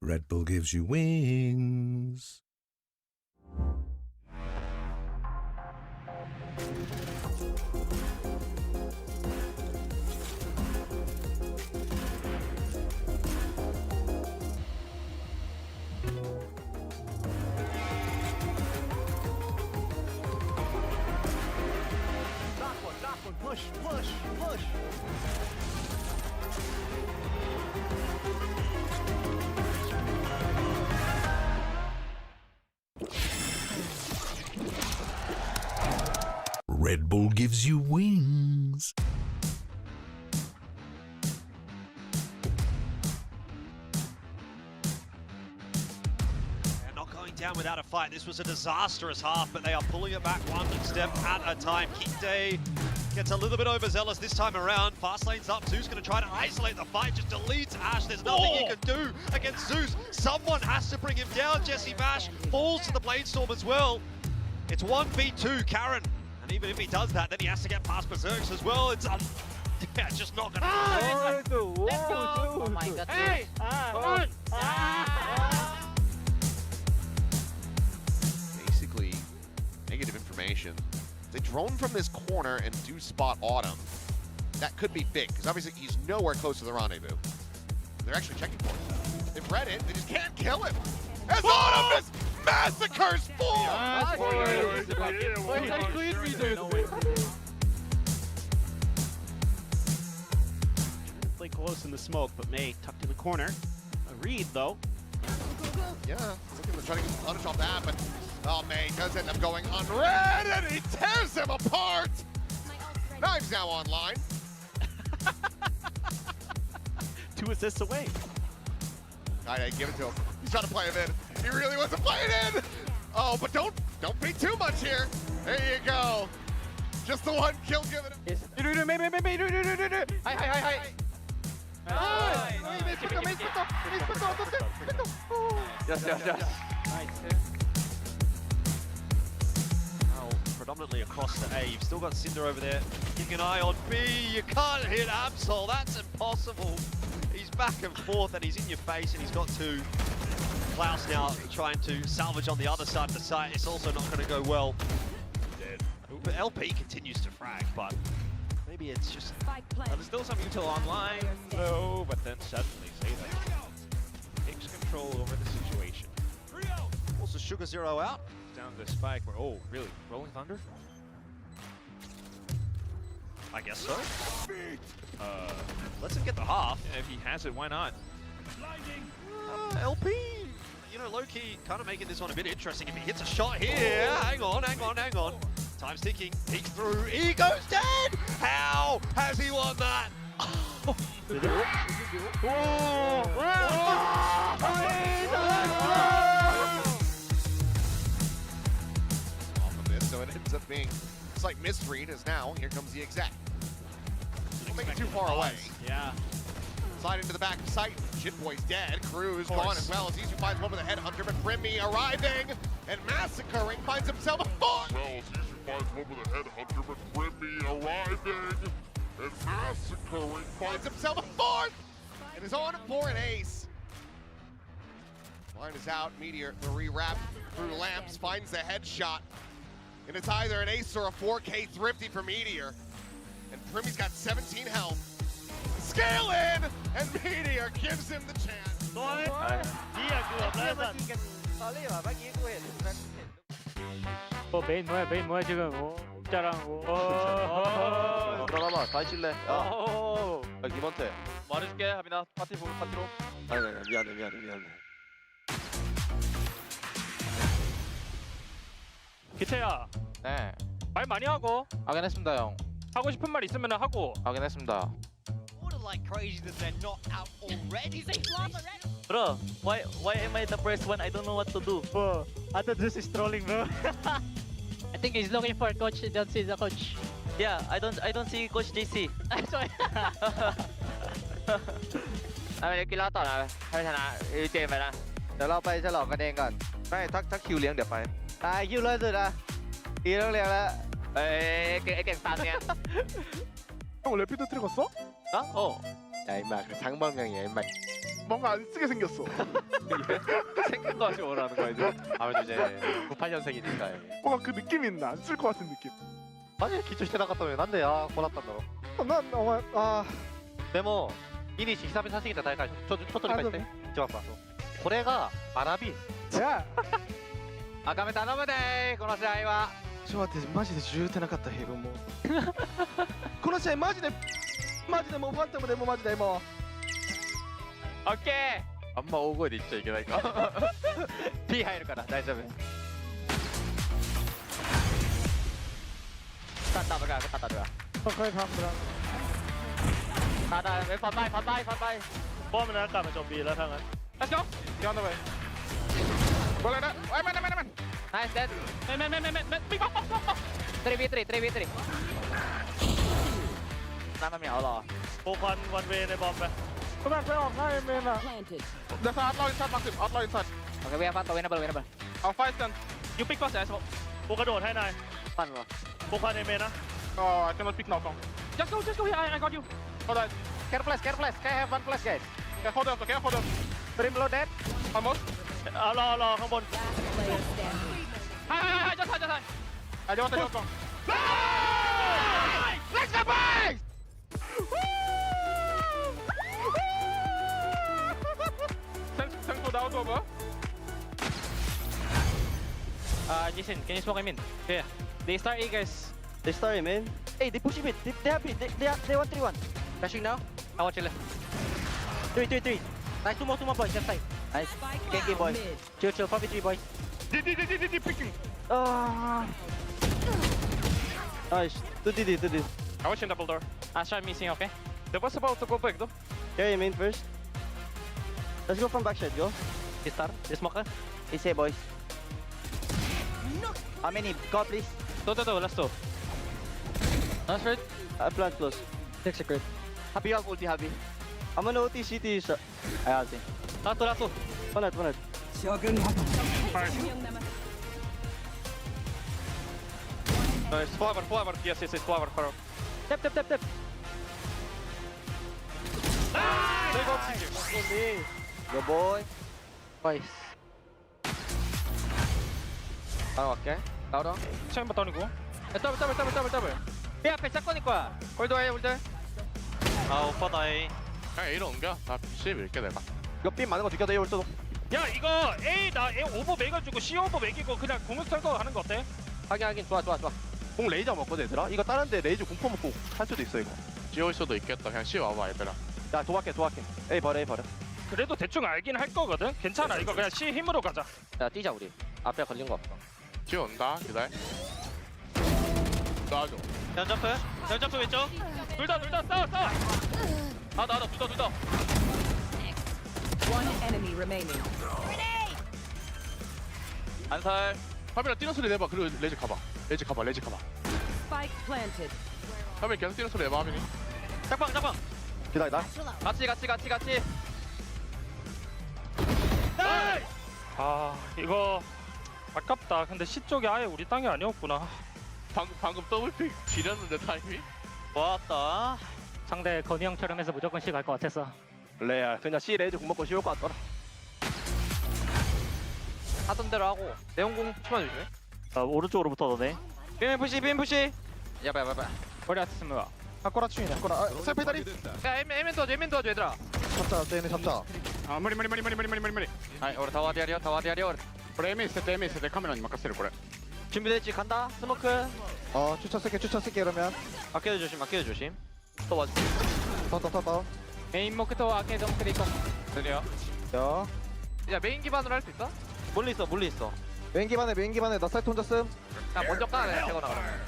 Red Bull gives you wings. Push, push, push. Red Bull gives you wings. Not going down without a fight. This was a disastrous half, but they are pulling it back one step at a time. Kinte gets a little bit overzealous this time around. Fast lane's up. Zeus going to try to isolate the fight. Just deletes Ash. There's nothing he can do against Zeus. Someone has to bring him down. Jesse Bash falls to the Bladestorm as well. It's 1v2 Karen. And even if he does that, then he has to get past Berserks as well. It's yeah, just not going to happen. Oh my god. Hey! Basically, negative information. They drone from this corner and do spot Autumn. That could be big, because obviously he's nowhere close to the rendezvous. They're actually checking for it. They've read it, they just can't kill him. As Autumn just massacres 4! Play close in the smoke, but May tucked in the corner. A read, though. Yeah, looking to try to get the punish off that, but oh, May does end up going on red, and he tears him apart! Knives now online. 2 assists away. Alright, give it to him. He's trying to play him in. He really wants to play it in! Oh, but don't be too much here. There you go. Just the one kill given him. Now, predominantly across the A. You've still got Cinder over there. Keeping an eye on B. You can't hit Absol. That's impossible. He's back and forth and he's in your face and he's got two. Klaus now trying to salvage on the other side of the site. It's also not going to go well. But LP continues to frag, but maybe it's just... There's still some util online, though, but then suddenly Zeta takes control over the situation. Also Sugar Zero out. Down the spike where, oh, really? Rolling Thunder? I guess so. Let's him get the half. Yeah, if he has it, why not? LP, you know, low-key kind of making this one a bit interesting. If he hits a shot here, hang on. Time's ticking, peeks through, he goes dead! How has he won that? Off of this, so it ends up being a slight misread as now, here comes the exec. Don't make it too far away. Yeah. Slide into the back of sight. Shitboy's dead. Crew's gone as well as Isu finds one with a headhunter, but Brimmy arriving and massacring finds himself a fourth. Well, Isu finds one with a headhunter, but Brimmy arriving and massacring Finds himself a fourth and is on for an ace. Line is out. Meteor, the rewrap through lamps, finds the headshot. And it's either an ace or a 4K thrifty for Meteor. And Primmy's got 17 health. Scale in, and Meteor gives him the chance. 메인 뭐야 지금 짜랑 들어가봐 다 해줄래? 야 김원태 말해줄게, 하빈아. 파티로. 아니 미안해 기태야 네 말 많이 하고 확인했습니다 형 하고 싶은 말 있으면 하고 확인했습니다 Like crazy that they're not out already. Bro, why am I the first one? I don't know what to do. bro I thought this is trolling bro I think he's looking for coach. I don't see the coach. Yeah, I don't see Coach JC. เอาไปกินเหล้าต่อนะให้ชนะเจมไปนะเดี๋ยวเราไปฉลองกันเองก่อนไม่ถ้าคิวเลี้ยงเดี๋ยวไปคิวเลยสุดอ่ะคิวต้องเลี้ยงแล้วเก่งตันเนี่ย형 레피드 트랙 갔어? 나? 야 임마 그 상범형이야 임마. 뭔가 안 쓰게 생겼어. 생긴 거 가지고 뭐라는 거야 이제. 아무래도 이제 98년생이니까. 뭔가 그 느낌이 있나? 안 쓸 것 같은 느낌. 아니 기초してなかったのになんでこうなったんだろう。난 어머 아 でもイニシ久々すぎた大会ちょっと理解して一番さこれが学び 야. 赤目頼むでーこの試合はちょっと待ってマジで10打てなかったヘブンもこの試合マジでもうファントムでもマジでもオッケーあんま大声で言っちゃいけないかP 入るから大丈夫ตัดไปก่อนก็ตัดด้วย ค่อยๆทำแล้ว ตัดได้ไปฟันไป ป้อมมันนะกลับมาโจมตีแล้วทั้งนั้น let's go ย้อนไปบอลเลยนะไอ้มัน nice dead ไม่ปิ๊กป๊อก 3v3 นั่นมันไม่เอาหรอ โปรควันเวในบอมไป ก็แบบไปออกหน้าเอเมนอะเดี๋ยวซาร์ดลอยซัดมาสิบออฟลอยซัด โอเคเวียฟันตัวเวนเบิล เอาไฟกัน ยูปิ๊กก็แสสโปรกระโดดให้นาย ฟันวะ โปรควันในเมนนะ อ๋อจะมาปิกนอกกอง just go here I got you ก็ได้ care flash can I have one flash guys แค่โคเดิมแค่โคเดิม trim loaded almost เอารอข้างบนให้จะทัน อายุจะยกกอง let's go boys 생소 나오도 뭐? Jason can you smoke him in yeah they start A guys they start man hey they push mid they have mid they want 3-1 flashing now I watch it 3 nice two more boys left side nice Genki boys chill 4v3 boys D picking. nice 2D I watch in double door I start missing okay They was about to go back though. carry main first let's go from backside go they start they smoke it's hey boys how many go please let's go that's right plant close take secret happy up ulti happy I'm gonna OT CT shot I ulti last one out nice forward yes forward tap go boy boys 오케이 나오라 체인 버튼이고 더블 내 앞에 짝거닐 거야 홀드해 아 오빠 다이 그냥 A로 옮겨. 나 C 밀게 내가. 이거 핀 많은 거 느껴도 A 올 때도 야 이거 A 오버 매겨주고 C 오버 매기고 그냥 공격 털고 하는 거 어때? 하긴 좋아 공 레이저 먹거든 얘들아 이거 다른데 레이저 공포 먹고 할 수도 있어 이거 C 올 수도 있겠다. 그냥 C 와봐 얘들아. 야 도박해 A 버려 그래도 대충 알긴 할 거거든. 괜찮아 이거 그냥 C 힘으로 가자. 야 뛰자 우리 앞에 걸린 거 없어 C 온다. 기다려. 놔줘. 연점프 왼쪽. 둘 다 싸워. 나둘 다. One enemy remaining. 안살. 화면에 뛰는 소리 내봐. 그리고 레지 가봐. Spike planted. 화면 계속 뛰는 소리 내봐 화면이. 짝방. 기다리다 같이 아 이거 아깝다. 근데 C 쪽이 아예 우리 땅이 아니었구나. 방금 더블픽 지렸는데 타이밍? 좋았다. 상대 건이 형처럼 해서 무조건 C 갈 것 같았어. 레알 그냥 C 레이저 공 먹고 쉬울 것 같더라 하던 대로 하고 내용공 치면 조심해 오른쪽으로 붙어도 돼. 빔 푸시 야봐 머리 아트스면 아꼬라 추이네 아꼬라 살패 다리 야 에멘 도와줘 얘들아 잡자 얘네 잡자 아 머리. はい俺タワーでやるよ俺 これ A 見せてカメラに任せるこれ。 준비됐지 간다 스모크 추천 쓸게 그러면 아케이드 조심 또 와줘 더 메인 모크도 아케이드 모크도 있고. 들려 야 야 메인 기반으로 할 수 있어? 물리 있어 메인 기반에 나 사이트 혼자 씀 야 먼저 까네 태거나 그러면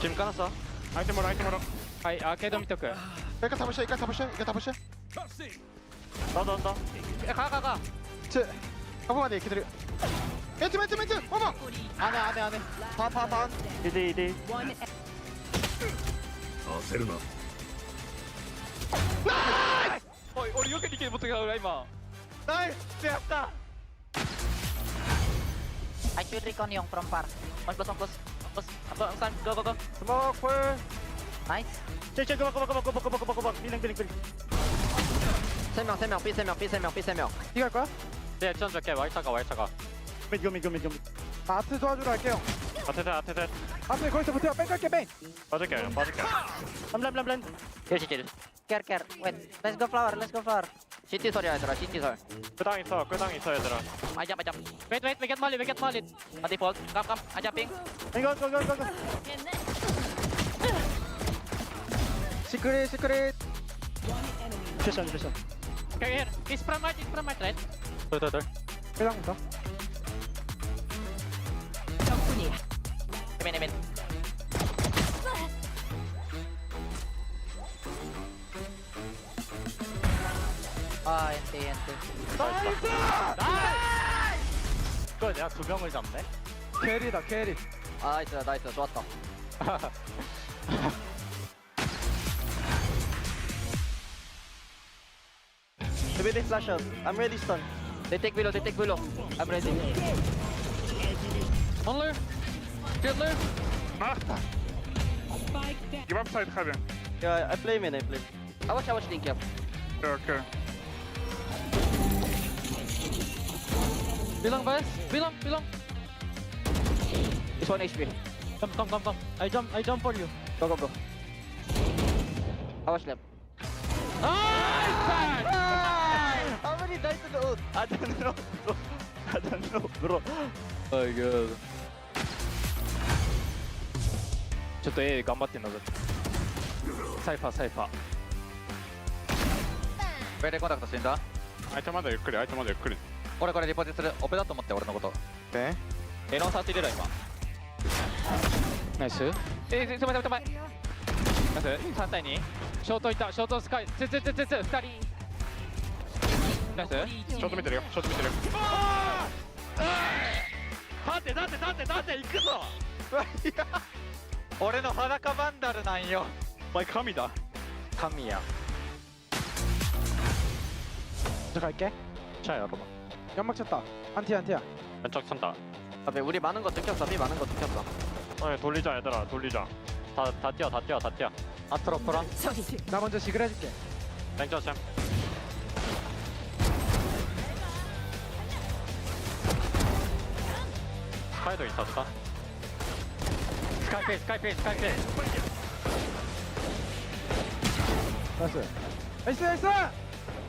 지금 까놨어 아이템 몰아. 아이 아케이드 미터크. 이거 다 보셔 나온다. 야 가 한번만 더 기다려 멘트 어머 안해 반 이디. One 우리 이렇게 니게 못하게 하라 임마 나이스 됐다 I should recon yung from far. One plus. Go. 스모크 Nice. 꼬박 빌링 3명 B3명 이거 할 거야? 네 전 줄게 와이차가 미금 아트 도와주러 갈게요 아테테 앞에 거기서 버텨 뺑 갈게 뺑 빠질게 람람람람 킬. Care. Wait. Let's go flower. CT 설이야 얘들아 CT 설 끄당 있어 얘들아 Ajap. Wait. We get molly. By default. Come. Ajaping. 이거 시크릿 패션 Okay, here. He's from right, right? 둘 회장부터 적군이 Amen. Ah, ente. 이거 내가 두 명을 잡네 캐리다 캐리 나이스 좋았다 Ready flash up. I'm ready stun. They take below. I'm ready. Only Fiddler spike down. Give up side heaven. Yeah, I play main. I watch link up. Okay. Bilang guys Bilang It's 1 HP. Come I jump for you Go. I watch left. How many dice to the ult? I don't know, bro. Oh my god ちょっと A 頑張ってんのサイファー ベレコンタクト死んだ相手まだゆっくり。俺これリポートするオペだと思って俺のことえエノン触って入れろ今ナイスすいません。ナイス3対2ショートいたショートスカイ2人ナイスショート見てるよ。待って行くぞ俺の裸バンダルなんよお前神だ。神や 들어갈게 자 여러분 연막 쳤다 안티야 왼쪽 선다 앞에 우리 많은 거 들켰어 B 많은 거 들켰어 돌리자 얘들아 돌리자 다 뛰어 아트로 프라 나 먼저 시글 해줄게 땡겨 쌤 스카이도 있었다 스카이페이스 나이스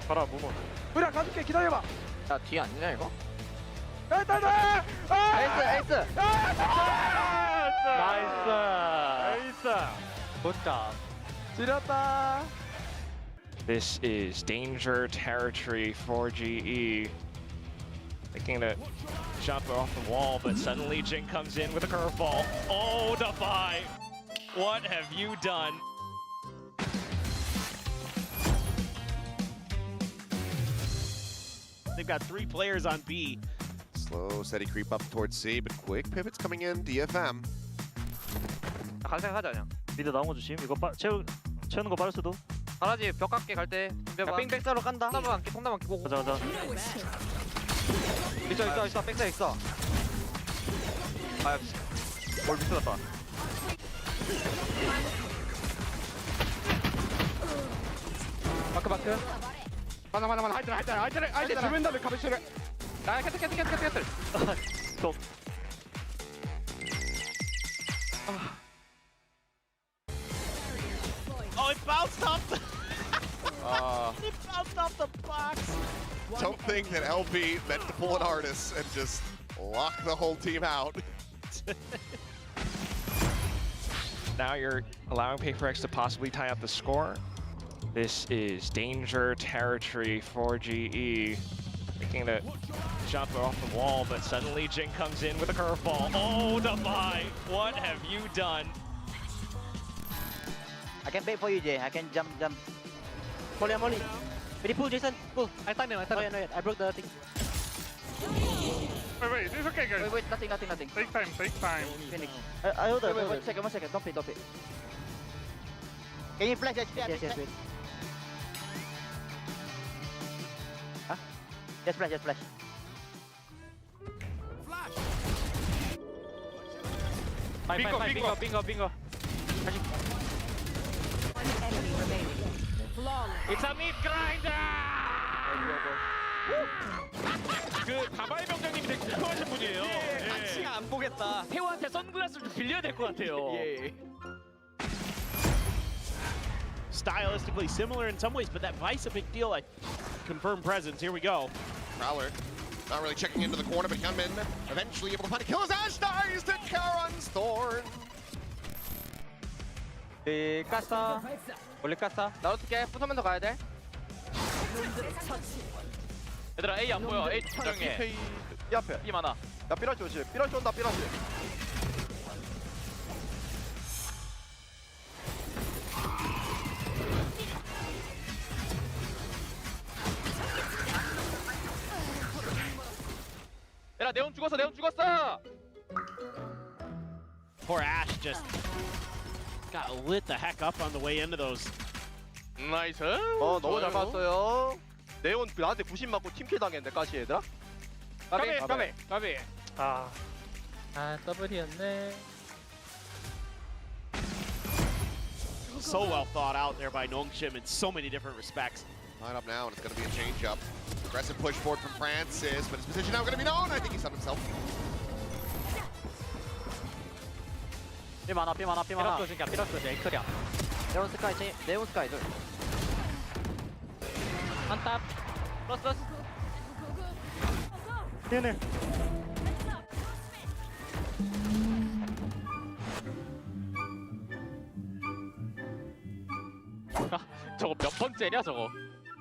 가라 무무 우리랑 가줄게 기다려봐 야 뒤에 아니냐 이거? 나이스 에이스 나이스 굿잡 지렸다 This is danger territory for GE. Thinking to jump off the wall, but suddenly Jin comes in with a curveball. Oh, Defy! What have you done? They've got 3 players on B. Slow, steady creep up towards C, but quick pivots coming in. DFM. 가자 그냥 미드 나온 거 조심 이거 채우는 거 빠를 수도 가라지 벽 깎게 갈때 준비해봐 뺑백사로 깐다 통나무 안 끼고 가자 있어 백사 있어 뭘 미쳐졌다 마크 하나. 하이트 주변 다음에 가보시래. 아 캐틀 스톱 Oh, it bounced off the... It bounced off the box. Don't think that LB meant to pull an artist and just lock the whole team out. Now you're allowing PRX to possibly tie up the score. This is danger territory for GE. Thinking to jump off the wall, but suddenly Jin comes in with a curveball. Oh, Defy! What have you done? I can bait for you, Jay. I can jump. Molly. Ready, pull, Jason. Pull. I time him. No, I broke the thing. Wait, it's okay guys. Wait, nothing. Take time. Phoenix. I hold it. Wait, 1 second. Don't pit. Can you flash? Yes, wait. Huh? Just flash. 빙고 enemy remaining. Flawless. It's a mid grinder. 그 가바이 병장님이 되게 궁금하신 분이에요. 같이 안 보겠다. 태호한테 선글라스를 좀 빌려야 될 것 같아요. Stylistically similar in some ways, but that Vice a big deal. I confirm presence. Here we go. Prowler not really checking into the corner, but Hyunmin eventually able to find a kill as Ash dies to Karon's Thorn. 깠어. 멀리 깠어. 나 어떻게 부서면서 가야 돼? 얘들아 A 안 보여. A 정해. K 이 앞에. B 많아. 야 삐라시 오지. 삐라시 온다 삐라시. 얘들아 네온 죽었어. 네온 죽었어. Poor Ash just got lit the heck up on the way into those. 나이스. 너무 잘 봤어요. 네온 나한테 90 맞고 팀킬 당했는데 까시 얘들아. 까비. 아 더블이었네. So well thought out there by Nongshim in so many different respects. Line up now, and it's going to be a change-up. Aggressive push forward from Francis, but his position now going to be known. I think he's on himself. 삐 많아. 삐럭 조심이야. 삐럭 조심. 에이클이야. 네온 스카이 둘. 한탑. 플러스. 얘네. 저거 몇 번째냐 저거?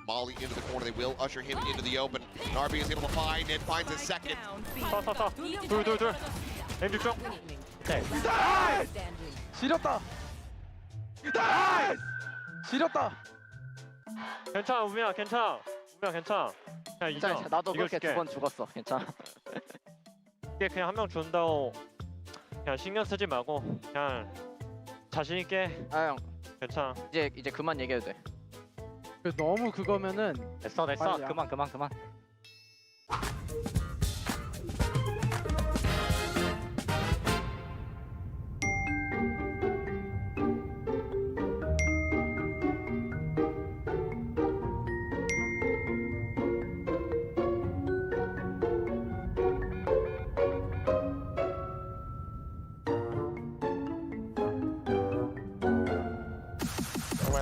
Molly into the corner. They will usher him into the open. And RB is able to find it, finds his second. Down B. 서서서. 둘. 엔드 쪽. Standing. 지렸다. 나이스! 지렸다. 괜찮아 우미야 괜찮아. 그냥 이겨. 나도 그렇게 이겨줄게. 두 번 죽었어. 괜찮아. 이게 그냥 한 명 준다고 그냥 신경 쓰지 말고 그냥 자신 있게 아 형, 괜찮아. 이제 그만 얘기해도 돼. 너무 그거면은 됐어. 빨리야. 그만.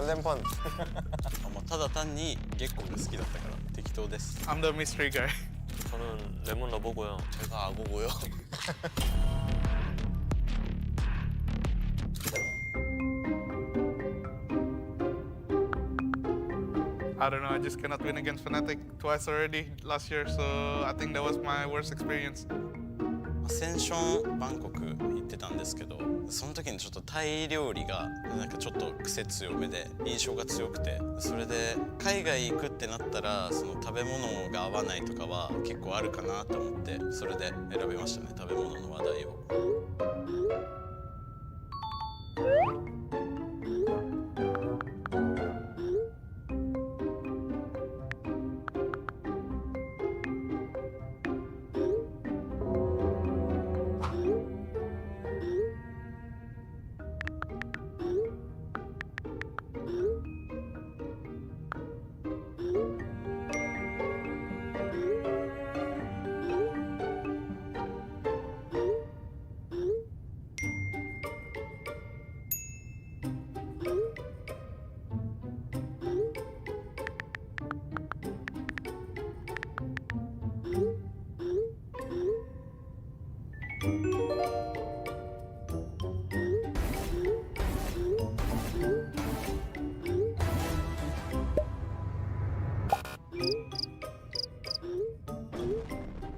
램펀. ただ単に月光が好きだったから適当です。 I'm the mystery guy. 저는 레몬 러버고요. 제가 악어고요. I don't know. I just cannot win against Fnatic twice already last year, so I think that was my worst experience. アセンションバンコク行ってたんですけど、その時にちょっとタイ料理がなんかちょっと癖強めで印象が強くて、それで海外行くってなったらその食べ物が合わないとかは結構あるかなと思って、それで選びましたね、食べ物の話題を。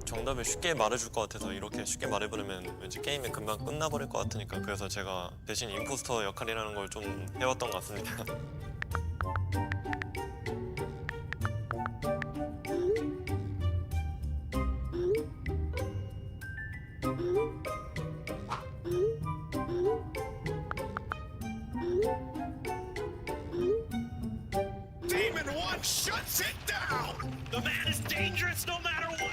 정답을 쉽게 말해줄 것 같아서 이렇게 쉽게 말해버리면 왠지 게임이 금방 끝나버릴 것 같으니까 그래서 제가 대신 임포스터 역할이라는 걸 좀 해왔던 것 같습니다. Demon One shuts it down! The man is dangerous no matter what!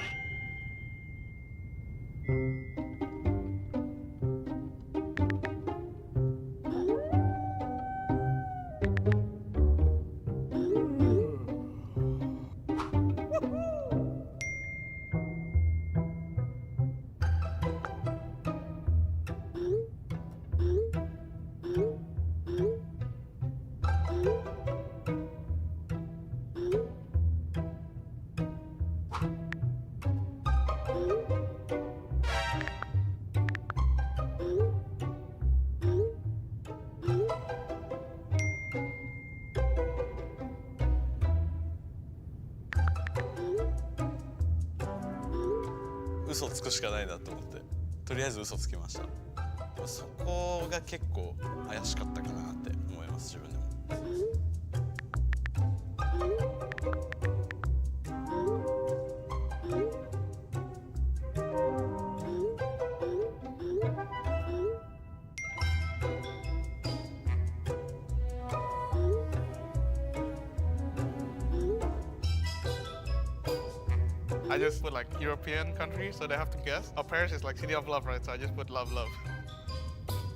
嘘をつくしかないなと思ってとりあえず嘘つきました。でもそこが結構怪しかったかなって思います自分でも。I just put like European country, so they have to guess. Paris is like city of love, right? So I just put love, love.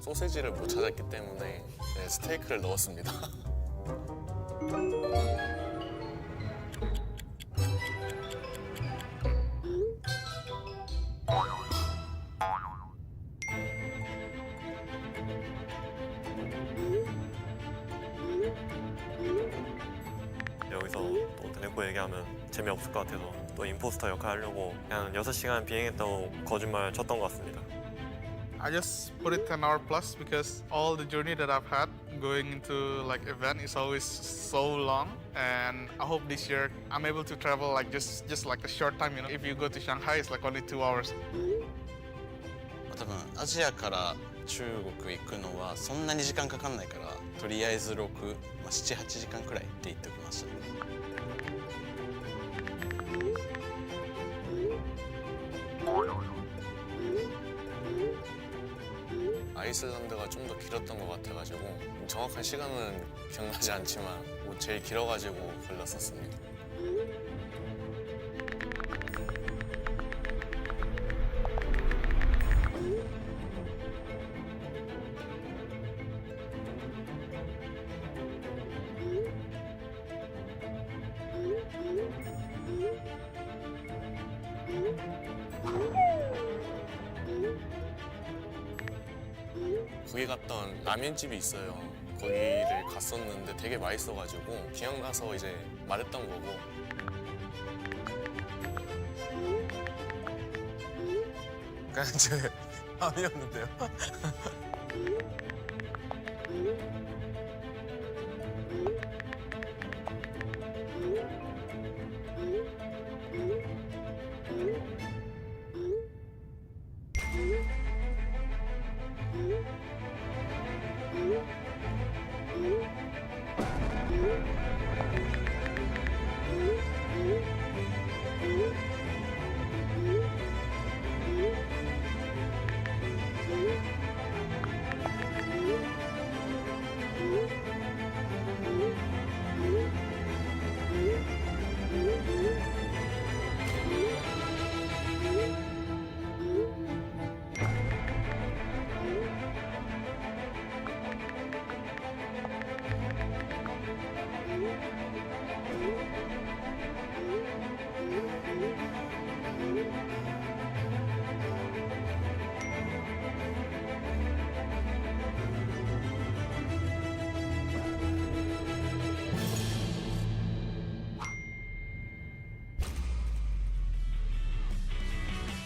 소세지를 못 찾았기 때문에 네, 스테이크를 넣었습니다. 여기서 또 대놓고 얘기하면 재미없을 것 같아서 또 임포스터 역할 하려고 그냥 6시간 비행했다고 거짓말 쳤던 것 같습니다. I just put it 10 hour plus because all the journey that I've had going into like event is always so long, and I hope this year I'm able to travel like just like a short time. You know, if you go to Shanghai, it's like only 2 hours. 多分アジアから中国行くのはそんなに時間かかんないからとりあえず6、7、8時間くらいって言っておきました。 아이슬란드가 좀 더 길었던 것 같아가지고 정확한 시간은 기억나지 않지만 뭐 제일 길어가지고 걸렸었습니다. 거기 갔던 라면집이 있어요. 거기를 갔었는데 되게 맛있어가지고 기억나서 이제 말했던 거고. 그냥 제 마음이었는데요.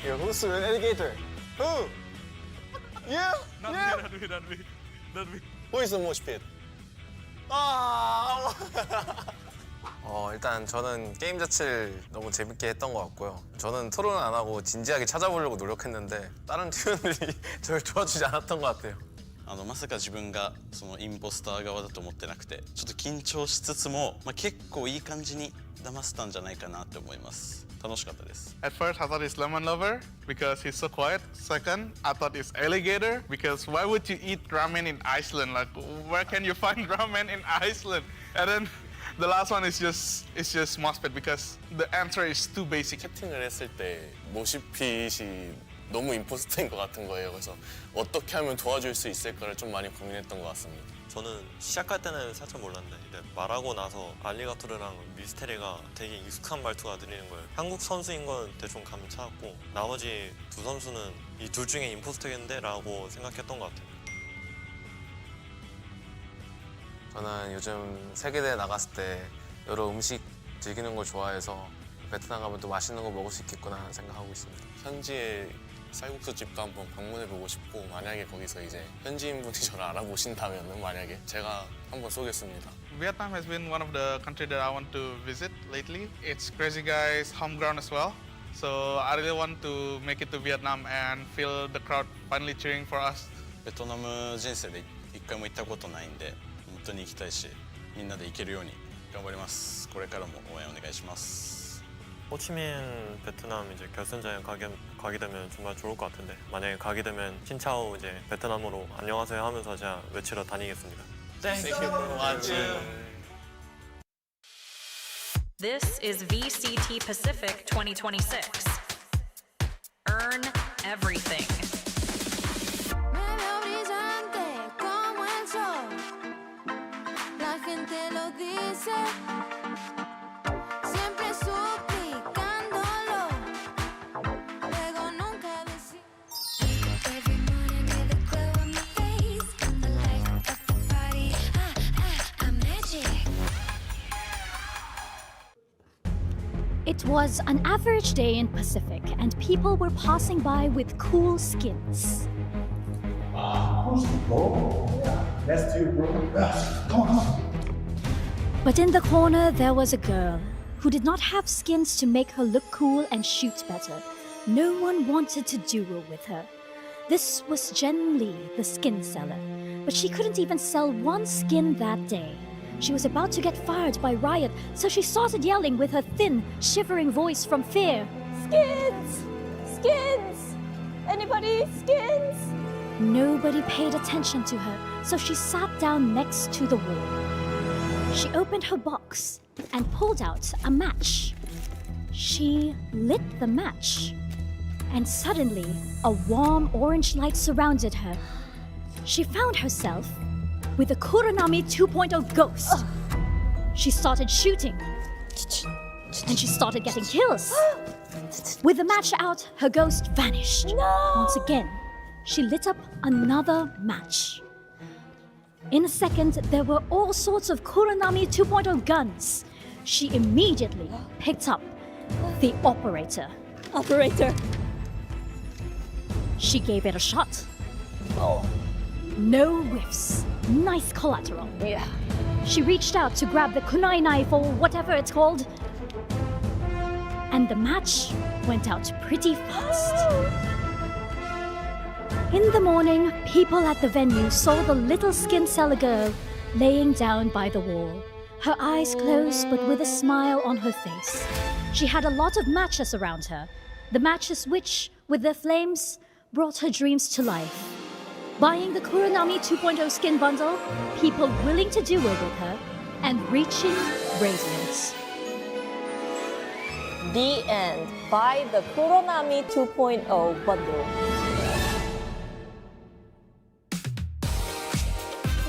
Yo, who's an alligator? Who? Yeah? Not yeah. me, not me, not me. Who is the most fit? Ah! 일단 저는 게임 자체를 너무 재밌게 했던 것 같고요. 저는 토론을 안 하고 진지하게 찾아보려고 노력했는데 다른 팀원들이 저를 도와주지 않았던 것 같아요. まさか自分がそのインポスター側だと思ってなくてちょっと緊張しつつも、結構いい感じに騙せたんじゃないかなって思います。楽しかったです。 At first, I thought he's lemon lover because he's so quiet. Second, I thought he's alligator because why would you eat ramen in Iceland? Like, where can you find ramen in Iceland? And then the last one is just MOSFET because the answer is too basic. 채팅을 했을 때 모시핏이 너무 임포스터인 것 같은 거예요. 그래서 어떻게 하면 도와줄 수 있을까를 좀 많이 고민했던 것 같습니다. 저는 시작할 때는 살짝 몰랐는데 이제 말하고 나서 알리가토르랑 미스테리가 되게 익숙한 말투가 들리는 거예요. 한국 선수인 건 대충 감이 찾았고 나머지 두 선수는 이 둘 중에 임포스터겠는데? 라고 생각했던 것 같아요. 저는 요즘 세계대회 나갔을 때 여러 음식 즐기는 걸 좋아해서 베트남 가면 또 맛있는 거 먹을 수 있겠구나 생각하고 있습니다. 현지에 쌀국수 집도 한번 방문해보고 싶고 만약에 거기서 이제 현지인분이 저를 알아보신다면 만약에 제가 한번 쏘겠습니다. Vietnam has been one of the countries that I want to visit lately. It's crazy guys' home ground as well. So I really want to make it to Vietnam and feel the crowd finally cheering for us. ベトナム人生で一回も行ったことないんで、本当に行きたいし、みんなで行けるように頑張ります。これからも応援お願いします。 호치민 베트남 이제 결승전에 가게 되면 정말 좋을 것 같은데 만약에 가게 되면 친차오 이제 베트남어로 안녕하세요 하면서 제가 외치러 다니겠습니다. Thank you for watching. This is VCT Pacific 2026. Earn everything. La gente lo dice, siempre suplicándolo, luego nunca decir. Every morning with a glow on my face, I'm the life of the party. I'm magic. It was an average day in Pacific, and people were passing by with cool skins. That's too, bro. Come on. But in the corner, there was a girl who did not have skins to make her look cool and shoot better. No one wanted to duel with her. This was Jen Lee, the skin seller, but she couldn't even sell one skin that day. She was about to get fired by Riot, so she started yelling with her thin, shivering voice from fear. Skins! Skins! Anybody? Skins? Nobody paid attention to her, so she sat down next to the wall. She opened her box and pulled out a match. She lit the match, and suddenly a warm orange light surrounded her. She found herself with a Kuronami 2.0 ghost. She started shooting, and she started getting kills. With the match out, her ghost vanished. Once again, she lit up another match. In a second, there were all sorts of Kuronami 2.0 guns. She immediately picked up the operator. Operator. She gave it a shot. No whiffs. Nice collateral. Yeah. She reached out to grab the kunai knife or whatever it's called. And the match went out pretty fast. In the morning, people at the venue saw the little skin seller girl laying down by the wall. Her eyes closed but with a smile on her face. She had a lot of matches around her. The matches which, with their flames, brought her dreams to life. Buying the Kuronami 2.0 skin bundle, people willing to duel with her, and reaching radiance. The end. Buy the Kuronami 2.0 bundle.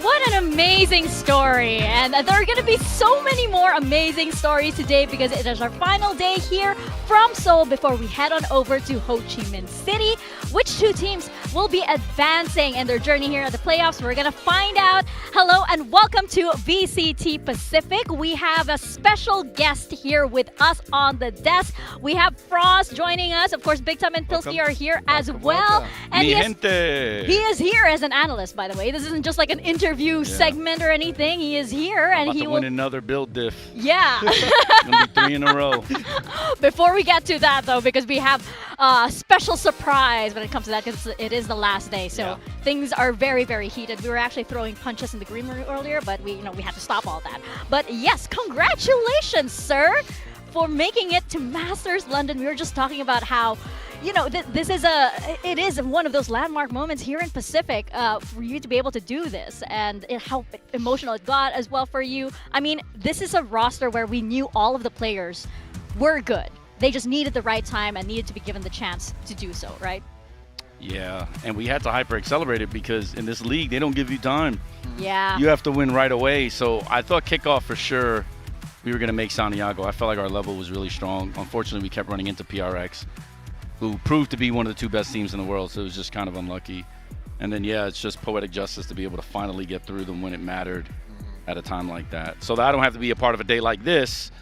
What an amazing story! And there are going to be so many more amazing stories today because it is our final day here from Seoul before we head on over to Ho Chi Minh City. Which two teams will be advancing in their journey here at the playoffs? We're going to find out. Hello and welcome to VCT Pacific. We have a special guest here with us on the desk. We have Frost joining us. Of course, Big Time and Pilsky are here as well. And he is here as an analyst, by the way. This isn't just like an interview segment or anything. He is here and he will win another build diff. Yeah. Gonna be 3 in a row. Before we get to that though, because we have a special surprise when it comes to that, because it is the last day, so things are very, very heated. We were actually throwing punches in the green room earlier, but we had to stop all that. But yes, congratulations, sir, for making it to Masters London. We were just talking about how, it is one of those landmark moments here in Pacific for you to be able to do this, and how emotional it got as well for you. I mean, this is a roster where we knew all of the players were good. They just needed the right time and needed to be given the chance to do so, right? Yeah, and we had to hyper accelerate it because in this league, they don't give you time. Yeah. You have to win right away. So I thought kickoff for sure we were going to make Santiago. I felt like our level was really strong. Unfortunately, we kept running into PRX, who proved to be one of the 2 best teams in the world, so it was just kind of unlucky. And then, yeah, it's just poetic justice to be able to finally get through them when it mattered at a time like that. So that I don't have to be a part of a day like this,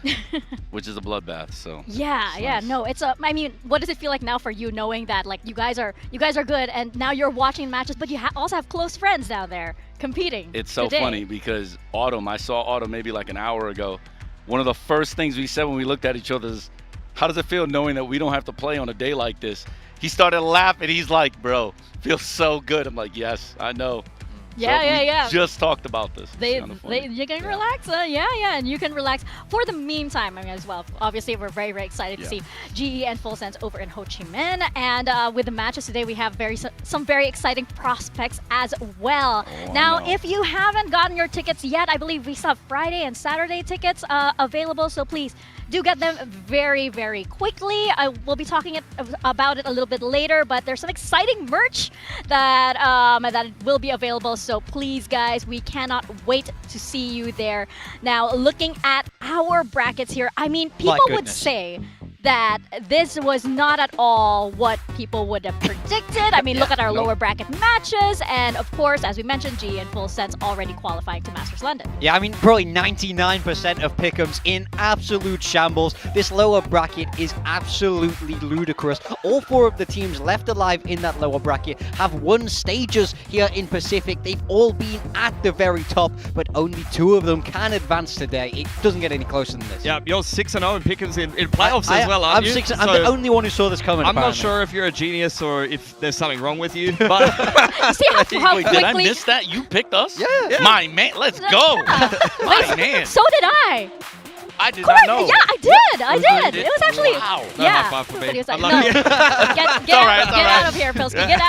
which is a bloodbath, so. Yeah, no, it's I mean, what does it feel like now for you knowing that, like, you guys are good, and now you're watching matches, but you also have close friends down there competing It's so funny because Autumn, I saw Autumn maybe like an hour ago. One of the first things we said when we looked at each other is, how does it feel knowing that we don't have to play on a day like this? He started laughing. He's like, bro, feels so good. I'm like, yes, I know. Yeah, We just talked about this. You can relax, and you can relax for the meantime as well. Obviously, we're very, very excited to see GE and Full Sense over in Ho Chi Minh, and with the matches today, we have some very exciting prospects as well. Now, if you haven't gotten your tickets yet, I believe we still have Friday and Saturday tickets available, so please do get them very, very quickly. I will be talking about it a little bit later, but there's some exciting merch that will be available. So please, guys, we cannot wait to see you there. Now, looking at our brackets here, I mean, people would say that this was not at all what people would have predicted. I mean, look at our lower bracket matches, and of course, as we mentioned, G and Full Sense already qualifying to Masters London. Yeah, I mean, probably 99% of pick'ems in absolute shambles. This lower bracket is absolutely ludicrous. All 4 of the teams left alive in that lower bracket have won stages here in Pacific. They've all been at the very top, but only 2 of them can advance today. It doesn't get any closer than this. Yeah, you're 6-0 in pick'ems in playoffs as well. I'm the only one who saw this coming. I'm not sure if you're a genius or if there's something wrong with you. But see how quickly... Did I miss that? You picked us? Yeah. My man, let's go. My man. So did I. I did not know. Yeah, I did. It was actually... Wow. Yeah. High five for me. Get Get out of here, Pilsky. Get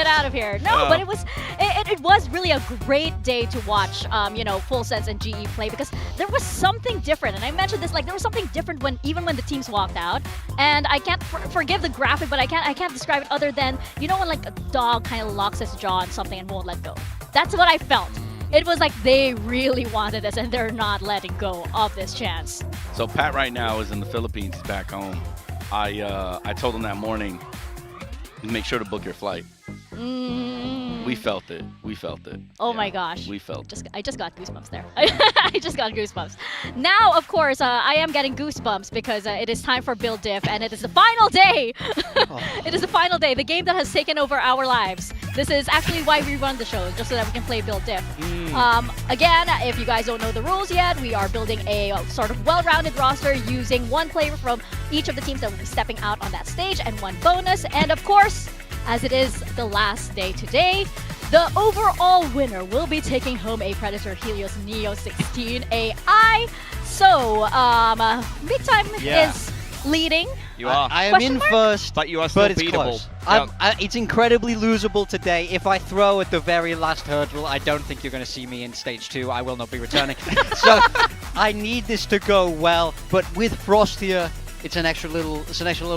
out of here. No, but it was really a great day to watch, Full Sense and GE play, because there was something different. And I mentioned this, like, there was something different even when the teams walked out. And I can't forgive the graphic, but I can't describe it other than, when like a dog kind of locks its jaw on something and won't let go. That's what I felt. It was like they really wanted this, and they're not letting go of this chance. So Pat right now is in the Philippines. He's back home. I told him that morning, make sure to book your flight. We felt it. Oh my gosh. We felt it. I just got goosebumps there. I just got goosebumps. Now, of course, I am getting goosebumps because it is time for Build Diff, and it is the final day. It is the final day. The game that has taken over our lives. This is actually why we run the show, just so that we can play Build Diff. Again, if you guys don't know the rules yet, we are building a sort of well-rounded roster using 1 player from each of the teams that will be stepping out on that stage and 1 bonus. And of course, as it is the last day today, the overall winner will be taking home a Predator Helios Neo 16 AI. So, Big Time is leading. You are. I am in first, but you are still it's beatable. Close. It's incredibly losable today. If I throw at the very last hurdle, I don't think you're going to see me in stage 2. I will not be returning. So I need this to go well. But with Frost here, it's an extra little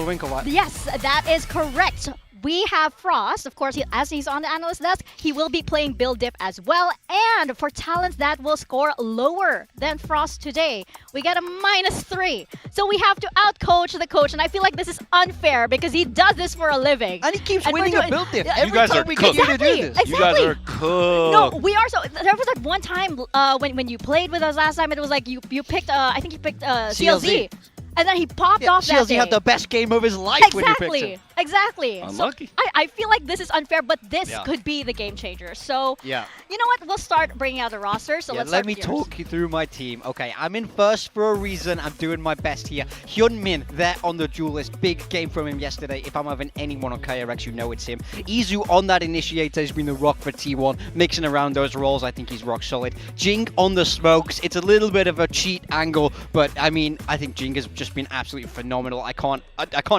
wrinkle, right? Yes, that is correct. We have Frost, of course, as he's on the analyst desk, he will be playing Build Dip as well. And for talents that will score lower than Frost today, we get a -3. So we have to outcoach the coach, and I feel like this is unfair because he does this for a living. And he keeps winning a Build Dip. You guys are cooked. Exactly. You guys are cooked. No, we are. So there was that one time when you played with us last time, it was like you picked, I think you picked CLZ. And then he popped off that day. CLZ had the best game of his life when you picked him. Exactly. Unlucky. So I feel like this is unfair, but this could be the game changer. So, you know what? We'll start bringing out the roster. So let me talk you through my team. Okay, I'm in first for a reason. I'm doing my best here. Hyun Min, there on the duelist. Big game from him yesterday. If I'm having anyone on KRX, you know it's him. Izu on that initiator has been the rock for T1. Mixing around those roles, I think he's rock solid. Jing on the smokes. It's a little bit of a cheat angle, but I mean, I think Jing has just been absolutely phenomenal. I can't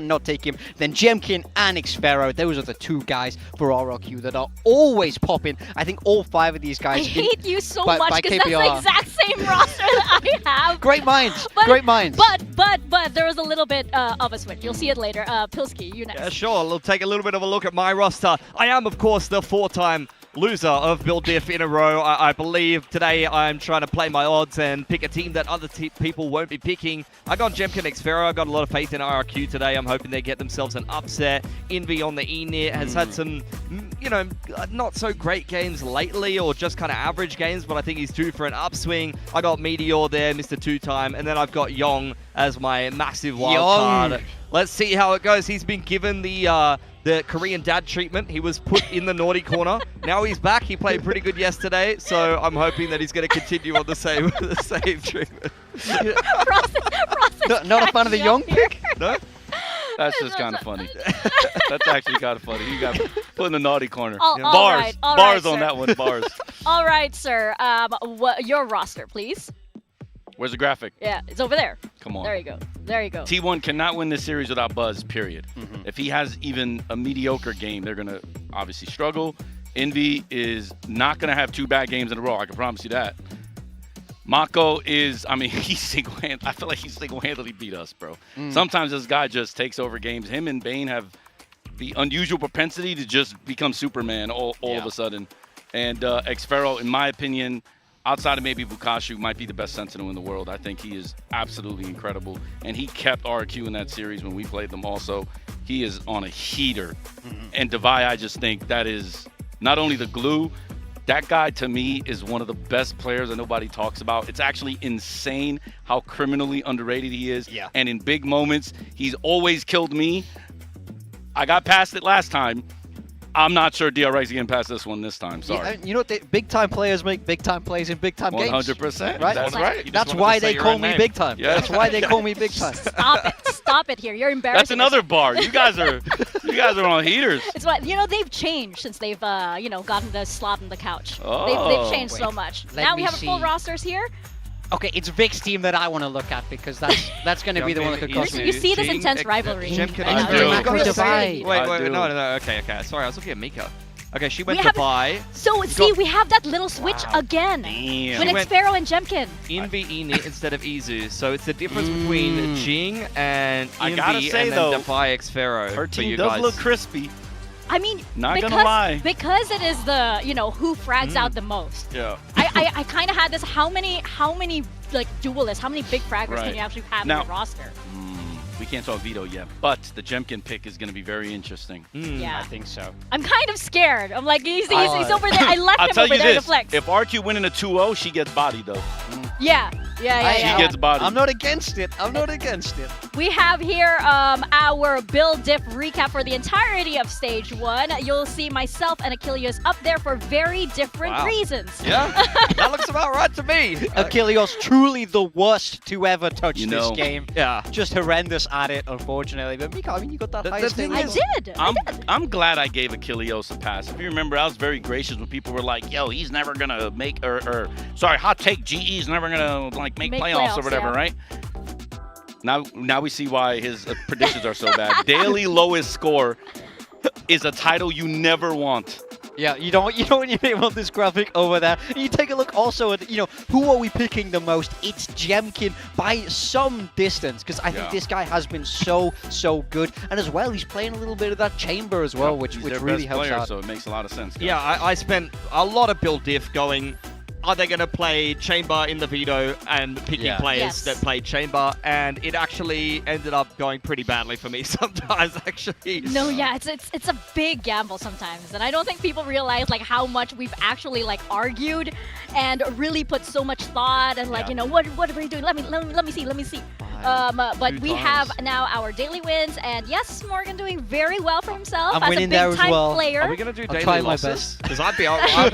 not take him. Then Jemkin and Xfero, those are the 2 guys for RRQ that are always popping. I think all 5 of these guys. I hate you so much because that's the exact same roster that I have. Great minds. Great minds. But there was a little bit of a switch. You'll see it later. Pilsky, you next. Yeah, sure. We'll take a little bit of a look at my roster. I am, of course, the 4-time loser of Build Diff in a row. I believe today I'm trying to play my odds and pick a team that other people won't be picking. I got Jemkin Xfero. I got a lot of faith in RRQ today. I'm hoping they get themselves an upset. Envy on the E-Nit has had some, not so great games lately, or just kind of average games, but I think he's due for an upswing. I got Meteor there, Mr. 2-time, and then I've got Yong as my massive wild card. Let's see how it goes. He's been given the Korean dad treatment. He was put in the naughty corner. Now he's back. He played pretty good yesterday, so I'm hoping that he's going to continue on the same treatment. Not a fan of the Young pick? No? That's just kind of funny. That's actually kind of funny. You got put in the naughty corner. All Bars. right, all Bars right, on sir. that one. Bars. All right, sir. Your roster, please. Where's the graphic? Yeah, it's over there. Come on. There you go. There you go. T1 cannot win this series without Buzz, period. Mm-hmm. If he has even a mediocre game, they're going to obviously struggle. Envy is not going to have 2 bad games in a row. I can promise you that. Mako is, I mean, I feel like he single-handedly beat us, bro. Sometimes this guy just takes over games. Him and Bane have the unusual propensity to just become Superman all of a sudden. And Xfero, in my opinion, outside of maybe Bukashu, might be the best Sentinel in the world. I think he is absolutely incredible. And he kept RRQ in that series when we played them also. He is on a heater. And Devai, I just think that is not only the glue, that guy, to me, is one of the best players that nobody talks about. It's actually insane how criminally underrated he is. Yeah. And in big moments, he's always killed me. I got past it last time. I'm not sure DRX is getting past this one this time. Sorry. Yeah, you know, big-time players make big-time plays in big-time games. 100%. Right? That's right. That's why they call me big time. Yeah. That's why they call me big time. Stop it. Stop it here. You're embarrassing. That's another bar. You guys are on heaters. It's what they've changed since they've gotten the slot on the couch. Oh. They've changed so much. Now we have a full rosters here. Okay, it's Vic's team that I want to look at because that's going to be the one that could cost me. You see this intense rivalry. Wait, no. Okay. Sorry, I was looking at Mika. Okay, she went to buy. So see, we have that little switch again. Damn. When it's Pharaoh and Jemkin. Envy Enit instead of Izu. So it's the difference between Jing and I gotta Envy say, and though, then Defy X Pharaoh. Her for team you does guys. look crispy. I mean, Not gonna lie. because it is the who frags out the most. Yeah. I kind of had this. How many like duelists? How many big fraggers Right. can you actually have Now- in your roster? We can't talk veto yet, but the Jemkin pick is going to be very interesting. Yeah. I think so. I'm kind of scared. I'm like, he's over there. I left I'll him tell over you there this, to flex. if RQ winning a 2-0, she gets bodied, though. Yeah. She gets bodied. I'm not against it. I'm not against it. We have here our build diff recap for the entirety of stage 1. You'll see myself and Achilles up there for very different reasons. Yeah, that looks about right to me. Achilles, truly the worst to ever touch You this know. game. Yeah. Just horrendous at it, unfortunately. But Mika, I mean, you got that The highest thing thing. I is- did. I'm glad I gave Achilles a pass. If you remember, I was very gracious when people were like, yo, he's never going to make, sorry, hot take, GE's never going to like make playoffs or whatever, yeah. right? Now we see why his predictions are so bad. Daily lowest score is a title you never want. Yeah, you don't want your name on this graphic over there. And you take a look also at, who are we picking the most? It's Jemkin by some distance, because I think this guy has been so good. And as well, he's playing a little bit of that chamber as well, which He's their really best helps player, out. so it makes a lot of sense. Yeah, I spent a lot of build diff going, are they going to play Chamber in the veto and picking players that play Chamber? And it actually ended up going pretty badly for me sometimes, actually. No, yeah, it's a big gamble sometimes, and I don't think people realize like how much we've actually like argued and really put so much thought and like what are we doing? Let me see. But we have now our daily wins, and yes, Morgan doing very well for himself I'm as a winning there as big-time well. player. Are we going to do I'll daily try my losses? best. Because I'd be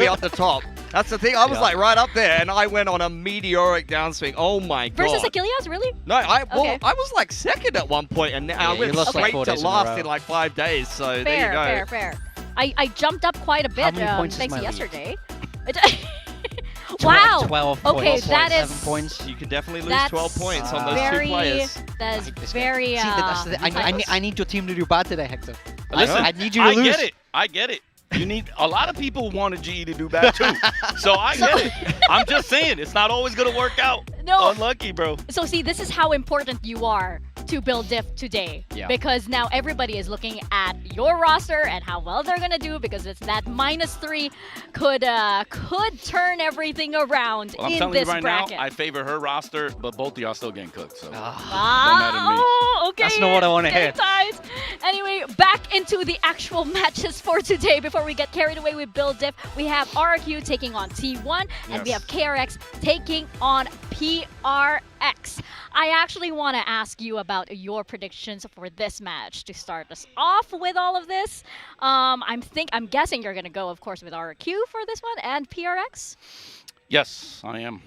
up the top. That's the thing. I was like right up there, and I went on a meteoric downswing. Oh my god. Versus Achilles, really? No, I Okay. was like second at one point, and I you went lost like straight 4 to days in a last row. in like 5 days. So there you go. Fair. I jumped up quite a bit many points is thanks my to lead? yesterday. Wow. 12 Okay, points. that 7 is points. You can definitely lose That's 12 points on those very, two players. That is This guy. very. See, that's the thing. I need your team to do bad today, Hector. Listen, I need you to lose. I get it. You need a lot of people wanted GE to do bad too. So I get it. I'm just saying it's not always gonna work out. No. Unlucky, bro. So see, this is how important you are to build diff today. Yeah. Because now everybody is looking at your roster and how well they're gonna do, because it's that -3 could turn everything around Well, I'm in telling this you right bracket. now, I favor her roster, but both of y'all still getting cooked. So don't matter to me. Oh, okay. That's not what I wanna hear. Getting tight. Anyway, back into the actual matches for today before we get carried away with build diff. We have RRQ taking on T1, and we have KRX taking on PRX. I actually want to ask you about your predictions for this match to start us off with all of this. I'm guessing you're gonna go, of course, with RRQ for this one and PRX. Yes, I am.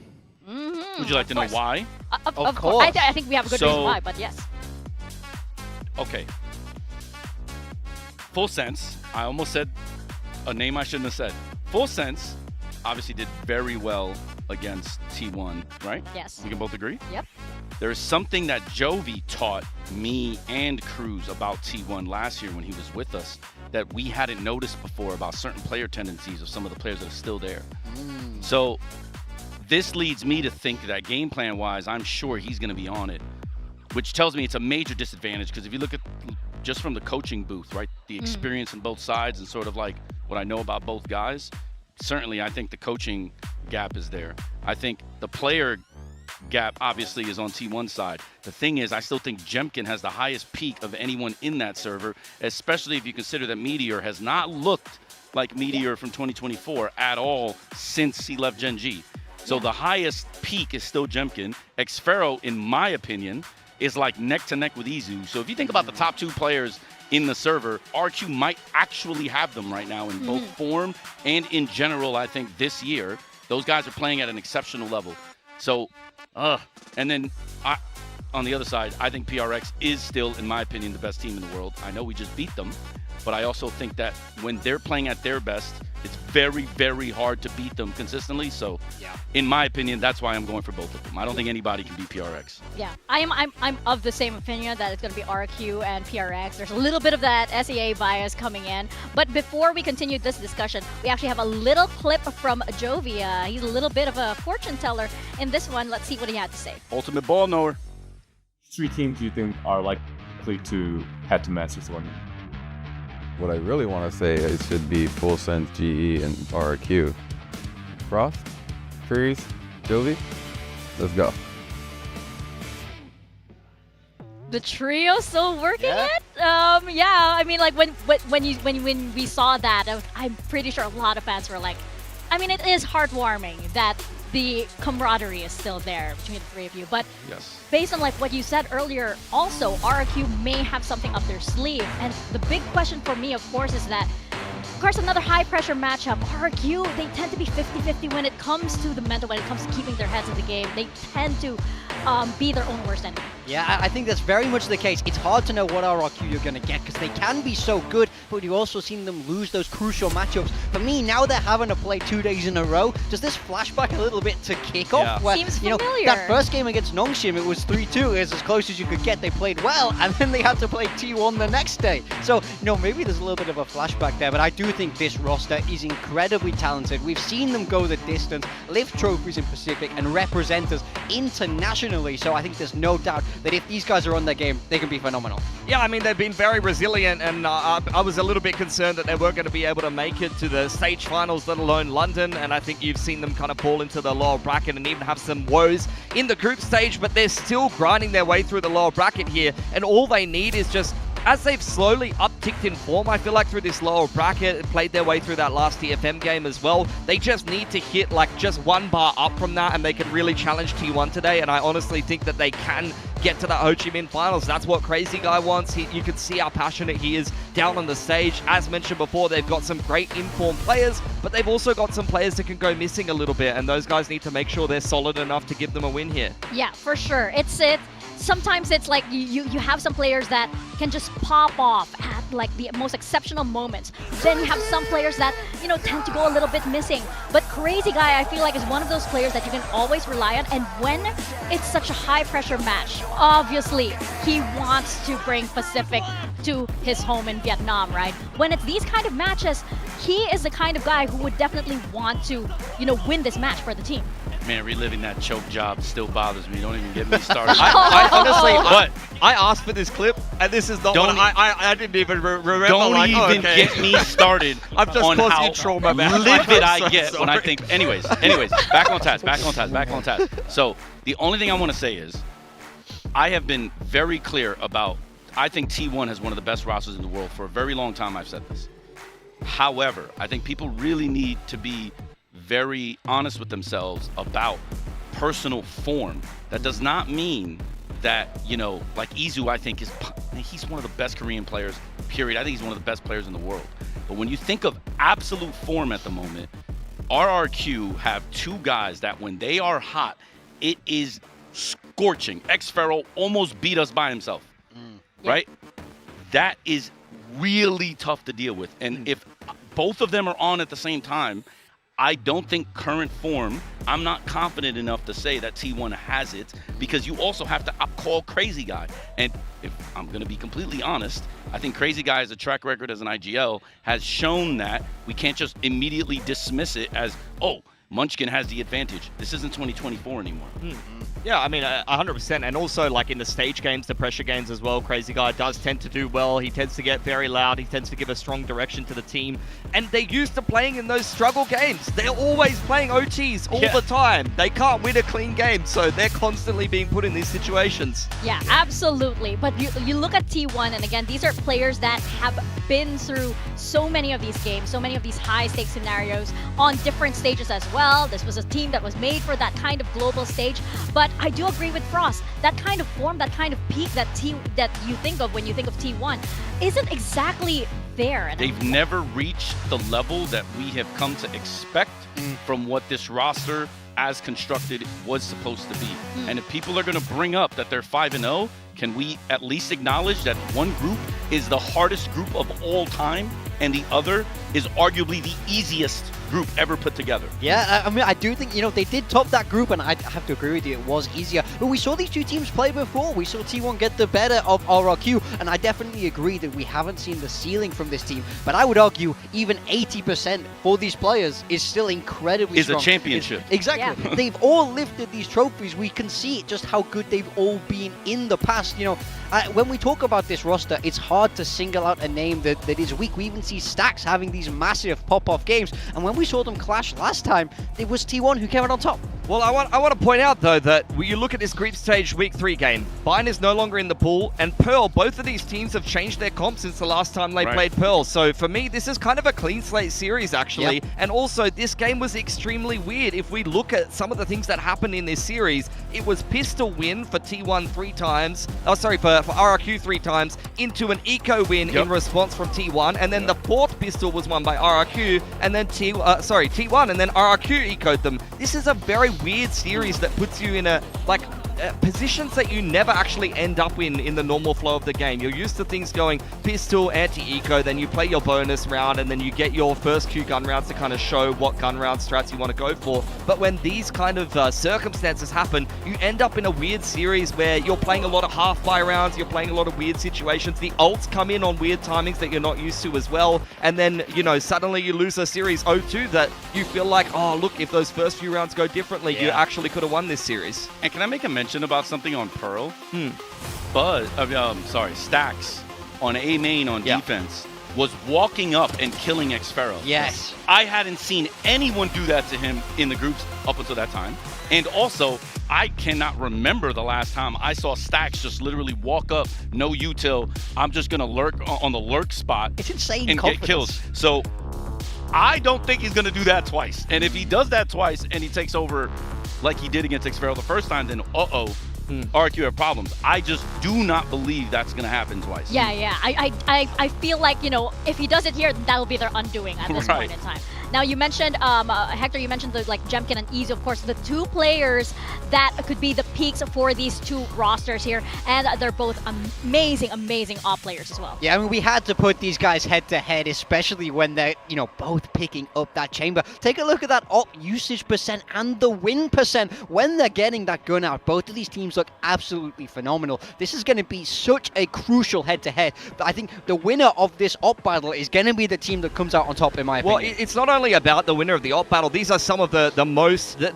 Would you like to know why? Of course. I think we have a good reason So- why, but yes. okay. Full Sense. I almost said a name I shouldn't have said. Full Sense obviously did very well against T1, right? Yes. We can both agree? Yep. There is something that Jovi taught me and Cruz about T1 last year when he was with us that we hadn't noticed before about certain player tendencies of some of the players that are still there. So this leads me to think that game plan wise, I'm sure he's going to be on it, which tells me it's a major disadvantage because if you look at just from the coaching booth, right, the experience on both sides and sort of like what I know about both guys, certainly I think the coaching gap is there. I think the player gap obviously is on T1 side. The thing is, I still think Jemkin has the highest peak of anyone in that server, especially if you consider that Meteor has not looked like Meteor from 2024 at all since he left Gen G. So the highest peak is still Jemkin. Xfero, in my opinion, is like neck to neck with Izu. So if you think about the top two players in the server, RQ might actually have them right now in both form and in general. I think this year, those guys are playing at an exceptional level. So, and then on the other side, I think PRX is still, in my opinion, the best team in the world. I know we just beat them, but I also think that when they're playing at their best, it's very, very hard to beat them consistently. So, in my opinion, that's why I'm going for both of them. I don't think anybody can beat PRX. Yeah, I'm of the same opinion that it's going to be RRQ and PRX. There's a little bit of that SEA bias coming in. But before we continue this discussion, we actually have a little clip from Jovi. He's a little bit of a fortune teller in this one. Let's see what he had to say. Ultimate ball knower. 3 teams you think are likely to head to match this one? What I really want to say it should be Full Sense, GE, and RRQ. Frost, Freeze, Jovi, let's go. The trio still working it? Yeah, I mean, like when we saw that, I'm pretty sure a lot of fans were like, I mean, it is heartwarming that the camaraderie is still there between the three of you. But based on like what you said earlier, also RRQ may have something up their sleeve. And the big question for me, of course, is that, of course, another high-pressure matchup. RRQ, they tend to be 50-50 when it comes to the mental, when it comes to keeping their heads in the game. They tend to be their own worst enemy. Yeah, I think that's very much the case. It's hard to know what RRQ you're going to get because they can be so good, but you've also seen them lose those crucial matchups. For me, now they're having to play 2 days in a row. Does this flashback a little bit to kickoff? Where, Seems you know, familiar. that first game against Nongshim, it was 3-2. It's as close as you could get. They played well, and then they had to play T1 the next day. So, you know, maybe there's a little bit of a flashback there, but I do think this roster is incredibly talented. We've seen them go the distance, lift trophies in Pacific, and represent us internationally. So I think there's no doubt that if these guys are on their game, they can be phenomenal. Yeah, I mean, they've been very resilient, and I was a little bit concerned that they weren't going to be able to make it to the stage finals, let alone London, and I think you've seen them kind of fall into the lower bracket and even have some woes in the group stage, but they're still grinding their way through the lower bracket here, and all they need is just, as they've slowly upticked in form, I feel like through this lower bracket, played their way through that last TFM game as well, they just need to hit like just 1 bar up from that and they can really challenge T1 today, and I honestly think that they can get to the Ho Chi Minh finals. That's what Crazy Guy wants. You can see how passionate he is down on the stage. As mentioned before, they've got some great informed players, but they've also got some players that can go missing a little bit, and those guys need to make sure they're solid enough to give them a win here. Yeah, for sure. Sometimes it's like you have some players that can just pop off at like the most exceptional moments. Then you have some players that, you know, tend to go a little bit missing. But Crazy Guy, I feel like, is one of those players that you can always rely on. And when it's such a high pressure match, obviously he wants to bring Pacific to his home in Vietnam, right? When it's these kind of matches, he is the kind of guy who would definitely want to, you know, win this match for the team. Man, reliving that choke job still bothers me. Don't even get me started. I honestly, I asked for this clip, and this is not what I didn't even remember. Don't even get me started I'm just on causing how you trauma, man. livid I So get when I think. Anyways, back on task. So the only thing I want to say is, I have been very clear about, I think T1 has one of the best rosters in the world. For a very long time, I've said this. However, I think people really need to be very honest with themselves about personal form. That does not mean that, you know, like Izu, I think he's one of the best Korean players, period. I think he's one of the best players in the world. But when you think of absolute form at the moment, RRQ have 2 guys that when they are hot, it is scorching. Xfero almost beat us by himself, right? that is really tough to deal with. And if both of them are on at the same time, I don't think current form, I'm not confident enough to say that T1 has it, because you also have to call Crazy Guy. And if I'm going to be completely honest, I think Crazy Guy as a track record as an IGL has shown that we can't just immediately dismiss it as, oh, Munchkin has the advantage. This isn't 2024 anymore. Yeah, I mean, 100%. And also, like, in the stage games, the pressure games as well, Crazy Guy does tend to do well. He tends to get very loud. He tends to give a strong direction to the team. And they're used to playing in those struggle games. They're always playing OTs all the time. They can't win a clean game, so they're constantly being put in these situations. Yeah, absolutely. But you look at T1, and again, these are players that have been through so many of these games, so many of these high-stakes scenarios on different stages as well. This was a team that was made for that kind of global stage. But I do agree with Frost. That kind of form, that kind of peak that you think of when you think of T1 isn't exactly there. And They've never reached the level that we have come to expect from what this roster as constructed was supposed to be. And if people are going to bring up that they're 5-0, can we at least acknowledge that one group is the hardest group of all time and the other is arguably the easiest group ever put together? Yeah, I mean, I do think, they did top that group, and I have to agree with you, it was easier. But we saw these two teams play before. We saw T1 get the better of RRQ, and I definitely agree that we haven't seen the ceiling from this team. But I would argue even 80% for these players is still incredibly strong. Is a championship. Exactly. Yeah. They've all lifted these trophies. We can see just how good they've all been in the past. When we talk about this roster, it's hard to single out a name that is weak. We even see Stacks having these massive pop-off games, and when we saw them clash last time, it was T1 who came out on top. Well, I want to point out, though, that when you look at this group stage week 3 game, Bine is no longer in the pool, and Pearl, both of these teams have changed their comp since the last time they played Pearl. So for me, this is kind of a clean slate series, actually. Yep. And also, this game was extremely weird. If we look at some of the things that happened in this series, it was pistol win for T1 3 times, for RRQ 3 times, into an eco win in response from T1, and then the 4th pistol was won by RRQ, and then T1, and then RRQ ecoed them. This is a very weird series that puts you in positions that you never actually end up in the normal flow of the game. You're used to things going pistol, anti-eco, then you play your bonus round, and then you get your first Q gun rounds to kind of show what gun round strats you want to go for. But when these kind of circumstances happen, you end up in a weird series where you're playing a lot of half-buy rounds, you're playing a lot of weird situations, the ults come in on weird timings that you're not used to as well, and then, suddenly you lose a series 0-2 that you feel like, oh, look, if those first few rounds go differently, you actually could have won this series. And can I make a mention about something on Pearl? Stacks on A main on defense was walking up and killing Xfero. Yes. I hadn't seen anyone do that to him in the groups up until that time. And also, I cannot remember the last time I saw Stacks just literally walk up, no util, I'm just going to lurk on the lurk spot. It's insane and confidence. Get kills. So I don't think he's going to do that twice. And if he does that twice and he takes over like he did against Xfero the first time, then RRQ have problems. I just do not believe that's going to happen twice. Yeah. I feel like, if he does it here, that'll be their undoing at this point in time. Now, you mentioned, Hector, you mentioned Jemkin and Easy, of course, the two players that could be the peaks for these two rosters here, and they're both amazing op players as well. Yeah, I mean, we had to put these guys head-to-head, especially when they're, both picking up that chamber. Take a look at that op usage percent and the win percent when they're getting that gun out. Both of these teams look absolutely phenomenal. This is going to be such a crucial head-to-head. But I think the winner of this op battle is going to be the team that comes out on top, in my opinion. Well, it's not only about the winner of the op battle. These are some of the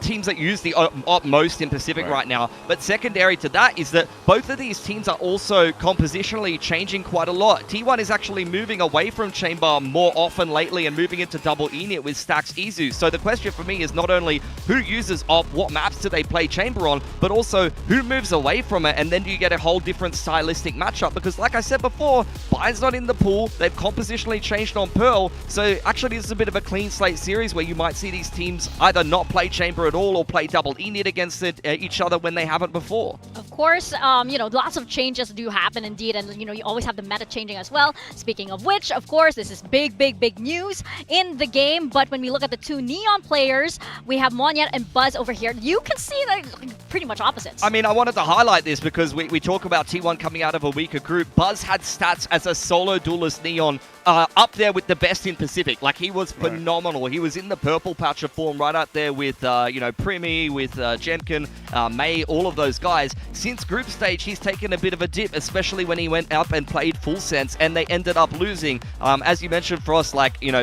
teams that use the op most in Pacific right now. But secondary to that is that both of these teams are also compositionally changing quite a lot. T1 is actually moving away from Chamber more often lately and moving into double Enit with Stacks Izu. So the question for me is not only who uses op, what maps do they play Chamber on, but also who moves away from it, and then you get a whole different stylistic matchup. Because like I said before, Bine's not in the pool. They've compositionally changed on Pearl. So actually this is a bit of a clean slate series where you might see these teams either not play Chamber at all or play double Enit against each other when they haven't before. Of course, lots of changes do happen indeed, and you always have the meta changing as well. Speaking of which, of course, this is big news in the game. But when we look at the two Neon players, we have Monyet and Buzz over here. You can see they're pretty much opposites. I mean, I wanted to highlight this because we talk about T1 coming out of a weaker group. Buzz had stats as a solo duelist Neon up there with the best in Pacific. Like, he was phenomenal. He was in the purple patch of form right up there with, Primi, with Jenkin, May, all of those guys. Since group stage, he's taken a bit of a dip, especially when he went up and played full sense, and they ended up losing. As you mentioned, Frost,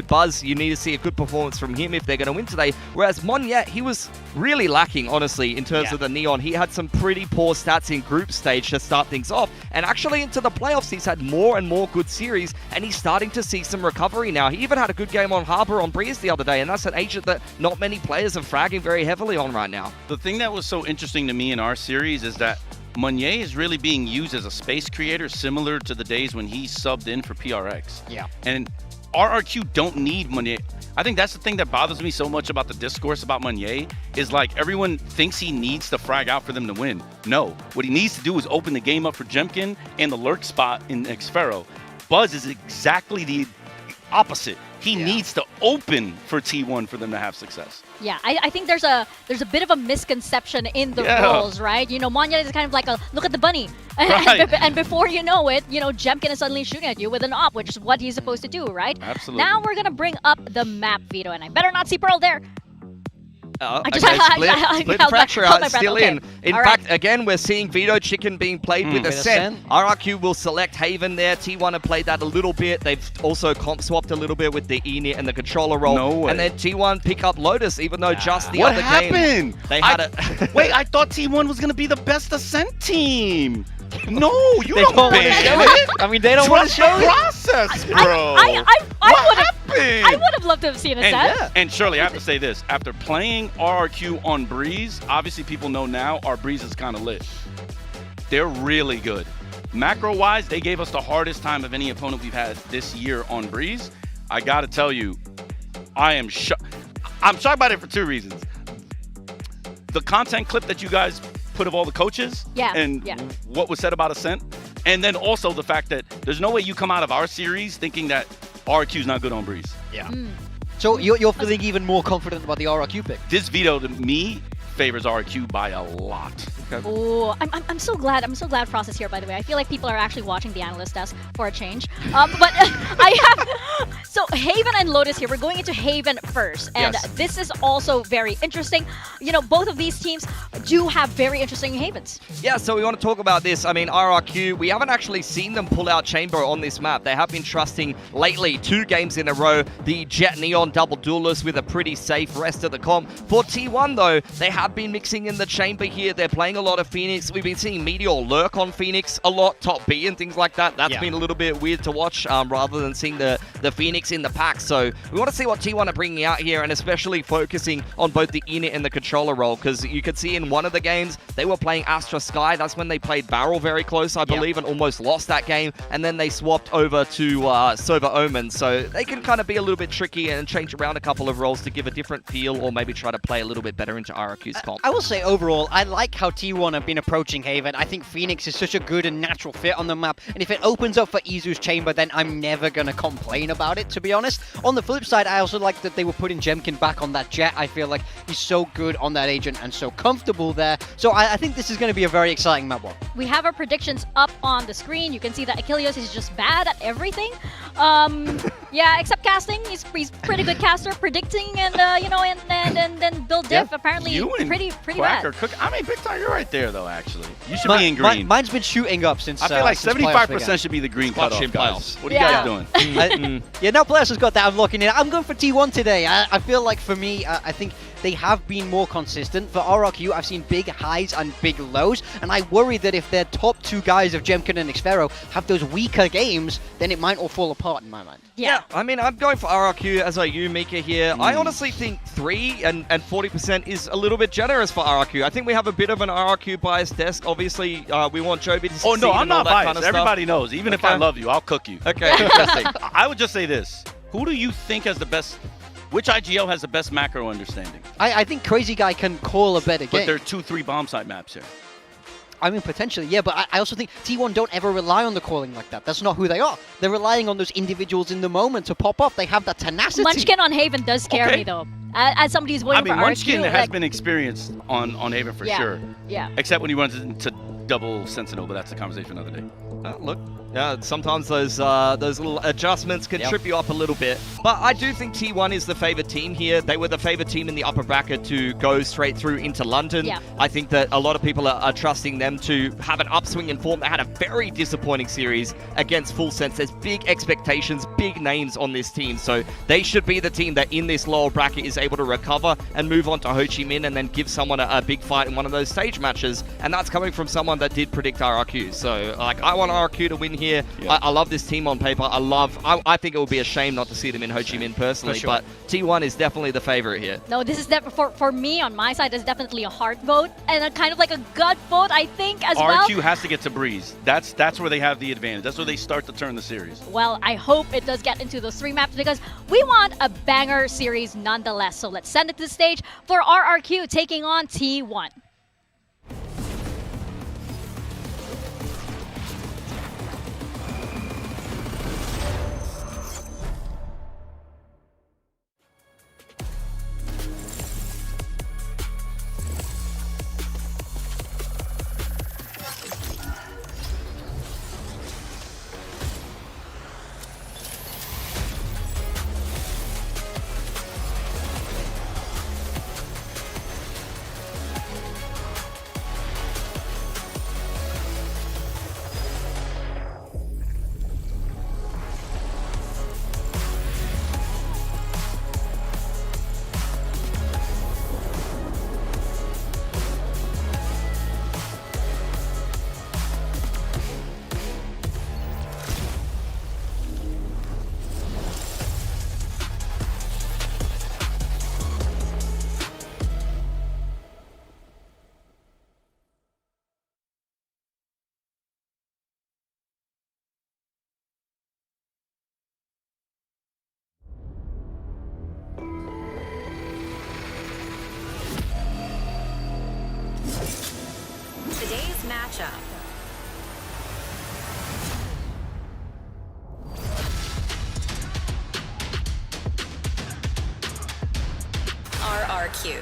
Buzz, you need to see a good performance from him if they're going to win today. Whereas Monyet, he was really lacking, honestly, in terms of the Neon. He had some pretty poor stats in group stage to start things off, and actually into the playoffs, he's had more and more good series, and he's starting to see some recovery now. He even had a good game on Harbor on Breeze the other day, and that's an agent that not many players are fragging very heavily on right now. The thing that was so interesting to me in our series is that Monyet is really being used as a space creator, similar to the days when he subbed in for PRX. Yeah. And RRQ don't need Monyet. I think that's the thing that bothers me so much about the discourse about Monyet is everyone thinks he needs to frag out for them to win. No, what he needs to do is open the game up for Jemkin and the lurk spot in Xfero. Buzz is exactly the opposite. He needs to open for T1 for them to have success. Yeah, I think there's a bit of a misconception in the roles, right? Monyet is kind of like a look at the bunny, and before you know it, Jemkin is suddenly shooting at you with an op, which is what he's supposed to do, right? Absolutely. Now we're gonna bring up the map, Vito, and I better not see Pearl there. Split fracture out, still in. In All fact, right. again, we're seeing Vito Chicken being played with Ascent. RRQ will select Haven there. T1 have played that a little bit. They've also comp swapped a little bit with the E-Net and the controller role. No way. And then T1 pick up Lotus, even though just the What other happened? game they had it. Wait, I thought T1 was going to be the best Ascent team. No, you They don't don't ban wanna show it. I mean, they don't want to show the it. process, bro. I would have loved to have seen Ascent. And Shirley, I have to say this. After playing RRQ on Breeze, obviously people know now our Breeze is kind of lit. They're really good. Macro-wise, they gave us the hardest time of any opponent we've had this year on Breeze. I got to tell you, I'm shocked by it for two reasons. The content clip that you guys put of all the coaches and what was said about Ascent, and then also the fact that there's no way you come out of our series thinking that RRQ's not good on Breeze. Yeah. So you're feeling even more confident about the RRQ pick? This veto to me favors RRQ by a lot. Oh, I'm so glad. I'm so glad Frost is here. By the way, I feel like people are actually watching the analyst desk for a change. But I have so Haven and Lotus here. We're going into Haven first, and this is also very interesting. Both of these teams do have very interesting Havens. Yeah, so we want to talk about this. I mean, RRQ, we haven't actually seen them pull out Chamber on this map. They have been trusting lately 2 games in a row the Jet Neon double duelist with a pretty safe rest of the comp. For T1 though, they have been mixing in the Chamber here. They're playing a lot of Phoenix. We've been seeing Meteor lurk on Phoenix a lot, top B and things like that. That's been a little bit weird to watch rather than seeing the Phoenix in the pack. So we want to see what T1 are bringing out here, and especially focusing on both the init and the controller role, because you could see in one of the games they were playing Astra Sky. That's when they played Barrel very close, I believe, and almost lost that game. And then they swapped over to Silver Omen. So they can kind of be a little bit tricky and change around a couple of roles to give a different feel, or maybe try to play a little bit better into RRQ's comp. I will say overall, I like how T1 have been approaching Haven. I think Phoenix is such a good and natural fit on the map, and if it opens up for Izu's Chamber, then I'm never going to complain about it, to be honest. On the flip side, I also like that they were putting Jemkin back on that Jet. I feel like he's so good on that agent and so comfortable there. So I think this is going to be a very exciting map one. We have our predictions up on the screen. You can see that Achilles is just bad at everything. Yeah, except casting. He's pretty good caster, predicting, and then build diff. Apparently, pretty bad. I mean, Big Time, you're right there though. Actually, you should be in green. Mine's been shooting up since. I feel like since 75% should be the green cutoff, guys. What are you guys doing? Yeah, now Players has got that. I'm locking in. I'm going for T1 today. I feel like for me, I think they have been more consistent. For RRQ, I've seen big highs and big lows, and I worry that if their top 2 guys of Jemkin and Xfero have those weaker games, then it might all fall apart in my mind. Yeah, I mean, I'm going for RRQ as are you, Mika, here. I honestly think 3 and 40% is a little bit generous for RRQ. I think we have a bit of an RRQ biased desk. Obviously, we want Joby to succeed. Oh, no, I'm and all not that biased. kind of Everybody stuff. knows. Even if I love you, I'll cook you. Okay. I would just say this. Who do you think has the best... Which IGL has the best macro understanding? I think Crazy Guy can call a better game. But there are 2-3 bomb site maps here. I mean, potentially, yeah, but I also think T1 don't ever rely on the calling like that. That's not who they are. They're relying on those individuals in the moment to pop off. They have that tenacity. Munchkin on Haven does scare me, though. As somebody who's waiting for RRQ, Munchkin has been experienced on Haven for sure. Yeah. Except when he runs into double Sentinel, but that's a conversation another day. Look, yeah, sometimes those little adjustments can trip you up a little bit. But I do think T1 is the favored team here. They were the favored team in the upper bracket to go straight through into London. Yeah. I think that a lot of people are trusting them to have an upswing in form. They had a very disappointing series against Full Sense. There's big expectations, big names on this team. So they should be the team that in this lower bracket is able to recover and move on to Ho Chi Minh and then give someone a big fight in one of those stage matches. And that's coming from someone that did predict RRQ. So like, I want RRQ to win here. Yeah. I love this team on paper. I think it would be a shame not to see them in Ho Chi Minh personally, but T1 is definitely the favorite here. No, this is for me on my side. It's definitely a heart vote and a kind of like a gut vote, I think, as well. RRQ has to get to Breeze. That's where they have the advantage. That's where they start to turn the series. Well, I hope it does get into those 3 maps because we want a banger series nonetheless. So let's send it to the stage for RRQ taking on T1. Today's matchup. RRQ.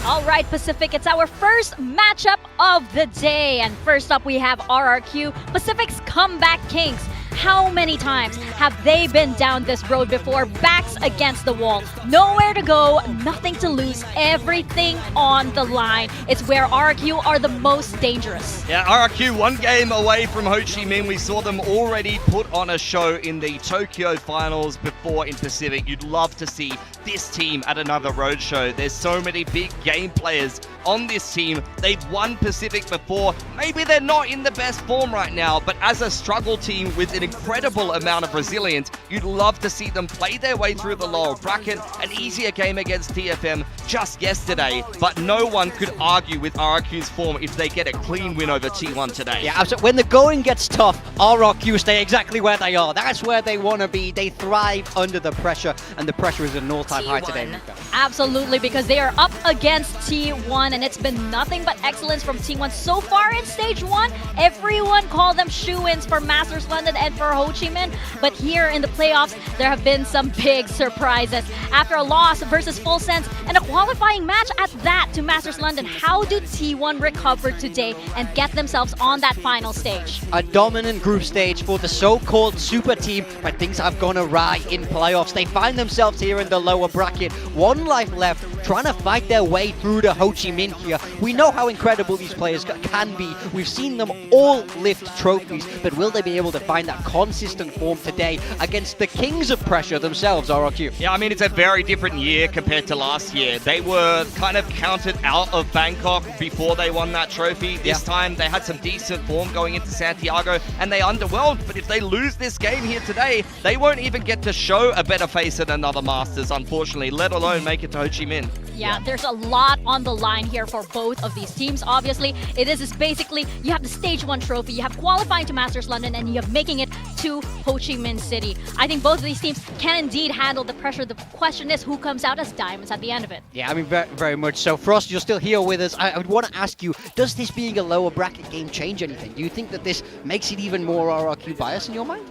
All right, Pacific, it's our first matchup of the day. And first up, we have RRQ, Pacific's Comeback Kings. How many times have they been down this road before, backs against the wall? Nowhere to go, nothing to lose, everything on the line. It's where RRQ are the most dangerous. Yeah, RRQ 1 game away from Ho Chi Minh. We saw them already put on a show in the Tokyo finals before in Pacific. You'd love to see this team at another road show. There's so many big game players on this team. They've won Pacific before. Maybe they're not in the best form right now, but as a struggle team with an incredible amount of resilience, you'd love to see them play their way through the lower bracket. An easier game against TFM just yesterday, but no one could argue with RRQ's form if they get a clean win over T1 today. Yeah, absolutely. When the going gets tough, RRQ stay exactly where they are. That's where they want to be. They thrive under the pressure, and the pressure is at an all-time high today. Mika. Absolutely, because they are up against T1, and it's been nothing but excellence from T1 so far in Stage 1. Everyone called them shoo-ins for Masters London and for Ho Chi Minh, but here in the playoffs, there have been some big surprises. After a loss versus Full Sense and a qualifying match at that to Masters London, how do T1 recover today and get themselves on that final stage? A dominant group stage for the so-called super team, but things have gone awry in playoffs. They find themselves here in the lower bracket. 1 life left, trying to fight their way through to Ho Chi Minh here. We know how incredible these players can be. We've seen them all lift trophies, but will they be able to find that consistent form today against the kings of pressure themselves, RRQ? Yeah, I mean, it's a very different year compared to last year. They were kind of counted out of Bangkok before they won that trophy. This time, they had some decent form going into Santiago, and they underwhelmed. But if they lose this game here today, they won't even get to show a better face at another Masters, unfortunately, let alone make it to Ho Chi Minh. Yeah, there's a lot on the line here for both of these teams. Obviously, it is basically, you have the Stage 1 trophy, you have qualifying to Masters London, and you have making it to Ho Chi Minh City. I think both of these teams can indeed handle the pressure. The question is who comes out as diamonds at the end of it. Yeah, I mean, very, very much so. Frost, you're still here with us. I would want to ask you, does this being a lower bracket game change anything? Do you think that this makes it even more RRQ bias in your mind?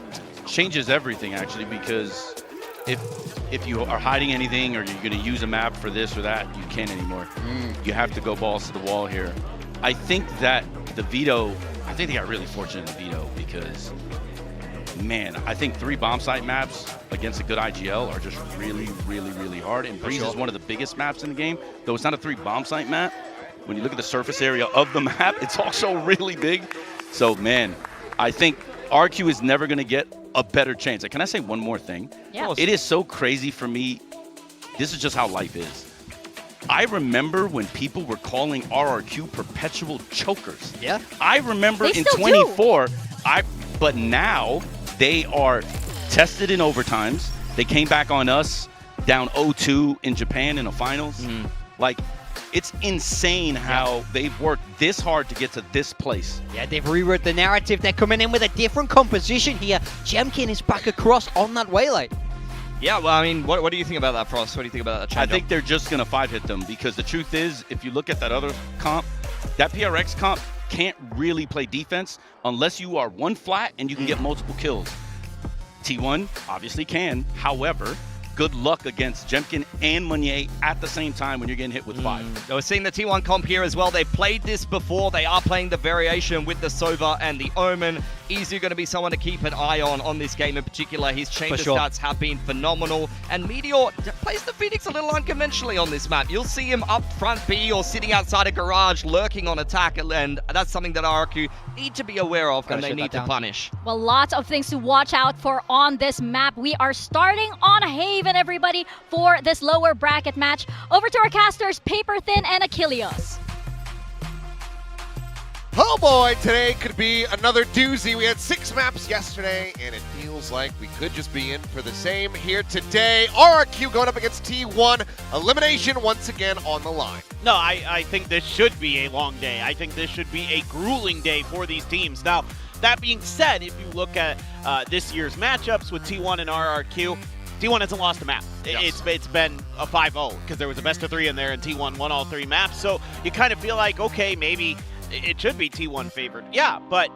Changes everything, actually, because if you are hiding anything or you're going to use a map for this or that, you can't anymore. You have to go balls to the wall here. I think that the veto, I think they got really fortunate in the veto because, man, I think 3 bomb site maps against a good IGL are just really, really, really hard. And Breeze is one of the biggest maps in the game, though it's not a 3 bomb site map. When you look at the surface area of the map, it's also really big. So, man, I think RRQ is never going to get a better chance. Can I say one more thing? Yeah. It is so crazy for me. This is just how life is. I remember when people were calling RRQ perpetual chokers. Yeah. I remember They in still 24, but now they are tested in overtimes. They came back on us down 0-2 in Japan in the finals. Like, it's insane how they've worked this hard to get to this place. Yeah, they've rewrote the narrative. They're coming in with a different composition here. Jemkin is back across on that waylay. Yeah, well, I mean, what do you think about that, Frost? What do you think about that change? I think they're just going to 5-hit them because the truth is, if you look at that other comp, that PRX comp can't really play defense unless you are one flat and you can get multiple kills. T1 obviously can. However, good luck against Jemkin and Meunier at the same time when you're getting hit with 5. We're seeing the T1 comp here as well. They played this before. They are playing the variation with the Sova and the Omen. Izu going to be someone to keep an eye on this game in particular. His chamber stats have been phenomenal. And Meteor plays the Phoenix a little unconventionally on this map. You'll see him up front B or sitting outside a garage lurking on attack. And that's something that RRQ need to be aware of and they need to punish. Well, lots of things to watch out for on this map. We are starting on Haven, everybody, for this lower bracket match. Over to our casters, Paper Thin and Achilles. Oh boy, today could be another doozy. We had 6 maps yesterday, and it feels like we could just be in for the same here today. RRQ going up against T1. Elimination once again on the line. No, I think this should be a long day. I think this should be a grueling day for these teams. Now, that being said, if you look at this year's matchups with T1 and RRQ, T1 hasn't lost a map. Yes. It's been a 5-0 because there was a best of 3 in there and T1 won all 3 maps. So you kind of feel like, okay, maybe it should be T1 favored. Yeah, but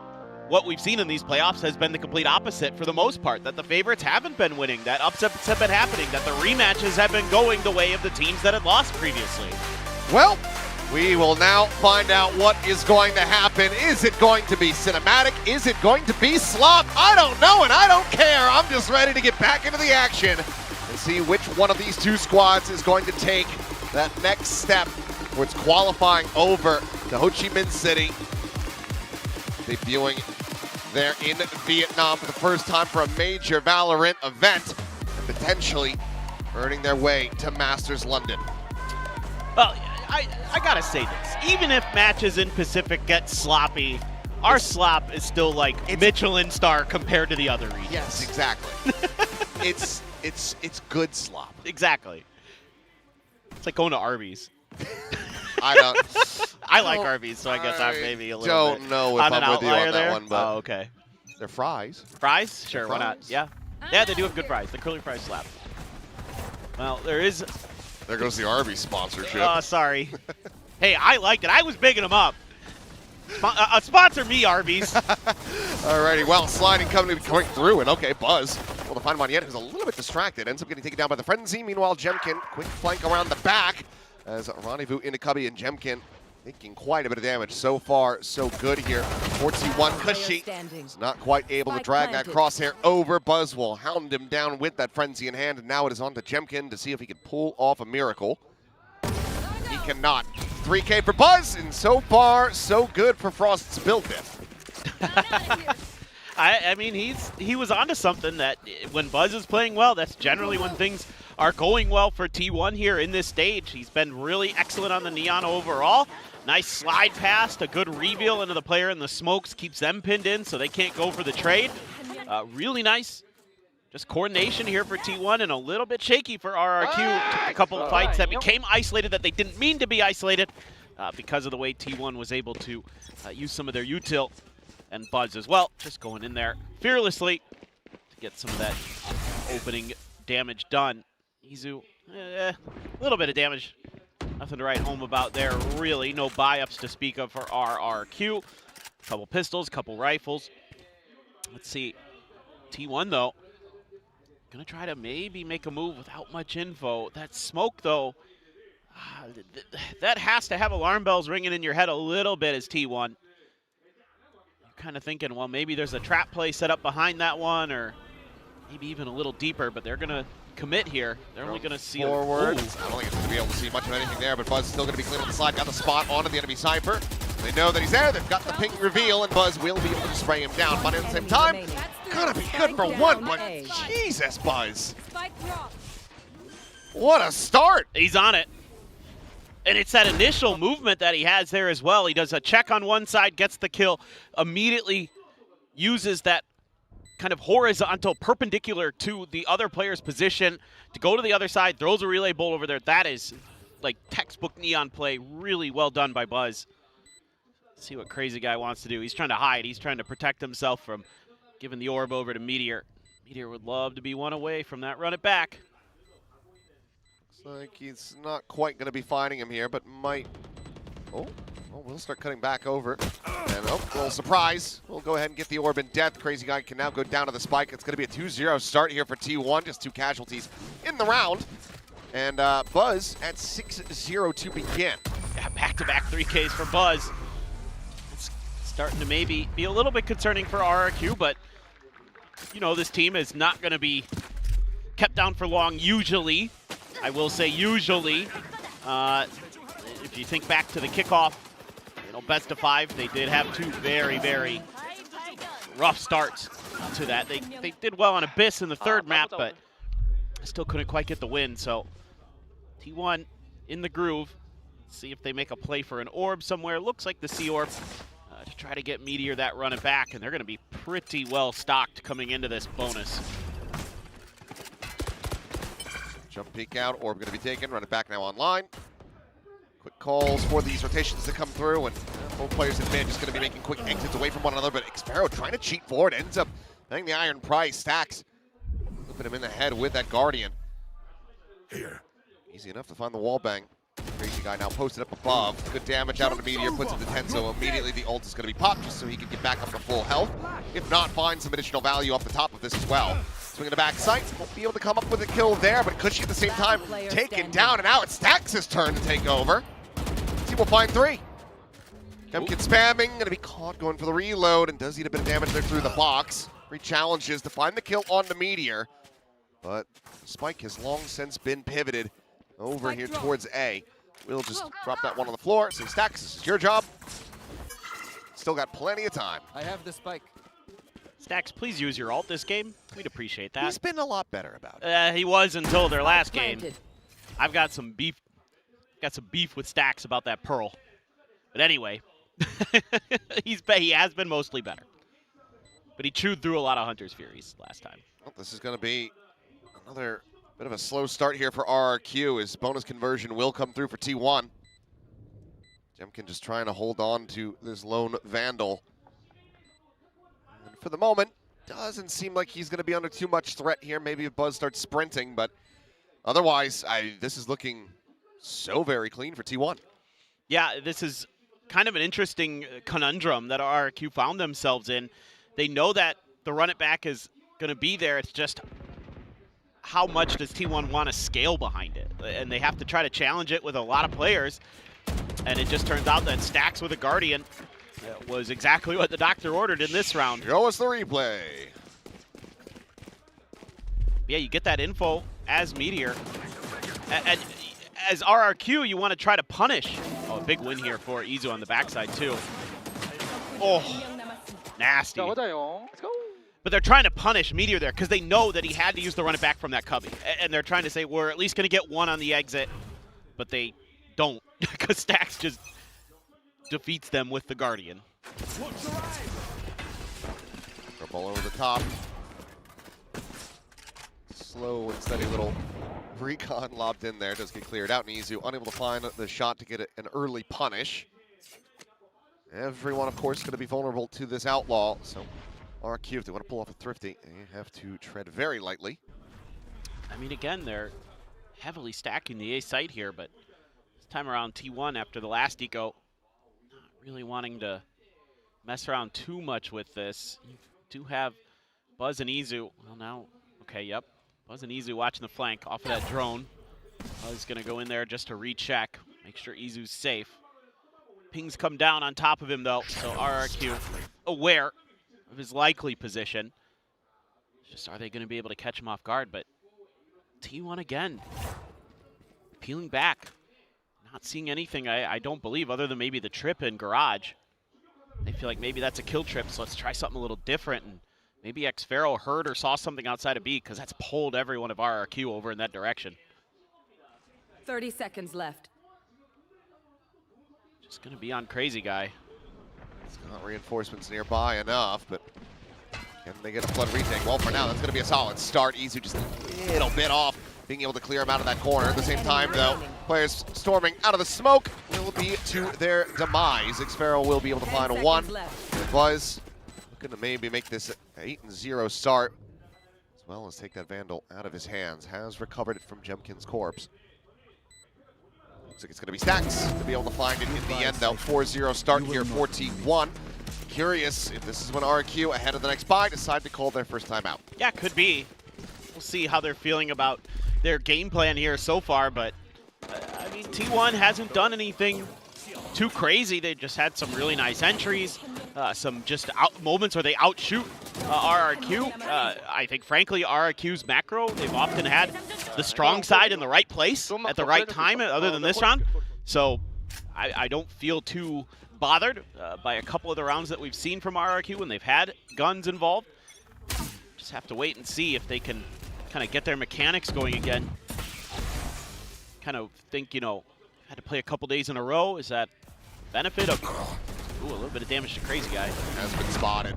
what we've seen in these playoffs has been the complete opposite for the most part, that the favorites haven't been winning, that upsets have been happening, that the rematches have been going the way of the teams that had lost previously. Well, we will now find out what is going to happen. Is it going to be cinematic? Is it going to be slop? I don't know, and I don't care. I'm just ready to get back into the action and see which one of these 2 squads is going to take that next step towards qualifying over to Ho Chi Minh City. Debuting there in Vietnam for the first time for a major Valorant event and potentially earning their way to Masters London. Well, I gotta say this. Even if matches in Pacific get sloppy, our slop is still like Michelin star compared to the other regions. Yes, exactly. it's good slop. Exactly. It's like going to Arby's. I don't. I like Arby's, so I guess I'm maybe a little don't bit know if on an I'm with you outlier on there. that one, but okay. They're fries. Fries? Sure, why not? Fries. Yeah. Yeah, they do have good fries. The curly fries slap. Well, there is... There goes the Arby's sponsorship. Oh, sorry. Hey, I liked it. I was bigging them up. Sponsor me, Arby's. Alrighty, well, sliding coming through, and okay, Buzz. Well, the fine one yet who's a little bit distracted. Ends up getting taken down by the Frenzy. Meanwhile, Jemkin, quick flank around the back as Rendezvous into Cubby and Jemkin taking quite a bit of damage. So far, so good here. 41 Cushy is not quite able to drag that crosshair over. Buzz will hound him down with that Frenzy in hand, and now it is on to Jemkin to see if he can pull off a miracle. He cannot. 3K for Buzz, and so far, so good for Frost's build diff. I mean, he was onto something that when Buzz is playing well, that's generally when things are going well for T1 here in this stage. He's been really excellent on the Neon overall. Nice slide past, a good reveal into the player in the smokes, keeps them pinned in so they can't go for the trade. Really nice. Just coordination here for T1 and a little bit shaky for RRQ. Took a couple of fights that became isolated that they didn't mean to be isolated because of the way T1 was able to use some of their util. And Buzz as well, just going in there fearlessly. get some of that opening damage done. Izu, a little bit of damage. Nothing to write home about there, really. No buy-ups to speak of for RRQ. Couple pistols, couple rifles. Let's see. T1, though, gonna try to maybe make a move without much info. That smoke, though, that has to have alarm bells ringing in your head a little bit as T1. You're kind of thinking, well, maybe there's a trap play set up behind that one, or maybe even a little deeper, but they're gonna commit here. They're only gonna see forward. I don't think it's gonna be able to see much of anything there, but Buzz still gonna be clean on the side. Got the spot onto the enemy Cypher. They know that he's there. They've got the ping reveal, and Buzz will be able to spray him down. But at the same time, gotta be good for one. But Jesus, Buzz! What a start! He's on it. And it's that initial movement that he has there as well. He does a check on one side, gets the kill, immediately uses that kind of horizontal, perpendicular to the other player's position to go to the other side, throws a relay bolt over there. That is like textbook Neon play. Really well done by Buzz. Let's see what Crazy Guy wants to do. He's trying to hide. He's trying to protect himself from giving the orb over to Meteor. Meteor would love to be one away from that run it back. Looks like he's not quite going to be finding him here, but might... Oh, well, we'll start cutting back over. And oh, a little surprise. We'll go ahead and get the orb in depth. Crazy Guy can now go down to the spike. It's going to be a 2-0 start here for T1. Just 2 casualties in the round. And Buzz at 6-0 to begin. Yeah, back-to-back 3Ks for Buzz. It's starting to maybe be a little bit concerning for RRQ, but you know, this team is not going to be kept down for long usually. I will say usually. If you think back to the kickoff, you know, best of 5, they did have 2 very, very rough starts to that. They did well on Abyss in the 3rd map, but still couldn't quite get the win. So T1 in the groove. See if they make a play for an orb somewhere. Looks like the C orb to try to get Meteor that run it back, and they're going to be pretty well stocked coming into this bonus. Jump peek out, orb going to be taken, run it back now online. Quick calls for these rotations to come through, and both players in mid just going to be making quick exits away from one another, but Xpero trying to cheat forward, ends up getting the Iron Prize. Stacks flipping him in the head with that Guardian. Here. Easy enough to find the wall bang. Crazy Guy now posted up above. Good damage out on the Meteor, puts it to 10, so immediately the ult is going to be popped just so he can get back up to full health. If not, find some additional value off the top of this as well. Swinging the back sight, won't be able to come up with a kill there, but Cushy at the same time taken down, and now it's Stacks' turn to take over. Team will find 3. Jemkin spamming, going to be caught going for the reload, and does eat a bit of damage there through the box. 3 challenges to find the kill on the Meteor, but Spike has long since been pivoted over here towards A. We'll just drop that one on the floor. Say, Stacks, this is your job. Still got plenty of time. I have the spike. Stacks, please use your ult this game. We'd appreciate that. He's been a lot better about it. He was until their last game. I've got some beef. Got some beef with Stacks about that Pearl. But anyway, he has been mostly better. But he chewed through a lot of Hunter's Furies last time. Well, this is going to be another bit of a slow start here for RRQ as bonus conversion will come through for T1. Jemkin just trying to hold on to this lone Vandal. And for the moment, doesn't seem like he's going to be under too much threat here. Maybe if Buzz starts sprinting, but otherwise, this is looking so very clean for T1. Yeah, this is kind of an interesting conundrum that RRQ found themselves in. They know that the run it back is going to be there. It's just how much does T1 want to scale behind it? And they have to try to challenge it with a lot of players. And it just turns out that Stacks with a Guardian was exactly what the doctor ordered in this round. Show us the replay. Yeah, you get that info as Meteor. And as RRQ, you want to try to punish. Oh, a big win here for Izu on the backside, too. Oh, nasty. Let's go. But they're trying to punish Meteor there because they know that he had to use the run it back from that cubby. And they're trying to say, we're at least going to get one on the exit. But they don't because Stacks just defeats them with the Guardian. Ball over the top. Slow and steady little recon lobbed in there. Does get cleared out, and Izu unable to find the shot to get an early punish. Everyone, of course, going to be vulnerable to this Outlaw, so RRQ, if they want to pull off a Thrifty, they have to tread very lightly. I mean, again, they're heavily stacking the A site here, but this time around T1 after the last eco, not really wanting to mess around too much with this. You do have Buzz and Izu. Well, now, okay, yep. Buzz and Izu watching the flank off of that drone. Buzz is going to go in there just to recheck, make sure Izu's safe. Pings come down on top of him, though, so RRQ aware of his likely position. Just are they going to be able to catch him off guard? But T1 again, peeling back. Not seeing anything, I don't believe, other than maybe the trip in garage. They feel like maybe that's a kill trip, so let's try something a little different. And maybe xFaro heard or saw something outside of B, because that's pulled every one of RRQ over in that direction. 30 seconds left. Just going to be on Crazy Guy. It's got reinforcements nearby enough, but can they get a flood retake? Well, for now, that's going to be a solid start. Izu just a little bit off, being able to clear him out of that corner. At the same time, though, players storming out of the smoke will be to their demise. xFaro will be able to find a 1. And Buzz looking to maybe make this an 8-0 start, as well as take that Vandal out of his hands. Has recovered it from Jemkin's corpse. Looks like it's going to be Stacks to be able to find it in the end, though. 4-0 start here for T1. Curious if this is when RRQ, ahead of the next buy, decide to call their first time out. Yeah, could be. We'll see how they're feeling about their game plan here so far, but I mean, T1 hasn't done anything too crazy. They just had some really nice entries, some just moments where they outshoot RRQ. I think, frankly, RRQ's macro, they've often had the strong side in the right place at the right time, other than this round. So I don't feel too bothered by a couple of the rounds that we've seen from RRQ when they've had guns involved. Just have to wait and see if they can kind of get their mechanics going again. Kind of think, you know, had to play a couple days in a row. Is that benefit of a little bit of damage to Crazy Guy? Has been spotted.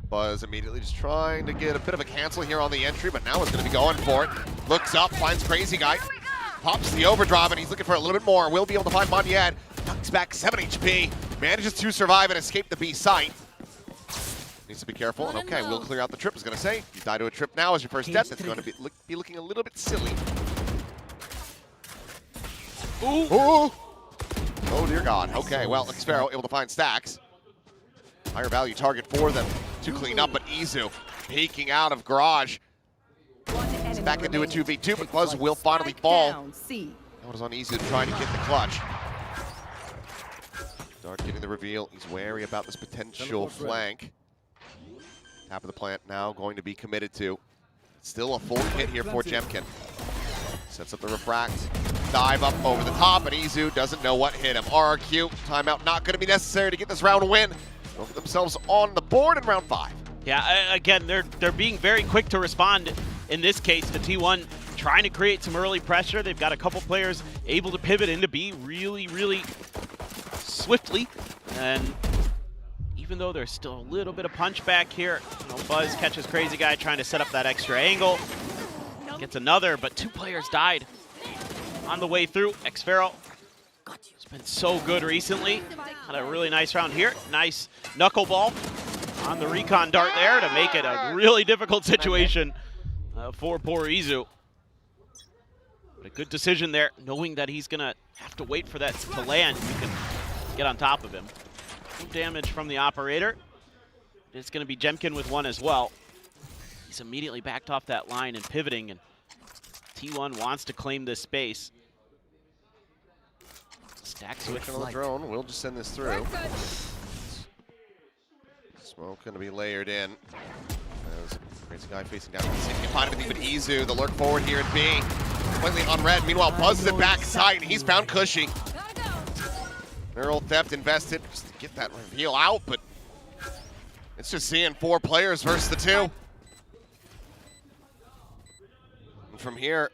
Buzz immediately just trying to get a bit of a cancel here on the entry, but now is going to be going for it. Looks up, finds Crazy Guy, pops the overdrive, and he's looking for a little bit more. Will be able to find Monyet. Ducks back 7 HP, manages to survive and escape the B site. Needs to be careful, and okay, we'll clear out the trip. I was going to say, if you die to a trip now as your first death, it's going to be looking a little bit silly. Ooh. Ooh. Oh dear God. Okay, well, xFaro able to find Stacks. Higher value target for them to clean up, but Izu peeking out of garage. It's back into a 2v2, but Buzz will finally fall. That was on Izu trying to get the clutch. Dart getting the reveal. He's wary about this potential flank. Tap of the plant now going to be committed to. Still a full hit here for Jemkin. Sets up the refract. Dive up over the top, and Izu doesn't know what hit him. RRQ, timeout not going to be necessary to get this round win. They'll get themselves on the board in round 5. Yeah, again, they're being very quick to respond in this case to T1, trying to create some early pressure. They've got a couple players able to pivot into B really, really swiftly. And even though there's still a little bit of punch back here, you know, Buzz catches Crazy Guy trying to set up that extra angle. Gets another, but 2 players died on the way through. xFaro has been so good recently. Had a really nice round here. Nice knuckleball on the recon dart there to make it a really difficult situation for poor Izu. But a good decision there, knowing that he's going to have to wait for that to land. You can get on top of him. No damage from the operator. It's going to be Jemkin with 1 as well. He's immediately backed off that line and pivoting, and T1 wants to claim this space. Stacks with the drone. We'll just send this through. Smoke going to be layered in. As Crazy Guy facing down. Can't find anything but Izu. The lurk forward here at B. Completely unread. Meanwhile, Buzz is at backside, and he's found Cushy. Neural Theft invested just to get that reveal out, but it's just seeing 4 players versus the 2. And from here,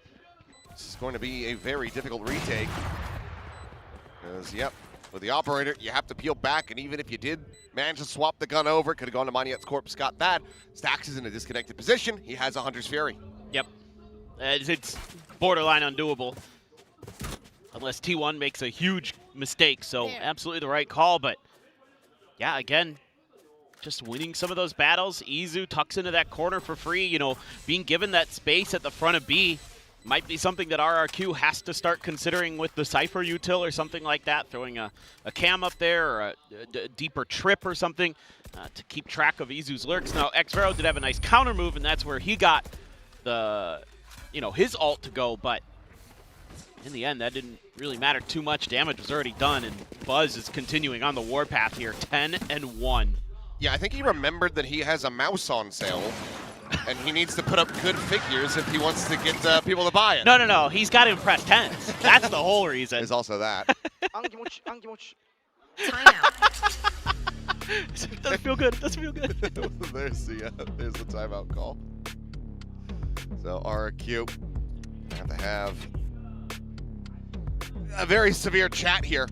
this is going to be a very difficult retake. Because, yep, with the operator, you have to peel back, and even if you did manage to swap the gun over, could have gone to Monyet's corpse, got that. Stacks is in a disconnected position. He has a Hunter's Fury. Yep. It's borderline undoable. Unless T1 makes a huge mistake, so absolutely the right call, but yeah, again, just winning some of those battles. Izu tucks into that corner for free. You know, being given that space at the front of B might be something that RRQ has to start considering with the Cypher util or something like that, throwing a cam up there or a deeper trip or something to keep track of Izu's lurks. Now, xVero did have a nice counter move, and that's where he got the, you know, his ult to go, but in the end, that didn't really matter too much. Damage was already done, and Buzz is continuing on the warpath here, 10-1. Yeah, I think he remembered that he has a mouse on sale, and he needs to put up good figures if he wants to get people to buy it. No. He's got to impress 10s. That's the whole reason. There's also that. Doesn't feel good. Doesn't feel good. there's the timeout call. So RRQ have to have a very severe chat here.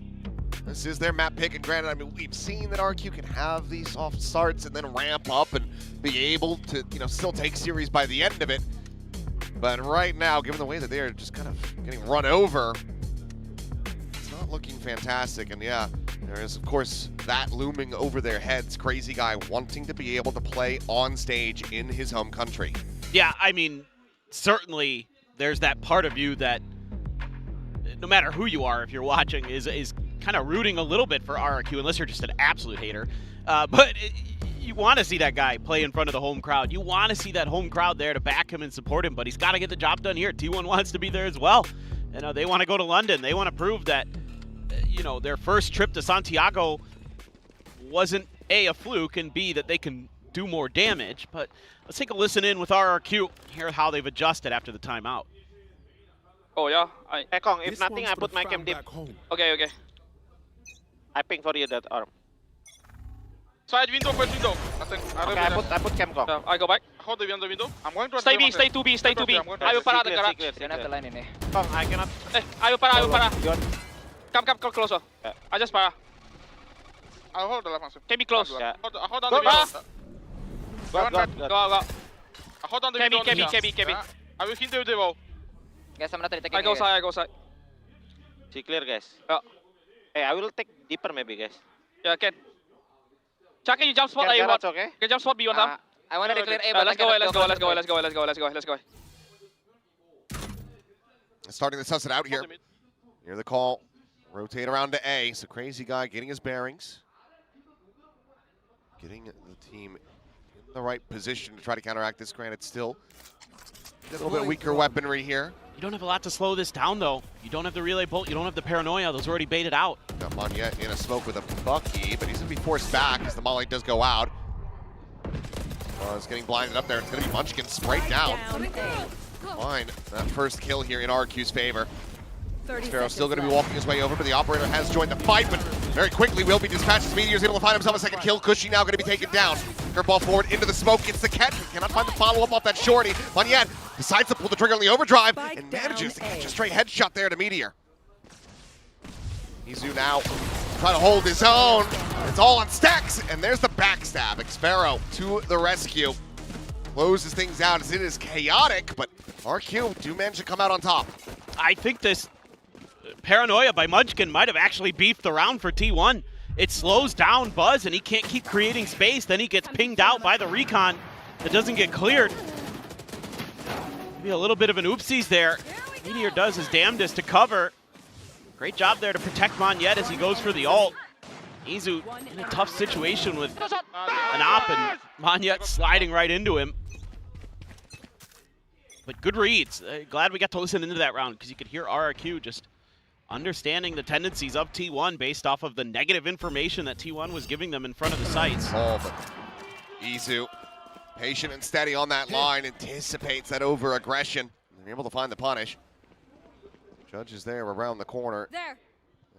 This is their map pick, and granted, I mean, we've seen that RQ can have these soft starts and then ramp up and be able to, you know, still take series by the end of it. But right now, given the way that they're just kind of getting run over, it's not looking fantastic. And yeah, there is, of course, that looming over their heads. Crazy Guy wanting to be able to play on stage in his home country. Yeah, I mean, certainly there's that part of you that, no matter who you are, if you're watching, is kind of rooting a little bit for RRQ, unless you're just an absolute hater. But you want to see that guy play in front of the home crowd. You want to see that home crowd there to back him and support him, but he's got to get the job done here. T1 wants to be there as well. You know, they want to go to London. They want to prove that, you know, their first trip to Santiago wasn't A, fluke, and B, that they can do more damage. But let's take a listen in with RRQ, hear how they've adjusted after the timeout. Oh yeah, Kong, if nothing, I put my cam deep. Okay. I ping for you that arm. Side window, first window. Nothing. Okay, I put cam Kong. I go back. Hold the window. I'm going to Stay B, stay 2B, stay 2B. Ayaw para the garage. Don't have the line in eh. Kong, I cannot. Ayaw para. Come closer. I just para. I'll hold the left one. Can be close. Hold on the window. Go. Hold on the window. KB. I will hit the wall. Guys, I'm not taking I go side. See clear, guys. Hey, I will take deeper maybe, guys. Yeah, can. Chuck, you jump spot A. Garage, okay? Can jump spot B one time? I want to clear A, but let's go. Starting to suss it out here. Hear the call. Rotate around to A. So Crazy Guy getting his bearings. Getting the team in the right position to try to counteract this. Granted, still a little bit weaker weaponry here. You don't have a lot to slow this down, though. You don't have the relay bolt. You don't have the paranoia. Those are already baited out. Got Monyet in a smoke with a Bucky, but he's going to be forced back as the molly does go out. It's getting blinded up there. It's going to be Munchkin sprayed down. Fine. That first kill here in RQ's favor. Sparrow's still going to be walking his way over, but the operator has joined the fight, but very quickly will be dispatched as Meteor's able to find himself a second kill. Cushy now going to be taken down. Curveball forward into the smoke, gets the catch. Cannot find the follow-up off that shorty. Monyet decides to pull the trigger on the overdrive and manages to catch a straight headshot there to Meteor. Izu now trying to hold his own. It's all on Stacks, and there's the backstab. xVero to the rescue. Closes things out as it is chaotic, but RQ do manage to come out on top. I think this paranoia by Munchkin might have actually beefed the round for T1. It slows down Buzz, and he can't keep creating space. Then he gets pinged out by the recon that doesn't get cleared. Maybe a little bit of an oopsies there. Meteor does his damnedest to cover. Great job there to protect Monyet as he goes for the ult. Izu in a tough situation with an op, and Monyet sliding right into him. But good reads. Glad we got to listen into that round, because you could hear RRQ just understanding the tendencies of T1 based off of the negative information that T1 was giving them in front of the sites. Oh, but Izu, patient and steady on that line, anticipates that over-aggression. And able to find the punish. Judge is there around the corner. There.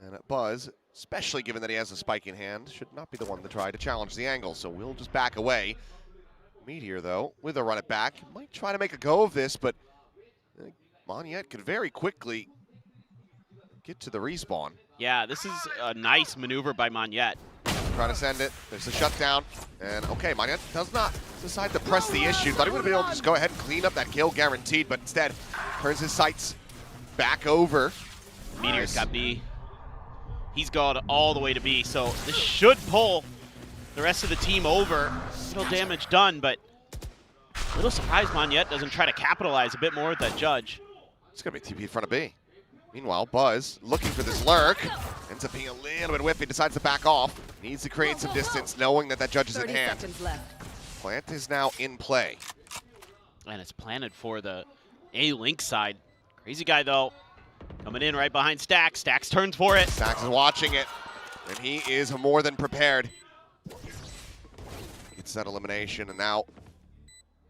And Buzz, especially given that he has a spike in hand, should not be the one to try to challenge the angle, so we'll just back away. Meteor, though, with a run it back, might try to make a go of this, but Monyet could very quickly get to the respawn. Yeah, this is a nice maneuver by Monyet. Trying to send it. There's a shutdown. And okay, Monyet does not decide to press the issue. Thought he would have been able to just go ahead and clean up that kill guaranteed, but instead turns his sights back over. Meteor's got B. He's gone all the way to B, so this should pull the rest of the team over. Little damage done, but a little surprised Monyet doesn't try to capitalize a bit more with that judge. It's going to be TP in front of B. Meanwhile, Buzz looking for this lurk. Ends up being a little bit whiffy, decides to back off. Needs to create some distance, knowing that that judge is in 30 hand. seconds left. Plant is now in play. And it's planted for the A-Link side. Crazy guy, though, coming in right behind Stax. Stax turns for it. Stax is watching it, and he is more than prepared. Gets that elimination, and now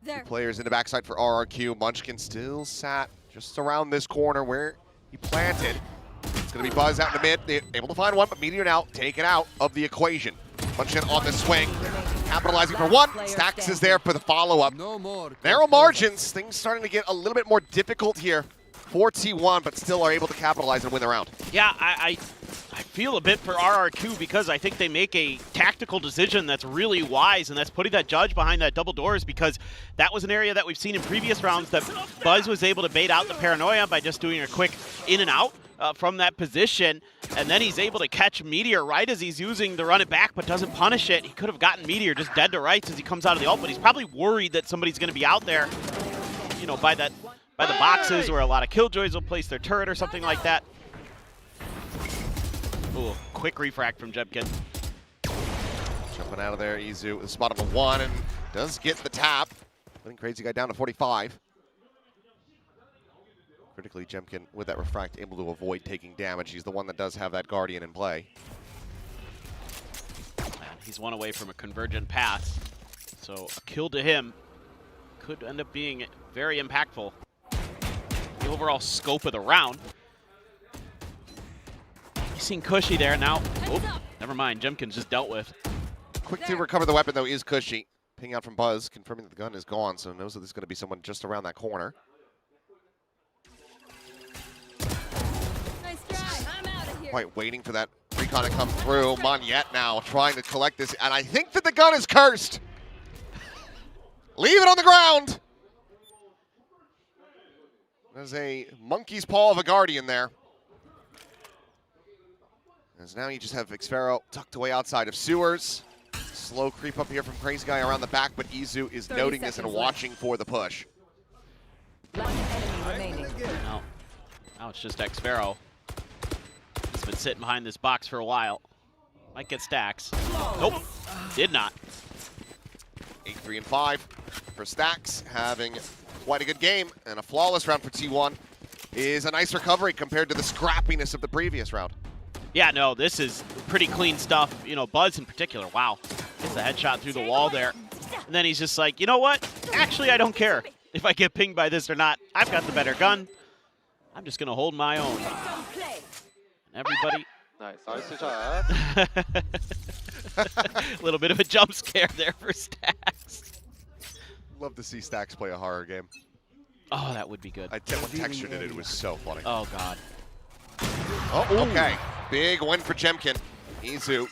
two players in the backside for RRQ. Munchkin still sat just around this corner where he planted. It's going to be Buzz out in the mid. They're able to find one, but Meteor now taken out of the equation. Munchkin on the swing, capitalizing for one. Stax is there for the follow-up. Narrow margins, things starting to get a little bit more difficult here for T1, but still are able to capitalize and win the round. Yeah, I feel a bit for RRQ because I think they make a tactical decision that's really wise, and that's putting that judge behind that double doors, because that was an area that we've seen in previous rounds that Buzz was able to bait out the paranoia by just doing a quick in and out from that position, and then he's able to catch Meteor right as he's using to run it back, but doesn't punish it. He could have gotten Meteor just dead to rights as he comes out of the ult, but he's probably worried that somebody's going to be out there, you know, by the boxes where a lot of Killjoys will place their turret or something like that. Ooh, quick refract from Jebkin. Jumping out of there, Izu with a spot of a 1 and does get the tap. Putting Crazy Guy down to 45. Critically, Jemkin with that refract able to avoid taking damage. He's the one that does have that Guardian in play. And he's one away from a convergent pass, so a kill to him could end up being very impactful. The overall scope of the round. You've seen Cushy there now. Oh, never mind. Jemkin's just dealt with. Quick to recover the weapon, though, is Cushy. Ping out from Buzz, confirming that the gun is gone, so knows that there's going to be someone just around that corner. Quite waiting for that recon to come through. Monyet now trying to collect this, and I think that the gun is cursed. Leave it on the ground. There's a monkey's paw of a Guardian there. As now you just have Xpharaoh tucked away outside of sewers. Slow creep up here from Crazy Guy around the back, but Izu is noting this and watching for the push. Now it's just Xpharaoh. He's been sitting behind this box for a while. Might get stacks. Nope, did not. 8-3 and 5 for Stax, having quite a good game, and a flawless round for T1 is a nice recovery compared to the scrappiness of the previous round. Yeah, no, this is pretty clean stuff. You know, Buzz in particular, wow. Gets the headshot through the wall there. And then he's just like, you know what? Actually, I don't care if I get pinged by this or not. I've got the better gun. I'm just going to hold my own. And everybody... Nice shot. A little bit of a jump scare there for Stax. Love to see Stax play a horror game. Oh, that would be good. I tell what Texture did it was so funny. Oh, God. Oh, okay. Big win for Jemkin. Izu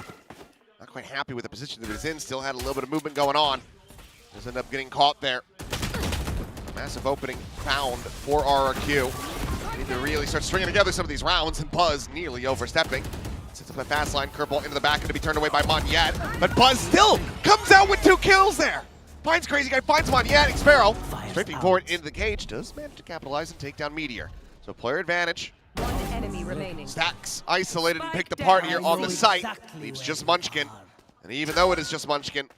not quite happy with the position that he was in. Still had a little bit of movement going on. Does end up getting caught there. Massive opening found for RRQ. Need to really start stringing together some of these rounds, and Buzz nearly overstepping. Sets up a fast line, curveball into the back, and to be turned away by Monyet. But Buzz still comes out with 2 kills there. Finds Crazy Guy, finds Monyet. Xpharaoh strafing forward into the cage. Does manage to capitalize and take down Meteor. So player advantage. One enemy remaining. Stax isolated and picked apart here on the site. Leaves just Munchkin. And even though it is just Munchkin,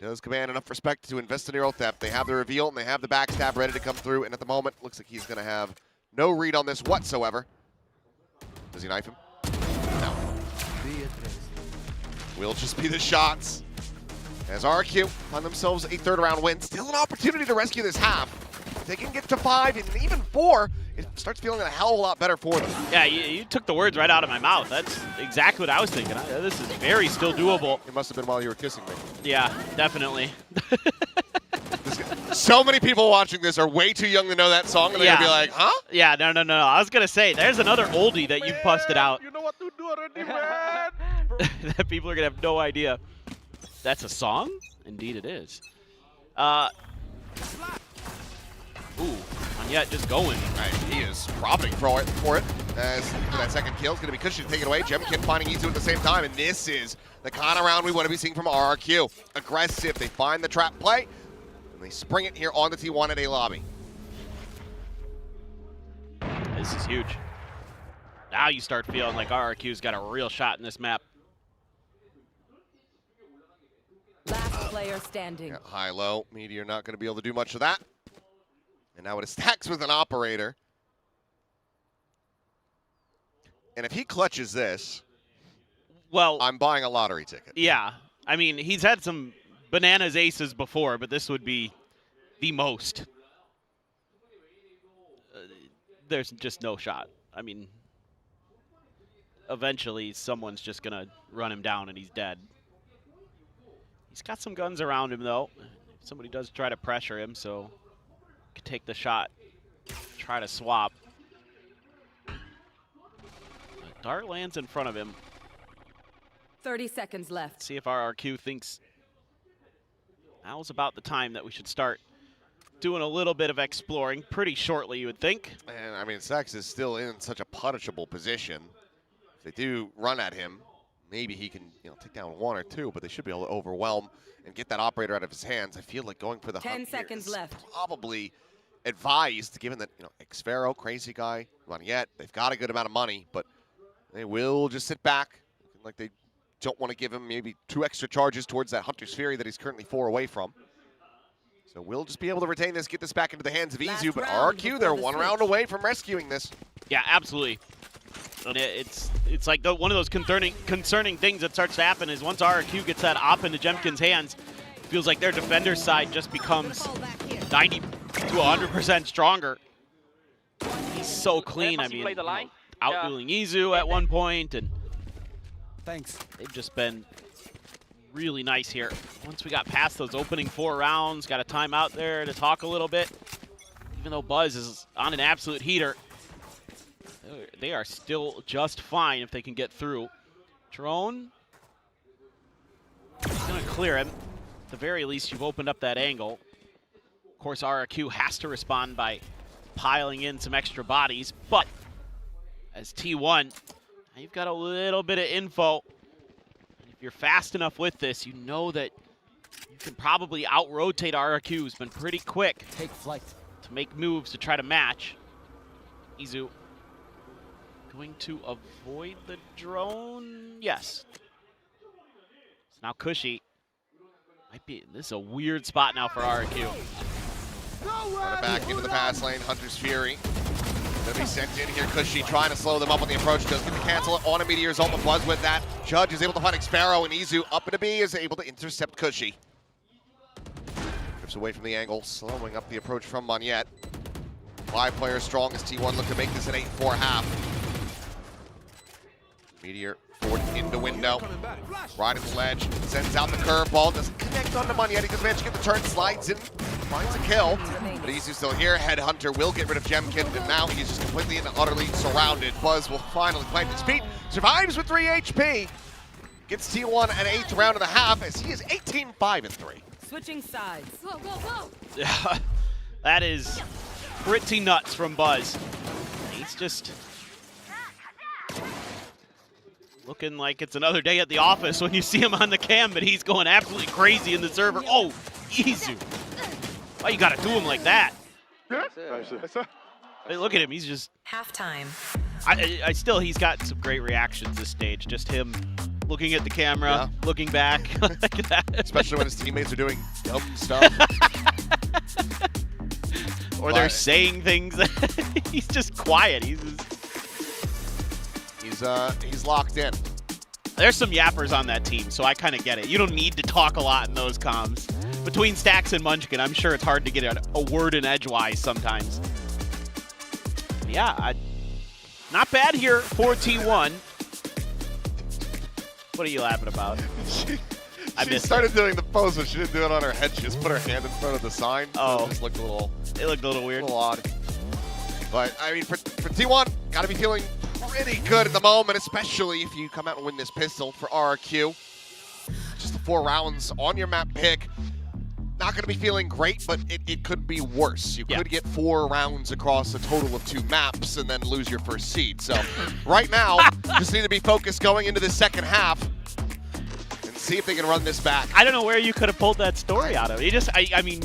does command enough respect to invest in hero theft. They have the reveal and they have the backstab ready to come through. And at the moment, looks like he's going to have no read on this whatsoever. Does he knife him? No. Will just be the shots. As RRQ find themselves a 3rd round win. Still an opportunity to rescue this half. If they can get to 5 and even 4, it starts feeling a hell of a lot better for them. Yeah, you took the words right out of my mouth. That's exactly what I was thinking. This is very still doable. It must have been while you were kissing me. Yeah, definitely. So many people watching this are way too young to know that song, and they're going to be like, huh? Yeah, no. I was going to say, there's another oldie that you busted out. You know what to do already, man. That people are going to have no idea. That's a song? Indeed it is. Ooh, Monyet just going. Right, he is robbing for it. As that second kill is going to be Cushy to take it away. Jemkin finding Izu at the same time, and this is The kind of round we want to be seeing from RRQ. Aggressive, they find the trap play, and they spring it here on the T1 at A lobby. This is huge. Now you start feeling like RRQ's got a real shot in this map. Last player standing. Yeah, high-low. Meteor not going to be able to do much of that. And now it stacks with an operator. And if he clutches this, well, I'm buying a lottery ticket. Yeah. I mean, he's had some bananas aces before, but this would be the most. There's just no shot. I mean, eventually someone's just going to run him down and he's dead. He's got some guns around him, though. Somebody does try to pressure him, so could take the shot, try to swap. Dart lands in front of him. 30 seconds left. See if RRQ thinks now's about the time that we should start doing a little bit of exploring pretty shortly, you would think. And, I mean, Sex is still in such a punishable position. If they do run at him, maybe he can, take down one or two, but they should be able to overwhelm and get that operator out of his hands. I feel like going for the 10 seconds left. Probably advised, given that, Xfero, crazy guy, Moneyette, they've got a good amount of money, but they will just sit back, like they don't want to give him maybe 2 extra charges towards that Hunter's Fury that he's currently 4 away from. So we'll just be able to retain this, get this back into the hands of Izu, but RRQ, they're 1 round away from rescuing this. Yeah, absolutely. And it's like one of those concerning things that starts to happen is once RRQ gets that op into Jemkin's hands, it feels like their defender side just becomes 90 to 100% stronger. He's so clean. I mean, out-dueling Izu at one point, and they've just been really nice here. Once we got past those opening 4 rounds, got a timeout there to talk a little bit. Even though Buzz is on an absolute heater, they are still just fine if they can get through. Drone, he's gonna clear him. At the very least, you've opened up that angle. Of course, RRQ has to respond by piling in some extra bodies, but as T1, now you've got a little bit of info. If you're fast enough with this, you know that you can probably out-rotate RRQ, who's been pretty quick to make moves to try to match. Izu going to avoid the drone. Yes. So now Cushy might be. This is a weird spot now for RRQ. Run it back into the pass lane. Hunter's Fury. Gonna be sent in here. Cushy trying to slow them up on the approach. Does get to cancel it on a Meteor's ult, but Buzz with that. Judge is able to find Xfero, and Izu up into B is able to intercept Cushy. Trips away from the angle, slowing up the approach from Moneyette. 5 players strong as T1 look to make this an 8-4 half. Meteor forward into window. Right at the ledge. Sends out the curveball. Doesn't connect on the Moneyette. He does manage to get the turn. Slides in. Finds a kill. But Izu's still here. Headhunter will get rid of Jemkin. And now he's just completely and utterly surrounded. Buzz will finally plant his feet. Survives with 3 HP. Gets T1 an 8th round of the half as he is 18-5-3. Switching sides. Go, go, go. Yeah, that is pretty nuts from Buzz. He's just looking like it's another day at the office when you see him on the cam, but he's going absolutely crazy in the server. Oh, Izu. Why you gotta do him like that? Hey, look at him, he's just... Halftime. He's got some great reactions this stage. Just him looking at the camera, looking back like that. Especially when his teammates are doing dumb stuff. Or they're saying things. He's just quiet. He's locked in. There's some yappers on that team, so I kind of get it. You don't need to talk a lot in those comms. Between Stacks and Munchkin, I'm sure it's hard to get a word in edgewise sometimes. Yeah, not bad here for T1. What are you laughing about? She started doing the pose, but she didn't do it on her head. She just put her hand in front of the sign. Oh. It just looked a little... It looked a little weird. A little odd. But, I mean, for T1, got to be feeling pretty good at the moment, especially if you come out and win this pistol for RRQ. Just the 4 rounds on your map pick. Not going to be feeling great, but it could be worse. You could get 4 rounds across a total of 2 maps and then lose your first seed. So right now, just need to be focused going into the second half. Let's see if they can run this back. I don't know where you could have pulled that story out of. You just, I mean,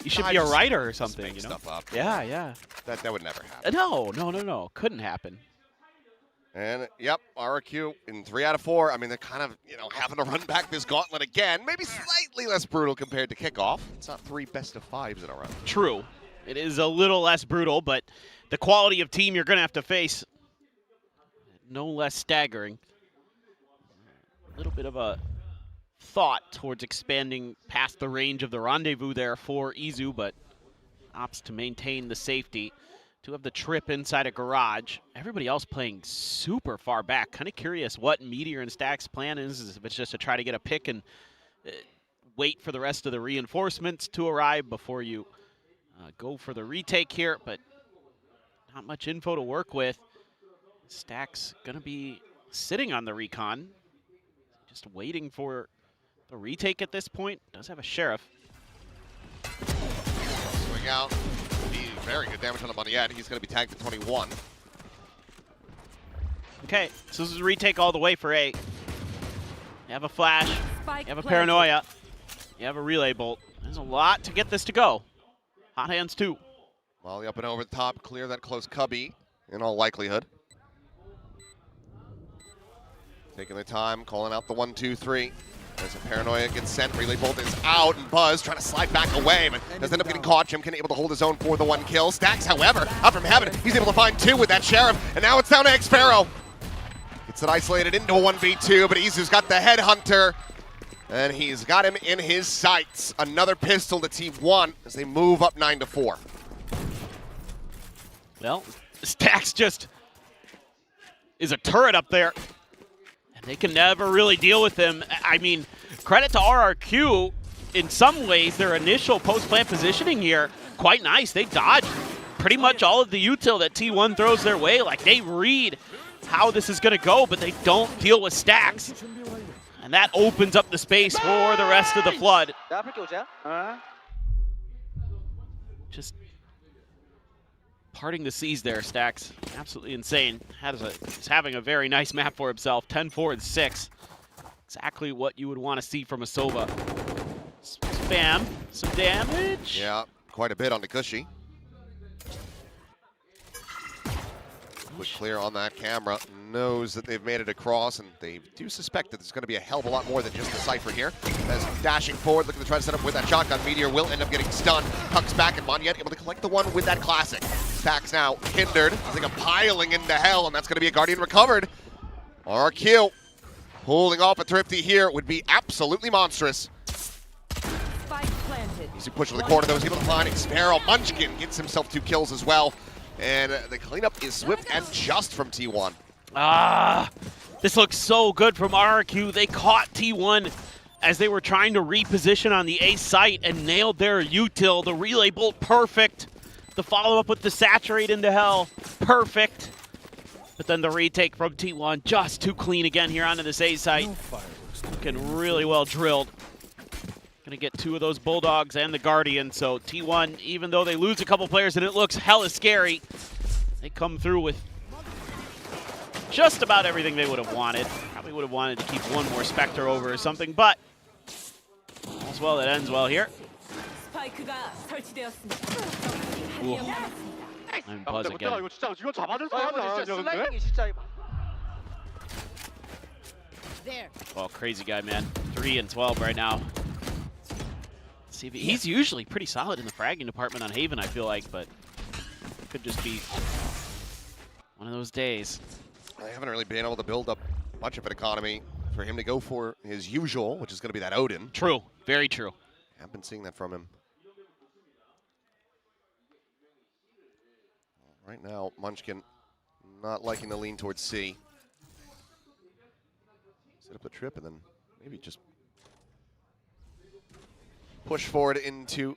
you should be a writer or something, you know? Stuff up. Yeah, yeah. That would never happen. No. Couldn't happen. And yep, RRQ in 3 out of 4. I mean, they're kind of, having to run back this gauntlet again. Maybe slightly less brutal compared to kickoff. It's not 3 best-of-5s in a row. True. It is a little less brutal, but the quality of team you're going to have to face, no less staggering. A little bit of a thought towards expanding past the range of the rendezvous there for Izu, but opts to maintain the safety. To have the trip inside a garage. Everybody else playing super far back. Kind of curious what Meteor and Stack's plan is if it's just to try to get a pick and wait for the rest of the reinforcements to arrive before you go for the retake here, but not much info to work with. Stack's going to be sitting on the recon, just waiting for the retake at this point. Does have a Sheriff. Swing out. Very good damage on the Moniette. He's going to be tagged to 21. Okay, so this is a retake all the way for A. You have a flash, you have a paranoia, you have a relay bolt. There's a lot to get this to go. Hot hands too. Molly up and over the top, clear that close cubby in all likelihood. Taking their time, calling out the 1, 2, 3. As a paranoia gets sent, relay bolt is out, and Buzz trying to slide back away, but does end up getting caught. Jimkin able to hold his own for the 1 kill. Stacks, however, up from heaven, he's able to find 2 with that Sheriff, and now it's down to X-Pharaoh. Gets it isolated into a 1v2, but Izu's got the headhunter, and he's got him in his sights. Another pistol to T1 as they move up 9-4. Well, Stacks just is a turret up there. They can never really deal with him. I mean, credit to RRQ. In some ways, their initial post-plant positioning here, quite nice. They dodged pretty much all of the util that T1 throws their way. Like, they read how this is going to go, but they don't deal with Stacks. And that opens up the space for the rest of the Flood. Just parting the seas there, Stacks. Absolutely insane. He's having a very nice map for himself. 10-4 and 6. Exactly what you would want to see from a Sova. Spam, some damage. Yeah, quite a bit on the Cushy. Quick clear on that camera. Knows that they've made it across, and they do suspect that there's going to be a hell of a lot more than just the Cypher here. As dashing forward, looking to try to set up with that shotgun. Meteor will end up getting stunned. Tucks back, and Moniette able to collect the one with that classic. Stacks now hindered. I think piling into hell, and that's going to be a Guardian recovered. RRQ pulling off a Thrifty here would be absolutely monstrous. Easy push to the corner, though. He's able to find X-Pharaoh. Munchkin gets himself 2 kills as well. And the cleanup is swift and just from T1. This looks so good from RRQ. They caught T1 as they were trying to reposition on the A site and nailed their util. The relay bolt, perfect. The follow-up with the saturate into hell, perfect. But then the retake from T1, just too clean again here onto this A site. Looking really well drilled. Gonna get 2 of those Bulldogs and the Guardian, so T1, even though they lose a couple players and it looks hella scary, they come through with just about everything they would have wanted. Probably would have wanted to keep 1 more Spectre over or something, but all's well that ends well here. Ooh. I'm Buzz again. Oh, crazy guy, man. 3 and 12 right now. He's usually pretty solid in the fragging department on Haven, I feel like, but could just be one of those days. I haven't really been able to build up much of an economy for him to go for his usual, which is going to be that Odin. True. Very true. I've been seeing that from him. Right now, Munchkin not liking the lean towards C. Set up the trip and then maybe just push forward into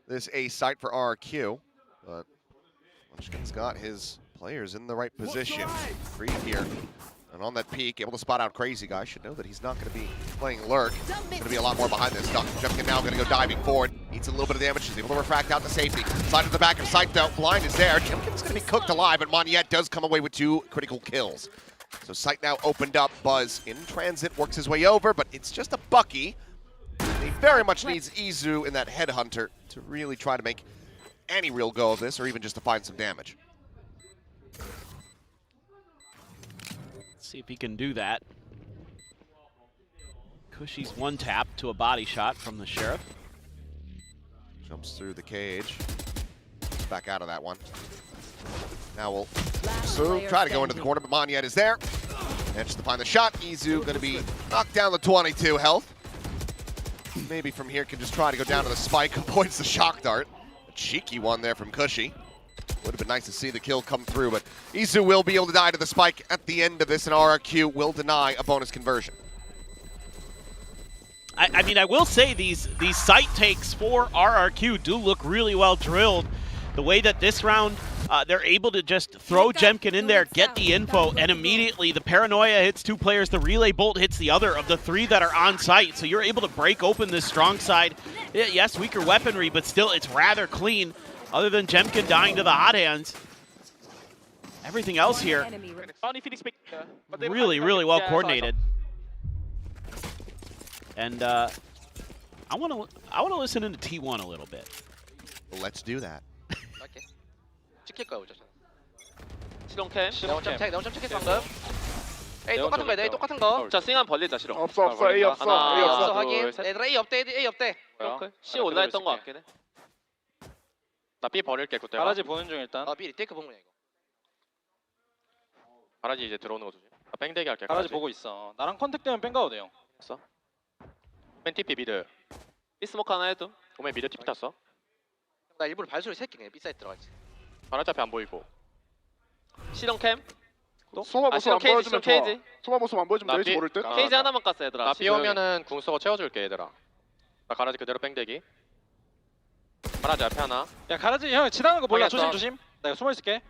this A site for RRQ. But Munchkin's got his players in the right position. Free here. And on that peak, able to spot out Crazy Guy. Should know that he's not going to be playing Lurk. He's going to be a lot more behind this stuff. Jumkin now going to go diving forward. Eats a little bit of damage. He's able to refract out to safety. Slide to the back of sight though. Blind is there. Jumkin's going to be cooked alive, but Moniette does come away with 2 critical kills. So sight now opened up. Buzz in transit, works his way over, but it's just a Bucky. And he very much needs Izu in that headhunter to really try to make any real go of this, or even just to find some damage. Let's see if he can do that. Cushy's one tap to a body shot from the Sheriff. Jumps through the cage. Back out of that one. Now we'll try to go into the corner, but Monyet is there. Manages to find the shot. Izu going to be knocked down to 22 health. Maybe from here can just try to go down to the spike, avoids the shock dart. A cheeky one there from Cushy. Would have been nice to see the kill come through, but Izu will be able to die to the spike at the end of this, and RRQ will deny a bonus conversion. I mean, I will say these sight takes for RRQ do look really well drilled. The way that this round, they're able to just throw Jemkin in there, get the info, and immediately the paranoia hits two players, the relay bolt hits the other of the three that are on site. So you're able to break open this strong side. Yes, weaker weaponry, but still it's rather clean. Other than Jemkin dying to the hot hands. Everything else here, really, really well coordinated. And I want to listen into T1 a little bit. Let's do that. 찍힐 거야 우선. 실용캠. 네온점 체크 방금. A 똑같은 거야. A 똑같은 거. 자 스윙 한번 벌리자 실용. 없어 A 없어 A 없어. 확인. 얘들아 A 없대. A 없대. C 올라했던 거 같긴 해. 나 B 버릴게 그때. 가라지 보는 중 일단. B 리테이크 보면 이거. 가라지 이제 들어오는 거 조심. 나 뺑대기 할게. 가라지 보고 있어. 나랑 컨택 되면 뺑 가도 돼요. 됐어. 맨 TP 미드. B 스모크 하나 해도. 오면 미드 TP 탔어. 나 일부러 발소리 새끼 그냥 B 사이드 들어가지. 가라지 앞에 안 보이고. 실용캠. 소마 모습 안 보여주면 좋아. 케이지. 소마 모습 안 보여주면 되지 모를 듯. 케이지 하나만 깠어 얘들아. 나 B 오면은 궁 쏘고 채워줄게 얘들아. 나 가라지 그대로 뺑대기. 가라지 앞에 하나. 야 가라지 형 지나가는 거 몰라. 조심 조심. 나 이거 숨어 있을게.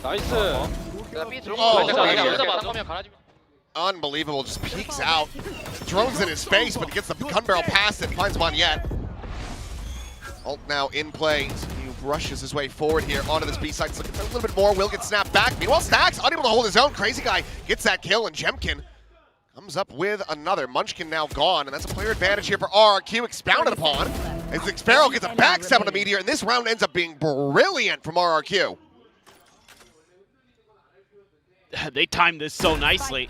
나이스. B 들어오고. Unbelievable, just peeks out. Drones in his face, but he gets the gun barrel past it, finds Monyet. Ult now in play. He rushes his way forward here onto this B side. Looking for a little bit more. Will get snapped back. Meanwhile, Stacks unable to hold his own. Crazy Guy gets that kill, and Jemkin comes up with another. Munchkin now gone, and that's a player advantage here for RRQ, expounded upon. As the Sparrow gets a backstab on the Meteor, and this round ends up being brilliant from RRQ. They timed this so nicely.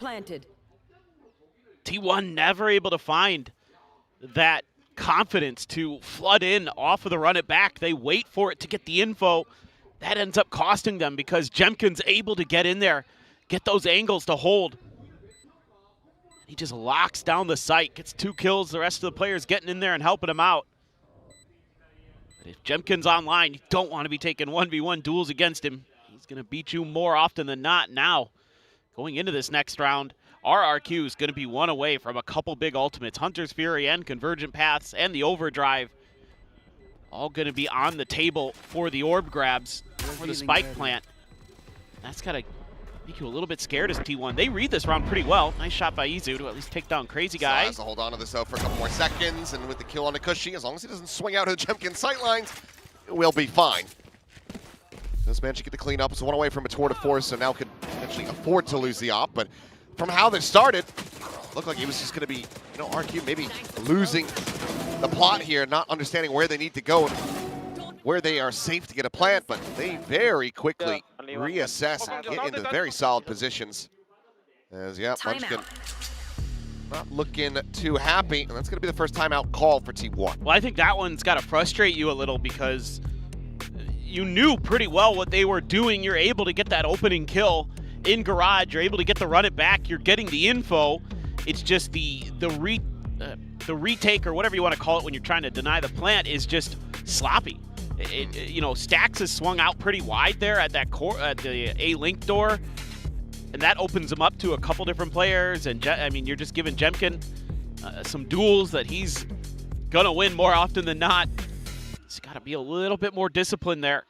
T1 never able to find that confidence to flood in off of the run it back. They wait for it to get the info. That ends up costing them because Jemkin's able to get in there, get those angles to hold. He just locks down the site, gets 2 kills. The rest of the players getting in there and helping him out. But if Jemkin's online, you don't want to be taking 1v1 duels against him. He's going to beat you more often than not now. Going into this next round, RRQ is going to be one away from a couple big ultimates. Hunter's Fury and Convergent Paths and the Overdrive. All going to be on the table for the orb grabs for the spike plant. That's got to make you a little bit scared as T1. They read this round pretty well. Nice shot by Izu to at least take down Crazy Guy. Has to hold on to this though for a couple more seconds, and with the kill on the Cushy, as long as he doesn't swing out of the Jemkin sightlines, we'll be fine. This man should get the clean up. It's one away from a tour de force, so now could potentially afford to lose the op. But from how this started, looked like he was just going to be, RQ maybe losing the plot here, not understanding where they need to go, where they are safe to get a plant. But they very quickly reassess and get into very solid positions. As Munchkin not looking too happy, and that's going to be the first timeout call for T1. Well, I think that one's got to frustrate you a little because you knew pretty well what they were doing. You're able to get that opening kill in Garage. You're able to get the run it back. You're getting the info. It's just the retake or whatever you want to call it when you're trying to deny the plant is just sloppy. Stacks has swung out pretty wide there at that at the A link door, and that opens him up to a couple different players. And you're just giving Jemkin some duels that he's gonna win more often than not. He's got to be a little bit more disciplined there.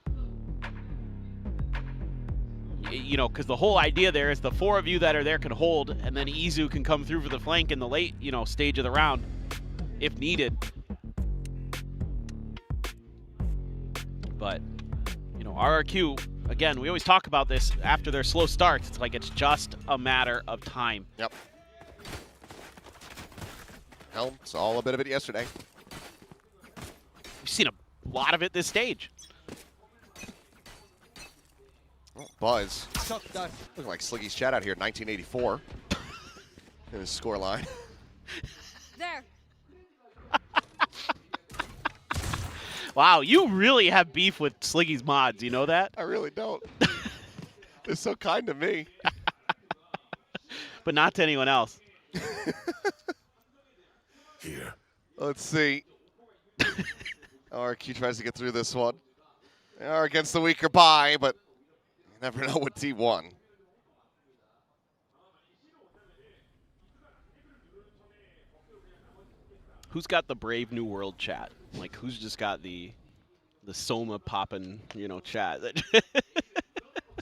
Because the whole idea there is the 4 of you that are there can hold, and then Izu can come through for the flank in the late, stage of the round, if needed. But, RRQ, again, we always talk about this after their slow starts. It's like it's just a matter of time. Yep. Hell, saw a bit of it yesterday. We've seen a lot of it this stage. Oh, Buzz. Looking like Sliggy's chat out here, 1984. In his score line. There. Wow, you really have beef with Sliggy's mods, you know that? I really don't. They're so kind to me. But not to anyone else. Here. Let's see. RRQ tries to get through this one. They are against the weaker buy, but you never know with T1. Who's got the Brave New World chat? Like, who's just got the Soma poppin', you know, chat?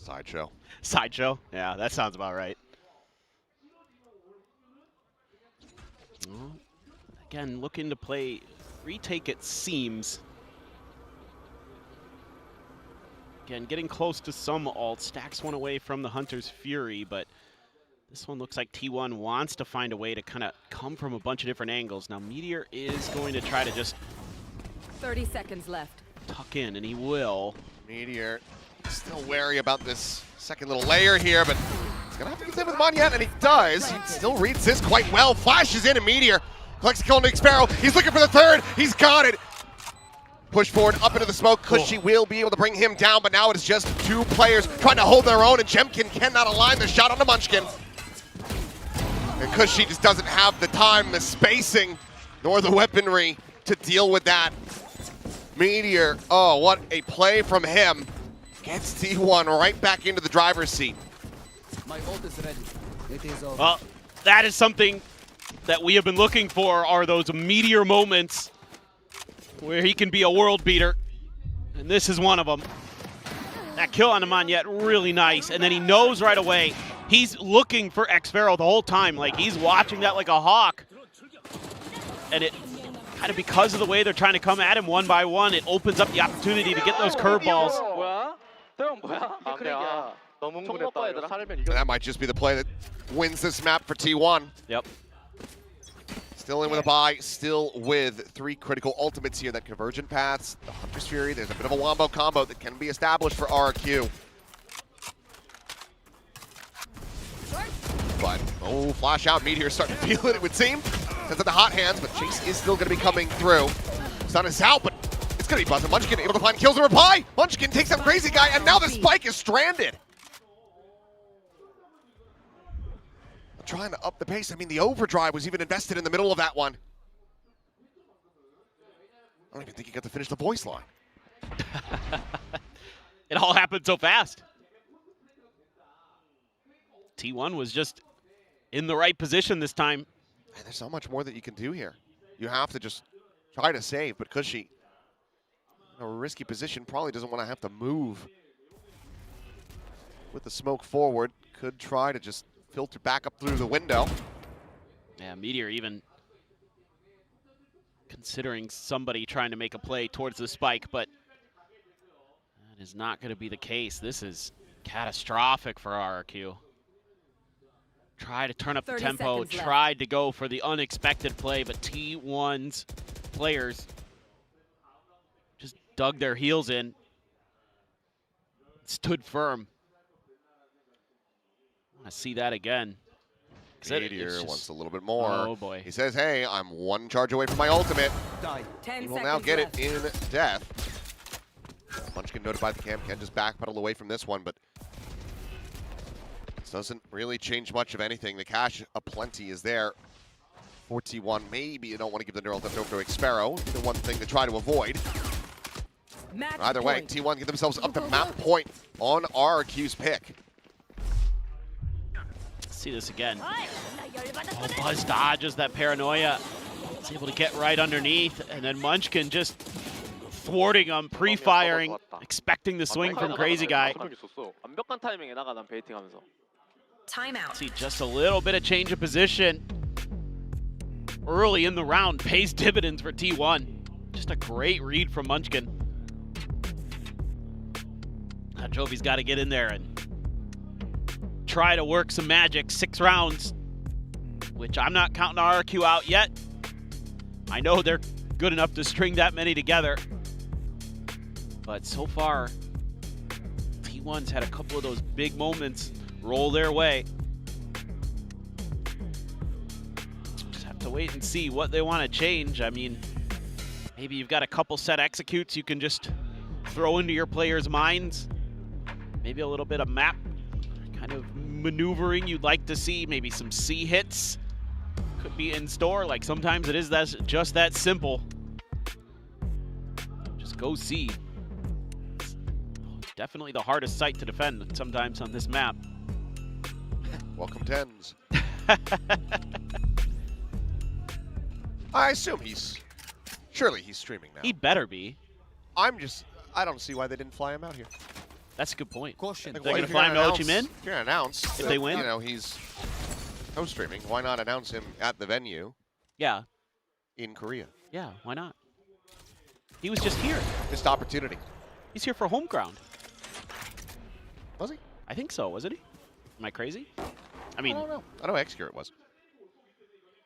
Sideshow. Sideshow? Yeah, that sounds about right. Well, again, looking to play retake, it seems. Again, getting close to some ult. Stacks one away from the Hunter's Fury, but this one looks like T1 wants to find a way to kind of come from a bunch of different angles. Now, Meteor is going to try to just 30 seconds left. tuck in, and he will. Meteor still wary about this second little layer here, but he's going to have to contend with Monyet, and he does. He still reads this quite well. Flashes in, and Meteor collects a kill on Nick Sparrow. He's looking for the third. He's got it. Push forward up into the smoke. Cushy will be able to bring him down, but now it is just two players trying to hold their own, and Jemkin cannot align the shot onto Munchkin. And Cushy just doesn't have the time, the spacing, nor the weaponry to deal with that. Meteor, oh, what a play from him. Gets T1 right back into the driver's seat. My ult is ready. It is over. Well, that is something that we have been looking for, are those Meteor moments where he can be a world beater. And this is one of them. That kill on Monyet, really nice. And then he knows right away, he's looking for Xfero the whole time. Like, he's watching that like a hawk. And it kind of, because of the way they're trying to come at him one by one, it opens up the opportunity to get those curveballs. And that might just be the play that wins this map for T1. Yep. Still in with a buy, still with 3 critical ultimates here. That Convergent Paths, the Hunter's Fury, there's a bit of a wombo combo that can be established for RRQ. But, oh, flash out, Meteor starting to feel it, it would seem. That's at the hot hands, but Chase is still going to be coming through. Sun is out, but it's going to be buzzing. Munchkin able to find kills and reply. Munchkin takes out Crazy Guy, and now the spike is stranded. Trying to up the pace. I mean, the overdrive was even invested in the middle of that one. I don't even think he got to finish the voice line. It all happened so fast. T1 was just in the right position this time. Man, there's so much more that you can do here. You have to just try to save, but Cushy, in a risky position, probably doesn't want to have to move with the smoke forward. Could try to just filter back up through the window. Yeah, Meteor even considering somebody trying to make a play towards the spike, but that is not going to be the case. This is catastrophic for RRQ. Try to turn up the tempo, tried to go for the unexpected play, but T1's players just dug their heels in, stood firm. I see that again. Meteor wants a little bit more. Oh boy. He says, hey, I'm 1 charge away from my ultimate. 10 He will now get it in death. Munchkin noted by the cam, can just backpedal away from this one, but this doesn't really change much of anything. The cash aplenty is there for T1. Maybe you don't want to give the neural theft over to Xfero. The one thing to try to avoid. Either way, T1 get themselves up to map point on RRQ's pick. See this again. Oh, Buzz dodges that paranoia. He's able to get right underneath, and then Munchkin just thwarting him, pre-firing, expecting the swing from Crazy Guy. Timeout. See, just a little bit of change of position early in the round pays dividends for T1. Just a great read from Munchkin. Jovi's got to get in there and try to work some magic. 6 rounds, which I'm not counting RRQ out yet. I know they're good enough to string that many together. But so far, T1's had a couple of those big moments roll their way. Just have to wait and see what they want to change. I mean, maybe you've got a couple set executes you can just throw into your players' minds. Maybe a little bit of map kind of maneuvering you'd like to see. Maybe some C hits could be in store. Like sometimes it is just that simple. Just go C. Definitely the hardest site to defend sometimes on this map. Welcome, Tens. I assume surely he's streaming now. He better be. I don't see why they didn't fly him out here. That's a good point. Caution. They're going to fly him to Ho Chi Minh? If you're going to announce if that, they win? You know, he's co-streaming. Why not announce him at the venue? Yeah. In Korea. Yeah, why not? He was just here. Missed opportunity. He's here for home ground. Was he? I think so, wasn't he? Am I crazy? I mean, I don't know. I know X-Gear it was.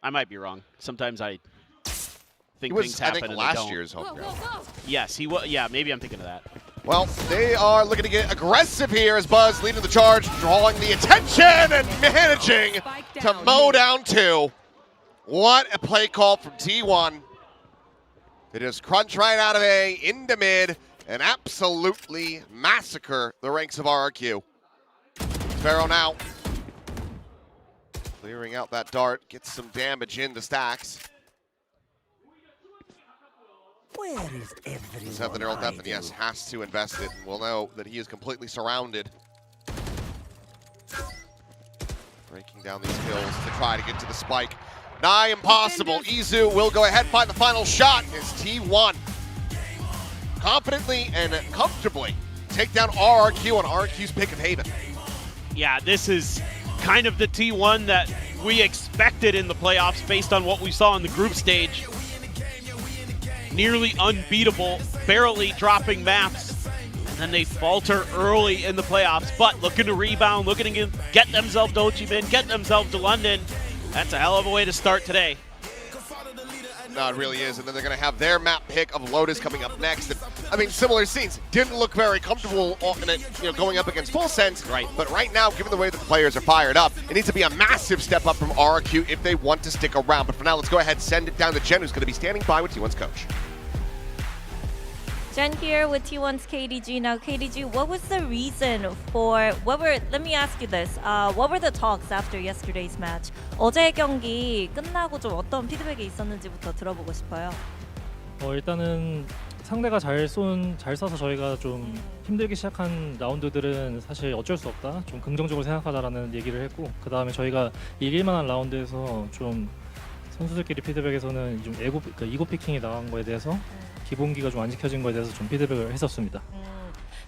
I might be wrong. Sometimes I think was, things happen I think and last they don't. year's home ground. Yes, he was. Yeah, maybe I'm thinking of that. Well, they are looking to get aggressive here as Buzz leading the charge, drawing the attention and managing to mow down 2. What a play call from T1. They just crunch right out of A into mid and absolutely massacre the ranks of RRQ. Sparrow now clearing out that dart, gets some damage into stacks. Where is everyone? Does have the neural depth, and yes, has to invest it. And we'll know that he is completely surrounded. Breaking down these hills to try to get to the spike. Nigh impossible. Izu will go ahead, find the final shot as T1 confidently and comfortably take down RRQ on RRQ's pick of Haven. Yeah, this is kind of the T1 that we expected in the playoffs based on what we saw in the group stage. Nearly unbeatable, barely dropping maps, and then they falter early in the playoffs, but looking to rebound, looking to get themselves to Ho Chi Minh, get themselves to London. That's a hell of a way to start today. No, it really is, and then they're going to have their map pick of Lotus coming up next. And, I mean, similar scenes. Didn't look very comfortable in it, going up against Full Sense. Right. But right now, given the way that the players are fired up, it needs to be a massive step up from RRQ if they want to stick around. But for now, let's go ahead and send it down to Jen, who's going to be standing by with T1's coach. Jen here with T1's KDG. Now, KDG, what was the reason for let me ask you this. What were the talks after yesterday's match? 어제 경기 끝나고 좀 어떤 피드백이 있었는지부터 들어보고 싶어요. 일단은 상대가 잘 쏴서 저희가 좀 힘들기 시작한 라운드들은 사실 어쩔 수 없다. 좀 긍정적으로 생각하자라는 얘기를 했고, 그 다음에 저희가 이길 만한 라운드에서 좀 선수들끼리 피드백에서는 좀 이고 피킹이 나간 거에 대해서 기본기가 좀 안 지켜진 거에 대해서 좀 피드백을 했었습니다.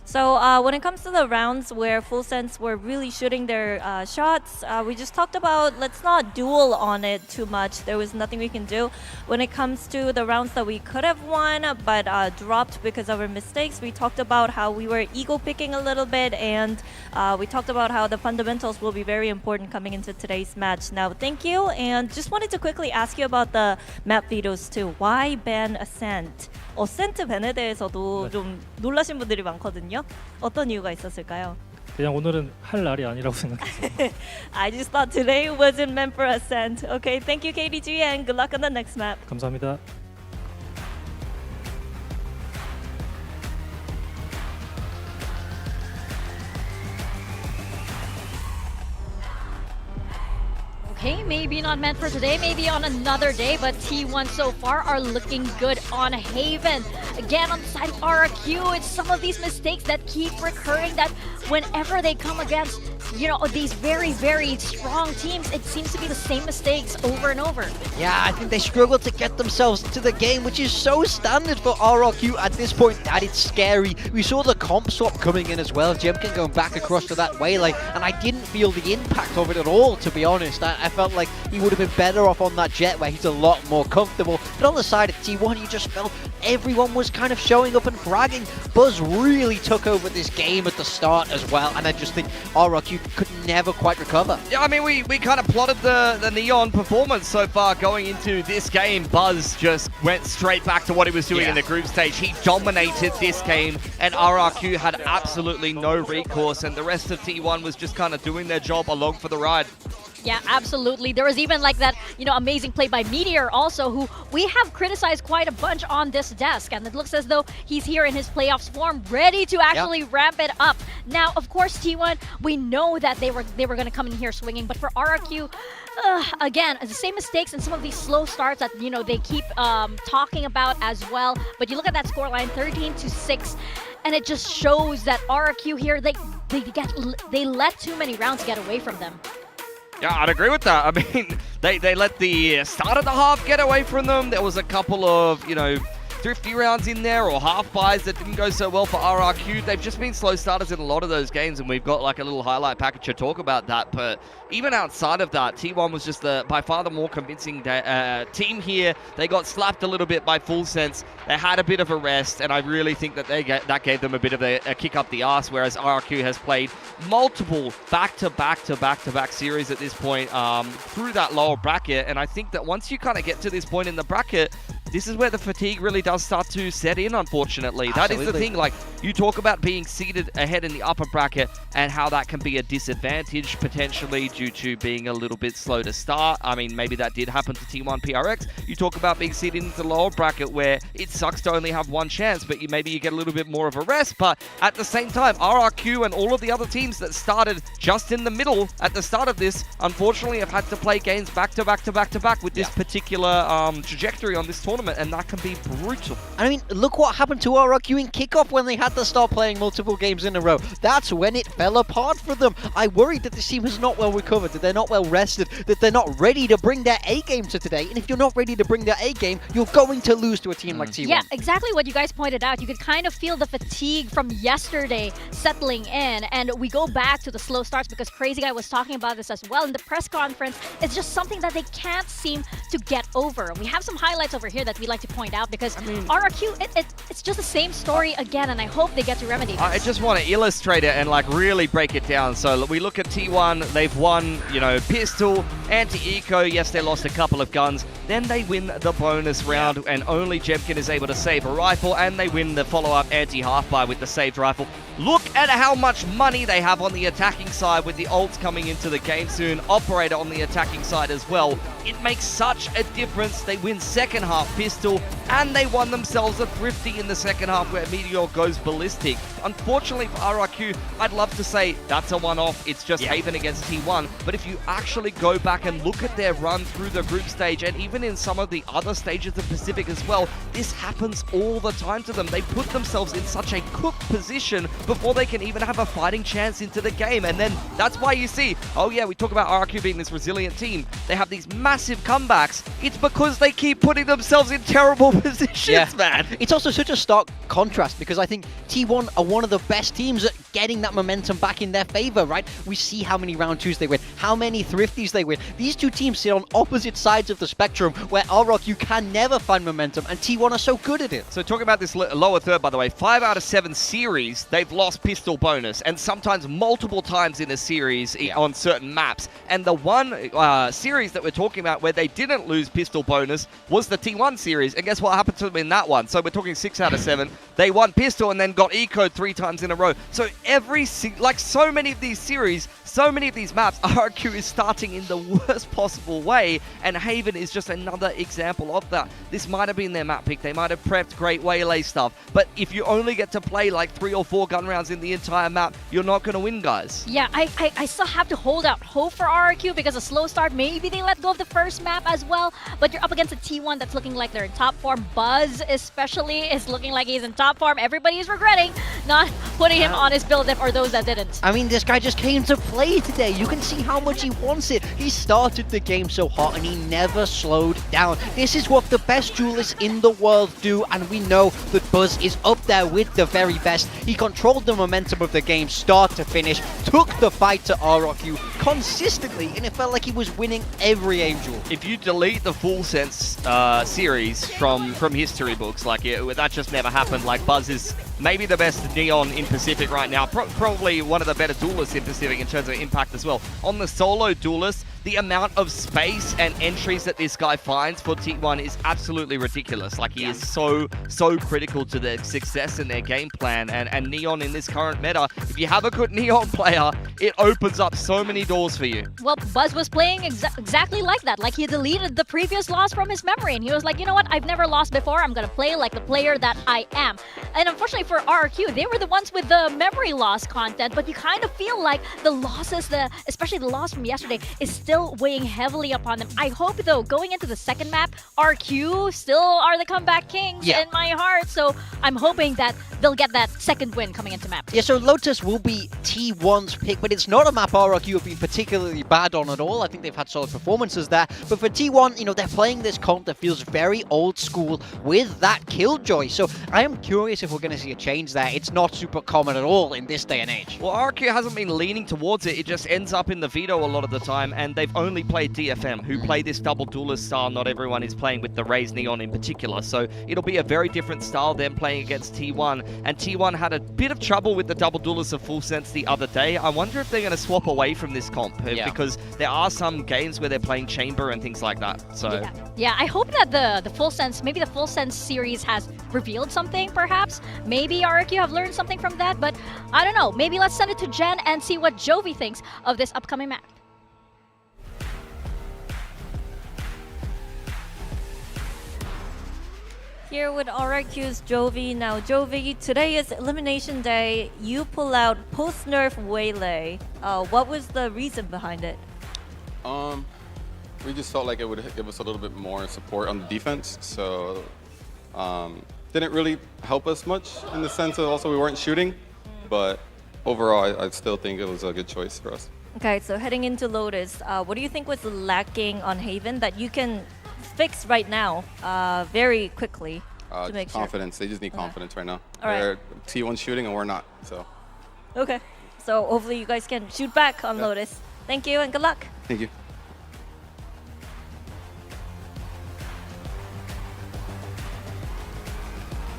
So when it comes to the rounds where Full Sense were really shooting their shots, we just talked about let's not duel on it too much. There was nothing we can do. When it comes to the rounds that we could have won but dropped because of our mistakes, we talked about how we were ego picking a little bit, and we talked about how the fundamentals will be very important coming into today's match. Now, thank you, and just wanted to quickly ask you about the map vetoes too. Why ban Ascent? 어센트 밴에 대해서도 좀 놀라신 분들이 많거든요. 어떤 이유가 있었을까요? 그냥 오늘은 할 날이 아니라고 생각했어요. I just thought today wasn't meant for Ascent. Okay, thank you KDG and good luck on the next map. 감사합니다. Okay, maybe not meant for today, maybe on another day, but T1 so far are looking good on Haven. Again, on the side of RRQ, it's some of these mistakes that keep recurring, that whenever they come against you know, these very, very strong teams, it seems to be the same mistakes over and over. Yeah, I think they struggle to get themselves to the game, which is so standard for RRQ at this point that it's scary. We saw the comp swap coming in as well, Jemkin going back across to that waylay, and I didn't feel the impact of it at all, to be honest. I felt like he would have been better off on that jet where he's a lot more comfortable. But on the side of T1, you just felt everyone was kind of showing up and fragging. Buzz really took over this game at the start as well, and I just think RRQ could never quite recover. Yeah, I mean, we kind of plotted the Neon performance so far going into this game. Buzz just went straight back to what he was doing in the group stage. He dominated this game, and RRQ had absolutely no recourse, and the rest of T1 was just kind of doing their job along for the ride. Yeah, absolutely. There was even like that, you know, amazing play by Meteor also, who we have criticized quite a bunch on this desk. And it looks as though he's here in his playoffs form, ready to actually ramp it up. Now, of course, T1, we know that they were going to come in here swinging. But for RRQ, again, the same mistakes and some of these slow starts that, you know, they keep talking about as well. But you look at that scoreline, 13-6. And it just shows that RRQ here, they let too many rounds get away from them. Yeah, I'd agree with that. I mean, they let the start of the half get away from them. There was a couple of, you know, thrifty rounds in there or half buys that didn't go so well for RRQ. They've just been slow starters in a lot of those games, and we've got like a little highlight package to talk about that. But even outside of that, T1 was just by far the more convincing team here. They got slapped a little bit by Full Sense. They had a bit of a rest, and I really think that that gave them a bit of a kick up the arse, whereas RRQ has played multiple back-to-back series at this point through that lower bracket. And I think that once you kind of get to this point in the bracket, this is where the fatigue really does start to set in, unfortunately. Absolutely. That is the thing. Like, you talk about being seated ahead in the upper bracket and how that can be a disadvantage potentially due to being a little bit slow to start. I mean, maybe that did happen to T1 PRX. You talk about being seated into the lower bracket where it sucks to only have one chance, but maybe you get a little bit more of a rest. But at the same time, RRQ and all of the other teams that started just in the middle at the start of this, unfortunately have had to play games back-to-back with this particular trajectory on this tournament, and that can be brutal. I mean, look what happened to RRQ in kickoff when they had to start playing multiple games in a row. That's when it fell apart for them. I worry that this team is not well recovered, that they're not well rested, that they're not ready to bring their A game to today. And if you're not ready to bring their A game, you're going to lose to a team like T1. Yeah, exactly what you guys pointed out. You could kind of feel the fatigue from yesterday settling in. And we go back to the slow starts because Crazy Guy was talking about this as well in the press conference. It's just something that they can't seem to get over. We have some highlights over here that we like to point out because RRQ, it's just the same story again, and I hope they get to remedy this. I just want to illustrate it and like really break it down. So we look at T1, they've won, you know, pistol, anti-eco, yes, they lost a couple of guns, then they win the bonus round and only Jemkin is able to save a rifle, and they win the follow-up anti-half-buy with the saved rifle. Look at how much money they have on the attacking side with the ults coming into the game soon. Operator on the attacking side as well. It makes such a difference. They win second half pistol, and they won themselves a thrifty in the second half where Meteor goes ballistic. Unfortunately for RRQ, I'd love to say that's a one-off. It's just Haven against T1. But if you actually go back and look at their run through the group stage, and even in some of the other stages of Pacific as well, this happens all the time to them. They put themselves in such a cooked position before they can even have a fighting chance into the game. And then that's why you see, oh yeah, we talk about RRQ being this resilient team. They have these massive comebacks. It's because they keep putting themselves in terrible positions, man. It's also such a stark contrast because I think T1 are one of the best teams at getting that momentum back in their favor, right? We see how many round twos they win, how many thrifties they win. These two teams sit on opposite sides of the spectrum where RRQ can never find momentum, and T1 are so good at it. So talking about this lower third, by the way, 5 out of 7 series, they've lost pistol bonus, and sometimes multiple times in a series on certain maps. And the one series that we're talking about where they didn't lose pistol bonus was the T1 series. And guess what happened to them in that one? So we're talking 6 out of 7. They won pistol and then got eco'd 3 times in a row. So so many of these series, so many of these maps, RRQ is starting in the worst possible way, and Haven is just another example of that. This might have been their map pick. They might have prepped great waylay stuff, but if you only get to play like 3 or 4 gun rounds in the entire map, you're not going to win, guys. Yeah, I still have to hold out hope for RRQ because a slow start, maybe they let go of the first map as well, but you're up against a T1 that's looking like they're in top form. Buzz especially is looking like he's in top form. Everybody is regretting not putting him on his build if or those that didn't. I mean, this guy just came to play play today. You can see how much he wants it. He started the game so hot and he never slowed down. This is what the best duelists in the world do, and we know that Buzz is up there with the very best. He controlled the momentum of the game start to finish, took the fight to RRQ consistently, and it felt like he was winning every aim duel. If you delete the Full Sense series from history books, like that just never happened. Like Buzz is maybe the best Neon in Pacific right now, probably one of the better duelists in Pacific in terms of impact as well. On the solo duelist, the amount of space and entries that this guy finds for T1 is absolutely ridiculous. Like, he is so critical to their success and their game plan. And Neon in this current meta, if you have a good Neon player, it opens up so many doors for you. Well, Buzz was playing exactly like that. Like, he deleted the previous loss from his memory, and he was like, you know what, I've never lost before. I'm going to play like the player that I am. And unfortunately for RRQ, they were the ones with the memory loss content, but you kind of feel like the losses, especially the loss from yesterday, is still weighing heavily upon them. I hope, though, going into the second map, RQ still are the comeback kings in my heart, so I'm hoping that they'll get that second win coming into map 2. Yeah, so Lotus will be T1's pick, but it's not a map RRQ have been particularly bad on at all. I think they've had solid performances there, but for T1, you know, they're playing this comp that feels very old school with that Killjoy, so I am curious if we're going to see a change there. It's not super common at all in this day and age. Well, RRQ hasn't been leaning towards it. It just ends up in the veto a lot of the time, and they've only played DFM, who play this double duelist style. Not everyone is playing with the Raze Neon in particular, so it'll be a very different style than playing against T1, and T1 had a bit of trouble with the double duelist of Full Sense the other day. I wonder if they're going to swap away from this comp, because there are some games where they're playing Chamber and things like that. So yeah, I hope that the Full Sense, maybe the Full Sense series has revealed something, perhaps. Maybe RRQ have learned something from that, but I don't know. Maybe let's send it to Jen and see what Jovi thinks of this upcoming map. Here with RRQ's Jovi. Now, Jovi, today is Elimination Day. You pull out post-nerf Waylay. What was the reason behind it? We just felt like it would give us a little bit more support on the defense, so didn't really help us much in the sense of also we weren't shooting, but overall I still think it was a good choice for us. Okay, so heading into Lotus, what do you think was lacking on Haven that you can fix right now very quickly to make confidence. They just need confidence right now. All right. They're T1 shooting and we're not, so. Okay, so hopefully you guys can shoot back on Lotus. Thank you and good luck. Thank you.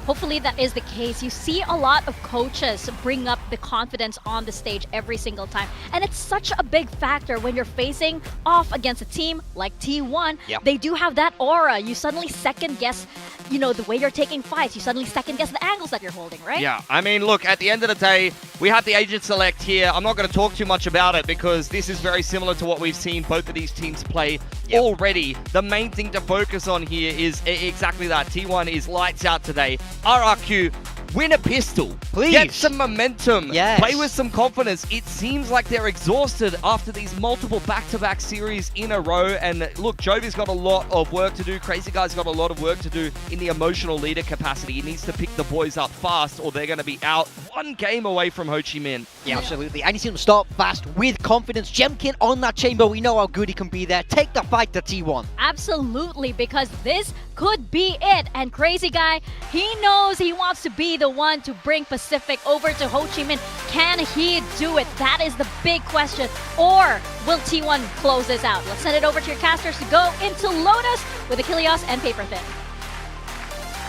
Hopefully that is the case. You see a lot of coaches bring up the confidence on the stage every single time. And it's such a big factor when you're facing off against a team like T1. They do have that aura. You suddenly second guess, you know, the way you're taking fights. You suddenly second guess the angles that you're holding, right? Yeah, I mean, look, at the end of the day, we have the agent select here. I'm not going to talk too much about it because this is very similar to what we've seen both of these teams play already. The main thing to focus on here is exactly that. T1 is lights out today. RRQ, win a pistol. Please. Get some momentum. Yes. Play with some confidence. It seems like they're exhausted after these multiple back-to-back series in a row. And look, Jovi's got a lot of work to do. Crazy Guy's got a lot of work to do in the emotional leader capacity. He needs to pick the boys up fast or they're going to be out one game away from Ho Chi Minh. Yeah, absolutely. And you see him start fast with confidence. Jemkin on that chamber. We know how good he can be there. Take the fight to T1. Absolutely, because this could be it. And Crazy Guy, he knows he wants to be the one to bring Pacific over to Ho Chi Minh. Can he do it? That is the big question. Or will T1 close this out? Let's send it over to your casters to go into Lotus with Achilles and Paper Thin.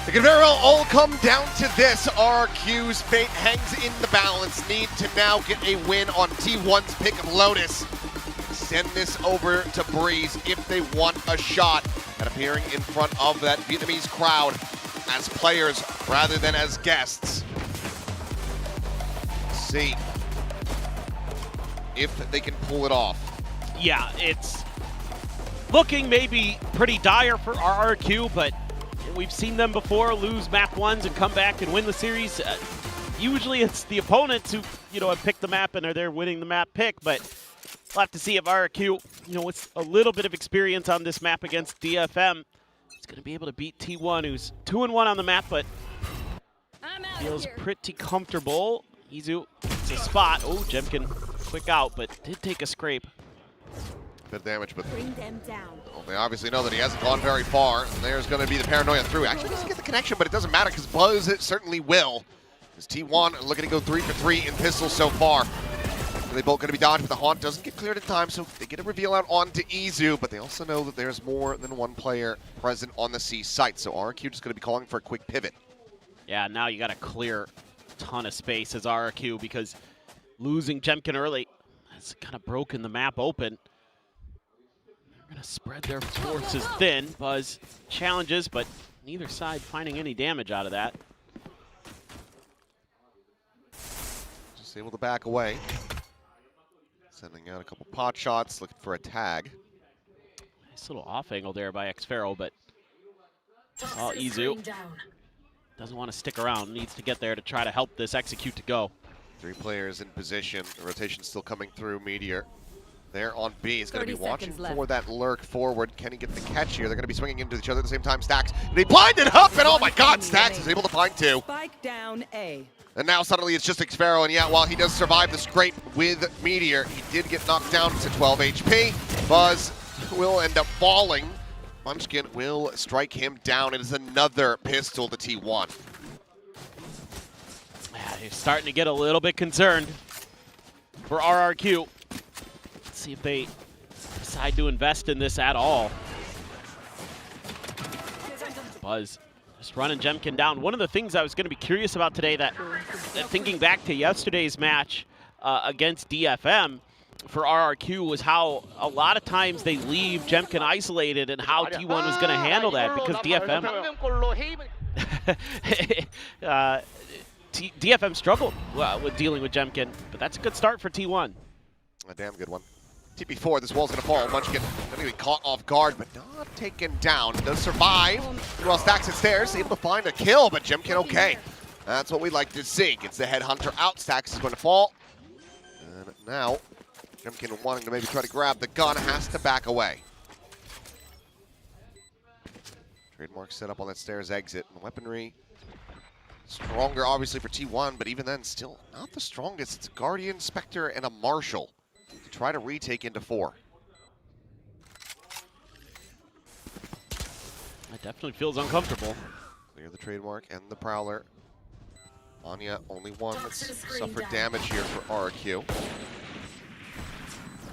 It could very well all come down to this. RRQ's fate hangs in the balance. Need to now get a win on T1's pick of Lotus. Send this over to Breeze if they want a shot at appearing in front of that Vietnamese crowd as players rather than as guests. See if they can pull it off. Yeah, it's looking maybe pretty dire for RRQ, but we've seen them before lose map ones and come back and win the series. Usually it's the opponents who, you know, have picked the map and are there winning the map pick, but we'll have to see if RRQ, you know, with a little bit of experience on this map against DFM, is going to be able to beat T1, who's 2-1 on the map, but feels pretty comfortable. Izu, it's a spot. Oh, Jemkin quick out, but did take a scrape. Bit of damage, but Bring them down. well, they obviously know that he hasn't gone very far. And there's going to be the paranoia through. Actually, doesn't get the connection, but it doesn't matter because Buzz it certainly will. As T1 looking to go 3 for 3 in pistols so far. They both going to be dodged, but the haunt doesn't get cleared in time, so they get a reveal out onto Izu, but they also know that there's more than one player present on the C site, so RRQ just going to be calling for a quick pivot. Yeah, now you got to clear a ton of space as RRQ because losing Jemkin early has kind of broken the map open. They're going to spread their forces thin. Buzz challenges, but neither side finding any damage out of that. Just able to back away. Sending out a couple pot shots, looking for a tag. Nice little off angle there by Xfero, but Izu doesn't want to stick around. Needs to get there to try to help this execute to go. 3 players in position. The rotation still coming through. Meteor there on B. Is going to be watching for that lurk forward. Can he get the catch here? They're going to be swinging into each other at the same time. Stacks. And he blinded up, and oh my God, Stacks is able to find 2. Spike down A. And now suddenly it's just Xfero, and yeah, while he does survive the scrape with Meteor, he did get knocked down to 12 HP. Buzz will end up falling. Munchkin will strike him down. It is another pistol to T1. Yeah, he's starting to get a little bit concerned for RRQ. Let's see if they decide to invest in this at all. Buzz just running Jemkin down. One of the things I was going to be curious about today, that thinking back to yesterday's match against DFM for RRQ, was how a lot of times they leave Jemkin isolated and how T1 was going to handle that, because DFM struggled with dealing with Jemkin, but that's a good start for T1. A damn good one. TP4, this wall's going to fall. Munchkin going to be caught off guard, but not taken down. Does survive. Meanwhile, Stacks and Stairs able to find a kill, but Jemkin okay. That's what we like to see. Gets the headhunter out. Stacks is going to fall. And now, Jemkin wanting to maybe try to grab the gun has to back away. Trademark set up on that Stairs exit. And weaponry stronger, obviously, for T1, but even then, still not the strongest. It's a Guardian, Spectre, and a Marshal to try to retake into 4. That definitely feels uncomfortable. Clear the Trademark and the Prowler. Anya, only one that's suffered damage here for RRQ.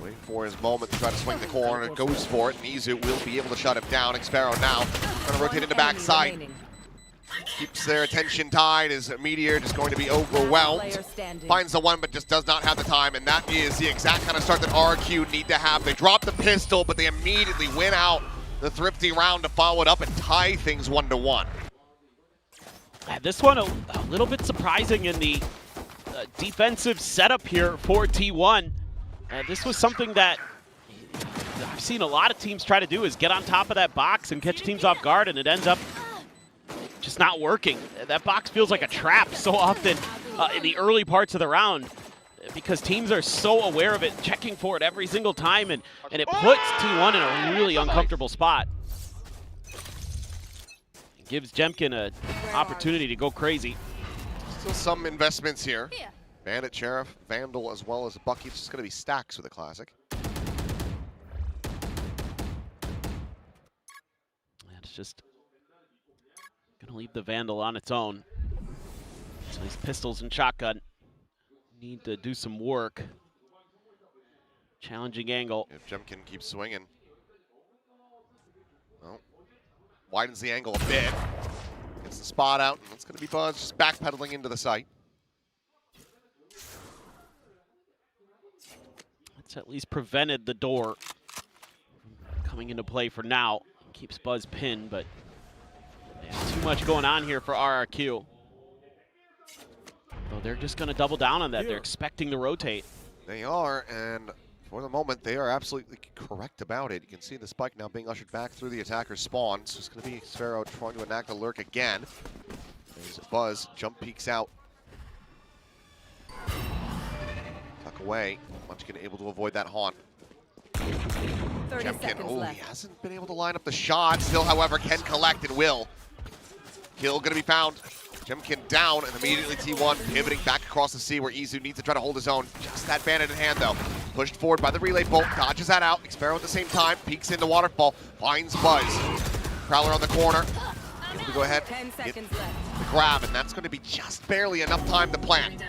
Waiting for his moment to try to swing the corner. Goes for it. Nizu will be able to shut him down. Xfero now trying to rotate into backside. Keeps their attention tied as Meteor just going to be overwhelmed. Finds the one, but just does not have the time, and that is the exact kind of start that RRQ need to have. They drop the pistol, but they immediately win out the thrifty round to follow it up and tie things 1-1. This one a little bit surprising in the defensive setup here for T1. This was something that I've seen a lot of teams try to do, is get on top of that box and catch teams off guard, and it ends up just not working. That box feels like a trap so often in the early parts of the round, because teams are so aware of it, checking for it every single time, and it puts T1 in a really uncomfortable spot. It gives Jemkin an opportunity to go crazy. Still some investments here. Bandit, Sheriff, Vandal, as well as Bucky. It's just going to be Stacks with a classic. It's just gonna leave the Vandal on its own. So these pistols and shotgun need to do some work. Challenging angle. If Jemkin keeps swinging. Well, widens the angle a bit. Gets the spot out, and it's gonna be Buzz just backpedaling into the site. It's at least prevented the door coming into play for now. Keeps Buzz pinned, but too much going on here for RRQ. So they're just going to double down on that. They're expecting to rotate. They are, and for the moment, they are absolutely correct about it. You can see the spike now being ushered back through the attacker's spawn. So it's going to be Xfero trying to enact a lurk again. There's Buzz, jump peeks out. Tuck away. Munchkin able to avoid that haunt. Jemkin, oh, he hasn't been able to line up the shot. Still, however, can collect and will. Kill gonna be found. Jemkin down, and immediately T1 pivoting back across the sea where Izu needs to try to hold his own. Just that bandit in hand, though. Pushed forward by the relay bolt, dodges that out. Xpero at the same time, peeks into Waterfall, finds Buzz. Prowler on the corner. Able to go ahead, get the grab, and that's going to be just barely enough time to plant.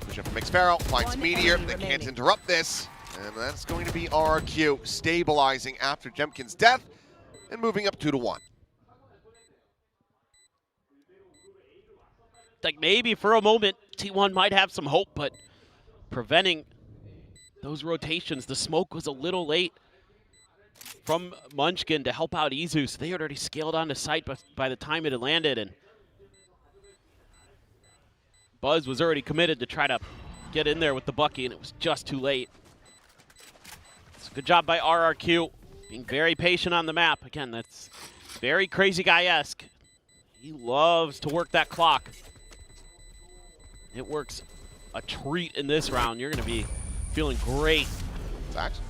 Push up from Xpero, finds Meteor. They can't interrupt this, and that's going to be RRQ stabilizing after Jemkin's death and moving up 2-1. Like maybe for a moment, T1 might have some hope, but preventing those rotations. The smoke was a little late from Munchkin to help out Izu, so they had already scaled onto site by the time it had landed, and Buzz was already committed to try to get in there with the Bucky, and it was just too late. So good job by RRQ, being very patient on the map. Again, that's very Crazy Guy-esque. He loves to work that clock. It works a treat in this round. You're going to be feeling great. Sax?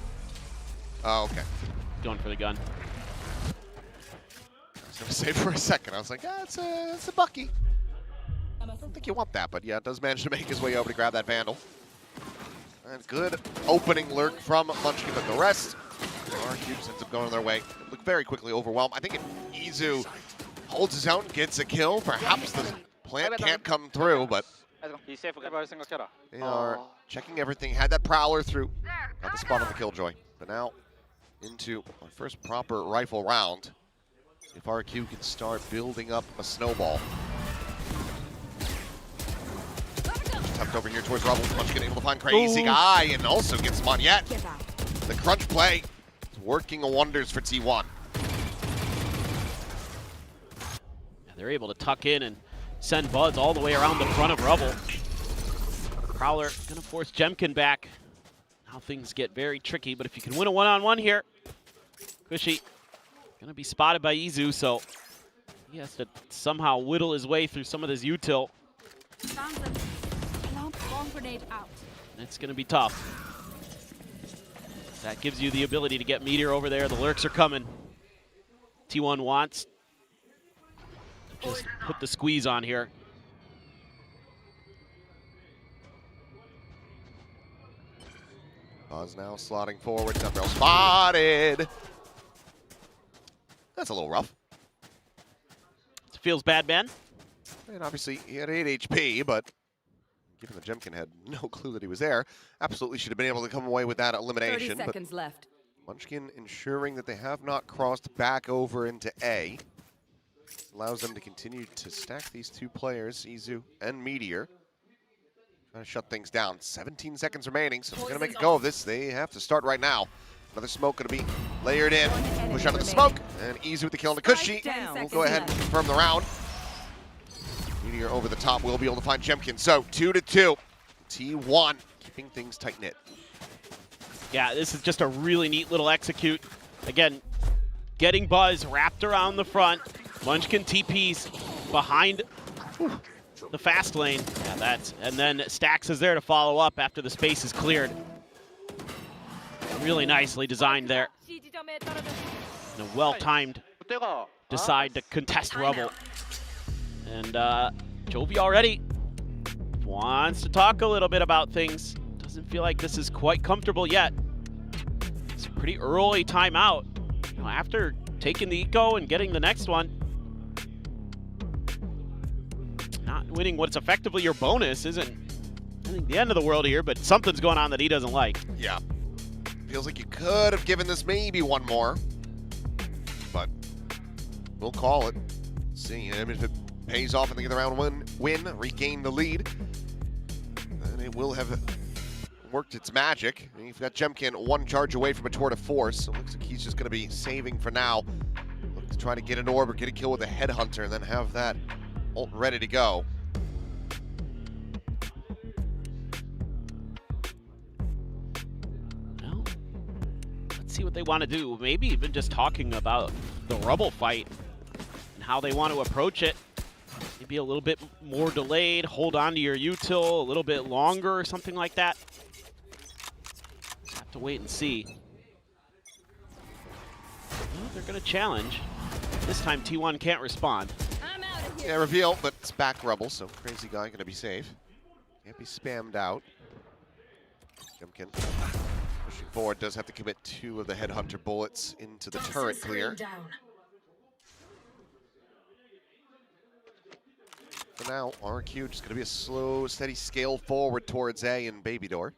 Oh, okay. Going for the gun. I was going to say for a second, I was like, it's a Bucky. I don't think you want that, but yeah, it does manage to make his way over to grab that Vandal. And good opening lurk from Munchkin, but the rest, RRQ just ends up going their way. Look very quickly overwhelmed. I think if Izu holds his own, gets a kill, perhaps the plant can't come through, but they are checking everything. Had that Prowler through. Got the spot on the Killjoy. But now into our first proper rifle round. If RRQ can start building up a snowball. Tucked over here towards Rubble. Munchkin able to find Crazy Guy and also gets Monyet. The crunch play is working wonders for T1. Yeah, they're able to tuck in and send Buzz all the way around the front of Rubble. Prowler gonna force Jemkin back. Now things get very tricky, but if you can win a one-on-one here, Cushy gonna be spotted by Izu, so he has to somehow whittle his way through some of this util. It's gonna be tough. That gives you the ability to get Meteor over there. The lurks are coming. T1 wants to just put the squeeze on here. Buzz now slotting forward. Dumbbell spotted. That's a little rough. It feels bad, man. And obviously, he had 8 HP, but given that Jemkin had no clue that he was there, absolutely should have been able to come away with that elimination. 30 seconds left. Munchkin ensuring that they have not crossed back over into A. Allows them to continue to stack these two players, Izu and Meteor. Trying to shut things down. 17 seconds remaining, so if they're going to make a go of this, they have to start right now. Another smoke going to be layered in. Push out of the smoke, and Izu with the kill on the Cushy. We'll go ahead and confirm the round. Meteor over the top will be able to find Jemkin. So 2-2. T1 keeping things tight-knit. Yeah, this is just a really neat little execute. Again, getting Buzz wrapped around the front. Munchkin TPs behind the fast lane. Yeah, and then Stax is there to follow up after the space is cleared. Really nicely designed there. And a well-timed decide to contest Rubble. And Jovi already wants to talk a little bit about things. Doesn't feel like this is quite comfortable yet. It's a pretty early timeout. You know, after taking the eco and getting the next one, not winning what's effectively your bonus isn't, I think, the end of the world here, but something's going on that he doesn't like. Yeah. Feels like you could have given this maybe one more, but we'll call it. See, I mean, if it pays off and they get the round win, regain the lead, then it will have worked its magic. I mean, you've got Jemkin one charge away from a tour de force, so it looks like he's just going to be saving for now. Look to try to get an orb or get a kill with a headhunter and then have that ult ready to go. Well, let's see what they want to do. Maybe even just talking about the Rubble fight and how they want to approach it. Maybe a little bit more delayed, hold on to your util a little bit longer or something like that. Just have to wait and see. Well, they're going to challenge. This time T1 can't respond. Yeah, reveal, but it's back rubble, so Crazy Guy gonna be safe. Can't be spammed out. Jemkin pushing forward, does have to commit 2 of the Headhunter bullets into the turret clear. For now, RRQ just gonna be a slow, steady scale forward towards A and Baby Door.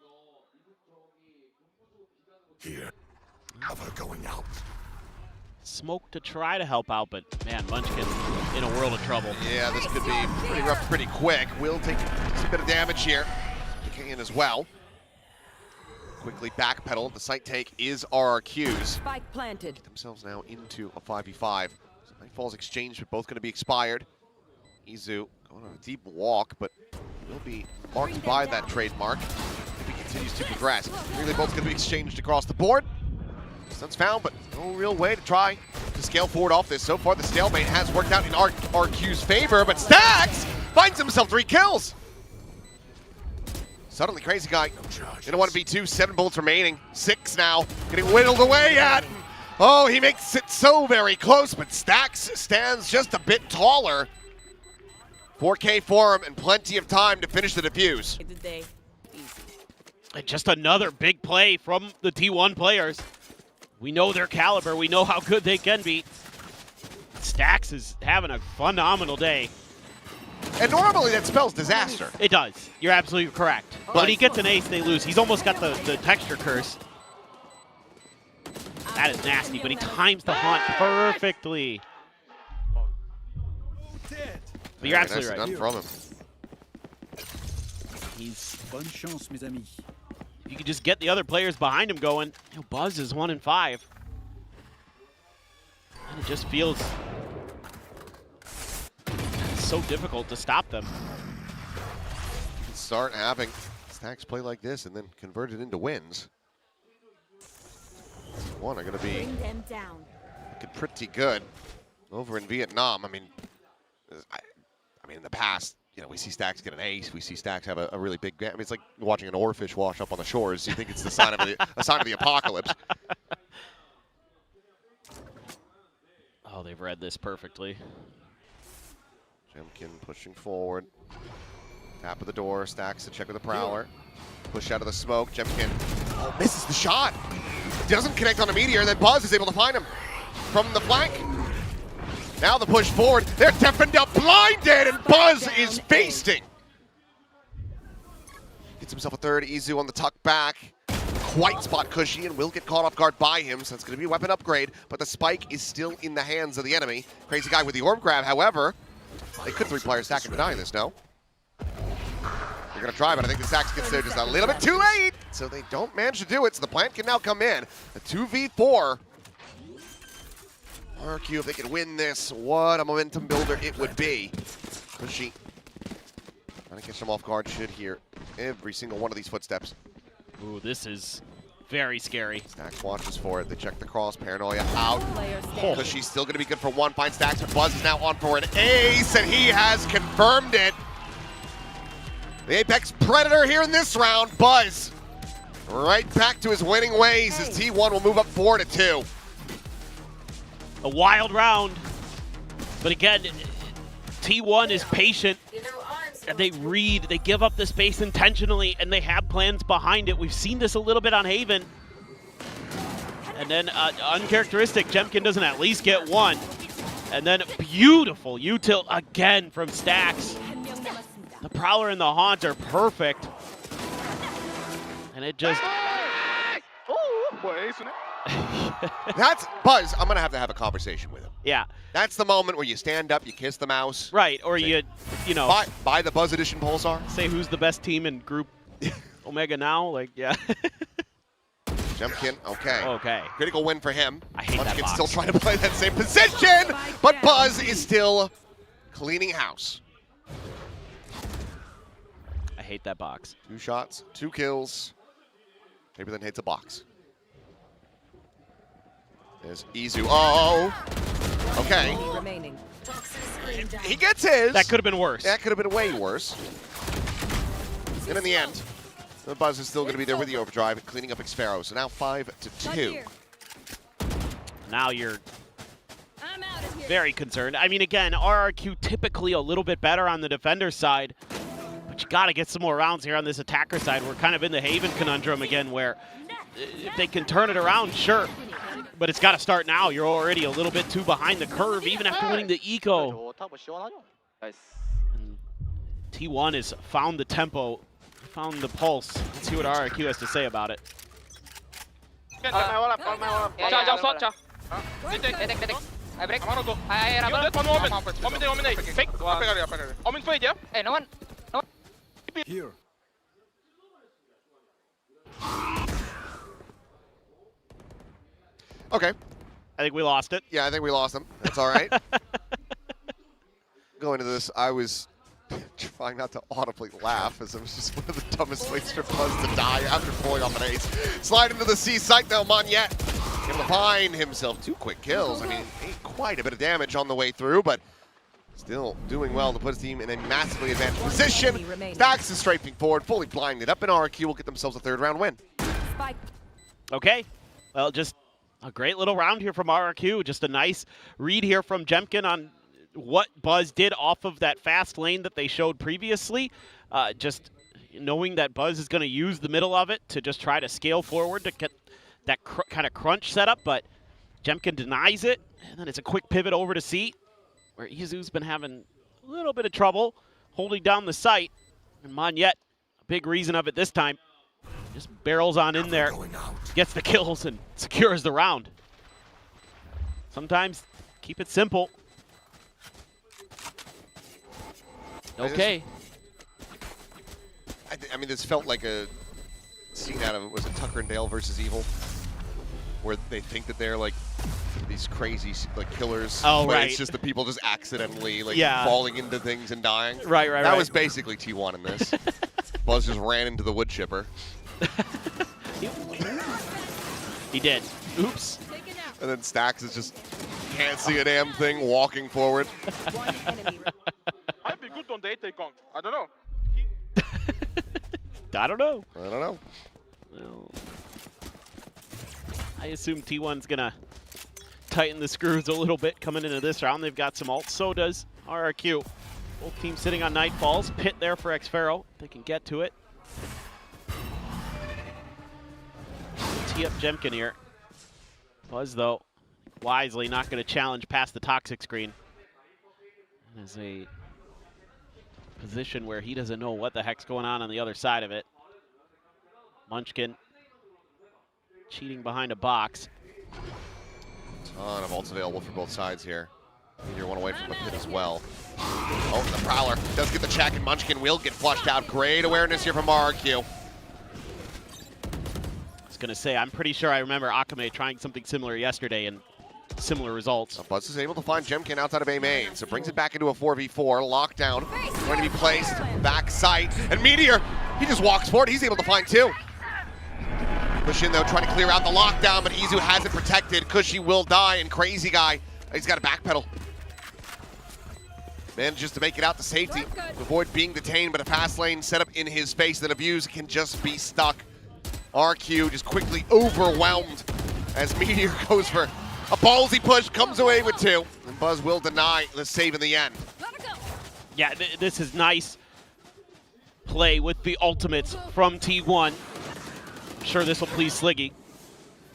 Here, cover going out. Smoke to try to help out, but man, Munchkin in a world of trouble. Yeah, this could be pretty rough, pretty quick. Will take a bit of damage here. Kicking in as well. Quickly backpedal. The site take is RRQ's. Spike planted. Get themselves now into a 5v5. So Nightfall's exchange, but both going to be expired. Izu going on a deep walk, but will be marked by that trademark if he continues to progress. Really, both going to be exchanged across the board. Stun's found, but no real way to try to scale forward off this. So far, the stalemate has worked out in RQ's favor, but Stacks finds himself 3 kills. Suddenly, Crazy Guy in a 1v2, 7 bullets remaining. 6 now, getting whittled away at. Oh, he makes it so very close, but Stacks stands just a bit taller. 4K for him and plenty of time to finish the defuse. And just another big play from the T1 players. We know their caliber. We know how good they can be. Stacks is having a phenomenal day. And normally that spells disaster. It does. You're absolutely correct. But when he gets an ace, they lose. He's almost got the texture curse. That is nasty, but he times the haunt perfectly. But you're absolutely right. Done from him. He's bonne chance, mes amis. If you could just get the other players behind him going, you know, Buzz is 1 in 5. And it just feels so difficult to stop them. You can start having Stacks play like this and then convert it into wins. One are going to be looking pretty good over in Vietnam. I mean, in the past, you know, we see Stacks get an ace. We see Stacks have a really big. I mean, it's like watching an oarfish wash up on the shores. You think it's the sign of a sign of the apocalypse. Oh, they've read this perfectly. Jemkin pushing forward. Tap of the door. Stacks to check with the Prowler. Push out of the smoke. Jemkin misses the shot. Doesn't connect on a meteor. Then Buzz is able to find him from the flank. Now the push forward. They're deafened up, blinded, and Buzz is feasting. Gets himself a third. Izu on the tuck back. Quite spot cushy and will get caught off guard by him, so it's going to be a weapon upgrade, but the spike is still in the hands of the enemy. Crazy Guy with the orb grab, however. They could 3-player stack and deny this, no? They're going to try, but I think the Stacks gets there just a little bit too late, so they don't manage to do it, so the plant can now come in. A 2v4. RRQ, if they can win this, what a momentum builder it would be. Cushy. Trying to catch them off guard, should hear every single one of these footsteps. Ooh, this is very scary. Stacks watches for it. They check the cross. Paranoia out. Because she's still going to be good for 1. Finds Stacks, but Buzz is now on for an ace, and he has confirmed it. The Apex Predator here in this round. Buzz right back to his winning ways as T1 will move up 4-2. A wild round. But again, T1 is patient. And they read, they give up the space intentionally, and they have plans behind it. We've seen this a little bit on Haven. And then uncharacteristic, Jemkin doesn't at least get 1. And then beautiful util again from Stacks. The Prowler and the Haunt are perfect. And it just... That's Buzz. I'm going to have a conversation with him. Yeah. That's the moment where you stand up, you kiss the mouse. Right, or say, you know. Buy the Buzz Edition Pulsar. Say who's the best team in Group Omega now. Like, yeah. Jemkin, okay. Okay. Critical win for him. I hate that box. Still trying to play that same position, but Buzz is still cleaning house. I hate that box. 2 shots, 2 kills. Maybe then hits a box. There's Izu. Oh! Okay. He gets his. That could have been worse. That could have been way worse. And in the end, the Buzz is still going to be there with the overdrive, cleaning up Xpharaoh. So now 5-2. Now you're very concerned. I mean, again, RRQ typically a little bit better on the defender side, but you got to get some more rounds here on this attacker side. We're kind of in the Haven conundrum again, where if they can turn it around, sure, but it's got to start now. You're already a little bit too behind the curve, even after winning the eco. Nice. And T1 has found the tempo, found the pulse. Let's see what RRQ has to say about it. Here. Okay. I think we lost it. Yeah, I think we lost him. That's all right. Going into this, I was trying not to audibly laugh, as it was just one of the dumbest ways for Buzz to die after pulling off an ace. Slide into the C site though, Monette able to find himself 2 quick kills. I mean, ain't quite a bit of damage on the way through, but still doing well to put his team in a massively advanced position. Stax is strafing forward, fully blinded up, and RRQ will get themselves a 3rd round win. Okay, well, just a great little round here from RRQ. Just a nice read here from Jemkin on what Buzz did off of that fast lane that they showed previously. Just knowing that Buzz is going to use the middle of it to just try to scale forward to get that kind of crunch set up, but Jemkin denies it, and then it's a quick pivot over to C, where Izu's been having a little bit of trouble holding down the site, and Monette, a big reason of it this time, just barrels on in there, gets the kills, and secures the round. Sometimes keep it simple. Okay. I mean, this felt like a scene out of, was it Tucker and Dale versus Evil? Where they think that they're like these crazy like killers. Oh, but right. It's just the people just accidentally like Yeah. falling into things and dying. Right. That was basically T1 in this. Buzz just ran into the wood chipper. He did. Oops. And then Stax is just can't see a damn thing walking forward. I'd be good on the 8 Kong. I don't know. I don't know. I don't know. Well, I assume T1's going to tighten the screws a little bit coming into this round. They've got some ults. So does RRQ. Both teams sitting on Nightfalls. Pit there for Xpharaoh. They can get to it. Tee up Jemkin here. Buzz, though, wisely not going to challenge past the toxic screen. There's a position where he doesn't know what the heck's going on the other side of it. Munchkin cheating behind a box. Ton of ults available for both sides here. You're one away from the pit as well. Oh, the Prowler does get the check, and Munchkin will get flushed out. Great awareness here from RRQ. I was going to say, I'm pretty sure I remember Akame trying something similar yesterday and similar results. Buzz is able to find Jemkin outside of A main, so brings it back into a 4v4. Lockdown going to be placed, back sight, and Meteor, he just walks forward. He's able to find 2. Push in though, trying to clear out the lockdown, but Izu has it protected. Cushy will die, and Crazy Guy, he's got to backpedal. Manages to make it out to safety, to avoid being detained, but a fast lane set up in his face that Abuse can just be stuck. RQ just quickly overwhelmed as Meteor goes for a ballsy push, comes away with 2, and Buzz will deny the save in the end. Yeah, this is nice play with the ultimates from T1. I'm sure this will please Sliggy.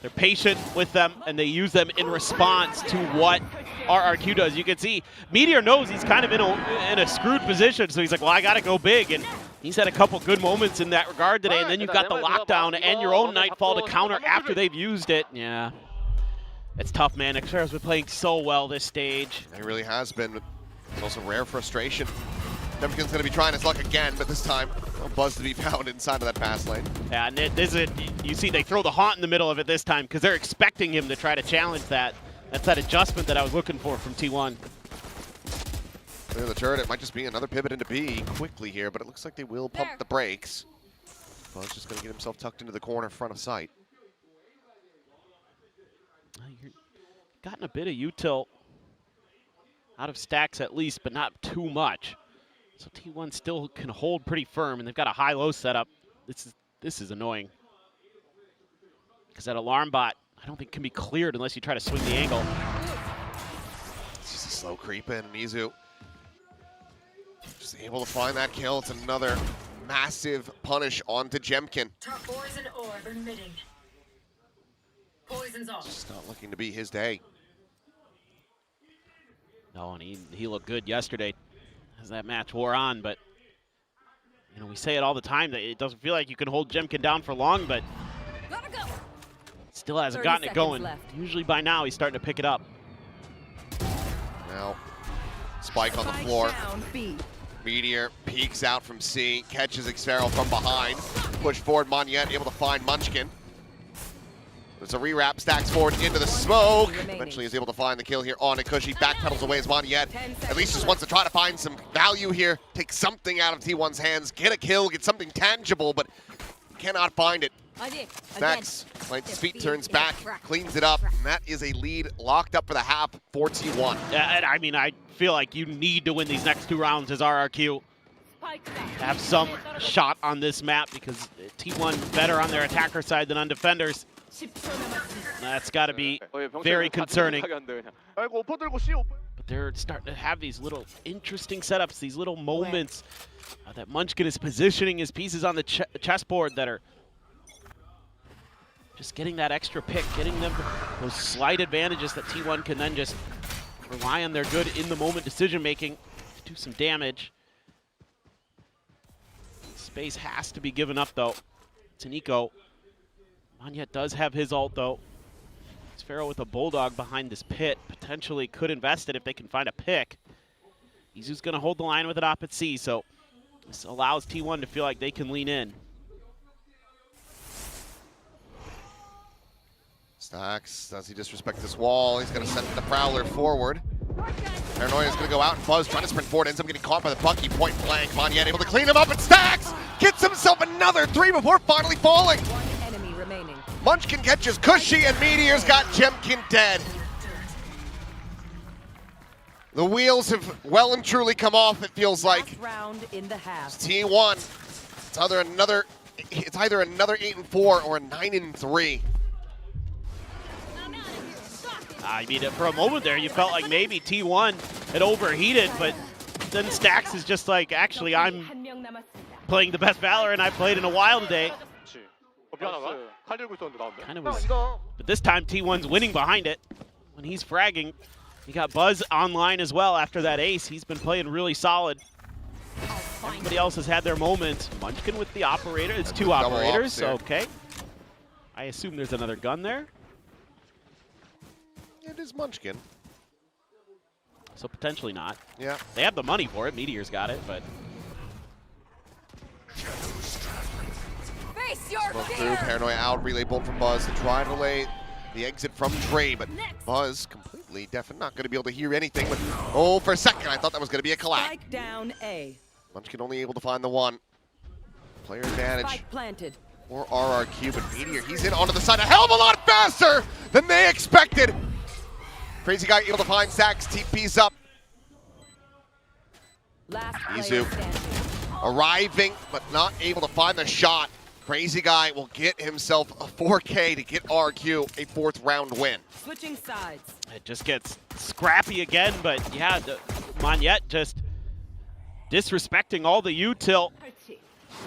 They're patient with them, and they use them in response to what RRQ does. You can see Meteor knows he's kind of in a screwed position, so he's like, well, I got to go big. And he's had a couple good moments in that regard today, and then you've got the lockdown and your own Nightfall to counter after they've used it. Yeah, it's tough, man. Xpharaoh's been playing so well this stage. It really has been. It's also rare frustration. Jemkin's going to be trying his luck again, but this time, no Buzz to be found inside of that fast lane. Yeah, and you see they throw the haunt in the middle of it this time because they're expecting him to try to challenge that. That's that adjustment that I was looking for from T1. Clear the turret. It might just be another pivot into B quickly here, but it looks like they will pump the brakes. Buzz just going to get himself tucked into the corner front of sight. You're gotten a bit of util out of stacks at least, but not too much. So T1 still can hold pretty firm, and they've got a high-low setup. This is annoying. Because that alarm bot, I don't think can be cleared unless you try to swing the angle. It's just Slow creep in, and Izu just able to find that kill. It's another massive punish onto Jemkin. Poison orb emitting. Poison's off. Just not looking to be his day. No, and he looked good yesterday as that match wore on, but you know, we say it all the time that it doesn't feel like you can hold Jemkin down for long, but still hasn't gotten it going. Usually by now he's starting to pick it up. Now, Spike on the floor. Meteor peeks out from C, catches Xferal from behind. Push forward, Monyet able to find Munchkin. There's a rewrap, stacks forward into the smoke. Eventually is able to find the kill here on Ikushi. Backpedals away as Monyet at least just wants to try to find some value here. Take something out of T1's hands, get a kill, get something tangible, but cannot find it. Stacks, lights his feet, turns back, cleans it up, and that is a lead locked up for the half for T1. Yeah, and I mean, I feel like you need to win these next 2 rounds as RRQ. Have some shot on this map because T1 better on their attacker side than on defenders. That's got to be very concerning. But they're starting to have these little interesting setups, these little moments that Munchkin is positioning his pieces on the chessboard that are just getting that extra pick, getting them those slight advantages that T1 can then just rely on their good in-the-moment decision-making to do some damage. Space has to be given up, though. It's an eco. Monyet does have his ult, though. It's Pharaoh with a Bulldog behind this pit. Potentially could invest it if they can find a pick. Izu's going to hold the line with it up at C, so this allows T1 to feel like they can lean in. Stacks, does he disrespect this wall? He's going to send the Prowler forward. Paranoia is going to go out and Buzz trying to sprint forward. Ends up getting caught by the Bucky point blank. Monyet able to clean him up, and Stacks gets himself another 3 before finally falling. One enemy remaining. Munchkin catches Cushy, and Meteor's got Jemkin dead. The wheels have well and truly come off, it feels like. Round in the half. T1, it's either another 8-4 or a 9-3. I mean, for a moment there, you felt like maybe T1 had overheated, but then Stacks is just like, actually, I'm playing the best Valorant I've played in a while today. Kind of was, but this time T1's winning behind it. When he's fragging, he got Buzz online as well after that ace. He's been playing really solid. Everybody else has had their moments. Munchkin with the operator. It's 2 operators, okay. I assume there's another gun there. It is Munchkin. So potentially not. Yeah. They have the money for it. Meteor's got it, but. Face your Smoke through, Paranoia out, relay bolt from Buzz to try to delay the exit from Trey, but Buzz completely deaf and not going to be able to hear anything. But oh, for a second, I thought that was going to be a collapse. Spike down A. Munchkin only able to find the one. Player advantage. Spike planted. Or RRQ, but Meteor, he's in onto the side a hell of a lot faster than they expected. Crazy Guy able to find Stacks, TP's up. Izu arriving, but not able to find the shot. Crazy Guy will get himself a 4K to get RRQ a 4th round win. Switching sides. It just gets scrappy again, but yeah, Monyet just disrespecting all the util.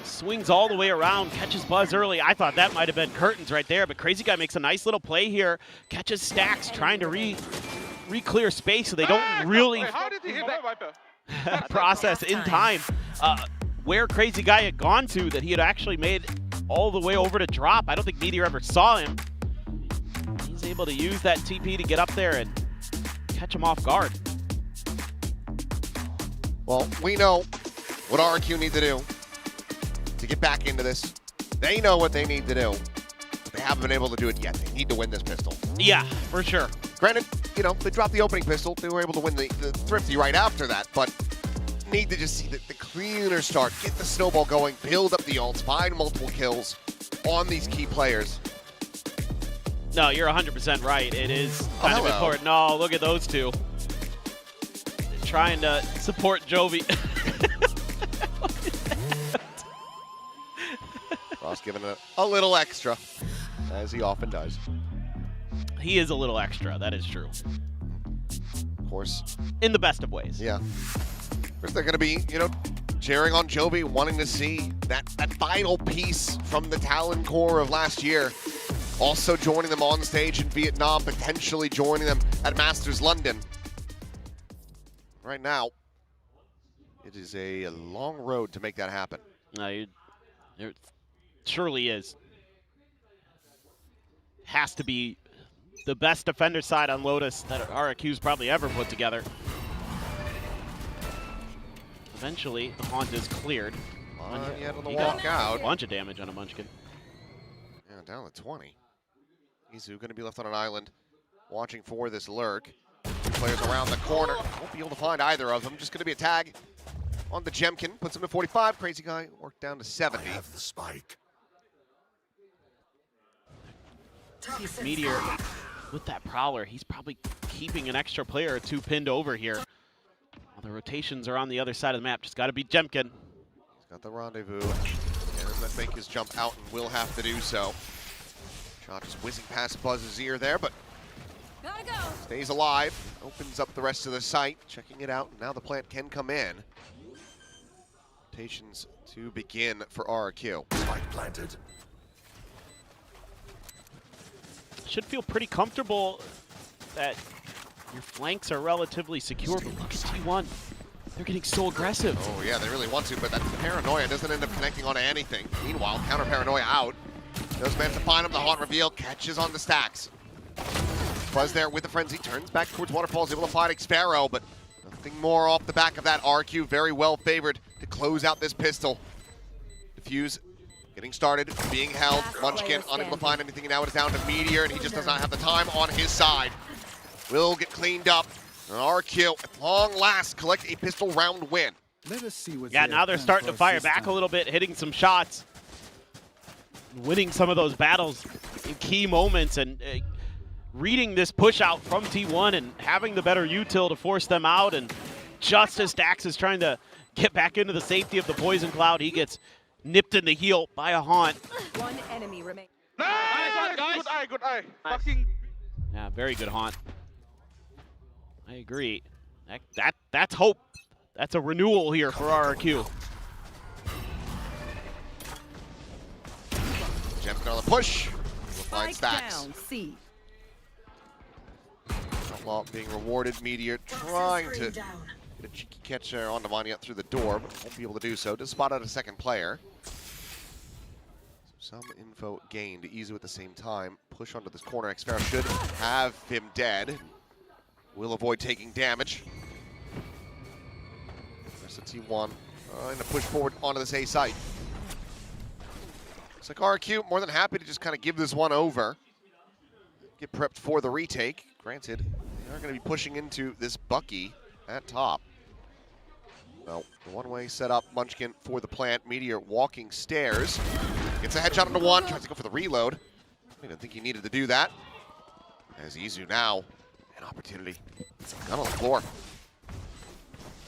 Swings all the way around, catches Buzz early. I thought that might have been curtains right there, but Crazy Guy makes a nice little play here. Catches Stacks, trying to re-clear space so they don't really process in time where Crazy Guy had gone to, that he had actually made all the way over to drop. I don't think Meteor ever saw him. He's able to use that TP to get up there and catch him off guard. Well, we know what RRQ need to do to get back into this. They know what they need to do, but they haven't been able to do it yet. They need to win this pistol. Yeah, for sure. Granted, you know, they dropped the opening pistol. They were able to win the Thrifty right after that, but need to just see the cleaner start, get the snowball going, build up the ults, find multiple kills on these key players. No, you're 100% right. It is kind of important. No, look at those two. They're trying to support Jovi. Ross giving it a little extra, as he often does. He is a little extra, that is true. course. In the best of ways. Yeah. Of course, they're going to be, cheering on Jovi, wanting to see that final piece from the Talon core of last year. Also joining them on stage in Vietnam, potentially joining them at Masters London. Right now, it is a long road to make that happen. It surely is. Has to be the best defender side on Lotus that RRQ's probably ever put together. Eventually, the haunt is cleared. Yet on the He got walkout. a bunch of damage on a Munchkin. Yeah, down to 20. Izu going to be left on an island, watching for this lurk. Two players around the corner. Won't be able to find either of them. Just going to be a tag on the Jemkin. Puts him to 45. Crazy guy worked down to 70. I have the spike. Meteor, with that Prowler, he's probably keeping an extra player or two pinned over here. All the rotations are on the other side of the map. Just got to beat Jemkin. He's got the rendezvous. And make his jump out and will have to do so. Shot just whizzing past Buzz's ear there, but stays alive. Opens up the rest of the site, checking it out. Now the plant can come in. Rotations to begin for RRQ. Spike planted. Should feel pretty comfortable that your flanks are relatively secure, but look at T1. They're getting so aggressive. Oh yeah, they really want to, but that paranoia doesn't end up connecting onto anything. Meanwhile, counter paranoia out. Those men to find him, the haunt reveal, catches on the stacks. Buzz there with the frenzy, turns back towards Waterfalls, able to find Xpharaoh, but nothing more off the back of that. RQ very well favored to close out this pistol. Diffuse getting started, being held. Munchkin unable to find anything, and now it is down to Meteor, and he just does not have the time on his side. Will get cleaned up. And RQ, at long last, collect a pistol round win. Let us see what's Yeah, now they're starting to fire back a little bit, hitting some shots. Winning some of those battles in key moments and reading this push out from T1 and having the better util to force them out. And just as Dax is trying to get back into the safety of the Poison Cloud, he gets nipped in the heel by a haunt. One enemy remains. Nice, guys. Good eye, good eye. Nice. Fucking. Yeah, very good haunt. I agree. That's hope. That's a renewal here for RRQ. Jemkin on the push. Will find stacks. Down, C. Outlaw being rewarded. Meteor trying to get a cheeky catch there on Devoniat through the door, but won't be able to do so. Does spot out a second player. So some info gained. Izu at the same time. Push onto this corner. Xpharaoh should have him dead. Will avoid taking damage. There's a T1 and a push forward onto this A site. Looks like RRQ more than happy to just kind of give this one over. Get prepped for the retake. Granted, they are going to be pushing into this Bucky at top. Well, the one-way setup, Munchkin for the plant. Meteor walking stairs. Gets a headshot onto one, tries to go for the reload. I didn't think he needed to do that. As Izu now, an opportunity. Gun on the floor.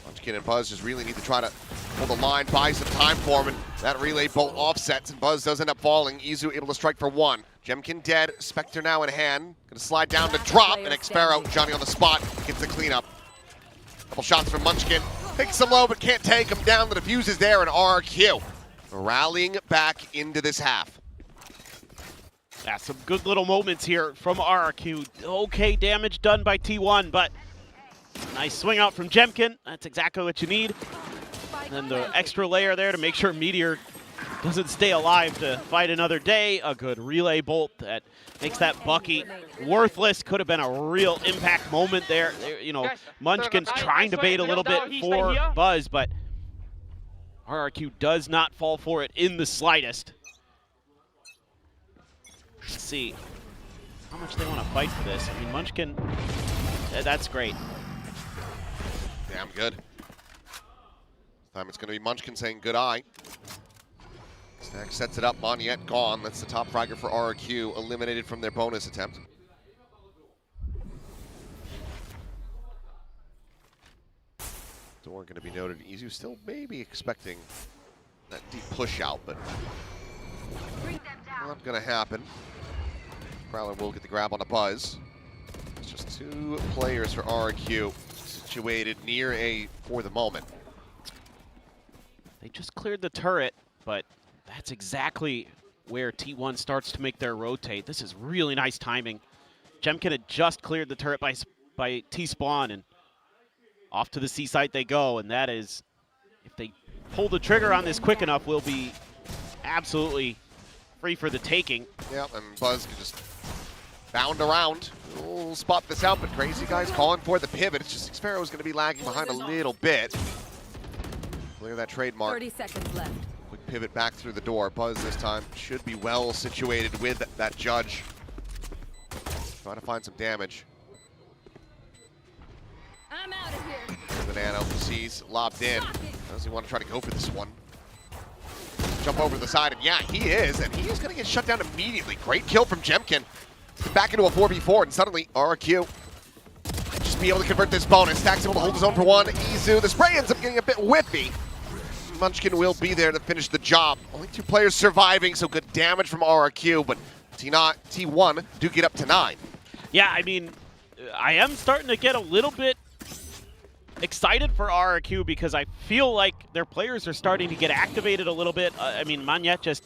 Munchkin and Buzz just really need to try to hold the line, buy some time for him, and that relay bolt offsets, and Buzz does end up falling. Izu able to strike for one. Jemkin dead, Spectre now in hand. Gonna slide down to drop, and Xpharaoh, Johnny on the spot, gets the cleanup. Couple shots from Munchkin. Picks him low, but can't take him down. The defuse is there, and RRQ rallying back into this half. Yeah, some good little moments here from RRQ. Okay, damage done by T1, but nice swing out from Jemkin. That's exactly what you need. And then the extra layer there to make sure Meteor doesn't stay alive to fight another day. A good relay bolt that makes that Bucky worthless. Could have been a real impact moment there. You know, Munchkin's trying to bait a little bit for Buzz, but RRQ does not fall for it in the slightest. Let's see how much they want to fight for this. I mean, Munchkin, that's great. Damn good. This time it's going to be Munchkin saying good eye. Stack sets it up. Moniette gone. That's the top fragger for RRQ, eliminated from their bonus attempt. Door going to be noted. Izu still maybe expecting that deep push out, but not going to happen. Prowler will get the grab on a Buzz. It's just two players for RRQ. situated near A for the moment. They just cleared the turret, but that's exactly where T1 starts to make their rotate. This is really nice timing. Jemkin had just cleared the turret by T-Spawn, and off to the C site they go, and that is, if they pull the trigger on this quick enough, will be absolutely free for the taking. Yep, and Buzz can just bound around. We'll spot this out, but Crazy Guy's calling for the pivot. It's just Xfero's going to be lagging behind a little bit. Clear that trademark. 30 seconds left. Quick pivot back through the door. Buzz this time should be well situated with that judge. Trying to find some damage. I'm out of here. The Nano sees lobbed in. Does he want to try to go for this one? Jump over the side, and yeah, he is, and he is going to get shut down immediately. Great kill from Jemkin. Back into a 4v4, and suddenly RRQ might just be able to convert this bonus. Stack's able to hold his own for one. Izu, the spray ends up getting a bit whippy. Munchkin will be there to finish the job. Only 2 players surviving, so good damage from RRQ, but T1 do get up to 9. Yeah, I mean, I am starting to get a little bit excited for RRQ because I feel like their players are starting to get activated a little bit. I mean, Manyet just,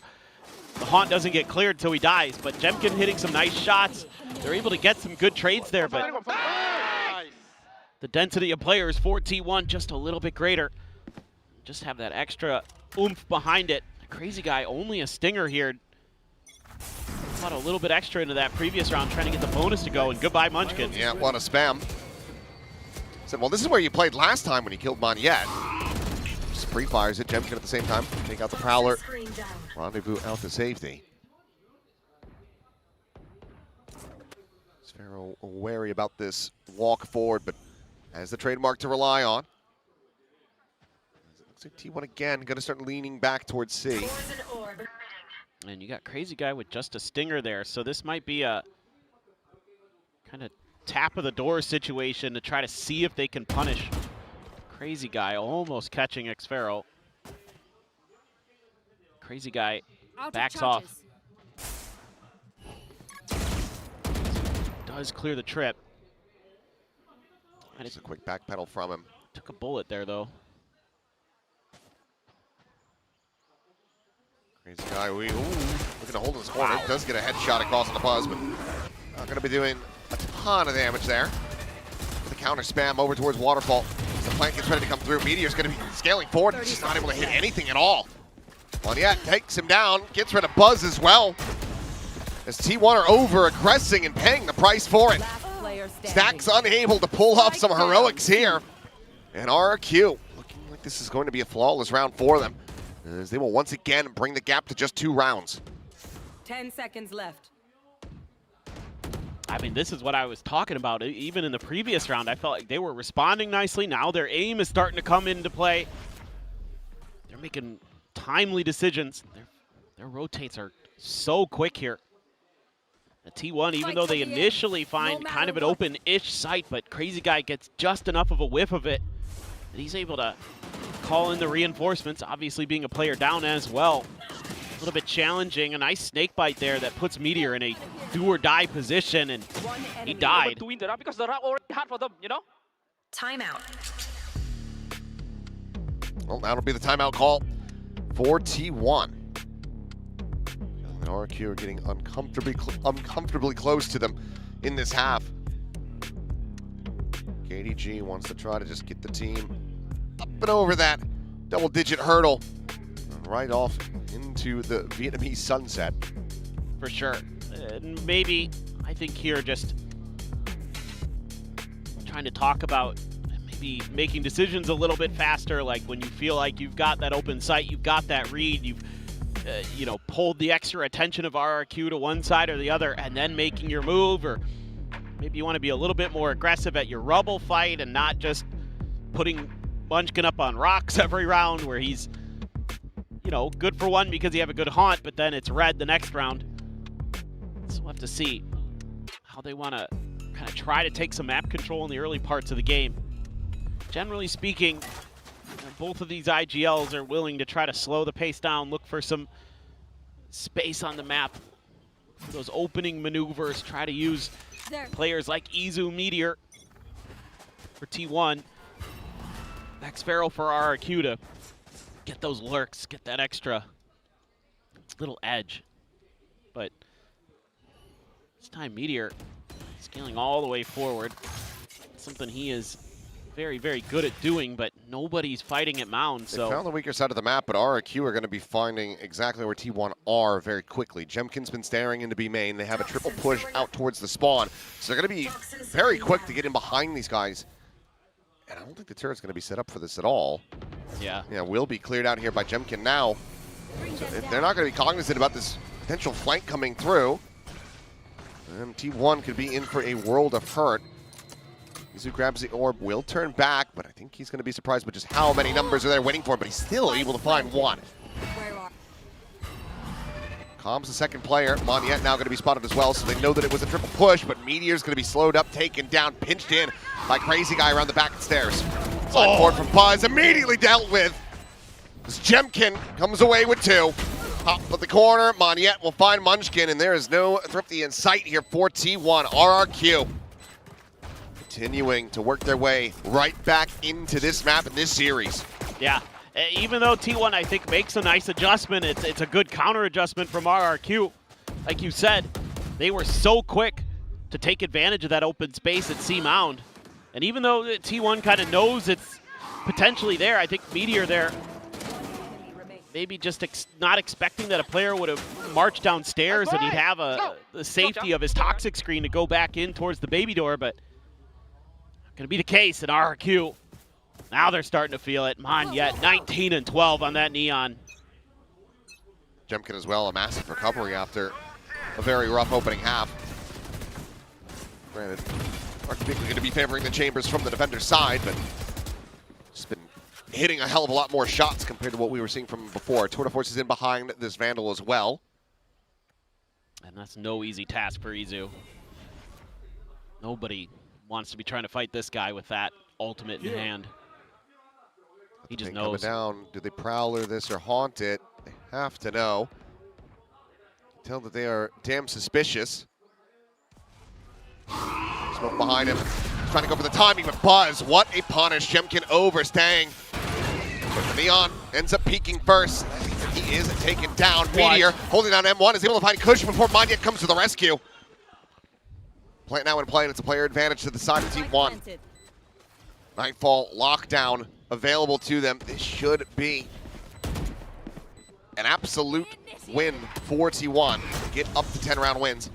the haunt doesn't get cleared until he dies, but Jemkin hitting some nice shots. They're able to get some good trades there, but the density of players for T1 just a little bit greater. Just have that extra oomph behind it. Crazy Guy, only a stinger here. Put a little bit extra into that previous round trying to get the bonus to go, and goodbye Munchkin. Yeah, what a spam. Said, well, this is where you played last time when you killed Manyet. Just pre-fires it, Jemkin at the same time. Take out the Prowler. Rendezvous out to safety. Sphero wary about this walk forward, but has the trademark to rely on. Looks like T1 again going to start leaning back towards C. And you got Crazy Guy with just a stinger there, so this might be a kind of tap of the door situation to try to see if they can punish Crazy Guy, almost catching Xfero. Crazy Guy backs off. Does clear the trip. Just a quick back pedal from him. Took a bullet there, though. Crazy Guy, looking to hold in his corner. Does get a headshot across on the Buzz, but not going to be doing a ton of damage there. With the counter spam over towards Waterfall. As the plant gets ready to come through, Meteor's going to be scaling forward. He's just not able to hit anything at all. Manyet takes him down, gets rid of Buzz as well. As T1 are over-aggressing and paying the price for it. Stack's unable to pull off some heroics here. And RRQ looking like this is going to be a flawless round for them, as they will once again bring the gap to just 2 rounds. 10 seconds left. I mean, this is what I was talking about. Even in the previous round, I felt like they were responding nicely. Now their aim is starting to come into play. They're making timely decisions. Their rotates are so quick here. The T1, even though they initially find kind of an open-ish site, but Crazy Guy gets just enough of a whiff of it that he's able to call in the reinforcements, obviously being a player down as well. A little bit challenging. A nice snake bite there that puts Meteor in a do-or-die position, and he died. To win the round because the round already hard for them, you know? Timeout. Well, that'll be the timeout call for T1. And RRQ are getting uncomfortably close to them in this half. KDG wants to try to just get the team up and over that double-digit hurdle and right off into the Vietnamese sunset. For sure. Maybe, I think here, just trying to talk about maybe making decisions a little bit faster, like when you feel like you've got that open sight, you've got that read, you've you know, pulled the extra attention of RRQ to one side or the other, and then making your move, or maybe you want to be a little bit more aggressive at your rubble fight and not just putting Munchkin up on rocks every round where he's, you know, good for one because you have a good haunt, but then it's red the next round. So we'll have to see how they want to kind of try to take some map control in the early parts of the game. Generally speaking, both of these IGLs are willing to try to slow the pace down, look for some space on the map, for those opening maneuvers, try to use players like Izu, Meteor for T1 Next barrel for RRQ to get those lurks, get that extra little edge. But this time Meteor scaling all the way forward. Something he is very, very good at doing, but nobody's fighting at Mound. They So found the weaker side of the map, but RRQ are going to be finding exactly where T1 are very quickly. Jemkin's been staring into B main. They have a triple push out towards the spawn, so they're going to be very quick to get in behind these guys. And I don't think the turret's going to be set up for this at all. Yeah. Yeah, will be cleared out here by Jemkin now. So they're not going to be cognizant about this potential flank coming through. And T1 could be in for a world of hurt. Izu grabs the orb, will turn back, but I think he's going to be surprised by just how many numbers are there waiting for him, but he's still able to find one. Calm's the second player. Moniette now going to be spotted as well, so they know that it was a triple push, but Meteor's going to be slowed up, taken down, pinched in by Crazy Guy around the back of the stairs. Slide forward from Buzz, immediately dealt with. As Jemkin comes away with two. Top of the corner, Moniette will find Munchkin, and there is no Thrifty in sight here for T1. RRQ continuing to work their way right back into this map and this series. yeah, even though T1 I think makes a nice adjustment, it's a good counter adjustment from RRQ. Like you said, they were so quick to take advantage of that open space at C Mound. And even though T1 kind of knows it's potentially there, I think Meteor there maybe just not expecting that a player would have marched downstairs and he'd have the safety of his toxic screen to go back in towards the baby door, but going to be the case in RRQ. Now they're starting to feel it. Moniette 19 and 12 on that Neon. Jemkin as well, a massive recovery after a very rough opening half. Granted, aren't particularly going to be favoring the Chambers from the defender's side, but just been hitting a hell of a lot more shots compared to what we were seeing from before. Tour de Force is in behind this Vandal as well. And that's no easy task for Izu. Nobody wants to be trying to fight this guy with that ultimate in hand. He just knows. Coming down, do they Prowler this or haunt it? They have to know. Tell that they are damn suspicious. Smoke behind him. Trying to go for the timing, but Buzz, what a punish. Jemkin overstaying. But Neon ends up peeking first. He is taken down. Meteor holding down M1 is able to find cushion before Moniette comes to the rescue. Plant now in play, and it's a player advantage to the side of T1. Nightfall lockdown available to them. This should be an absolute win for T1 to get up to 10-round wins.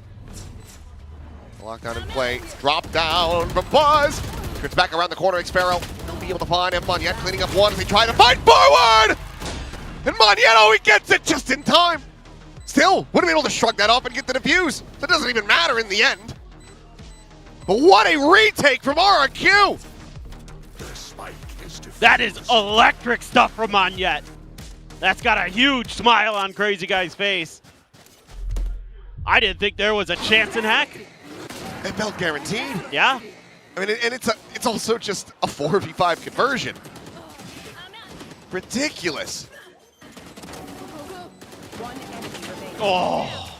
Lockdown in play. Drop down from Buzz. Turns back around the corner. Xpharaoh will be able to find him. Moniette cleaning up one as they try to fight forward. And Moniette, oh, he gets it just in time. Still, would have been able to shrug that off and get the defuse. That doesn't even matter in the end. But what a retake from RRQ! That is electric stuff from Moniette. That's got a huge smile on Crazy Guy's face. I didn't think there was a chance in heck. It felt guaranteed. Yeah. I mean, and it's also just a 4v5 conversion. Ridiculous. Oh,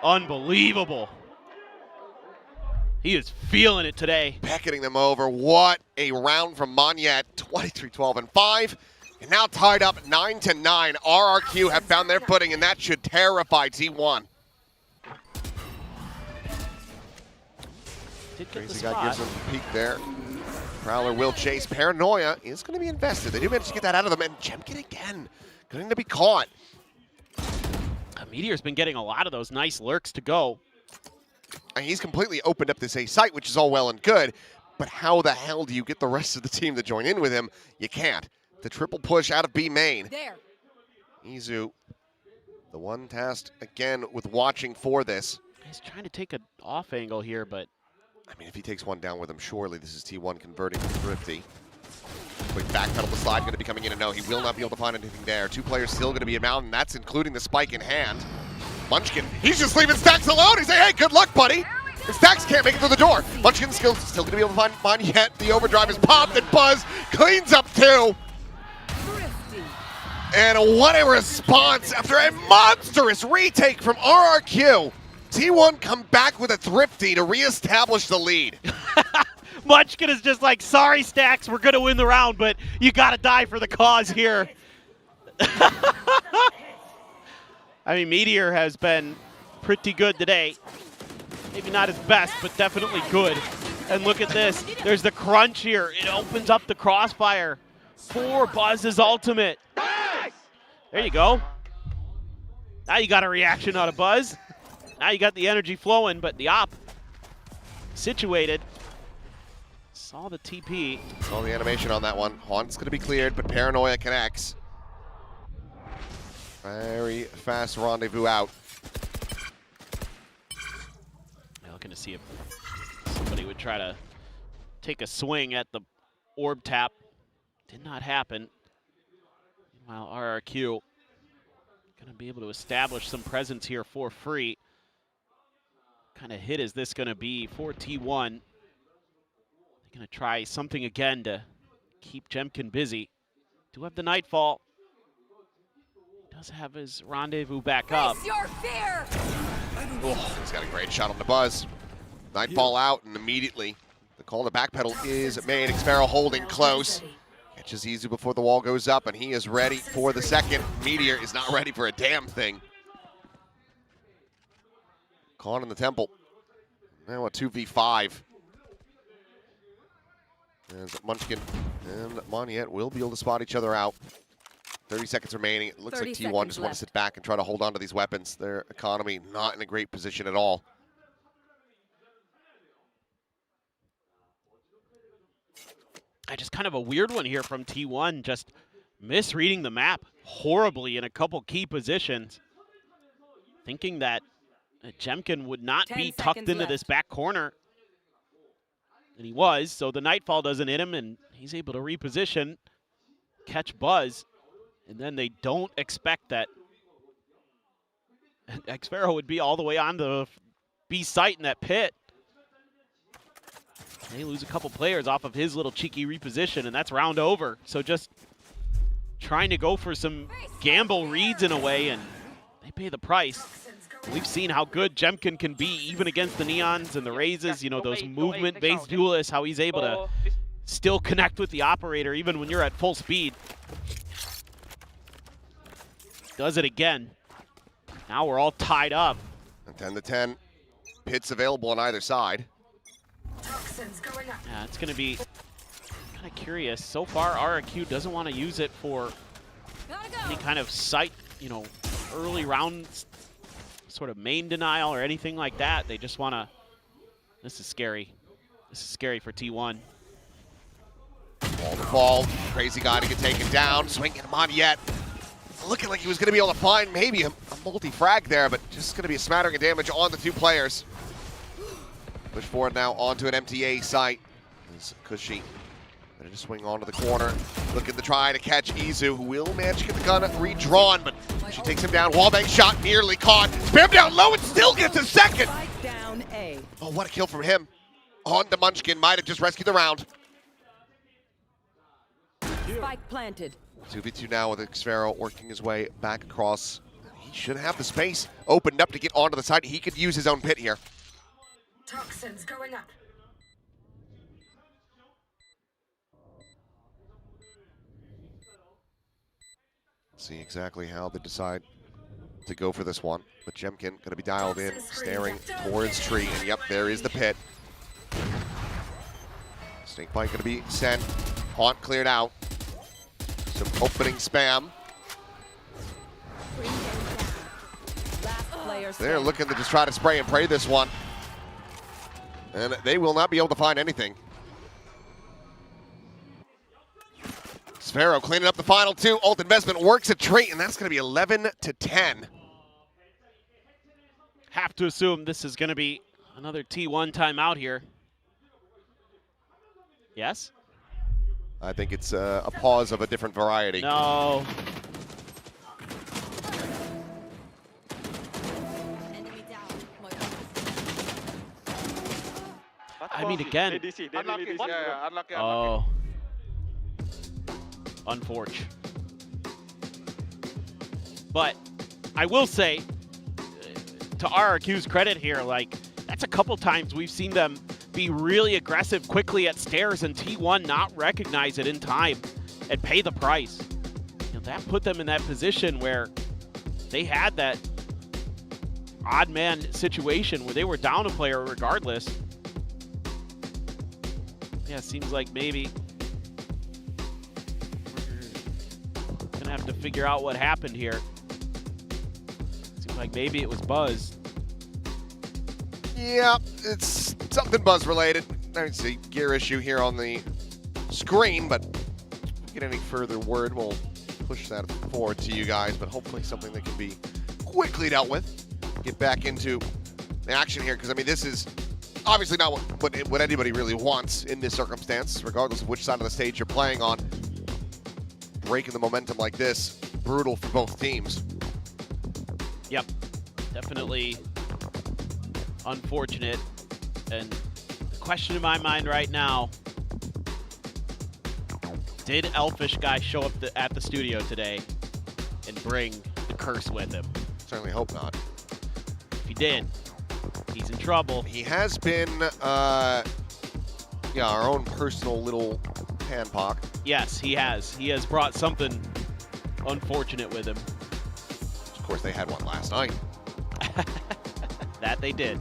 unbelievable. He is feeling it today. Pecketing them over. What a round from Moniette. 23-12 and 5. And now tied up 9-9. RRQ have found their footing, and that should terrify T1. Crazy Guy gives him a peek there. Prowler will chase. Paranoia is going to be invested. They do manage to get that out of them, and Jemkin again going to be caught. Meteor's been getting a lot of those nice lurks to go. And he's completely opened up this A site, which is all well and good, but how the hell do you get the rest of the team to join in with him? You can't. The triple push out of B main. There. Izu, the one tasked again with watching for this. He's trying to take an off angle here, but I mean, if he takes one down with him, surely this is T1 converting to Thrifty. Quick backpedal the slide, going to be coming in, and no, he will not be able to find anything there. Two players still going to be in mountain, that's including the spike in hand. Munchkin, he's just leaving Stax alone. He's saying, hey, good luck, buddy. If Stax can't make it through the door, Munchkin's still going to be able to find Moniette. The overdrive is popped, and Buzz cleans up two. And what a response after a monstrous retake from RRQ. T1 come back with a Thrifty to reestablish the lead. Munchkin is just like, sorry, Stacks, we're going to win the round, but you got to die for the cause here. I mean, Meteor has been pretty good today. Maybe not his best, but definitely good. And look at this. There's the crunch here. It opens up the crossfire for Buzz's ultimate. There you go. Now you got a reaction out of Buzz. Now you got the energy flowing, but the op situated. Saw the TP. Saw the animation on that one. Haunt's going to be cleared, but Paranoia connects. Very fast rendezvous out. Looking to see if somebody would try to take a swing at the orb tap. Did not happen. Meanwhile, RRQ going to be able to establish some presence here for free. Kind of hit is this going to be for T1? They're going to try something again to keep Jemkin busy. Do have the Nightfall. Does have his rendezvous back up. Face your fear! Oh, he's got a great shot on the Buzz. Nightfall out, and immediately the call to backpedal is made. Xfero holding close. Catches Izu before the wall goes up, and he is ready for the second. Meteor is not ready for a damn thing. Caught in the temple. Now a 2v5. As Munchkin and Moniette will be able to spot each other out. 30 seconds remaining. It looks like T1 just want to sit back and try to hold on to these weapons. Their economy not in a great position at all. Just kind of a weird one here from T1, just misreading the map horribly in a couple key positions. Thinking that Jemkin would not be tucked into this back corner. And he was, so the Nightfall doesn't hit him, and he's able to reposition, catch Buzz. And then they don't expect that Xfero would be all the way on the B site in that pit. They lose a couple players off of his little cheeky reposition, and that's round over. So just trying to go for some gamble reads in a way, and they pay the price. We've seen how good Jemkin can be even against the Neons and the Razes, you know, those movement-based duelists, how he's able to still connect with the operator even when you're at full speed. Does it again. Now we're all tied up. 10-10. Pits available on either side. Yeah, it's going to be kind of curious. So far, RRQ doesn't want to use it for any kind of sight, you know, early round sort of main denial or anything like that. They just want to. This is scary. This is scary for T1. Ball to fall. Crazy guy to get taken down. Swinging him on yet. Looking like he was going to be able to find maybe a multi-frag there, but just going to be a smattering of damage on the two players. Push forward now onto an MTA site. As Cushy ready to swing onto the corner. Looking to try to catch Izu, who will manage to get the gun redrawn, but she takes him down. Wallbang shot nearly caught. Spam down low and still gets a second. Down A. Oh, what a kill from him. On to Munchkin. Might have just rescued the round. Spike planted. 2v2 now with Xfero working his way back across. He should have the space opened up to get onto the side. He could use his own pit here. Toxins going up. See exactly how they decide to go for this one. But Jemkin going to be dialed in, staring towards tree. And yep, there is the pit. Snakebite going to be sent. Haunt cleared out. Some opening spam. They're looking to just try to spray and pray this one. And they will not be able to find anything. Xfero cleaning up the final two. Ult investment works a treat, and that's going to be 11-10. Have to assume this is going to be another T1 timeout here. Yes? I think it's a pause of a different variety. No. I mean, again. Oh. Unfortunate. But I will say, to RRQ's credit here, like, that's a couple times we've seen them be really aggressive quickly at stairs and T1 not recognize it in time and pay the price. You know, that put them in that position where they had that odd man situation where they were down a player regardless. Yeah, seems like maybe we're gonna have to figure out what happened here. Seems like maybe it was Buzz. Yeah, it's something Buzz related. I can see gear issue here on the screen, but if we get any further word, we'll push that forward to you guys, but hopefully something that can be quickly dealt with. Get back into the action here, because I mean, this is obviously not what anybody really wants in this circumstance, regardless of which side of the stage you're playing on. Breaking the momentum like this, brutal for both teams. Yep, definitely unfortunate. And the question in my mind right now, did Elfish Guy show up at the studio today and bring the curse with him? Certainly hope not. If he did, he's in trouble. He has been, yeah, our own personal little handpock. Yes, he has. He has brought something unfortunate with him. Of course, they had one last night. That they did.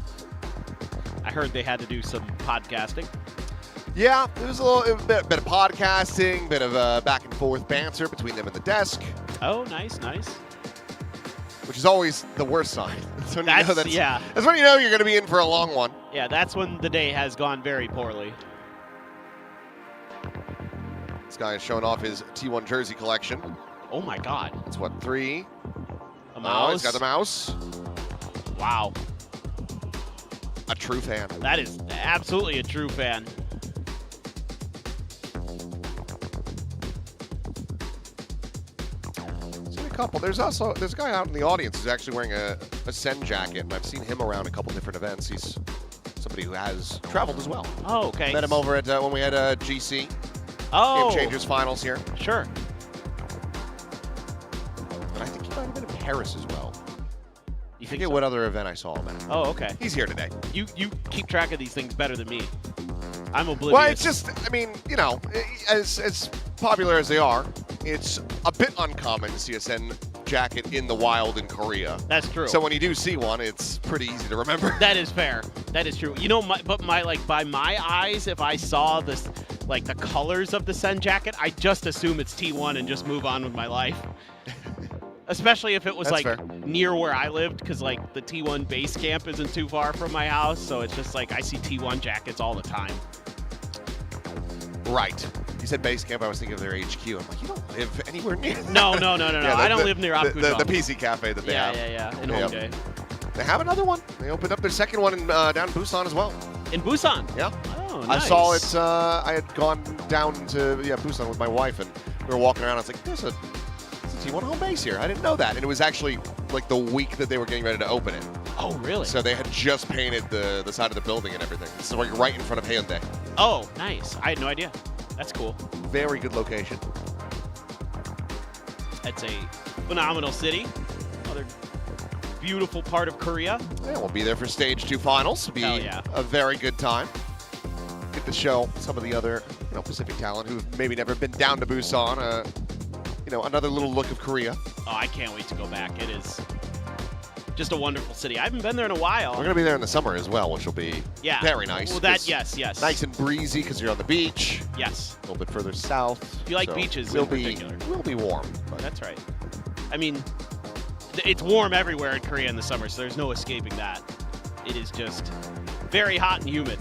I heard they had to do some podcasting. Yeah, it was a bit of podcasting, bit of back and forth banter between them and the desk. Oh, nice, nice. Which is always the worst sign. That's when you know yeah. That's when you know you're going to be in for a long one. Yeah, that's when the day has gone very poorly. This guy is showing off his T1 jersey collection. Oh my God. It's what, 3? A mouse. He's got the mouse. Wow. A true fan. That is absolutely a true fan. Seen a couple. There's a guy out in the audience who's actually wearing a Sen jacket, and I've seen him around a couple different events. He's somebody who has traveled as well. Oh, okay. Met him over at when we had GC. Oh. Game Changers finals here. Sure. And I think he might have been in Paris as well. You I think forget so? what other event I saw him at. Oh, okay. He's here today. You keep track of these things better than me. I'm oblivious. Well, it's just, I mean, you know, as popular as they are, it's a bit uncommon to see a Sen jacket in the wild in Korea. That's true. So when you do see one, it's pretty easy to remember. That is fair. That is true. You know, by my eyes, if I saw this, like the colors of the Sen jacket, I just assume it's T1 and just move on with my life. Especially if it was That's like fair. near where I lived, because like the T1 base camp isn't too far from my house, so it's just like I see T1 jackets all the time. Right. You said base camp, I was thinking of their HQ. I'm like, you don't live anywhere near that. No. Yeah, I don't live near Apgujeong. The PC cafe that they have. Yeah, in Hongdae. They have another one. They opened up their second one in, down in Busan as well. In Busan? Yeah. Oh, I nice. saw it. I had gone down to Busan with my wife, and we were walking around. I was like, there's a T1 home base here. I didn't know that. And it was actually like the week that they were getting ready to open it. Oh, really? So they had just painted the side of the building and everything. It's like right in front of Hyundai. Oh, nice. I had no idea. That's cool. Very good location. It's a phenomenal city. Another beautiful part of Korea. Yeah, we'll be there for Stage 2 finals. It'll be Hell yeah. a very good time. Get to show some of the other Pacific talent who've maybe never been down to Busan. Another little look of Korea. Oh, I can't wait to go back. It is just a wonderful city. I haven't been there in a while. We're going to be there in the summer as well, which will be very nice. Well, that, It's yes. Nice and breezy because you're on the beach. Yes. A little bit further south. If you like so beaches we'll in particular. We'll be warm. But That's right. I mean, it's warm everywhere in Korea in the summer, so there's no escaping that. It is just very hot and humid,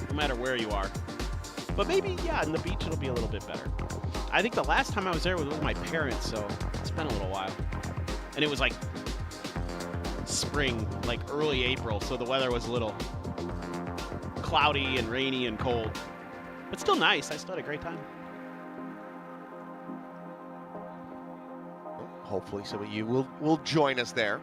no matter where you are. But maybe, in the beach it'll be a little bit better. I think the last time I was there was with my parents, so it's been a little while. And it was like spring, like early April, so the weather was a little cloudy and rainy and cold. But still nice. I still had a great time. hopefully some of you will join us there.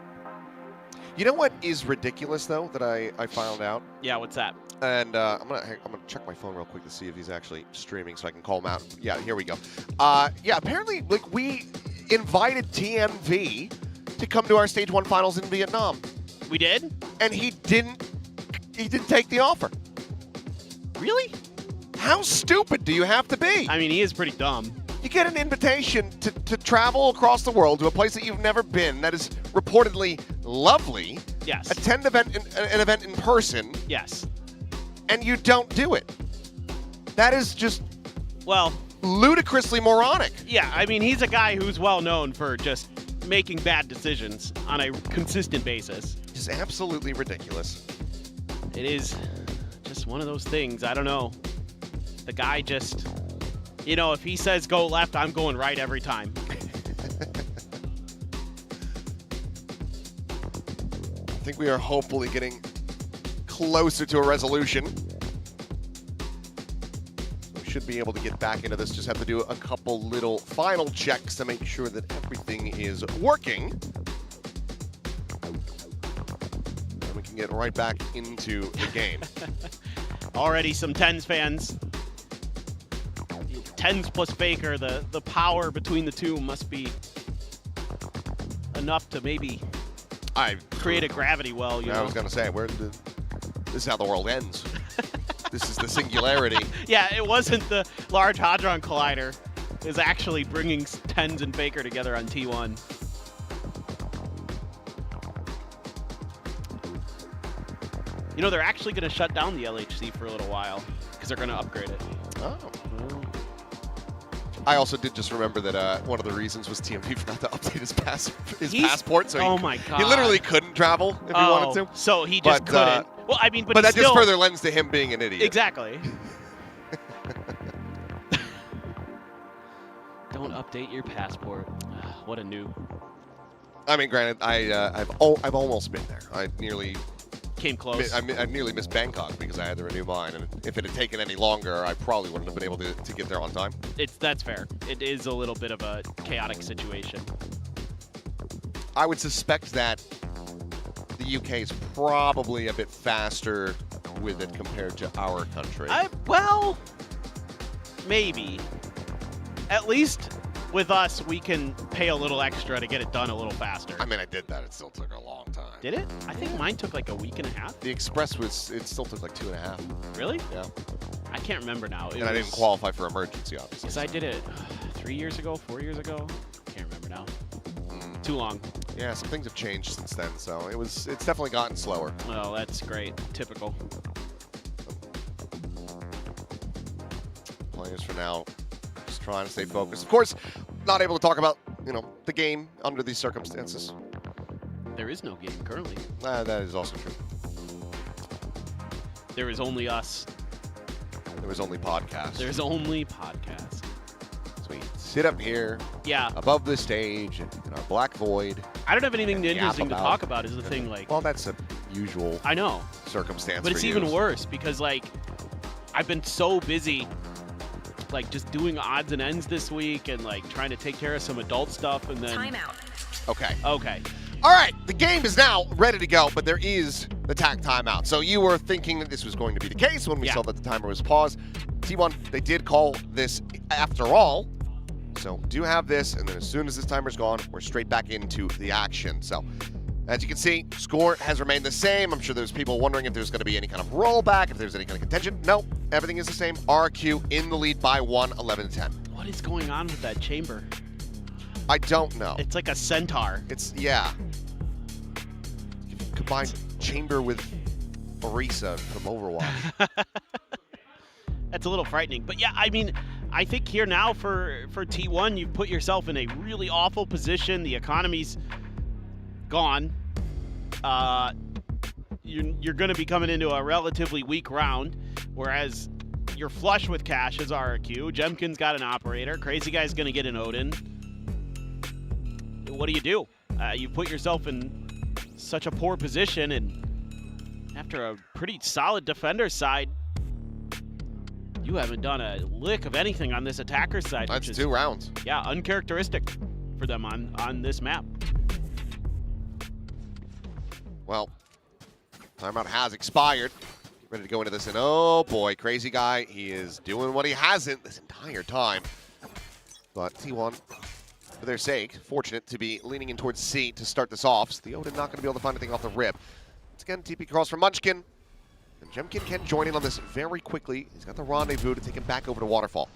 You know what is ridiculous though that I found out? Yeah, what's that? And I'm gonna check my phone real quick to see if he's actually streaming so I can call him out. Yeah, here we go. Yeah, apparently like we invited TMV to come to our Stage 1 finals in Vietnam. We did? And he didn't take the offer. Really? How stupid do you have to be? I mean, he is pretty dumb. You get an invitation to travel across the world to a place that you've never been that is reportedly lovely. Yes. Attend an event in person. Yes. And you don't do it. That is just, well, ludicrously moronic. Yeah, I mean, he's a guy who's well known for just making bad decisions on a consistent basis. Just absolutely ridiculous. It is just one of those things. I don't know. The guy just, you know, if he says go left, I'm going right every time. I think we are hopefully getting closer to a resolution. We should be able to get back into this. Just have to do a couple little final checks to make sure that everything is working. And we can get right back into the game. Already some Tens fans. Tens plus Faker, the power between the two must be enough to maybe create a gravity well. You know? I was going to say, this is how the world ends. This is the singularity. Yeah, it wasn't the Large Hadron Collider. It was actually bringing Tens and Faker together on T1. You know, they're actually going to shut down the LHC for a little while because they're going to upgrade it. Oh. I also did just remember that one of the reasons was TMP forgot to update his passport, so he literally couldn't travel if he wanted to. So he just couldn't. Well, I mean, but that still, just further lends to him being an idiot. Exactly. Don't update your passport. What a noob. I mean, granted, I've almost been there. I nearly came close. I nearly missed Bangkok because I had to renew mine, and if it had taken any longer, I probably wouldn't have been able to get there on time. That's fair. It is a little bit of a chaotic situation. I would suspect that the UK is probably a bit faster with it compared to our country. Well, maybe. At least with us, we can pay a little extra to get it done a little faster. I mean, I did that. It still took a long time. Did it? I think mine took like a week and a half. The Express it still took like 2.5. Really? Yeah. I can't remember now. And I didn't qualify for emergency, obviously. Because I did it 3 years ago, 4 years ago. Can't remember now. Too long. Yeah, some things have changed since then, so it's definitely gotten slower. Well, that's great. Typical. Players for now just trying to stay focused. Of course, not able to talk about, the game under these circumstances. There is no game currently. That is also true. There is only us. There is only podcast. There's only podcast. So we sit up here, above the stage, in our black void. I don't have anything interesting to talk about is the thing, like... Well, that's a usual circumstance But it's even worse because, like, I've been so busy, like, just doing odds and ends this week and, like, trying to take care of some adult stuff and then... Timeout. Okay. Okay. All right, the game is now ready to go, but there is the TAC timeout. So you were thinking that this was going to be the case when we saw that the timer was paused. T1, they did call this after all. So do have this, and then as soon as this timer's gone, we're straight back into the action. So as you can see, score has remained the same. I'm sure there's people wondering if there's going to be any kind of rollback, if there's any kind of contention. No, everything is the same. RRQ in the lead by 1, 11-10. What is going on with that chamber? I don't know. It's like a centaur. Yeah. Combine Chamber with Orisa from Overwatch. That's a little frightening. But yeah, I mean, I think here now for T1, you've put yourself in a really awful position. The economy's gone. You're going to be coming into a relatively weak round, whereas you're flush with cash as RRQ. Jemkin's got an operator. Crazy Guy's going to get an Odin. What do? You put yourself in such a poor position, and after a pretty solid defender side, you haven't done a lick of anything on this attacker side. That's 2 rounds. Yeah, uncharacteristic for them on this map. Well, timeout has expired. Ready to go into this, and oh boy, Crazy Guy, he is doing what he hasn't this entire time. But T1, for their sake, fortunate to be leaning in towards C to start this off. So the Odin not going to be able to find anything off the rip. Once again, TP cross from Munchkin. And Jemkin can join in on this very quickly. He's got the rendezvous to take him back over to Waterfall.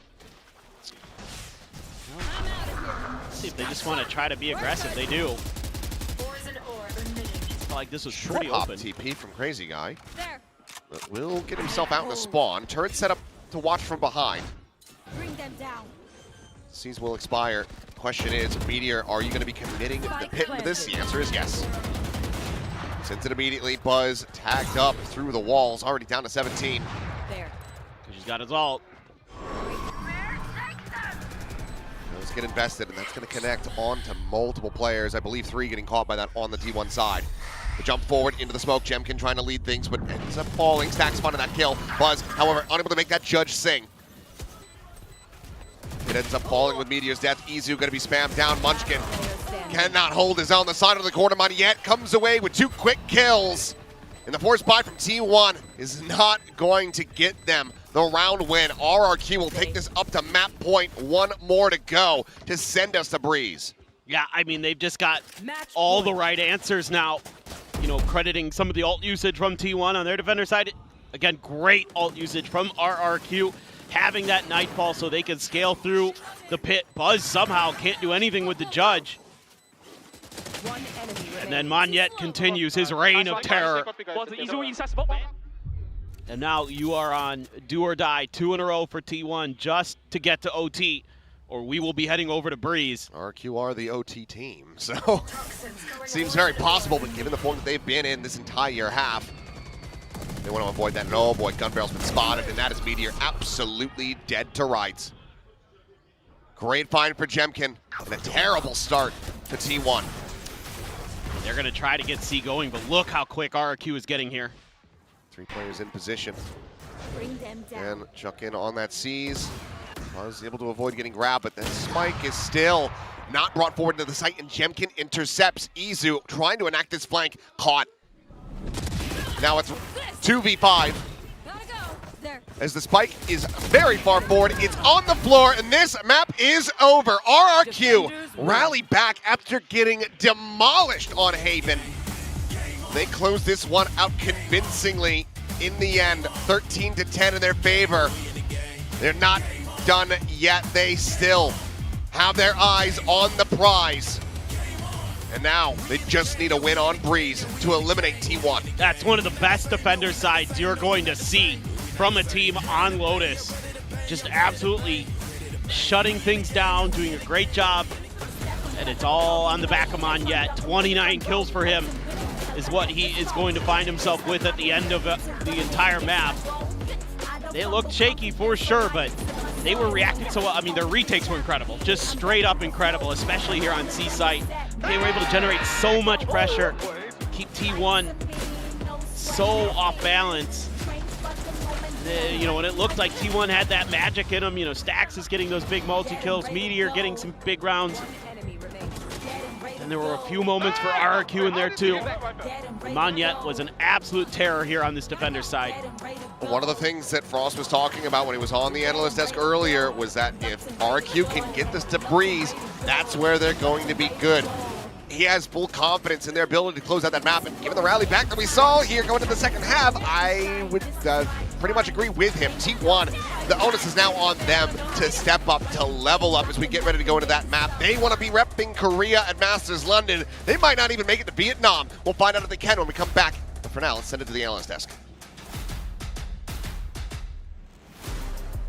Let's see if they just want to try to be aggressive. They do. Like this was pretty open. TP from Crazy Guy. But will get himself out in the spawn. Turret set up to watch from behind. Bring them down. Seas will expire. Question is, Meteor, are you going to be committing the pit to this? The answer is yes. Sends it immediately. Buzz tagged up through the walls, already down to 17. There. He's got his ult. Those get invested, and that's going to connect onto multiple players. I believe 3 getting caught by that on the T1 side. The jump forward into the smoke. Jemkin trying to lead things, but ends up falling. Stacks fun in that kill. Buzz, however, unable to make that judge sing. It ends up falling with Meteor's death. Izu going to be spammed down. Munchkin cannot hold his own. The side of the corner. Moneyette comes away with 2 quick kills. And the force buy from T1 is not going to get them the round win. RRQ will take this up to map point. 1 more to go to send us to Breeze. Yeah, I mean, they've just got all the right answers now. You know, crediting some of the ult usage from T1 on their defender side. Again, great ult usage from RRQ. Having that Nightfall so they can scale through the pit. Buzz somehow can't do anything with the judge. And then Moneyette continues his reign of terror. And now you are on do or die, 2 in a row for T1 just to get to OT, or we will be heading over to Breeze. RRQ are the OT team, so seems very possible, but given the form that they've been in this entire half, they want to avoid that. And oh boy, gun barrel's been spotted, and that is Meteor absolutely dead to rights. Great find for Jemkin, and a terrible start to T1. They're going to try to get C going, but look how quick RRQ is getting here. 3 players in position. Bring them down. And chuck in on that C's. Was able to avoid getting grabbed, but the spike is still not brought forward into the site, and Jemkin intercepts Izu, trying to enact this flank, caught. Now it's 2v5. As the spike is very far forward, it's on the floor, and this map is over. RRQ rally back after getting demolished on Haven. They close this one out convincingly in the end, 13-10 in their favor. They're not done yet. They still have their eyes on the prize. And now they just need a win on Breeze to eliminate T1. That's one of the best defender sides you're going to see from a team on Lotus. Just absolutely shutting things down, doing a great job. And it's all on the back of Moneyette. 29 kills for him is what he is going to find himself with at the end of the entire map. They looked shaky for sure, but they were reacting so well. I mean, their retakes were incredible, just straight up incredible, especially here on C site. They were able to generate so much pressure, keep T1 so off balance. You know, when it looked like T1 had that magic in them, you know, Stax is getting those big multi-kills, Meteor getting some big rounds. And there were a few moments for RRQ in there too. Moneyette was an absolute terror here on this defender side. One of the things that Frost was talking about when he was on the analyst desk earlier was that if RRQ can get this to Breeze, that's where they're going to be good. He has full confidence in their ability to close out that map, and given the rally back that we saw here going into the second half, I would pretty much agree with him. T1, the onus is now on them to step up, to level up as we get ready to go into that map. They want to be repping Korea at Masters London. They might not even make it to Vietnam. We'll find out if they can when we come back. But for now, let's send it to the analyst desk.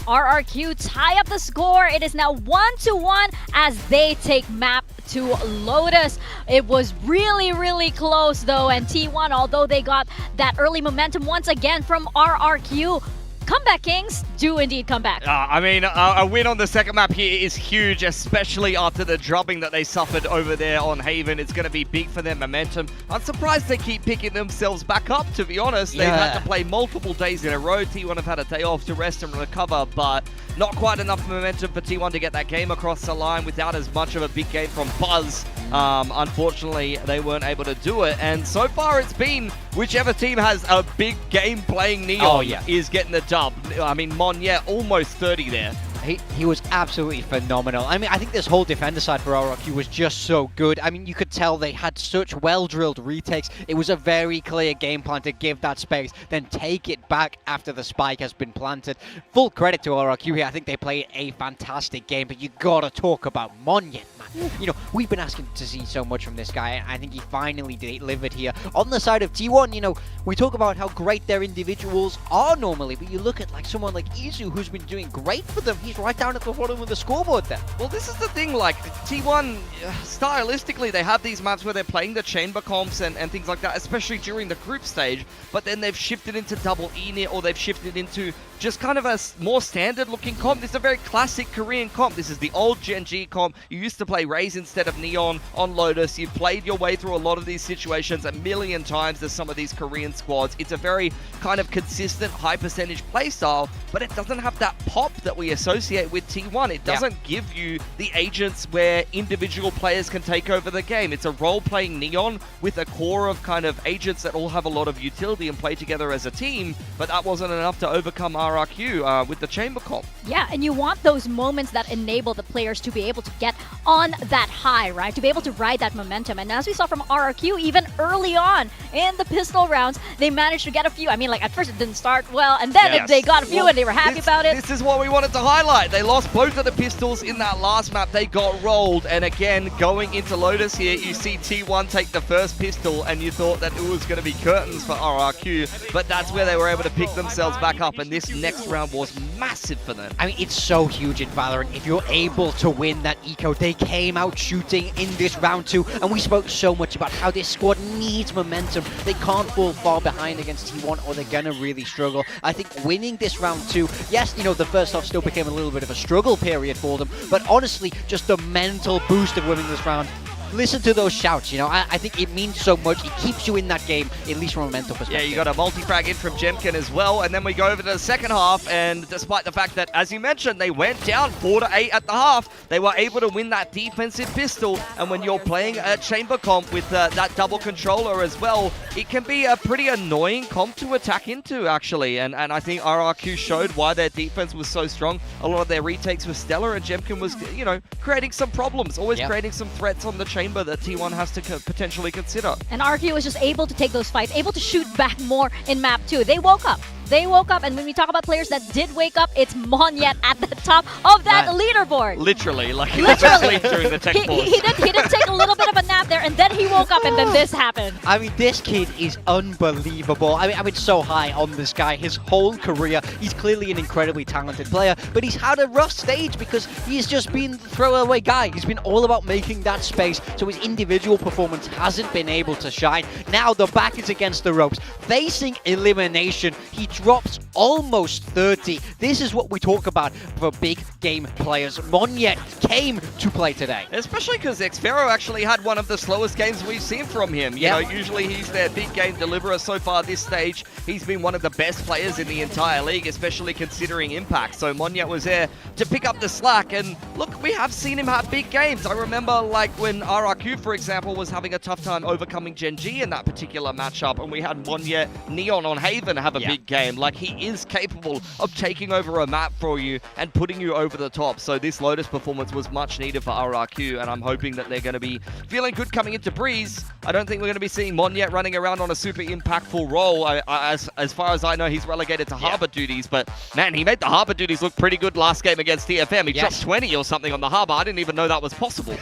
RRQ tie up the score. It is now 1-1 as they take map to Lotus. It was really, really close though, and T1, although they got that early momentum once again from RRQ, Comeback Kings do indeed come back. I mean, a win on the second map here is huge, especially after the drubbing that they suffered over there on Haven. It's going to be big for their momentum. I'm surprised they keep picking themselves back up, to be honest. They've had to play multiple days in a row. T1 have had a day off to rest and recover, but not quite enough momentum for T1 to get that game across the line without as much of a big game from Buzz. Unfortunately, they weren't able to do it, and so far it's been whichever team has a big game playing Neon is getting the dub. I mean, Moneyette almost 30 there. He was absolutely phenomenal. I mean, I think this whole defender side for RRQ was just so good. I mean, you could tell they had such well-drilled retakes. It was a very clear game plan to give that space, then take it back after the spike has been planted. Full credit to RRQ here. I think they played a fantastic game, but you gotta talk about Monyet, man. You know, we've been asking to see so much from this guy, and I think he finally delivered here. On the side of T1, you know, we talk about how great their individuals are normally, but you look at like someone like Izu, who's been doing great for them. He's right down at the bottom of the scoreboard there. Well, this is the thing, like, T1, stylistically, they have these maps where they're playing the chamber comps and things like that, especially during the group stage, but then they've shifted into double E-Nit, or they've shifted into just kind of a more standard-looking comp. This is a very classic Korean comp. This is the old Gen G comp. You used to play Raze instead of Neon on Lotus. You've played your way through a lot of these situations a million times as some of these Korean squads. It's a very kind of consistent, high-percentage playstyle, but it doesn't have that pop that we associate with T1. It doesn't give you the agents where individual players can take over the game. It's a role-playing Neon with a core of kind of agents that all have a lot of utility and play together as a team, but that wasn't enough to overcome RRQ with the chamber comp. Yeah, and you want those moments that enable the players to be able to get on that high, right? To be able to ride that momentum. And as we saw from RRQ, even early on in the pistol rounds, they managed to get a few. I mean, like, at first it didn't start well, and then they got a few and they were happy about it. This is what we wanted to highlight. They lost both of the pistols in that last map. They got rolled, and again, going into Lotus here, you see T1 take the first pistol, and you thought that it was going to be curtains for RRQ, but that's where they were able to pick themselves back up, and this next round was massive for them. I mean, it's so huge in Valorant. If you're able to win that eco, they came out shooting in this round 2, and we spoke so much about how this squad needs momentum. They can't fall far behind against T1 or they're gonna really struggle. I think winning this round 2, yes, you know, the first half still became a little bit of a struggle period for them, but honestly, just the mental boost of winning this round. Listen to those shouts, you know, I think it means so much. It keeps you in that game, at least from a mental perspective. Yeah, you got a multi-frag in from Jemkin as well, and then we go over to the second half, and despite the fact that, as you mentioned, they went down 4-8 at the half, they were able to win that defensive pistol, and when you're playing a chamber comp with that double controller as well, it can be a pretty annoying comp to attack into, actually, and I think RRQ showed why their defense was so strong. A lot of their retakes were stellar, and Jemkin was, you know, creating some problems, always creating some threats on the chamber that T1 has to potentially consider. And RRQ was just able to take those fights, able to shoot back more in map 2. They woke up. They woke up, and when we talk about players that did wake up, it's Monyet at the top of that leaderboard. Literally, like he was asleep during the tech pause. He did take a little bit of a nap there, and then he woke up, and then this happened. I mean, this kid is unbelievable. I mean, so high on this guy his whole career. He's clearly an incredibly talented player, but he's had a rough stage because he's just been the throwaway guy. He's been all about making that space, so his individual performance hasn't been able to shine. Now the back is against the ropes. Facing elimination, he drops almost 30. This is what we talk about for big game players. Monyet came to play today. Especially because Xfero actually had one of the slowest games we've seen from him. You know, usually he's their big game deliverer. So far this stage, he's been one of the best players in the entire league, especially considering impact. So Monyet was there to pick up the slack. And look, we have seen him have big games. I remember like when RRQ, for example, was having a tough time overcoming Gen G in that particular matchup. And we had Monyet Neon on Haven have a big game. Like, he is capable of taking over a map for you and putting you over the top. So this Lotus performance was much needed for RRQ, and I'm hoping that they're going to be feeling good coming into Breeze. I don't think we're going to be seeing Monyet running around on a super impactful role. As far as I know, he's relegated to Harbor duties, but man, he made the Harbor duties look pretty good last game against TFM. He dropped 20 or something on the Harbor. I didn't even know that was possible.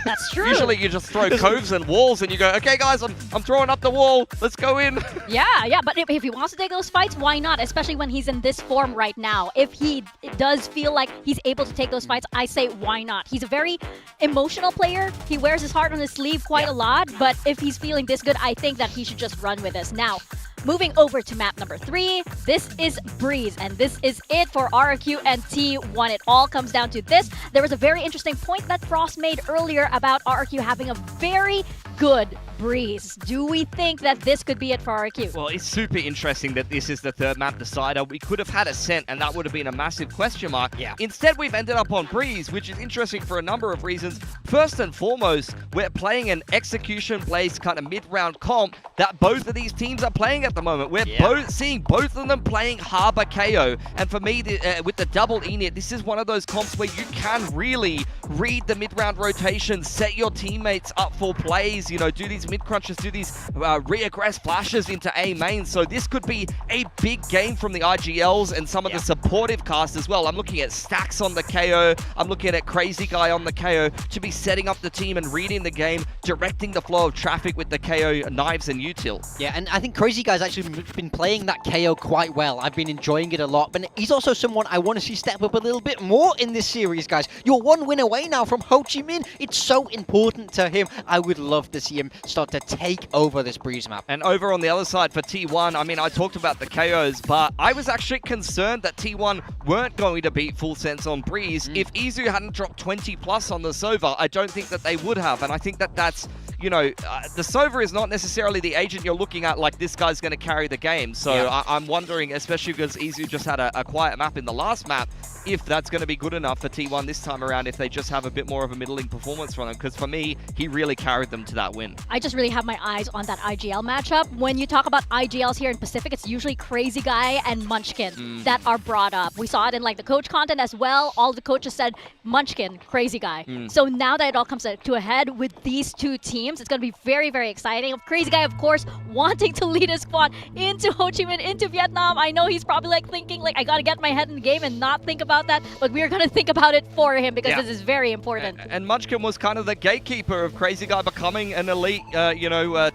That's true. Usually you just throw coves and walls and you go, okay guys, I'm throwing up the wall. Let's go in. Yeah, but if he wants to take those fights, why not? Especially when he's in this form right now. If he does feel like he's able to take those fights, I say why not? He's a very emotional player. He wears his heart on his sleeve quite a lot, but if he's feeling this good, I think that he should just run with this. Now, moving over to map number 3, this is Breeze, and this is it for RRQ and T1. It all comes down to this. There was a very interesting point that Frost made earlier about RRQ having a very good Breeze. Do we think that this could be it for RRQ? Well, it's super interesting that this is the third map decider. We could have had Ascent, and that would have been a massive question mark. Yeah. Instead, we've ended up on Breeze, which is interesting for a number of reasons. First and foremost, we're playing an execution-based kind of mid-round comp that both of these teams are playing at the moment. We're seeing both of them playing Harbor KO, and for me, with the double Enid, this is one of those comps where you can really read the mid-round rotation, set your teammates up for plays, you know, do these mid-crunches, do these re-aggress flashes into A main. So this could be a big game from the IGLs and some of the supportive cast as well. I'm looking at Stacks on the KO. I'm looking at Crazy Guy on the KO to be setting up the team and reading the game, directing the flow of traffic with the KO knives and util. Yeah, and I think Crazy Guy's actually been playing that KO quite well. I've been enjoying it a lot, but he's also someone I want to see step up a little bit more in this series, guys. You're one win away now from Ho Chi Minh. It's so important to him. I would love to see him start to take over this Breeze map. And over on the other side for T1, I mean, I talked about the KOs, but I was actually concerned that T1 weren't going to beat Full Sense on Breeze. If Izu hadn't dropped 20 plus on the Sova, I don't think that they would have. And I think that that's, you know, the Sova is not necessarily the agent you're looking at like this guy's going to carry the game. So I'm wondering, especially because Izu just had a quiet map in the last map, if that's going to be good enough for T1 this time around, if they just have a bit more of a middling performance from him. Because for me, he really carried them to that win. I just really have my eyes on that IGL matchup. When you talk about IGLs here in Pacific, it's usually Crazy Guy and Munchkin that are brought up. We saw it in like the coach content as well. All the coaches said Munchkin, Crazy Guy. So now that it all comes to a head with these two teams, it's going to be very, very exciting. Crazy Guy, of course, wanting to lead his squad into Ho Chi Minh, into Vietnam. I know he's probably like thinking like, I got to get my head in the game and not think about that, but we're going to think about it for him because this is very important. And Munchkin was kind of the gatekeeper of Crazy Guy becoming an elite,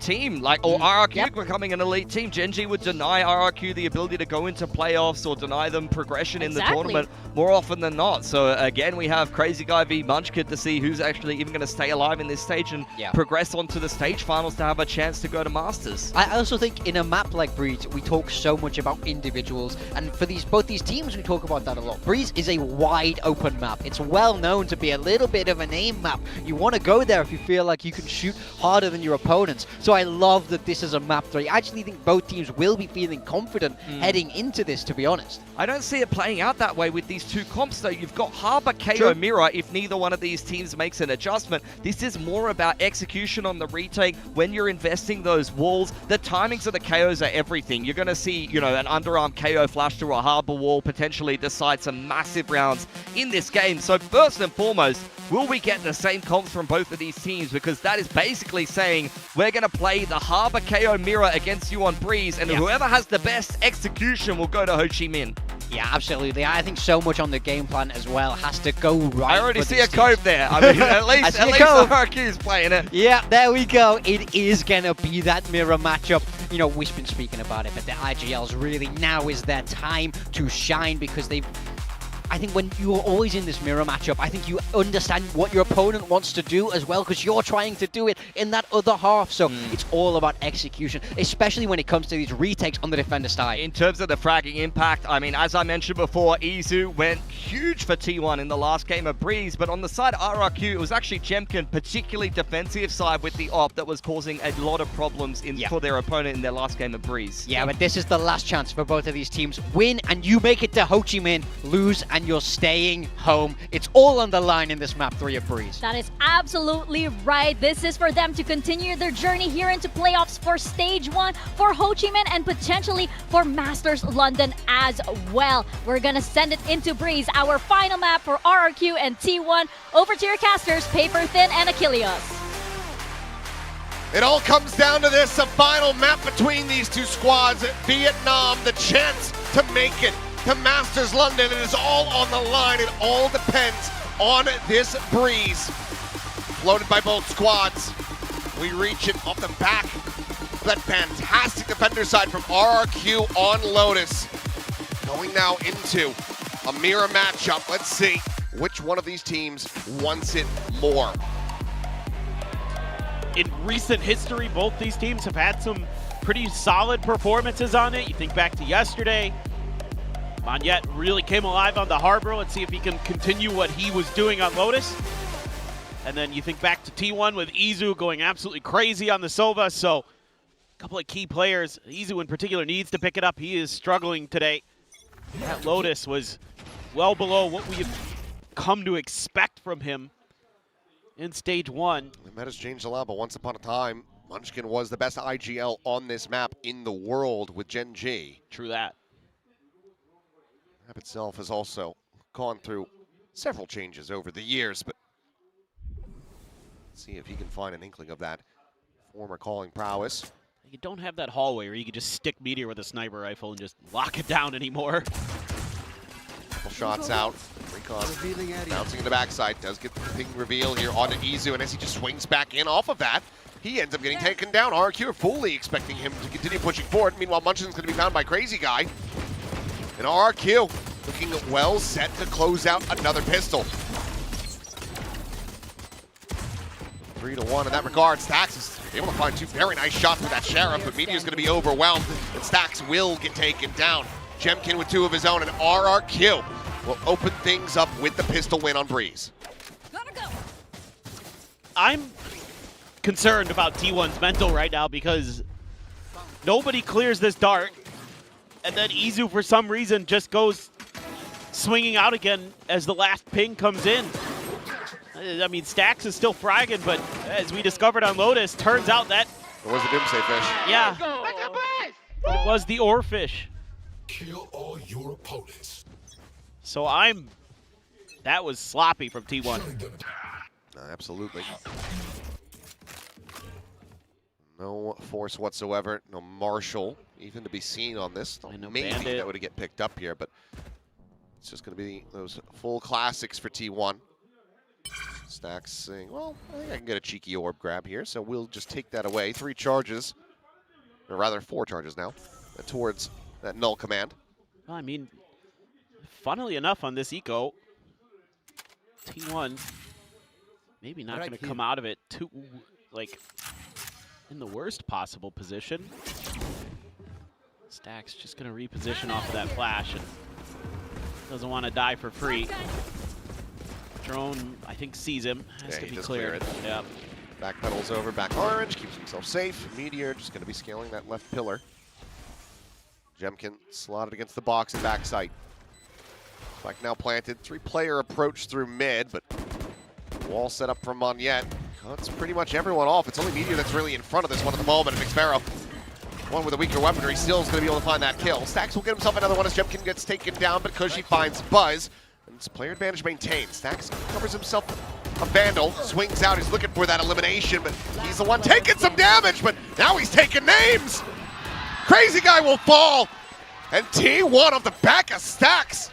team, like, or RRQ becoming an elite team. Genji would deny RRQ the ability to go into playoffs or deny them progression in the tournament more often than not. So again, we have Crazy Guy v Munchkin to see who's actually even going to stay alive in this stage and progress onto the stage finals to have a chance to go to Masters. I also think in a map like Breeze, we talk so much about individuals, and for both these teams, we talk about that a lot. Breeze is a wide open map. It's well known to be a little bit of an aim map. You want to go there if you feel like you can shoot harder than your opponents. So I love that this is a map 3. I actually think both teams will be feeling confident heading into this, to be honest. I don't see it playing out that way with these two comps, though. You've got Harbor KO Mirror if neither one of these teams makes an adjustment. This is more about execution on the retake when you're investing those walls. The timings of the KOs are everything. You're going to see, you know, an underarm KO flash through a Harbor wall potentially decide some massive rounds in this game. So first and foremost, will we get the same comps from both of these teams? Because that is basically saying we're going to play the Harbor KO Mirror against you on Breeze, and whoever has the best execution will go to Ho Chi Minh. Yeah, absolutely. I think so much on the game plan as well has to go right. I already see a cove there. I mean, at least RRQ's playing it. Yeah, there we go. It is going to be that mirror matchup. You know, we've been speaking about it, but the IGLs really now is their time to shine because I think when you're always in this mirror matchup, I think you understand what your opponent wants to do as well because you're trying to do it in that other half. So it's all about execution, especially when it comes to these retakes on the defender side. In terms of the fragging impact, I mean, as I mentioned before, Izu went huge for T1 in the last game of Breeze, but on the side of RRQ, it was actually Jemkin, particularly defensive side with the op, that was causing a lot of problems for their opponent in their last game of Breeze. Yeah, but this is the last chance for both of these teams. Win and you make it to Ho Chi Minh, lose and you're staying home. It's all on the line in this map 3 of Breeze. That is absolutely right. This is for them to continue their journey here into playoffs for Stage 1, for Ho Chi Minh, and potentially for Masters London as well. We're gonna send it into Breeze, our final map for RRQ and T1. Over to your casters, Paper Thin and Achilles. It all comes down to this, a final map between these two squads. Vietnam, the chance to make it to Masters London. It is all on the line. It all depends on this Breeze. Floated by both squads. We reach it off the back. That fantastic defender side from RRQ on Lotus. Going now into a mirror matchup. Let's see which one of these teams wants it more. In recent history, both these teams have had some pretty solid performances on it. You think back to yesterday, Monyet really came alive on the Harbor. Let's see if he can continue what he was doing on Lotus. And then you think back to T1 with Izu going absolutely crazy on the Sova. So a couple of key players. Izu in particular needs to pick it up. He is struggling today. That Lotus was well below what we have come to expect from him in stage 1. The meta's changed a lot, but once upon a time, Munchkin was the best IGL on this map in the world with Gen G. True that. The map itself has also gone through several changes over the years, but let's see if he can find an inkling of that former calling prowess. You don't have that hallway where you can just stick Meteor with a sniper rifle and just lock it down anymore. Couple shots out. Recon bouncing in the backside. Does get the ping reveal here onto Izu, and as he just swings back in off of that, he ends up getting taken down. RRQ are fully expecting him to continue pushing forward. Meanwhile, Munchkin's going to be found by Crazy Guy. And RRQ looking well set to close out another pistol. 3-1 in that regard. Stax is able to find 2 very nice shots with that Sheriff, but Meteor's going to be overwhelmed, and Stax will get taken down. Jemkin with 2 of his own, and RRQ will open things up with the pistol win on Breeze. I'm concerned about T1's mental right now because nobody clears this dart, and then Izu for some reason just goes swinging out again as the last ping comes in. I mean, Stax is still fragging, but as we discovered on Lotus, turns out that it was the Doomsday fish. Yeah, it was the oarfish. Kill all your opponents. So that was sloppy from T1. Absolutely. No force whatsoever, no Marshall even to be seen on this. No maybe Bandit. that would get picked up here, but it's just going to be those full classics for T1. Stax saying, well, I think I can get a cheeky orb grab here, so we'll just take that away. 3 charges, or rather 4 charges now, towards that null command. Well, I mean, funnily enough on this eco, T1 maybe not going to come out of it too, like, in the worst possible position. Stax just going to reposition off of that flash and doesn't want to die for free. Drone, I think, sees him. Has to be cleared. Yeah. Back pedals over, back orange, keeps himself safe. Meteor just going to be scaling that left pillar. Jemkin slotted against the box and back sight. Spike now planted. 3-player approach through mid, but wall set up from Monyet. Cuts pretty much everyone off. It's only Meteor that's really in front of this one at the moment. And McSparrow, one with a weaker weaponry, still is going to be able to find that kill. Stax will get himself another one as Jemkin gets taken down, but Kushi finds Buzz. And it's player advantage maintained. Stax covers himself a Vandal, swings out, he's looking for that elimination, but he's the one taking some damage, but now he's taking names! Crazy Guy will fall, and T1 off the back of Stax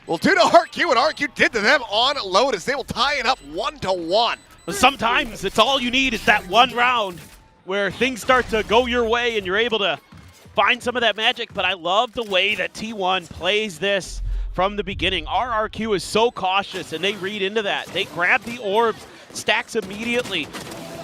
will do to RRQ what RRQ did to them on Lotus. They will tie it up 1-1. Sometimes it's all you need is that one round where things start to go your way and you're able to find some of that magic, but I love the way that T1 plays this from the beginning. RRQ is so cautious, and they read into that. They grab the orbs, Stax immediately,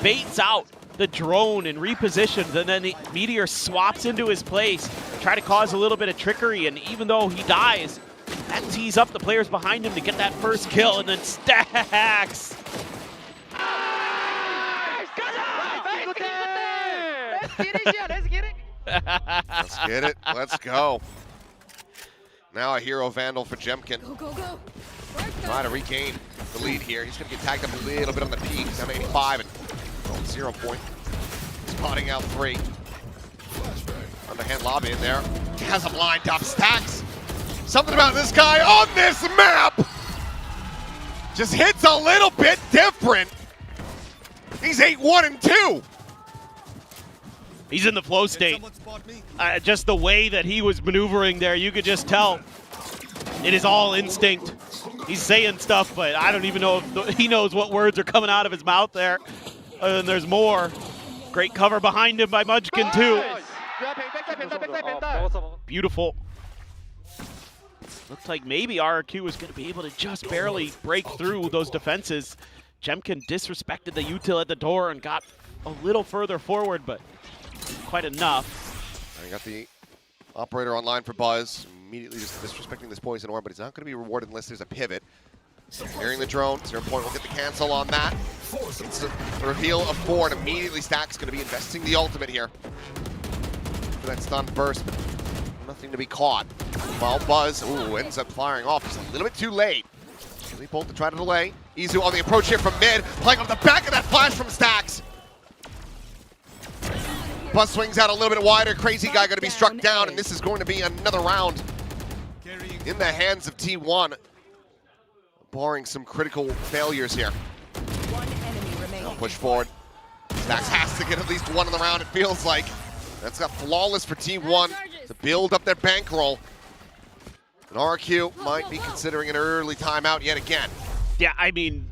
baits out the drone and repositions, and then the Meteor swaps into his place, try to cause a little bit of trickery, and even though he dies, that tees up the players behind him to get that first kill, and then Stax. Let's get it. Let's go. Now a hero Vandal for Jemkin. Go. Try to regain the lead here. He's going to get tagged up a little bit on the peak. He's down to 85 and 0 point. Spotting out 3. Underhand lobby in there. Has him lined up. Stax. Something about this guy on this map just hits a little bit different. He's 8-1-2. He's in the flow state. Just the way that he was maneuvering there, you could just tell it is all instinct. He's saying stuff, but I don't even know if he knows what words are coming out of his mouth there. And there's more. Great cover behind him by Munchkin too. Beautiful. Looked like maybe RRQ was going to be able to just barely break through those defenses. Jemkin disrespected the util at the door and got a little further forward, but quite enough. I got the operator online for Buzz. Immediately just disrespecting this poison orb, but he's not going to be rewarded unless there's a pivot. Clearing the drone. 0 Point will get the cancel on that. It's a reveal of 4, and immediately Stack's going to be investing the ultimate here. For that stun burst, but nothing to be caught. While Buzz, ends up firing off just a little bit too late. Really bolt to try to delay. Izu on the approach here from mid, playing off the back of that flash from Stacks. Buzz swings out a little bit wider. Crazy Guy going to be struck down, and this is going to be another round in the hands of T1. Barring some critical failures here. They'll push forward. Stacks has to get at least one in the round, it feels like. That's got flawless for T1 to build up their bankroll. And RRQ might be considering an early timeout yet again. Yeah, I mean,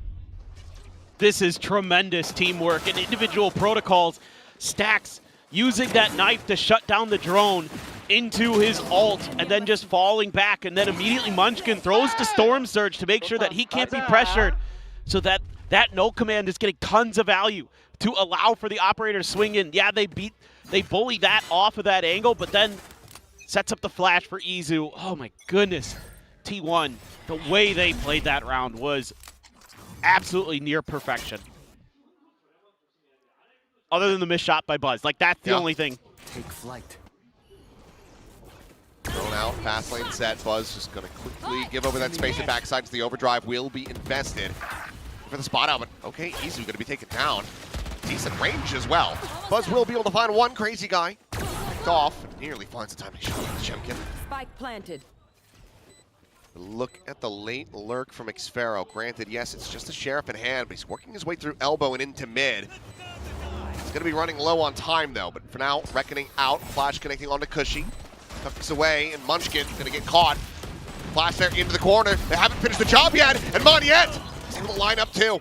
this is tremendous teamwork and individual protocols. Stacks using that knife to shut down the drone into his ult and then just falling back, and then immediately Munchkin throws to Storm Surge to make sure that he can't be pressured, so that no command is getting tons of value to allow for the operator to swing in. Yeah, they bully that off of that angle, but then sets up the flash for Izu. Oh my goodness. T1, the way they played that round was absolutely near perfection. Other than the missed shot by Buzz. Like, that's the only thing. Take flight. Thrown out, fast lane set. Buzz just going to quickly give over that space and backside to the overdrive. Will be invested for the spot out, but okay, Izu going to be taken down. Decent range as well. Buzz will be able to find one Crazy Guy. Picked off, nearly finds a timing shot with Jemkin. Spike planted. Look at the late lurk from Xfero. Granted, yes, it's just a Sheriff in hand, but he's working his way through elbow and into mid. He's going to be running low on time, though, but for now, Reckoning out. Flash connecting onto Cushy. Tucks away, and Munchkin going to get caught. Flash there into the corner. They haven't finished the job yet, and Moniette is able to line up too.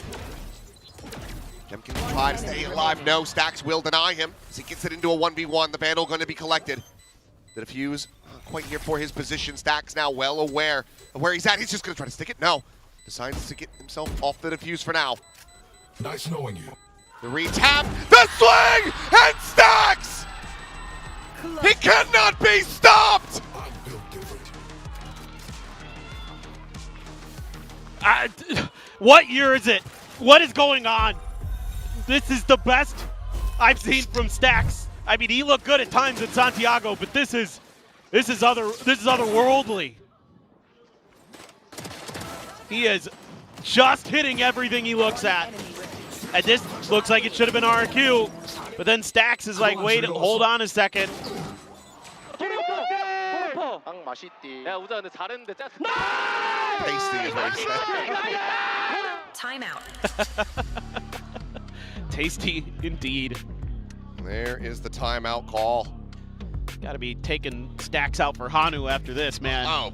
Jemkin will try to stay alive. No, Stacks will deny him as he gets it into a 1v1. The Vandal going to be collected. The defuse not quite here for his position. Stacks now well aware of where he's at. He's just going to try to stick it. No. Decides to get himself off the defuse for now. Nice knowing you. The retap, the swing, and Stacks! He cannot be stopped! What year is it? What is going on? This is the best I've seen from Stacks. I mean, he looked good at times in Santiago, but this is otherworldly. He is just hitting everything he looks at. And this looks like it should have been RRQ, but then Stacks is like, wait, hold on a second. Tasty is what he said. Timeout. Tasty indeed. There is the timeout call. Got to be taking Stacks out for Hanu after this, man. Oh,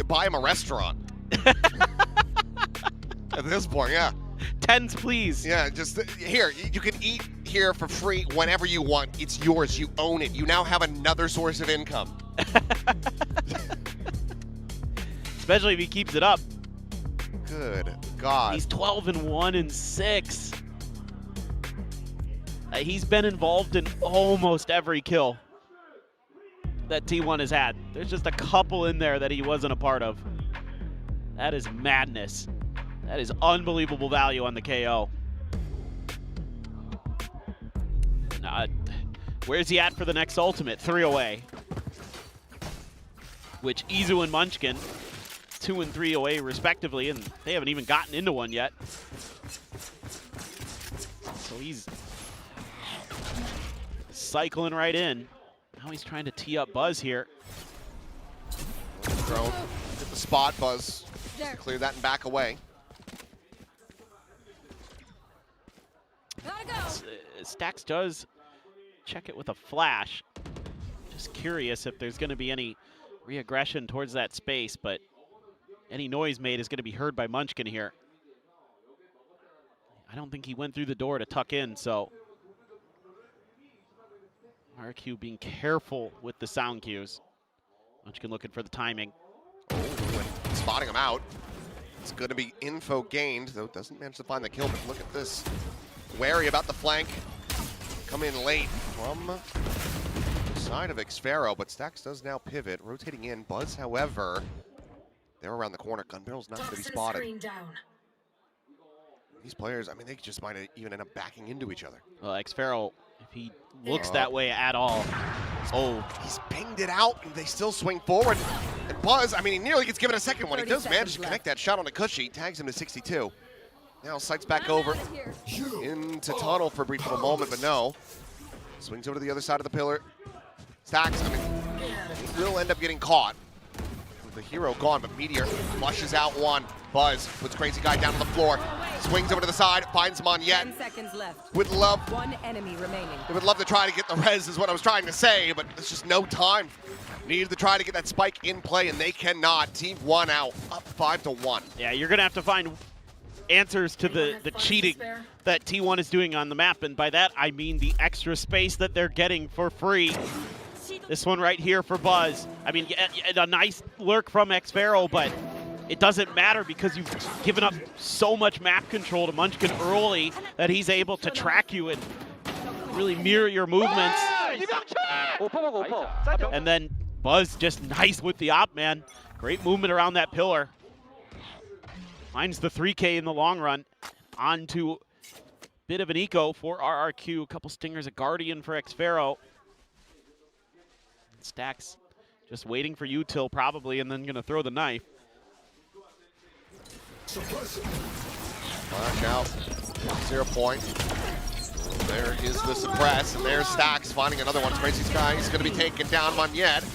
buy him a restaurant. At this point, yeah. Tens, please. Yeah, just here. You can eat here for free whenever you want. It's yours. You own it. You now have another source of income. Especially if he keeps it up. Good God. He's 12-1 and 6. He's been involved in almost every kill that T1 has had. There's just a couple in there that he wasn't a part of. That is madness. That is unbelievable value on the KO. Where's he at for the next ultimate? 3 away. Which Izu and Munchkin, 2 and 3 away respectively, and they haven't even gotten into one yet. So he's cycling right in. Now he's trying to tee up Buzz here. Drone, get the spot, Buzz. Just clear that and back away. Stacks does check it with a flash. Just curious if there's going to be any re-aggression towards that space, but any noise made is going to be heard by Munchkin here. I don't think he went through the door to tuck in, so RRQ being careful with the sound cues. Munchkin looking for the timing. Oh, and spotting him out. It's going to be info gained, though it doesn't manage to find the kill, but look at this. Wary about the flank. Come in late from the side of Xfero, but Stacks does now pivot, rotating in. Buzz, however, They're around the corner. Gun barrel's not going to be spotted. These players, I mean, they just might even end up backing into each other. Well, Xferro, if he looks that way at all. Oh, he's pinged it out, and they still swing forward. And Buzz, I mean, he nearly gets given a second one. He does manage to connect that shot on the Cushy, tags him to 62. Now sights back over into tunnel for a brief little moment, but no. Swings over to the other side of the pillar. Stacks, I mean, he will end up getting caught. With the hero gone, but Meteor flushes out one. Buzz puts Crazy Guy down on the floor. Swings over to the side, finds him on Yet. 10 seconds left. Would love. One enemy remaining. They would love to try to get the res, is what I was trying to say, but there's just no time. Needed to try to get that spike in play, and they cannot. Team 1 out, up 5-1. Yeah, you're gonna have to find answers to the cheating that T1 is doing on the map, and by that I mean the extra space that they're getting for free. This one right here for Buzz. I mean, a nice lurk from Xferro, but it doesn't matter because you've given up so much map control to Munchkin early that he's able to track you and really mirror your movements. And then Buzz just nice with the op, man. Great movement around that pillar. Finds the 3K in the long run. On to a bit of an eco for RRQ. A couple stingers, a guardian for Xferro. Stacks just waiting for Util probably, and then gonna throw the knife. Flash out, 0 point. There is the suppress, and there's Stacks finding another one. Crazy Sky is gonna be taken down. Monyet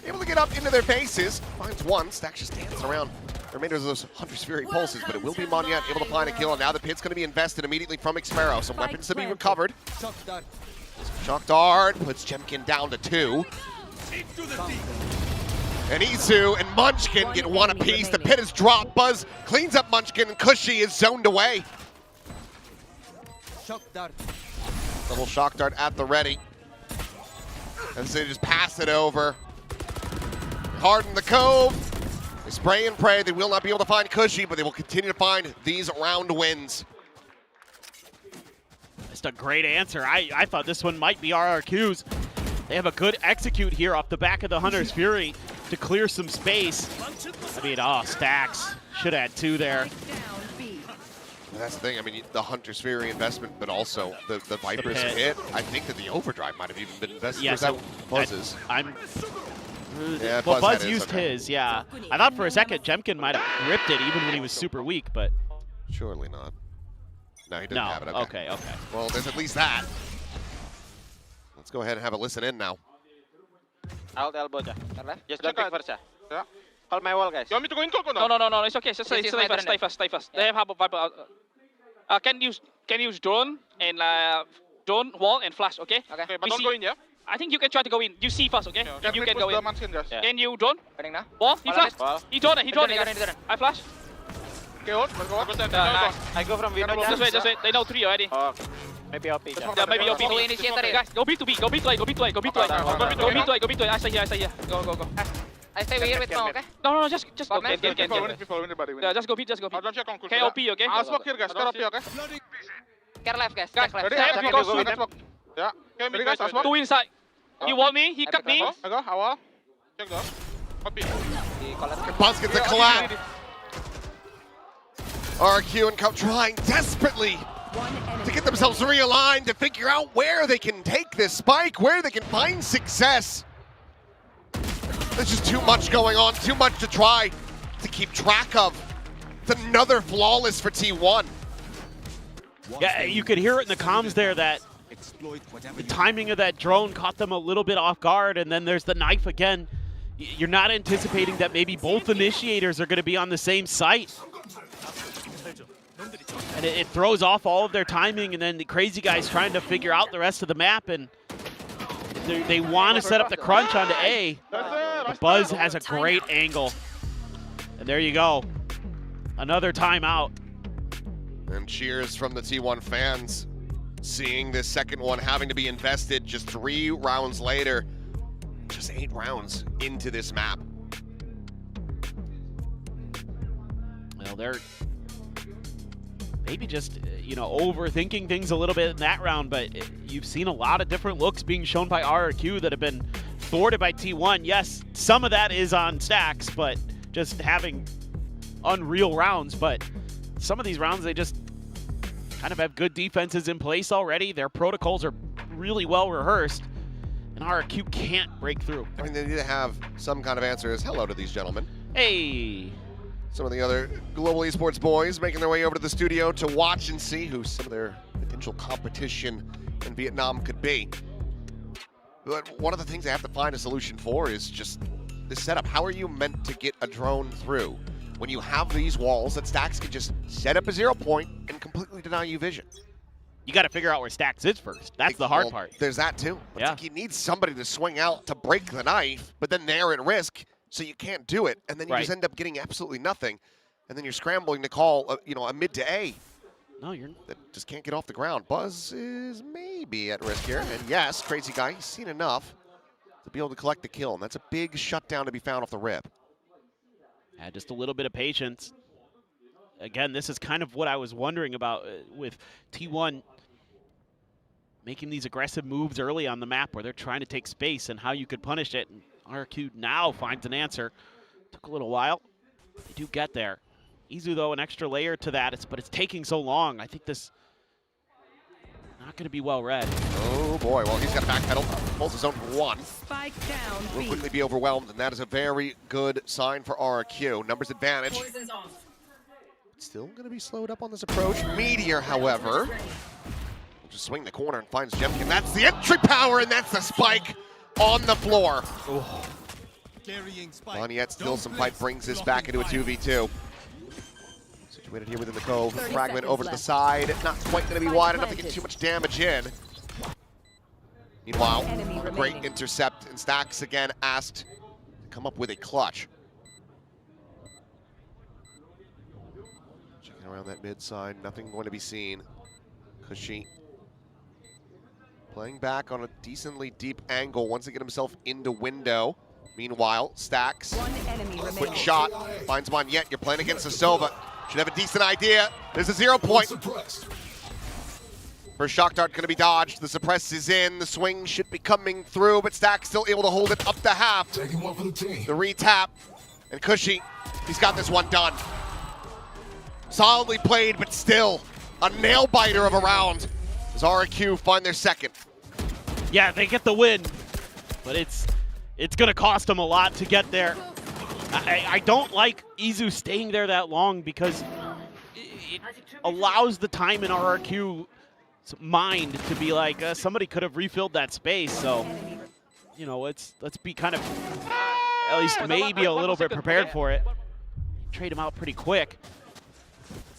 able to get up into their faces. Finds one, Stacks just dancing around the remainder of those Hunter's Fury pulses, but it will be Monyet able to find a kill, and now the pit's gonna be invested immediately from Xferro. Some weapons to be recovered. Shock Dart puts Jemkin down to 2. And Izu and Munchkin get one apiece. The pit is dropped. Buzz cleans up Munchkin, and Cushy is zoned away. Double Shock Dart at the ready. And so they just pass it over. Harden the Cove. They spray and pray. They will not be able to find Cushy, but they will continue to find these round wins. Just a great answer. I thought this one might be RRQ's. They have a good execute here off the back of the Hunter's Fury to clear some space. I mean, Stacks should have had 2 there. That's the thing. I mean, the Hunter's Fury investment, but also the Viper's hit. I think that the Overdrive might have even been invested. Yeah, so Buzz's. Yeah, well, Buzz used his, yeah. I thought for a second Jemkin might have ripped it even when he was super weak, but... Surely not. No, he didn't have it. Okay. Well, there's at least that. Let's go ahead and have a listen in now. Out elbow, just don't pick first. Yeah. Hold my wall, guys. You want me to go in or no? No, it's okay. Just stay fast. They have Viper out. Can use drone and drone wall and flash, okay? Okay, but don't go in, yeah? I think you can try to go in. You see first, okay? Yeah, you can go in. Yeah. Can you drone? Wall? He flash. He drone. I flash. Okay, hold. I go from window. Just wait. They know 3 already. Maybe OP. Yeah, maybe OP. Guys, go B to B. Go B to A. Go B to A. I stay here. Go. I stay here with Mo, okay? No, just go. Can. Yeah, just go B. Okay, OP, okay? I'll smoke here, guys. Okay? Care left, guys. Ready? Yeah. Okay, guys, 2 inside. He wall me. He cut me. I go. Awal. Check go. Copy. Buzz gets a collab. RRQ and Co trying desperately to get themselves realigned, to figure out where they can take this spike, where they can find success. There's just too much going on, too much to try to keep track of. It's another flawless for T1. Yeah, you could hear it in the comms there that the timing of that drone caught them a little bit off guard, and then there's the knife again. You're not anticipating that maybe both initiators are going to be on the same site. And it throws off all of their timing, and then the Crazy Guy's trying to figure out the rest of the map, and they want to set up the crunch onto A. But Buzz has a great angle. And there you go. Another timeout. And cheers from the T1 fans, seeing this second one having to be invested just 3 rounds later. Just 8 rounds into this map. Well, they're maybe just, overthinking things a little bit in that round, but you've seen a lot of different looks being shown by RRQ that have been thwarted by T1. Yes, some of that is on Stacks, but just having unreal rounds, but some of these rounds they just kind of have good defenses in place already. Their protocols are really well rehearsed, and RRQ can't break through. I mean, they need to have some kind of answers. Hello to these gentlemen. Hey! Some of the other global esports boys making their way over to the studio to watch and see who some of their potential competition in Vietnam could be. But one of the things they have to find a solution for is just this setup. How are you meant to get a drone through when you have these walls that Stax can just set up a 0 point and completely deny you vision? You got to figure out where Stax is first. That's the hard part. There's that too. But Yeah. like you need somebody to swing out to break the knife, but then they're at risk, so you can't do it, and then you just end up getting absolutely nothing, and then you're scrambling to call, a mid to A. No, you're that just can't get off the ground. Buzz is maybe at risk here, and yes, crazy guy, he's seen enough to be able to collect the kill, and that's a big shutdown to be found off the rip. Yeah, just a little bit of patience. Again, this is kind of what I was wondering about with T1 making these aggressive moves early on the map where they're trying to take space and how you could punish it. And RRQ now finds an answer. Took a little while. They do get there. Izu, though, an extra layer to that, but it's taking so long. I think this not going to be well read. Oh boy, well he's got a backpedal, pulls his own for one. Spike down. Will quickly be overwhelmed, and that is a very good sign for RRQ. Numbers advantage. Poison's off. Still going to be slowed up on this approach. Meteor, however, will just swing the corner and finds Jemkin. That's the entry power, and that's the spike on the floor. Moniette still some fight, brings this back into a 2v2. Situated here within the cove. Fragment over to the side. Not quite going to be wide enough to get too much damage in. Meanwhile, a great intercept, and Stax again asked to come up with a clutch. Checking around that mid side, nothing going to be seen. Kushi playing back on a decently deep angle, wants to get himself into window. Meanwhile, Stax, quick shot, finds Moniette. You're playing against the Sova. Should have a decent idea. There's a 0 point. First shock dart going to be dodged. The suppress is in. The swing should be coming through, but Stax still able to hold it up to half. Taking one for the team. The retap. And Kushi, he's got this one done. Solidly played, but still a nail biter of a round as RRQ find their second. Yeah, they get the win, but it's going to cost them a lot to get there. I don't like Izu staying there that long because it allows the time in RRQ's mind to be like, somebody could have refilled that space. So, let's be kind of at least maybe a little bit prepared for it. Trade him out pretty quick.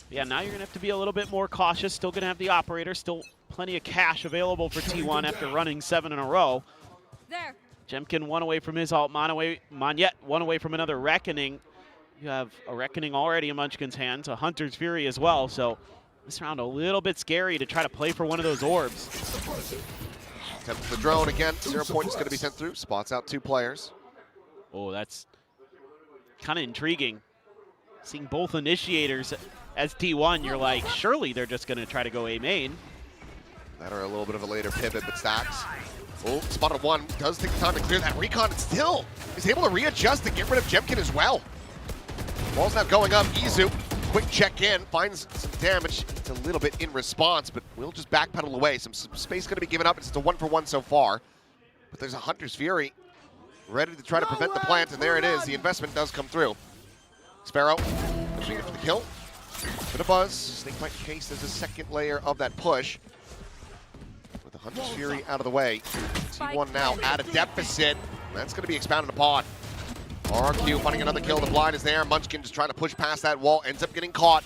Yeah, now you're going to have to be a little bit more cautious. Still going to have the operator. Still plenty of cash available for T1 after running 7 in a row. There. Jemkin one away from his ult, Moniette one away from another Reckoning. You have a Reckoning already in Munchkin's hands, a Hunter's Fury as well, so this round a little bit scary to try to play for one of those orbs. Attempts the drone again, 0 point is going to be sent through, spots out 2 players. Oh, that's kind of intriguing. Seeing both initiators as T1, you're like, surely they're just going to try to go A main. That or a little bit of a later pivot, but Stax. Oh, spotted one. Does take the time to clear that recon, and still is able to readjust and get rid of Jemkin as well. Ball's now going up. Izu, quick check in, finds some damage. It's a little bit in response, but we'll just backpedal away. Some space going to be given up. It's just a 1-for-1 so far. But there's a Hunter's Fury ready to try to prevent the plant, and there it is. The investment does come through. Sparrow pushing it for the kill. Bit of buzz. Snakebite chase as a second layer of that push. With the Hunter's Fury out of the way. T1 now at a deficit. That's going to be expounded upon. RRQ finding another kill. The blind is there. Munchkin just trying to push past that wall. Ends up getting caught.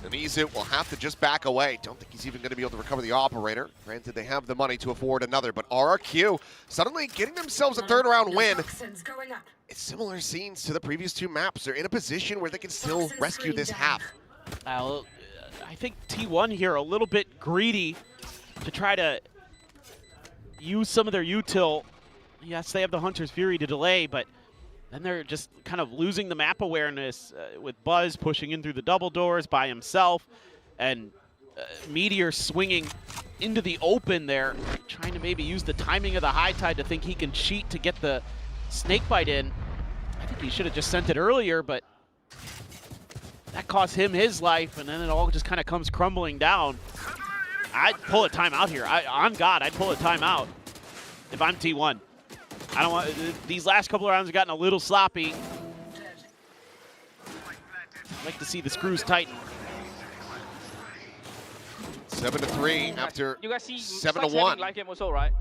And Izu will have to just back away. Don't think he's even going to be able to recover the operator. Granted, they have the money to afford another, but RRQ suddenly getting themselves a third round win. It's similar scenes to the previous 2 maps. They're in a position where they can still rescue this half. I think T1 here a little bit greedy to try to use some of their util. Yes, they have the Hunter's Fury to delay, but then they're just kind of losing the map awareness with Buzz pushing in through the double doors by himself, and Meteor swinging into the open there, trying to maybe use the timing of the high tide to think he can cheat to get the snakebite in. I think he should have just sent it earlier, but That cost him his life, and then it all just kind of comes crumbling down. I'd pull a timeout here. On God, I'd pull a timeout if I'm T1. I don't want these last couple of rounds have gotten a little sloppy. I'd like to see the screws tighten. 7-3 after You guys see 7-1. live game also, right?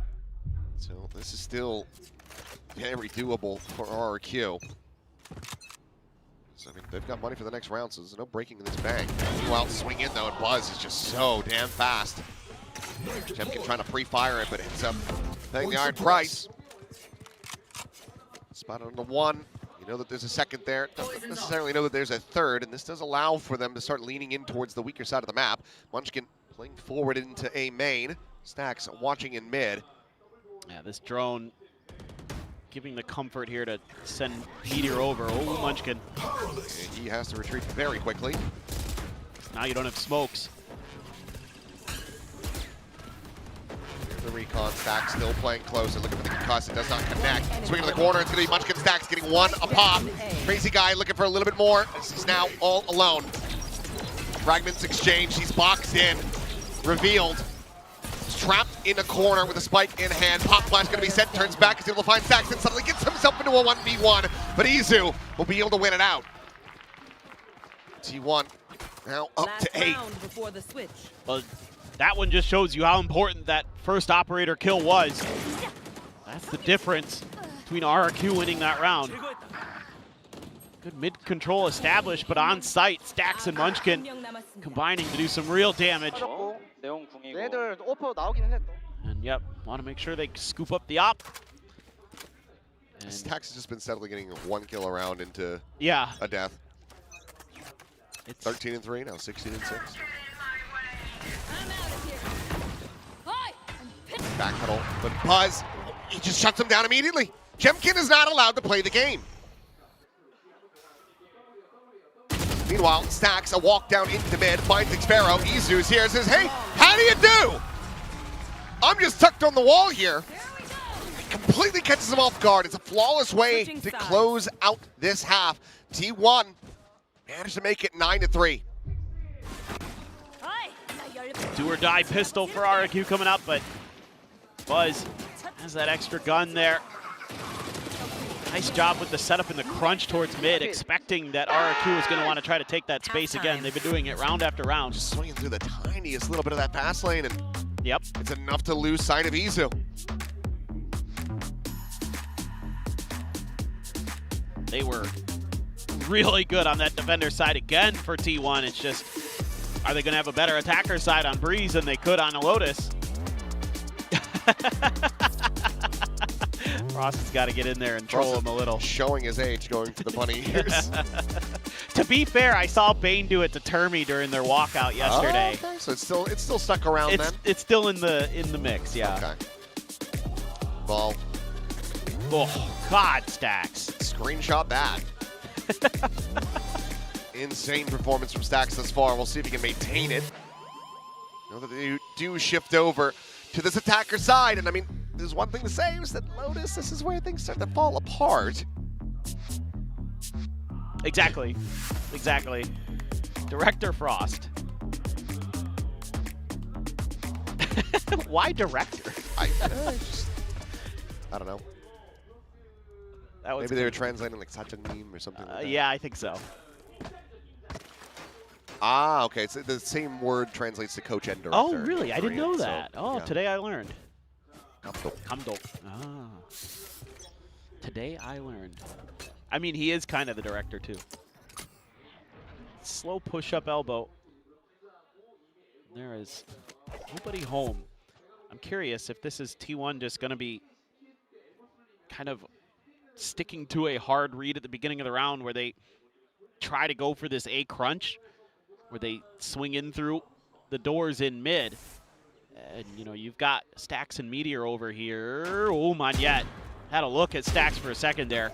So this is still very doable for RRQ. So, I mean, they've got money for the next round, so there's no breaking in this bank. Meanwhile, swing in though, and Buzz is just so damn fast. Jemkin trying to pre-fire it, but ends up paying the iron price. Spotted on the one. You know that there's a second there. Doesn't necessarily know that there's a third, and this does allow for them to start leaning in towards the weaker side of the map. Munchkin playing forward into A main. Stacks watching in mid. Yeah, this drone giving the comfort here to send Meteor over. Oh, Munchkin. And he has to retreat very quickly. Now you don't have smokes. Here's the recon. Stacks still playing close. And looking for the concuss. It does not connect. Swinging to the corner. It's going to be Munchkin. Stacks getting one a pop. Crazy guy looking for a little bit more. This is now all alone. Fragments exchange. He's boxed in. Revealed. Trapped in a corner with a spike in hand. Pop flash going to be sent, turns back, is able to find Stacks, and suddenly gets himself into a 1v1, but Izu will be able to win it out. T1 now up to 8. Before the switch. Well, that one just shows you how important that first operator kill was. That's the difference between RRQ winning that round. Good mid-control established, but on site, Stacks and Munchkin combining to do some real damage. 얘들 오퍼 나오긴 했네 또. And yep, want to make sure they scoop up the op. And Stacks has just been steadily getting one kill around into a death. It's 13-3 now, 16-6. Backpedal, but Buzz, he just shuts him down immediately. Jemkin is not allowed to play the game. Meanwhile, Stacks a walk down into mid, finds Xpharaoh. Izu's here, says, hey, how do you do? I'm just tucked on the wall here. It completely catches him off guard. It's a flawless way to close out this half. T1 managed to make it 9-3. do or die pistol for RRQ coming up, but Buzz has that extra gun there. Nice job with the setup in the crunch towards mid, expecting that RRQ is going to want to try to take that space again. They've been doing it round after round. Just swinging through the tiniest little bit of that pass lane, and yep, it's enough to lose sight of Izu. They were really good on that defender side again for T1. It's just, are they going to have a better attacker side on Breeze than they could on a Lotus? Ross has got to get in there and troll him a little. Showing his age going for the bunny ears. To be fair, I saw Bane do it to Termi during their walkout yesterday. Oh, okay. So it's still stuck around then? It's still in the mix, yeah. Okay. Ball. Oh, God, Stacks. Screenshot that. Insane performance from Stacks thus far. We'll see if he can maintain it. You know that they do shift over to this attacker side, and I mean, there's one thing to say is that Lotus, this is where things start to fall apart. Exactly. Exactly. Director Frost. Why director? I don't know. Maybe they were translating like such a meme or something like that. Yeah, I think so. Ah, okay. So the same word translates to coach and director. Oh, really? I didn't know so, that. Oh, yeah. Today I learned. Kamdok. Ah. Today I learned. I mean, he is kind of the director, too. Slow push-up elbow. There is nobody home. I'm curious if this is T1 just going to be kind of sticking to a hard read at the beginning of the round where they try to go for this A crunch, where they swing in through the doors in mid. And, you know, you've got Stacks and Meteor over here. Oh, Monyet had a look at Stacks for a second there.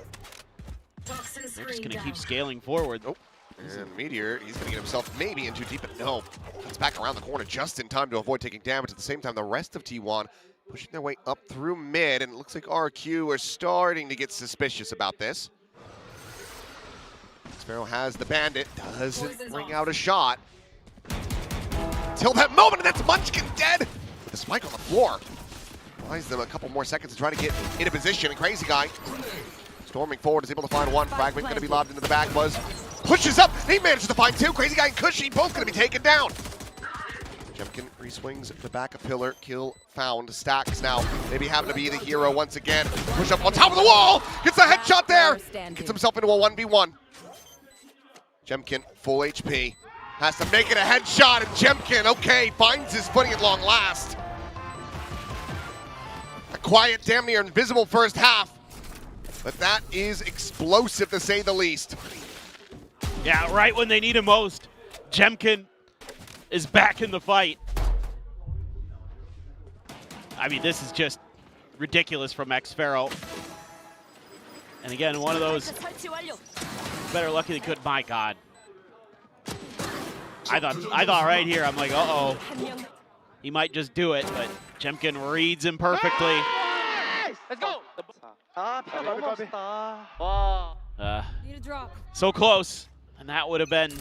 They're just going to keep scaling forward. Oh, and Meteor, he's going to get himself maybe in too deep, but no. Gets back around the corner just in time to avoid taking damage. At the same time, the rest of T1 pushing their way up through mid, and it looks like RRQ are starting to get suspicious about this. Sparrow has the bandit, doesn't bring out a shot. Till that moment, and that's Munchkin dead! With the spike on the floor. Buys them a couple more seconds to try to get into position, and Crazy Guy storming forward is able to find one. Fragment going to be lobbed into the back. Buzz pushes up, and he manages to find two. Crazy Guy and Cushy both going to be taken down. Jemkin re-swings the back of pillar, kill found. Stacks now, maybe having to be the hero once again. Push up on top of the wall, gets a headshot there, gets himself into a 1v1. Jemkin, full HP, has to make it a headshot, and Jemkin, okay, finds his footing at long last. A quiet, damn near invisible first half, but that is explosive to say the least. Yeah, right when they need him most, Jemkin is back in the fight. I mean, this is just ridiculous from Xfero. And again, one of those better lucky than good. My God. I thought right here, I'm like, uh-oh. He might just do it, but Jemkin reads him perfectly. Let's go. Need a drop. So close. And that would have been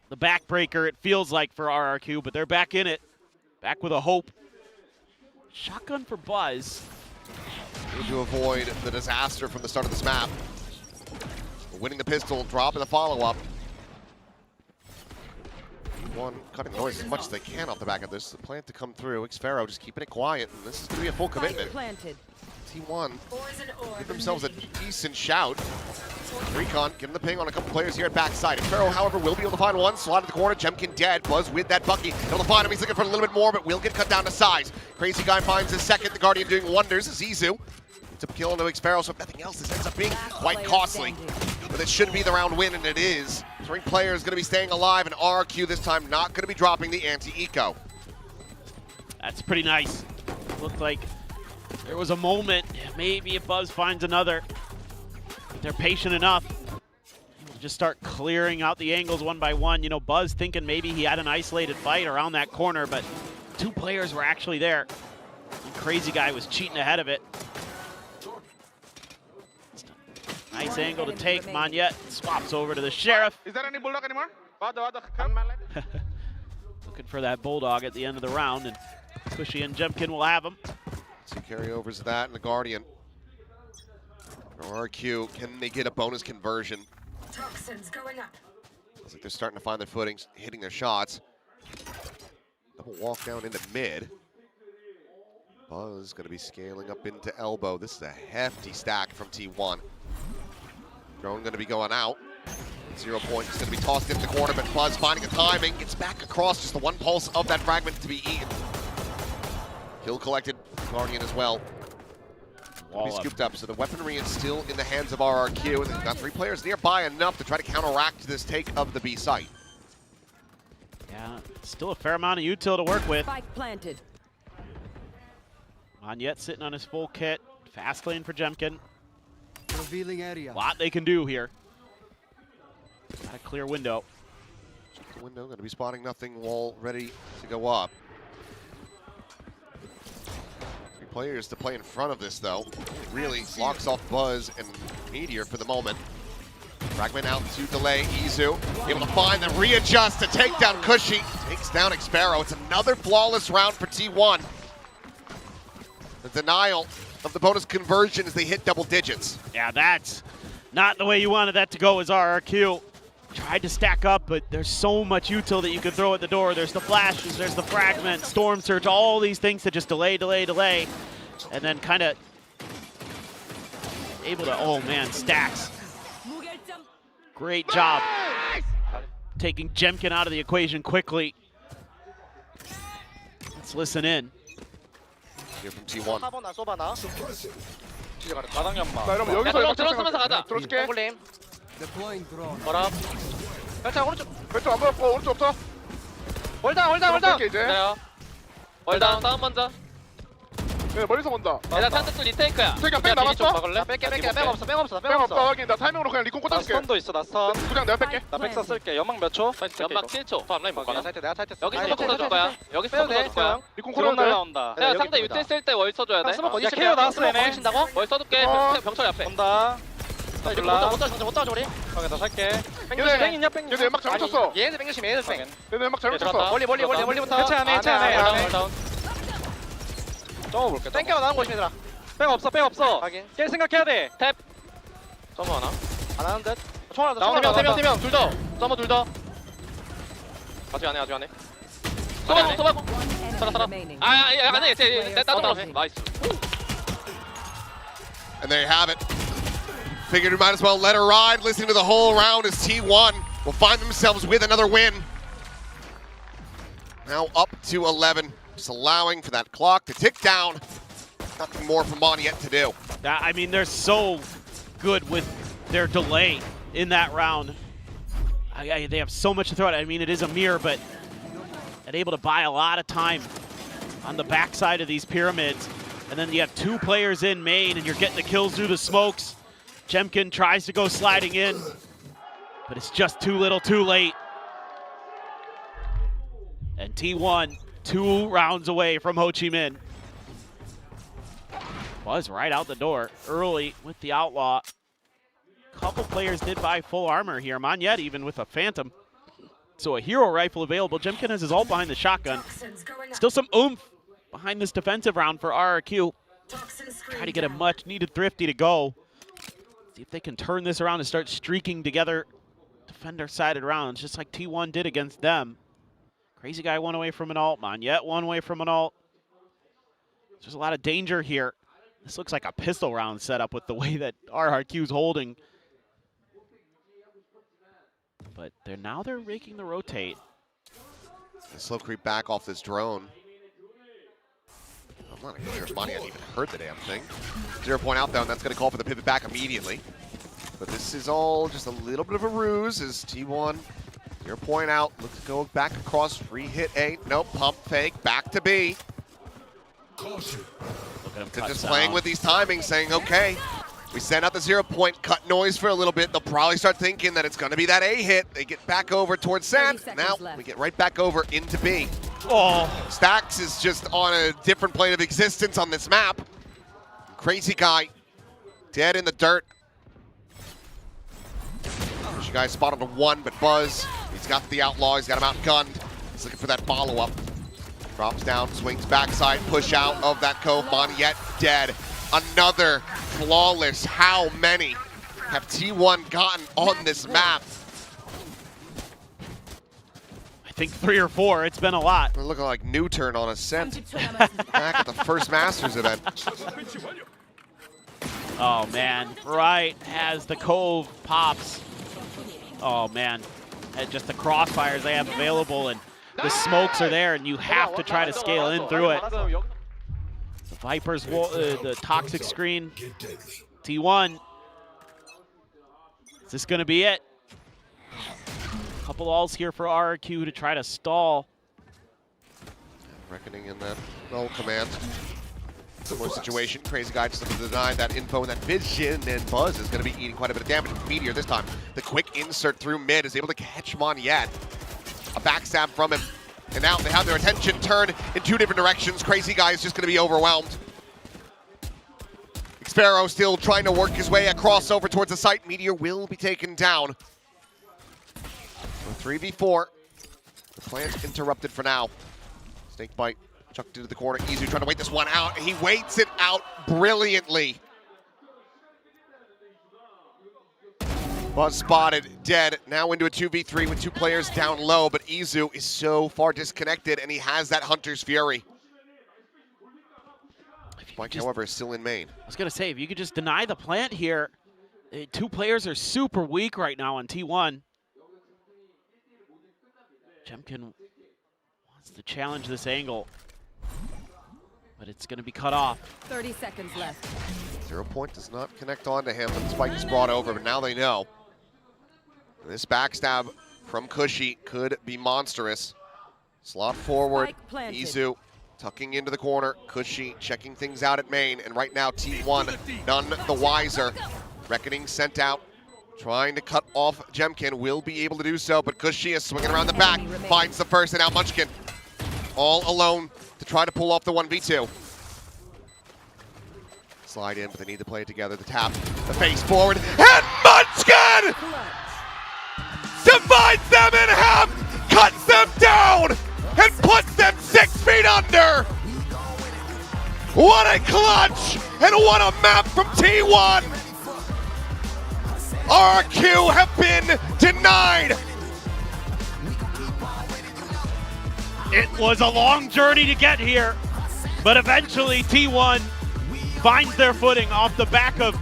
the backbreaker, it feels like, for RRQ, but they're back in it. Back with a hope. Shotgun for Buzz. To avoid the disaster from the start of this map. Winning the pistol, dropping the follow-up. One cutting noise as much as they can off the back of this. The plan to come through. Xfero just keeping it quiet, and this is going to be a full commitment. T1 give themselves a decent shout. Recon getting the ping on a couple players here at backside. Xfero, however, will be able to find one. Slot at the corner. Jemkin dead. Buzz with that Bucky. Able to find him. He's looking for a little bit more, but will get cut down to size. Crazy Guy finds his second. The Guardian doing wonders. Zizu to kill into Xfero, so if nothing else, this ends up being quite costly. But it should be the round win, and it is. 3 players going to be staying alive, and RRQ this time not going to be dropping the anti-eco. That's pretty nice. Looked like there was a moment, maybe if Buzz finds another. They're patient enough to just start clearing out the angles one by one. You know, Buzz thinking maybe he had an isolated fight around that corner, but 2 players were actually there. And Crazy Guy was cheating ahead of it. Nice angle to take. Monyet swaps over to the Sheriff. Is there any Bulldog anymore? Looking for that Bulldog at the end of the round, and Cushy and Jemkin will have him. 2 carryovers of that and the Guardian. For RRQ, can they get a bonus conversion? Toxins going up. Looks like they're starting to find their footings, hitting their shots. Double walk down into mid. Buzz going to be scaling up into elbow. This is a hefty stack from T1. Drone going to be going out. 0 point is going to be tossed into the corner, but Buzz finding the timing, gets back across just the one pulse of that fragment to be eaten. Kill collected, Guardian as well. Will be scooped up, so the weaponry is still in the hands of RRQ, and they've got 3 players nearby enough to try to counteract this take of the B site. Yeah, still a fair amount of util to work with. Spike planted. Monyet sitting on his full kit. Fast lane for Jemkin. Revealing area. A lot they can do here. Got a clear window. Check the window, going to be spotting nothing. Wall ready to go up. 3 players to play in front of this, though. It really locks off Buzz and Meteor for the moment. Fragment out to delay. Izu able to find the readjust to take down Cushy. Takes down Xfero. It's another flawless round for T1. The denial of the bonus conversion as they hit double digits. Yeah, that's not the way you wanted that to go as RRQ. Tried to stack up, but there's so much util that you can throw at the door. There's the flashes, there's the fragment, storm surge, all these things to just delay, and then kind of able to, oh man, stacks. Great job taking Jemkin out of the equation quickly. Let's listen in. Here from T1. 나 쏘바나. 마당 연마. 자, 여러분 여기서 들어서면서 가자. 들어줄게. 홀림. Deploying drone. 어랍. 자, 오른쪽. 왼쪽 안 보였고 오른쪽 없어. 홀당. 뺄게, 이제. 기다려. 홀당 다음 먼저. 네, 멀리서 본다. 나 탄뜻도 리테이크야. 리테이크야, 백 남았어? 뺄게. 백 없어. 백 없어. 확인. 나 타이밍으로 그냥 리콘 나 꽂아줄게. 스턴도 있어. 나 스턴. 그냥 내가 뺄게. 나 백사 쓸게. 연막 몇 초? 연막 7초. 또 앞라인 못 가나? 내가 사이트 여기서 스모크 써줄 거야. 여기서 스모크 써줄 거야. 리콘 드론 꽂아야 돼. 날라온다. 야, 상대 유틸 쓸 때 월 써줘야 돼. 스모크 어디 케어 나왔어, 얘네. 친다고? 월 써줄게. 병철 앞에. 온다. 이제 못 따져 우리. 오케이, 나 살게. 얘네, 뺑 있냐, 뺑 있냐? 얘네 연막 잘못 쳤어. 얘네들 뺑조심 얘네들 뺑. 얘네 연막 잘못 들어갔다. 쳤어. 멀리부터. 해체 안 해, 해체 안 해. 안 해. 다운. 점어볼게. 뺑겨가 나온 거 조심해라. 뺑 없어. 확인. 깰 생각해야 돼. 탭. 점어 하나? 안 하는 듯. 총알 더. 나온다, 나온다. 3명 둘 더. 점어 둘 더. 아직 안 해. 쏘바고. 살아. remaining. 안 해. 따로 나이스. And there you have it. Figured we might as well let her ride, listening to the whole round as T1 will find themselves with another win. Now up to 11, just allowing for that clock to tick down. Nothing more for Mon yet to do. I mean, they're so good with their delay in that round. They have so much to throw at. I mean, it is a mirror, but they're able to buy a lot of time on the backside of these pyramids. And then you have two players in main, and you're getting the kills through the smokes. Jemkin tries to go sliding in, but it's just too little too late. And T1, 2 rounds away from Ho Chi Minh. Buzz right out the door early with the Outlaw. Couple players did buy full armor here. Monyet even with a Phantom. So a hero rifle available. Jemkin has his ult behind the shotgun. Still some oomph behind this defensive round for RRQ. Try to get a much needed Thrifty to go. See if they can turn this around and start streaking together defender-sided rounds, just like T1 did against them. Crazy Guy one away from an ult. Monyet one away from an ult. There's a lot of danger here. This looks like a pistol round setup with the way that RRQ's holding. But they're raking the rotate. The slow creep back off this drone. I'm not even sure if Monyet even heard the damn thing. 0 point out though, and that's going to call for the pivot back immediately. But this is all just a little bit of a ruse as T1, 0 point out, looks to go back across, free hit A, nope, pump fake, back to B. Look at him They're cut just sound. playing with these timings, saying, okay, we send out the 0 point, cut noise for a little bit. They'll probably start thinking that it's going to be that A hit. They get back over towards Sand. Now we get right back over into B. Oh, Stax is just on a different plane of existence on this map. Crazy Guy, dead in the dirt. You guys spotted a 1, but Buzz, he's got the Outlaw, he's got him outgunned. He's looking for that follow-up. Drops down, swings backside, push out of that cove. Monyet dead. Another flawless. How many have T1 gotten on this map? I think 3 or 4. It's been a lot. They're looking like new turn on Ascent back at the first Masters event. Oh, man. Right as the cove pops. Oh, man. And just the crossfires they have available, and the smokes are there, and you have to try to scale in through it. The Viper's the toxic screen. T1. Is this going to be it? Couple alls here for RRQ to try to stall. Reckoning in that null command. Similar situation. Crazy Guy just looking to deny that info and that vision, and Buzz is going to be eating quite a bit of damage with Meteor this time. The quick insert through mid is able to catch Monyet. A backstab from him. And now they have their attention turned in 2 different directions. Crazy Guy is just going to be overwhelmed. Xpero still trying to work his way across over towards the site. Meteor will be taken down. So 3v4. The plan's interrupted for now. Snake bite chucked into the corner. Izu trying to wait this one out. He waits it out brilliantly. Buzz spotted, dead. Now into a 2v3 with 2 players down low, but Izu is so far disconnected, and he has that Hunter's Fury. Mike, however, is still in main. I was going to say, if you could just deny the plant here. 2 players are super weak right now on T1. Jemkin wants to challenge this angle, but it's going to be cut off. 30 seconds left. 0 point does not connect onto him, but the spike is brought over, but now they know. This backstab from Cushy could be monstrous. Slot forward, Izu tucking into the corner. Cushy checking things out at main, and right now T1 none the wiser. Reckoning sent out, trying to cut off Jemkin, will be able to do so, but Cushy is swinging around the back, finds the first, and now Munchkin all alone to try to pull off the 1v2. Slide in, but they need to play it together. The tap The face forward, and Munchkin divides them in half, cuts them down, and puts them 6 feet under. What a clutch, and what a map from T1. RRQ have been denied. It was a long journey to get here, but eventually T1 finds their footing off the back of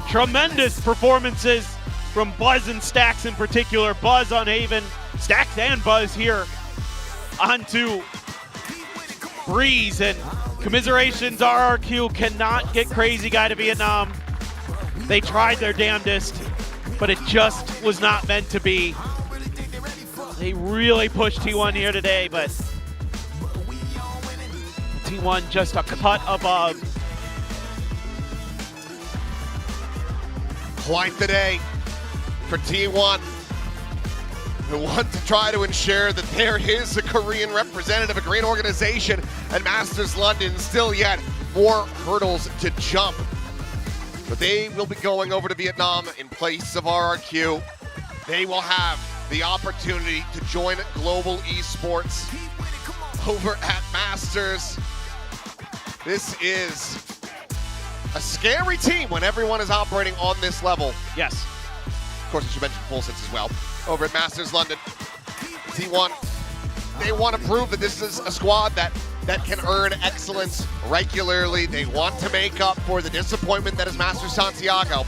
tremendous performances from Buzz and Stax in particular. Buzz on Haven, Stax and Buzz here onto Breeze, and commiserations, RRQ cannot get Crazy Guy to Vietnam. They tried their damnedest, but it just was not meant to be. They really pushed T1 here today, but T1 just a cut above. Quite the day for T1, who want to try to ensure that there is a Korean representative, a great organization, and Masters London still yet more hurdles to jump. But they will be going over to Vietnam in place of RRQ. They will have the opportunity to join global esports over at Masters. This is a scary team when everyone is operating on this level. Yes. Of course, I should mention Full Sense as well. Over at Masters London, T1, they want to prove that this is a squad that can earn excellence regularly. They want to make up for the disappointment that is Masters Santiago,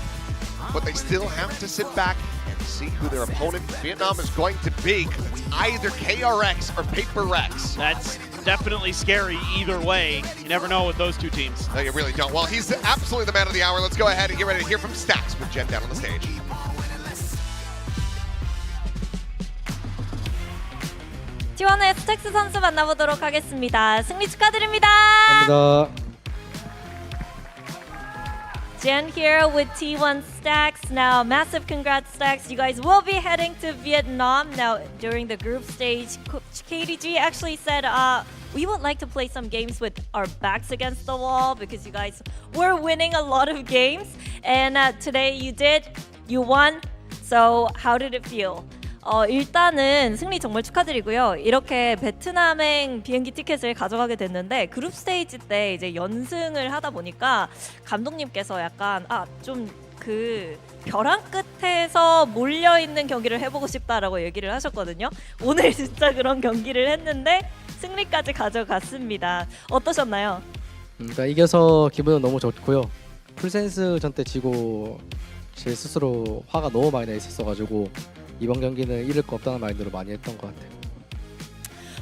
but they still have to sit back and see who their opponent in Vietnam is going to be. It's either KRX or PRX. That's definitely scary either way. You never know with those two teams. No, you really don't. Well, he's absolutely the man of the hour. Let's go ahead and get ready to hear from Stax with Jen down on the stage. T1의 스택스 선수 만나보도록 하겠습니다. 승리 축하드립니다. 감사합니다. Jen here with T1 Stax. Now, massive congrats, Stax. You guys will be heading to Vietnam. Now, during the group stage, Coach KDG actually said, we would like to play some games with our backs against the wall because you guys were winning a lot of games. And today you did. You won. So, how did it feel? 일단은 승리 정말 축하드리고요. 이렇게 베트남행 비행기 티켓을 가져가게 됐는데 그룹 스테이지 때 이제 연승을 하다 보니까 감독님께서 약간 좀 그 벼랑 끝에서 몰려 있는 경기를 해보고 싶다라고 얘기를 하셨거든요. 오늘 진짜 그런 경기를 했는데 승리까지 가져갔습니다. 어떠셨나요? 그러니까 이겨서 기분은 너무 좋고요. 풀센스 전 때 지고 제 스스로 화가 너무 많이 나 있었어가지고 이번 경기는 잃을 거 없다는 마인드로 많이 했던 것 같아요.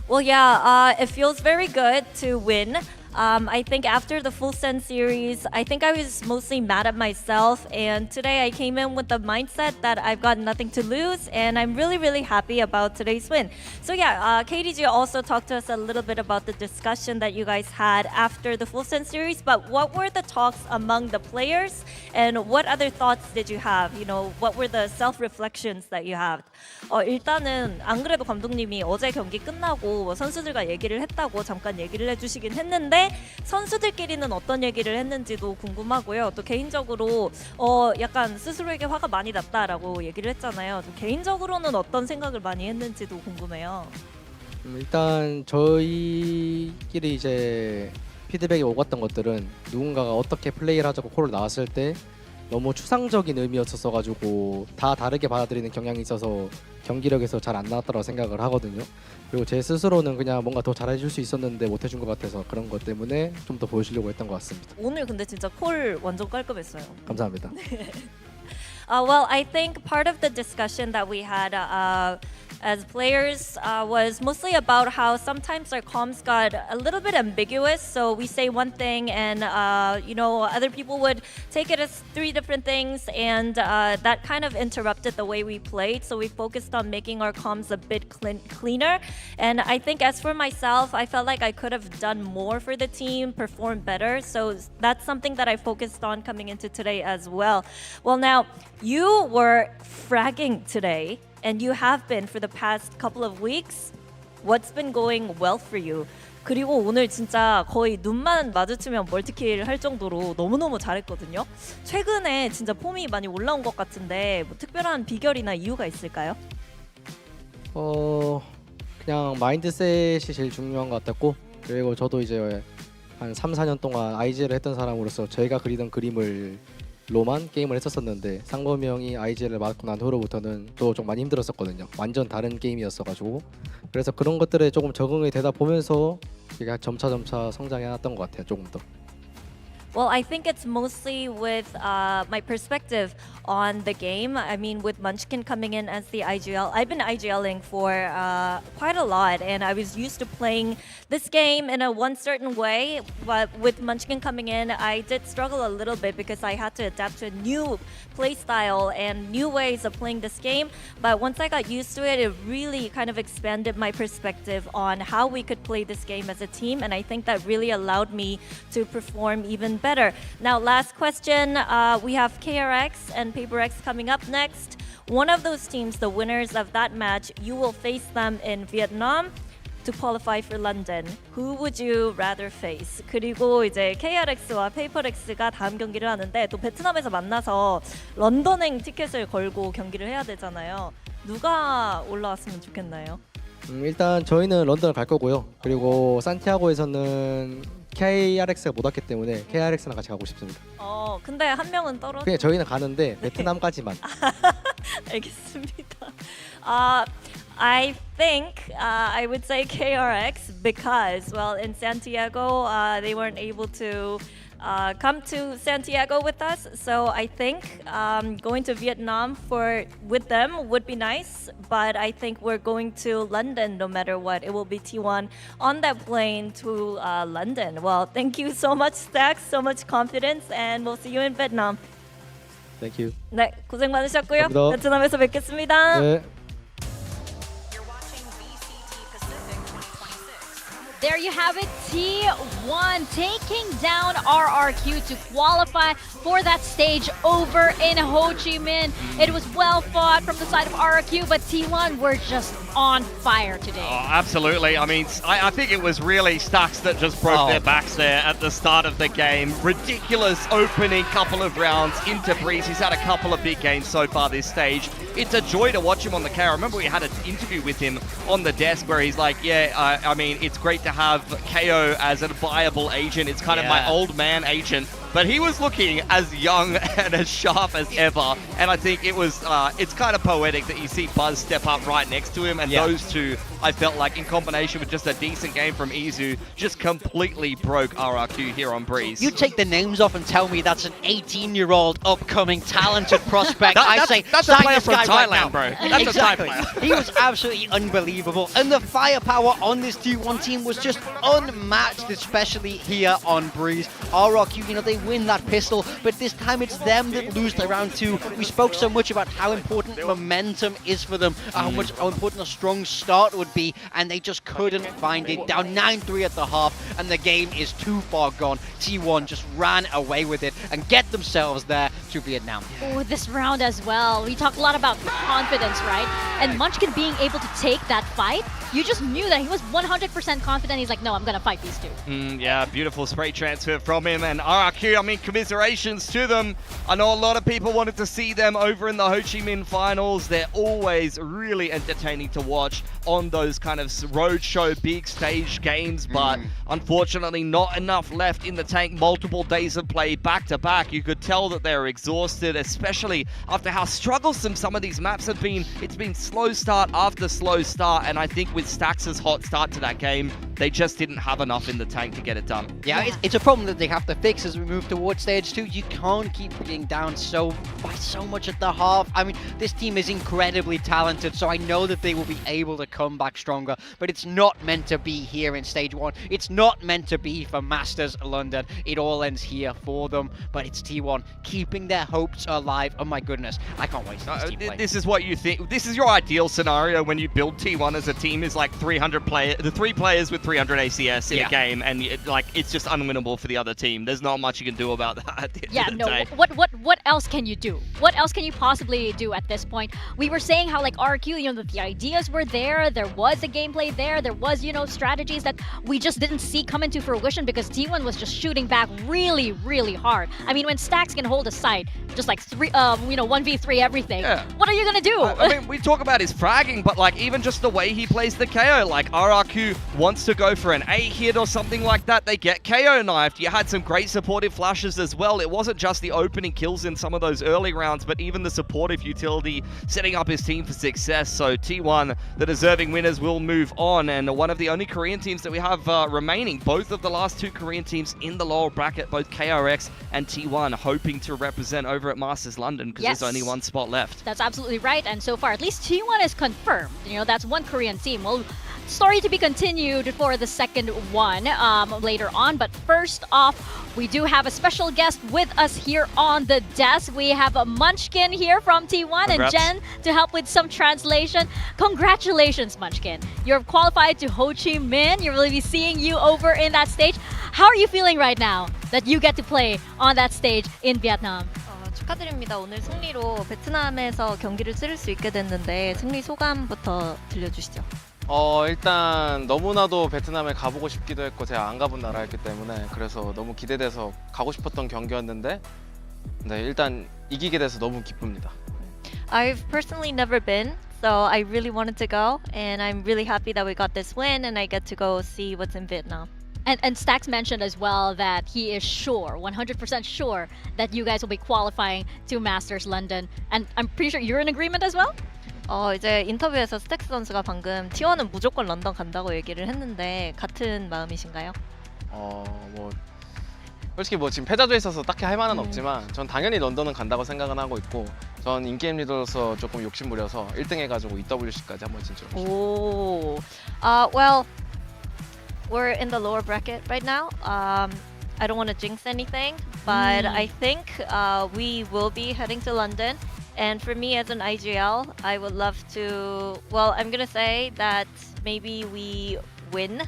Well, yeah, it feels very good to win. I think after the Full Send series, I think I was mostly mad at myself, and today I came in with the mindset that I've got nothing to lose, and I'm really, really happy about today's win. So yeah, KDG also talked to us a little bit about the discussion that you guys had after the Full Send series, but what were the talks among the players, and what other thoughts did you have? You know, what were the self-reflections that you had? 일단은 안 그래도 감독님이 어제 경기 끝나고 선수들과 얘기를 했다고 잠깐 얘기를 해주시긴 했는데 선수들끼리는 어떤 얘기를 했는지도 궁금하고요. 또 개인적으로 약간 스스로에게 화가 많이 났다라고 얘기를 했잖아요. 좀 개인적으로는 어떤 생각을 많이 했는지도 궁금해요. 일단 저희끼리 이제 피드백이 오갔던 것들은 누군가가 어떻게 플레이를 하자고 콜을 나왔을 때 너무 추상적인 의미였었어가지고 다 다르게 받아들이는 경향이 있어서 경기력에서 잘 안 나왔다고 생각을 하거든요. 그리고 제 스스로는 그냥 뭔가 더 잘해줄 수 있었는데 못해준 것 같아서 그런 것 때문에 좀 더 보여주려고 했던 것 같습니다. 오늘 근데 진짜 콜 완전 깔끔했어요. 감사합니다. Well, I think part of the discussion that we had as players was mostly about how sometimes our comms got a little bit ambiguous. So we say one thing and, other people would take it as 3 different things, and that kind of interrupted the way we played. So we focused on making our comms a bit cleaner. And I think as for myself, I felt like I could have done more for the team, performed better. So that's something that I focused on coming into today as well. Well, now, you were fragging today, and you have been for the past couple of weeks. What's been going well for you? 그리고 오늘 진짜 거의 눈만 마주치면 멀티킬 할 정도로 너무너무 잘했거든요. 최근에 진짜 폼이 많이 올라온 것 같은데 뭐 특별한 비결이나 이유가 있을까요? 그냥 마인드셋이 제일 중요한 것 같았고, 그리고 저도 이제 한 3, 4년 동안 IGL을 했던 사람으로서 제가 그리던 그림을로만 게임을 했었었는데 상범이 형이 IGL을 맡고 난 후로부터는 또 좀 많이 힘들었었거든요. 완전 다른 게임이었어가지고, 그래서 그런 것들에 조금 적응이 되다 보면서 제가 점차 성장해왔던 것 같아요. 조금 더. Well, I think it's mostly with my perspective on the game. I mean, with Munchkin coming in as the IGL, I've been IGLing for quite a lot, and I was used to playing this game in a one certain way. But with Munchkin coming in, I did struggle a little bit because I had to adapt to a new play style and new ways of playing this game. But once I got used to it, it really kind of expanded my perspective on how we could play this game as a team, and I think that really allowed me to perform even better. Now, last question. We have KRX and PRX coming up next. One of those teams, the winners of that match, you will face them in Vietnam to qualify for London. Who would you rather face? 그리고 이제 KRX와 PRX가 다음 경기를 하는데 또 베트남에서 만나서 런던행 티켓을 걸고 경기를 해야 되잖아요. 누가 올라왔으면 좋겠나요? 일단 저희는 런던을 갈 거고요. 그리고 산티아고에서는 KRX가 못 왔기 때문에 KRX랑 같이 가고 싶습니다. 근데 한 명은 떨어져. 그냥 저희는 가는데 베트남까지만. 알겠습니다. I think I would say KRX because, well, in Santiago, they weren't able to come to Santiago with us. So I think going to Vietnam with them would be nice. But I think we're going to London no matter what. It will be T1 on that plane to London. Well, thank you so much, Stacks. So much confidence, and we'll see you in Vietnam. Thank you. 네, 고생 많으셨고요. 감사합니다. 베트남에서 뵙겠습니다. 네. There you have it, T1 taking down RRQ to qualify for that stage over in Ho Chi Minh. It was well fought from the side of RRQ, but T1 were just on fire today. Oh, absolutely. I mean, I think it was really Stacks that just broke their backs there at the start of the game. Ridiculous opening couple of rounds into Breeze. He's had a couple of big games so far this stage. It's a joy to watch him on the K. I remember we had an interview with him on the desk where he's like, I mean, it's great to have KO as a viable agent. It's kind of my old man agent. But he was looking as young and as sharp as ever. And I think it was, it's kind of poetic that you see Buzz step up right next to him. And those two, I felt like in combination with just a decent game from Izu, just completely broke RRQ here on Breeze. You take the names off and tell me that's an 18-year-old upcoming talented prospect. I say, that's a sign player this from guy Thailand, right now. bro. That's Exactly. a Thai player. He was absolutely unbelievable. And the firepower on this T1 team was just unmatched, especially here on Breeze. RRQ, you know, they win that pistol, but this time it's them that lose the round two. We spoke so much about how important momentum is for them, how important a strong start would be, and they just couldn't find it. Down 9-3 at the half, and the game is too far gone. T1 just ran away with it and get themselves there to Vietnam. Oh, this round as well. We talked a lot about confidence, right? And Munchkin being able to take that fight, you just knew that he was 100% confident. He's like, no, I'm going to fight these two. Yeah, beautiful spray transfer from him. And RRQ, I mean, commiserations to them. I know a lot of people wanted to see them over in the Ho Chi Minh finals. They're always really entertaining to watch on those kind of roadshow big stage games, but unfortunately not enough left in the tank. Multiple days of play back to back. You could tell that they're exhausted, especially after how strugglesome some of these maps have been. It's been slow start after slow start, and I think with Stacks' hot start to that game, they just didn't have enough in the tank to get it done. Yeah, it's a problem that they have to fix as we move towards stage 2. You can't keep being down by so much at the half. I mean, this team is incredibly talented, so I know that they will be able to come back stronger, but it's not meant to be here in stage 1. It's not meant to be for Masters London. It all ends here for them, but it's T1 keeping their hopes alive. Oh my goodness, I can't wait to see this team play. This is what you think. This is your ideal scenario when you build T1 as a team, is is like 300 the 3 players with 300 ACS in Yeah. a game, and it's just unwinnable for the other team. There's not much you can do about that at the end Yeah, of the no. day. What else can you do? What else can you possibly do at this point? We were saying how like RRQ, the ideas were there. There was a gameplay there. There was, strategies that we just didn't see come into fruition because T1 was just shooting back really, really hard. I mean, when Stacks can hold a site, just like 1v3 everything. Yeah. What are you gonna do? I mean, we talk about his fragging, but like even just the way he plays the KO, like RRQ wants to go for an A hit or something like that, they get KO knifed. You had some great supportive flashes as well. It wasn't just the opening kills in some of those early rounds, but even the supportive utility setting up his team for success. So T1, the deserving winners, will move on, and one of the only Korean teams that we have remaining, both of the last 2 Korean teams in the lower bracket, both KRX and T1, hoping to represent over at Masters London because Yes. there's only one spot left. That's absolutely right. And so far, at least T1 is confirmed. That's one Korean team. Well, story to be continued for the second one later on. But first off, we do have a special guest with us here on the desk. We have Munchkin here from T1 Congrats. and Jen to help with some translation. Congratulations, Munchkin. You're qualified to Ho Chi Minh. You're really be seeing you over in that stage. How are you feeling right now that you get to play on that stage in Vietnam? 축하드립니다. 오늘 승리로 베트남에서 경기를 치를 수 있게 됐는데 승리 소감부터 들려주시죠. 일단 너무나도 베트남에 가보고 싶기도 했고 제가 안 가본 나라였기 때문에 그래서 너무 기대돼서 가고 싶었던 경기였는데 네, 일단 이기게 돼서 너무 기쁩니다. I've personally never been, so I really wanted to go, and I'm really happy that we got this win and I get to go see what's in Vietnam. And Stacks mentioned as well that he is sure, 100% sure, that you guys will be qualifying to Masters London. And I'm pretty sure you're in agreement as well? 이제 인터뷰에서 스택스 선수가 방금 T1은 무조건 런던 간다고 얘기를 했는데 같은 마음이신가요? 솔직히 지금 패자조에 있어서 딱히 할 말은 없지만 전 당연히 런던은 간다고 생각은 하고 있고 전 인게임 리더로서 조금 욕심부려서 1등 해가지고 EWC까지 한번 진출하고 싶습니다. 오, well, we're in the lower bracket right now. I don't want to jinx anything, but I think we will be heading to London. And for me as an IGL, I would love to, well, I'm going to say that maybe we win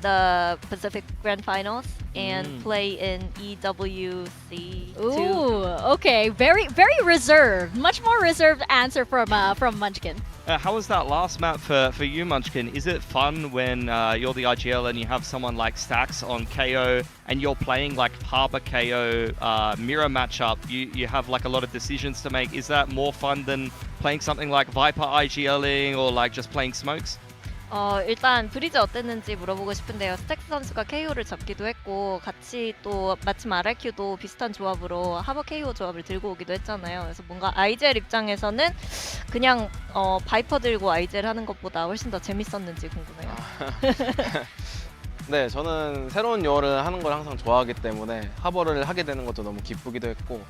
the Pacific Grand Finals and play in EWC. Ooh, okay. Very, very reserved. Much more reserved answer from Munchkin. How was that last map for you, Munchkin? Is it fun when you're the IGL and you have someone like Stacks on KO and you're playing like Harbor KO mirror matchup? You have like a lot of decisions to make. Is that more fun than playing something like Viper IGLing or like just playing smokes? 일단 브리즈 어땠는지 물어보고 싶은데요. 스택스 선수가 KO를 잡기도 했고 같이 또 마침 RRQ도 비슷한 조합으로 하버 KO 조합을 들고 오기도 했잖아요. 그래서 뭔가 IGL 입장에서는 그냥 바이퍼 들고 IGL 하는 것보다 훨씬 더 재밌었는지 궁금해요. 네, 저는 새로운 요어를 하는 걸 항상 좋아하기 때문에 하버를 하게 되는 것도 너무 기쁘기도 했고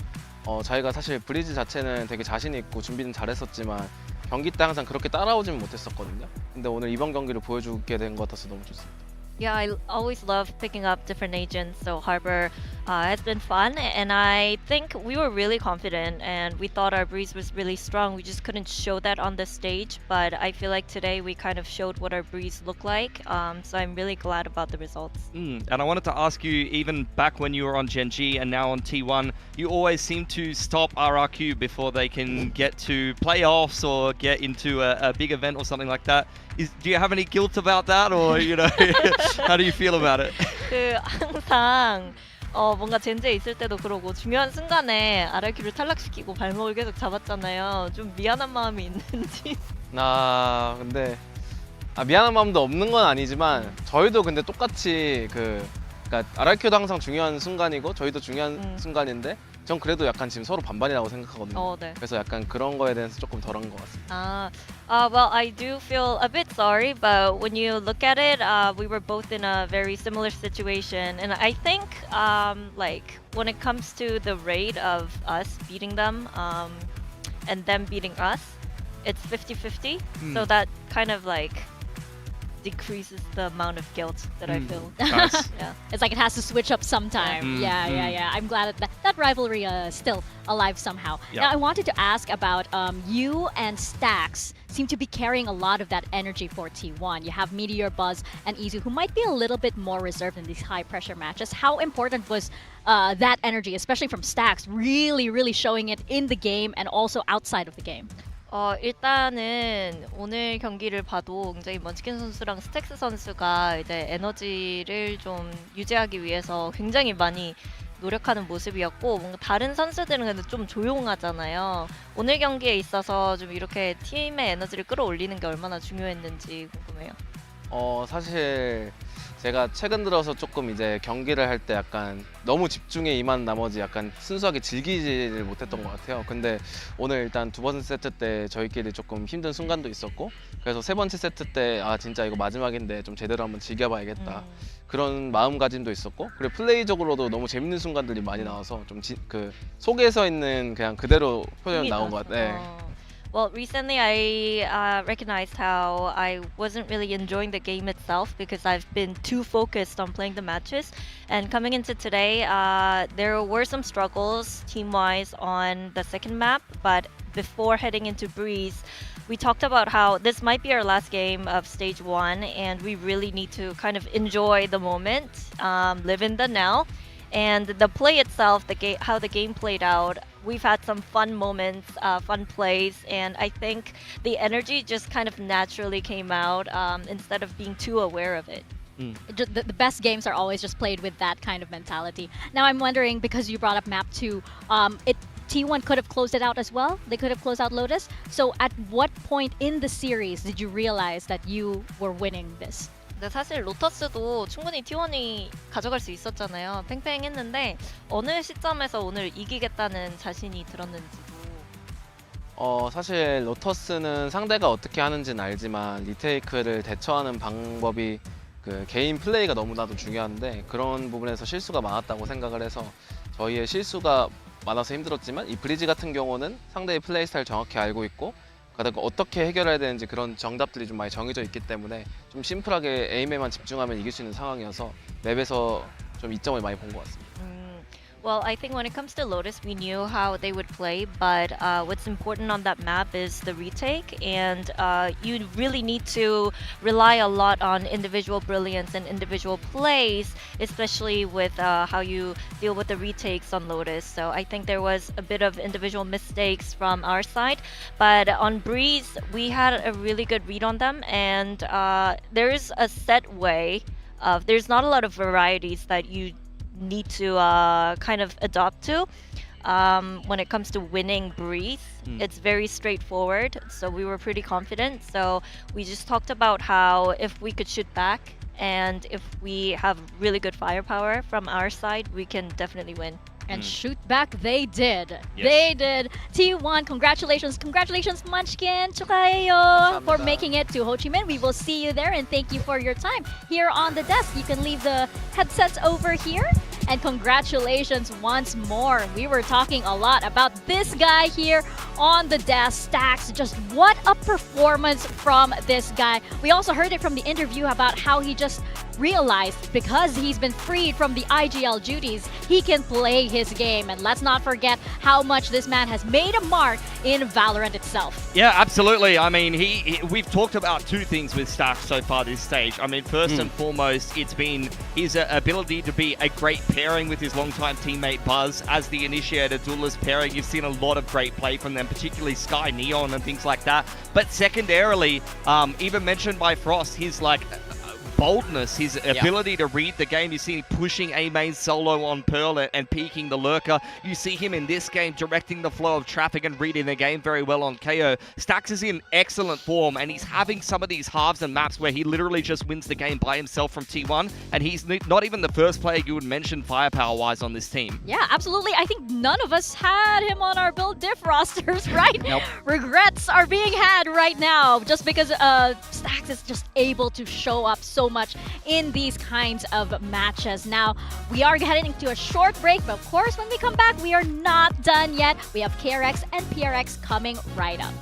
저희가 사실 브리즈 자체는 되게 자신 있고 준비는 잘했었지만 경기 때 항상 그렇게 따라오지는 못했었거든요. 근데 오늘 이번 경기를 보여주게 된 것 같아서 너무 좋습니다. Yeah, I always love picking up different agents, so Harbor has been fun, and I think we were really confident, and we thought our breeze was really strong. We just couldn't show that on the stage, but I feel like today we kind of showed what our breeze looked like, so I'm really glad about the results. And I wanted to ask you, even back when you were on Gen G and now on T1, you always seem to stop RRQ before they can get to playoffs or get into a big event or something like that. Do you have any guilt about that, or how do you feel about it? 항상 뭔가 젠제에 있을 때도 그러고 중요한 순간에 RRQ를 탈락시키고 발목을 계속 잡았잖아요. 좀 미안한 마음이 있는지. 근데 미안한 마음도 없는 건 아니지만 저희도 근데 똑같이 그러니까 RRQ도 항상 중요한 순간이고 저희도 중요한 순간인데 전 그래도 약간 지금 서로 반반이라고 생각하거든요. 네. 그래서 약간 그런 거에 대해서 조금 덜한 것 같습니다. Well, I do feel a bit sorry, but when you look at it, we were both in a very similar situation, and I think, like when it comes to the rate of us beating them, and them beating us, it's 50-50. So that kind of like decreases the amount of guilt that I feel. Nice. Yeah. It's like it has to switch up sometime. Yeah. I'm glad that rivalry is still alive somehow. Yeah. Now, I wanted to ask about you and Stax seem to be carrying a lot of that energy for T1. You have Meteor, Buzz, and Izu, who might be a little bit more reserved in these high-pressure matches. How important was that energy, especially from Stax, really showing it in the game and also outside of the game? 일단은 오늘 경기를 봐도 굉장히 먼치킨 선수랑 스택스 선수가 이제 에너지를 좀 유지하기 위해서 굉장히 많이 노력하는 모습이었고, 뭔가 다른 선수들은 근데 좀 조용하잖아요. 오늘 경기에 있어서 좀 이렇게 팀의 에너지를 끌어올리는 게 얼마나 중요했는지 궁금해요. 사실 제가 최근 들어서 조금 이제 경기를 할 때 약간 너무 집중에 임한 나머지 약간 순수하게 즐기지를 못했던 것 같아요. 근데 오늘 일단 두 번째 세트 때 저희끼리 조금 힘든 순간도 있었고, 그래서 세 번째 세트 때 진짜 이거 마지막인데 좀 제대로 한번 즐겨봐야겠다. 그런 마음가짐도 있었고, 그리고 플레이적으로도 너무 재밌는 순간들이 많이 나와서 좀 그 속에서 있는 그냥 그대로 표현 나온 것 같아요. Well, recently I recognized how I wasn't really enjoying the game itself because I've been too focused on playing the matches. And coming into today, there were some struggles team-wise on the second map, but before heading into Breeze, we talked about how this might be our last game of stage 1 and we really need to kind of enjoy the moment, live in the now. And the play itself, how the game played out, we've had some fun moments, fun plays, and I think the energy just kind of naturally came out instead of being too aware of it. The best games are always just played with that kind of mentality. Now I'm wondering, because you brought up map 2, T1 could have closed it out as well. They could have closed out Lotus. So at what point in the series did you realize that you were winning this? 근데 사실 로터스도 충분히 T1이 가져갈 수 있었잖아요. 팽팽했는데 어느 시점에서 오늘 이기겠다는 자신이 들었는지도. 사실 로터스는 상대가 어떻게 하는지는 알지만 리테이크를 대처하는 방법이 그 개인 플레이가 너무나도 중요한데, 그런 부분에서 실수가 많았다고 생각을 해서 저희의 실수가 많아서 힘들었지만, 이 브리지 같은 경우는 상대의 플레이 스타일 정확히 알고 있고, 그리고 어떻게 해결해야 되는지 그런 정답들이 좀 많이 정해져 있기 때문에 좀 심플하게 에임에만 집중하면 이길 수 있는 상황이어서 맵에서 좀 이점을 많이 본 것 같습니다. Well, I think when it comes to Lotus, we knew how they would play, but what's important on that map is the retake, and you really need to rely a lot on individual brilliance and individual plays, especially with how you deal with the retakes on Lotus. So I think there was a bit of individual mistakes from our side, but on Breeze, we had a really good read on them, and there's a set way of, there's not a lot of varieties that you need to kind of adopt to when it comes to winning Breeze. It's very straightforward, so we were pretty confident. So we just talked about how if we could shoot back and if we have really good firepower from our side, we can definitely win. And shoot back they did. Yes. They did. T1, congratulations. Congratulations, Munchkin. 축하해요 for making it to Ho Chi Minh. We will see you there, and thank you for your time here on the desk. You can leave the headsets over here. And congratulations once more. We were talking a lot about this guy here on the desk, Stax. Just what a performance from this guy. We also heard it from the interview about how he just realized because he's been freed from the IGL duties, he can play his game. And let's not forget how much this man has made a mark in Valorant itself. Yeah, absolutely. I mean, we've talked about two things with Stax so far this stage. I mean, first and foremost, it's been his ability to be a great pairing with his longtime teammate Buzz as the initiator duelist pairing. You've seen a lot of great play from them, particularly Sky Neon and things like that. But secondarily, even mentioned by Frost, his boldness, his ability to read the game. You see him pushing A main solo on Pearl and peeking the lurker. You see him in this game directing the flow of traffic and reading the game very well on KO. Stax is in excellent form, and he's having some of these halves and maps where he literally just wins the game by himself from T1, and he's not even the first player you would mention firepower-wise on this team. Yeah, absolutely. I think none of us had him on our build diff rosters, right? Nope. Regrets are being had right now just because Stax is just able to show up so much in these kinds of matches. Now, we are heading into a short break, but of course, when we come back, we are not done yet. We have KRX and PRX coming right up.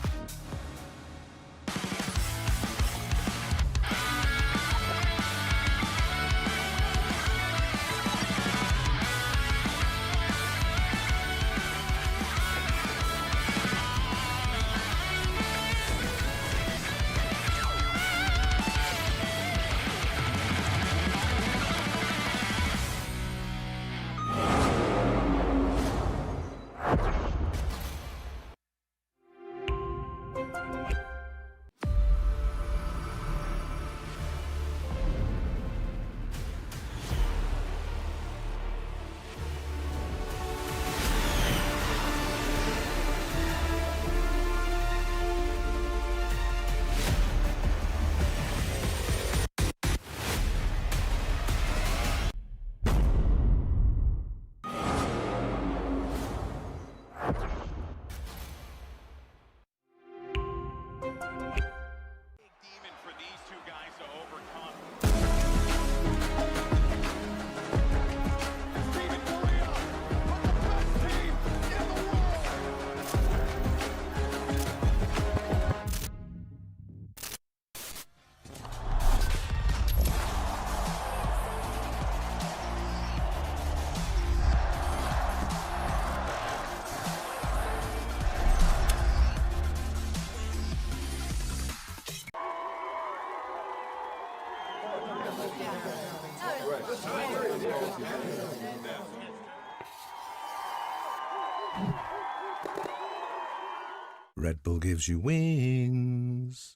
Red Bull gives you wings.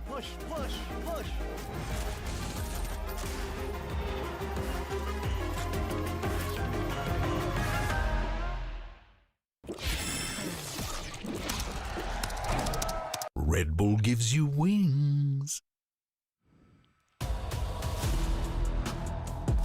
Push, push, push. Red Bull gives you wings.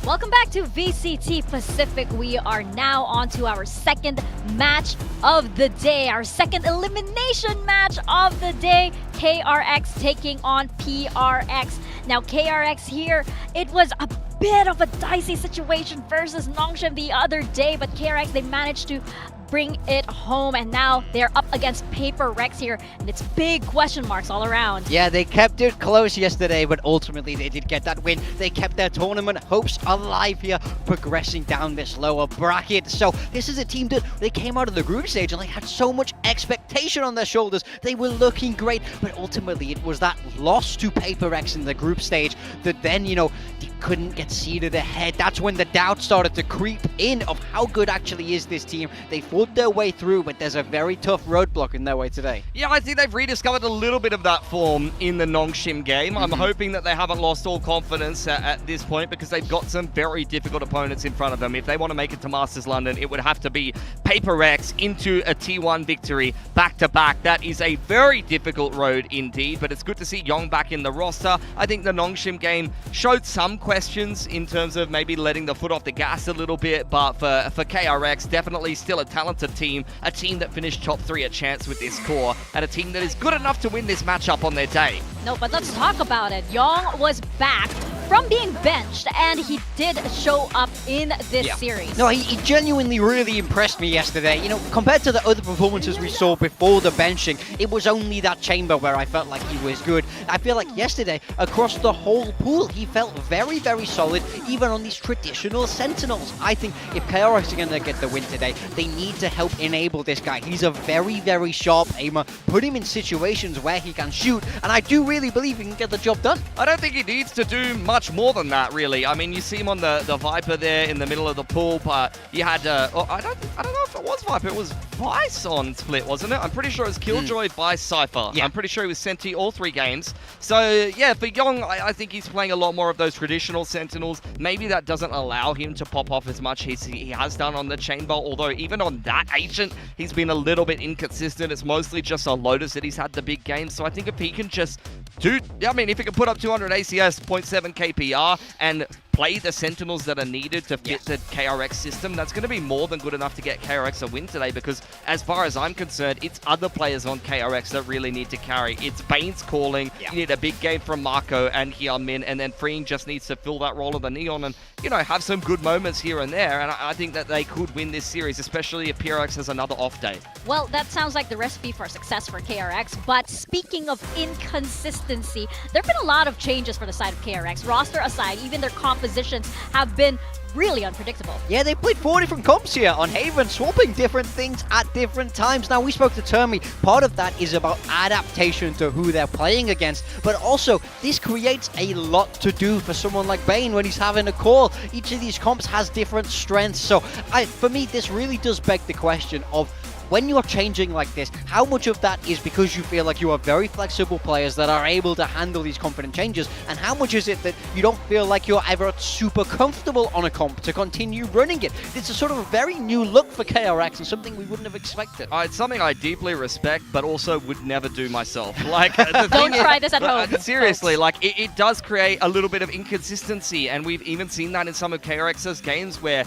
Welcome back to VCT Pacific. We are now on to our second match of the day, our second elimination match of the day. KRX taking on PRX. Now KRX here, it was a bit of a dicey situation versus Nongshim the other day, but KRX, they managed to bring it home, and now they're up against PRX here, and it's big question marks all around. Yeah, they kept it close yesterday, but ultimately they did get that win. They kept their tournament hopes alive here, progressing down this lower bracket. So this is a team that they came out of the group stage and they had so much expectation on their shoulders. They were looking great, but ultimately it was that loss to PRX in the group stage that then, you know, they couldn't get seeded ahead. That's when the doubt started to creep in of how good actually is this team. They fought their way through, but there's a very tough roadblock in their way today. Yeah, I think they've rediscovered a little bit of that form in the Nongshim game. I'm hoping that they haven't lost all confidence at this point, because they've got some very difficult opponents in front of them. If they want to make it to Masters London, it would have to be PRX into a T1 victory back-to-back. That is a very difficult road indeed, but it's good to see Young back in the roster. I think the Nongshim game showed some questions in terms of maybe letting the foot off the gas a little bit, but for KRX, definitely still a talented team, a team that finished top 3 at chance with this core, and a team that is good enough to win this matchup on their day. No, but let's talk about it. Young was back from being benched, and he did show up in this series. No, he genuinely really impressed me yesterday. You know, compared to the other performances we saw before the benching, it was only that chamber where I felt like he was good. I feel like yesterday, across the whole pool, he felt very, very solid, even on these traditional sentinels. I think if KRX are going to get the win today, they need to help enable this guy. He's a very, very sharp aimer. Put him in situations where he can shoot, and I do really believe he can get the job done. I don't think he needs to do much more than that, really. I mean, you see him on the Viper there in the middle of the pool, but you had, I don't know if it was Viper, it was Vice on Split, wasn't it? I'm pretty sure it was Killjoy, Vice, Cypher. Yeah. I'm pretty sure he was Senti all 3 games. So, yeah, for Young, I think he's playing a lot more of those traditional Sentinels. Maybe that doesn't allow him to pop off as much as he has done on the Chamber, although even on that agent, he's been a little bit inconsistent. It's mostly just on Lotus that he's had the big games. So I think if he can just if he can put up 200 ACS, 0.7 KPR, and play the Sentinels that are needed to fit the KRX system, that's going to be more than good enough to get KRX a win today, because as far as I'm concerned, it's other players on KRX that really need to carry. It's Bane's calling, you need a big game from Marco and Hyunmin, and then Freeing just needs to fill that role of the Neon and, you know, have some good moments here and there, and I think that they could win this series, especially if PRX has another off day. Well, that sounds like the recipe for success for KRX, but speaking of inconsistency, there have been a lot of changes for the side of KRX. Roster aside, even their compositions have been really unpredictable. Yeah, they played 4 different comps here on Haven, swapping different things at different times. Now, we spoke to Termi. Part of that is about adaptation to who they're playing against, but also this creates a lot to do for someone like Bane when he's having a call. Each of these comps has different strengths, so for me, this really does beg the question of, when you're changing like this, how much of that is because you feel like you are very flexible players that are able to handle these confident changes, and how much is it that you don't feel like you're ever super comfortable on a comp to continue running it? It's a sort of a very new look for KRX and something we wouldn't have expected. It's something I deeply respect, but also would never do myself. Like, don't try this at home. Seriously, like it does create a little bit of inconsistency, and we've even seen that in some of KRX's games where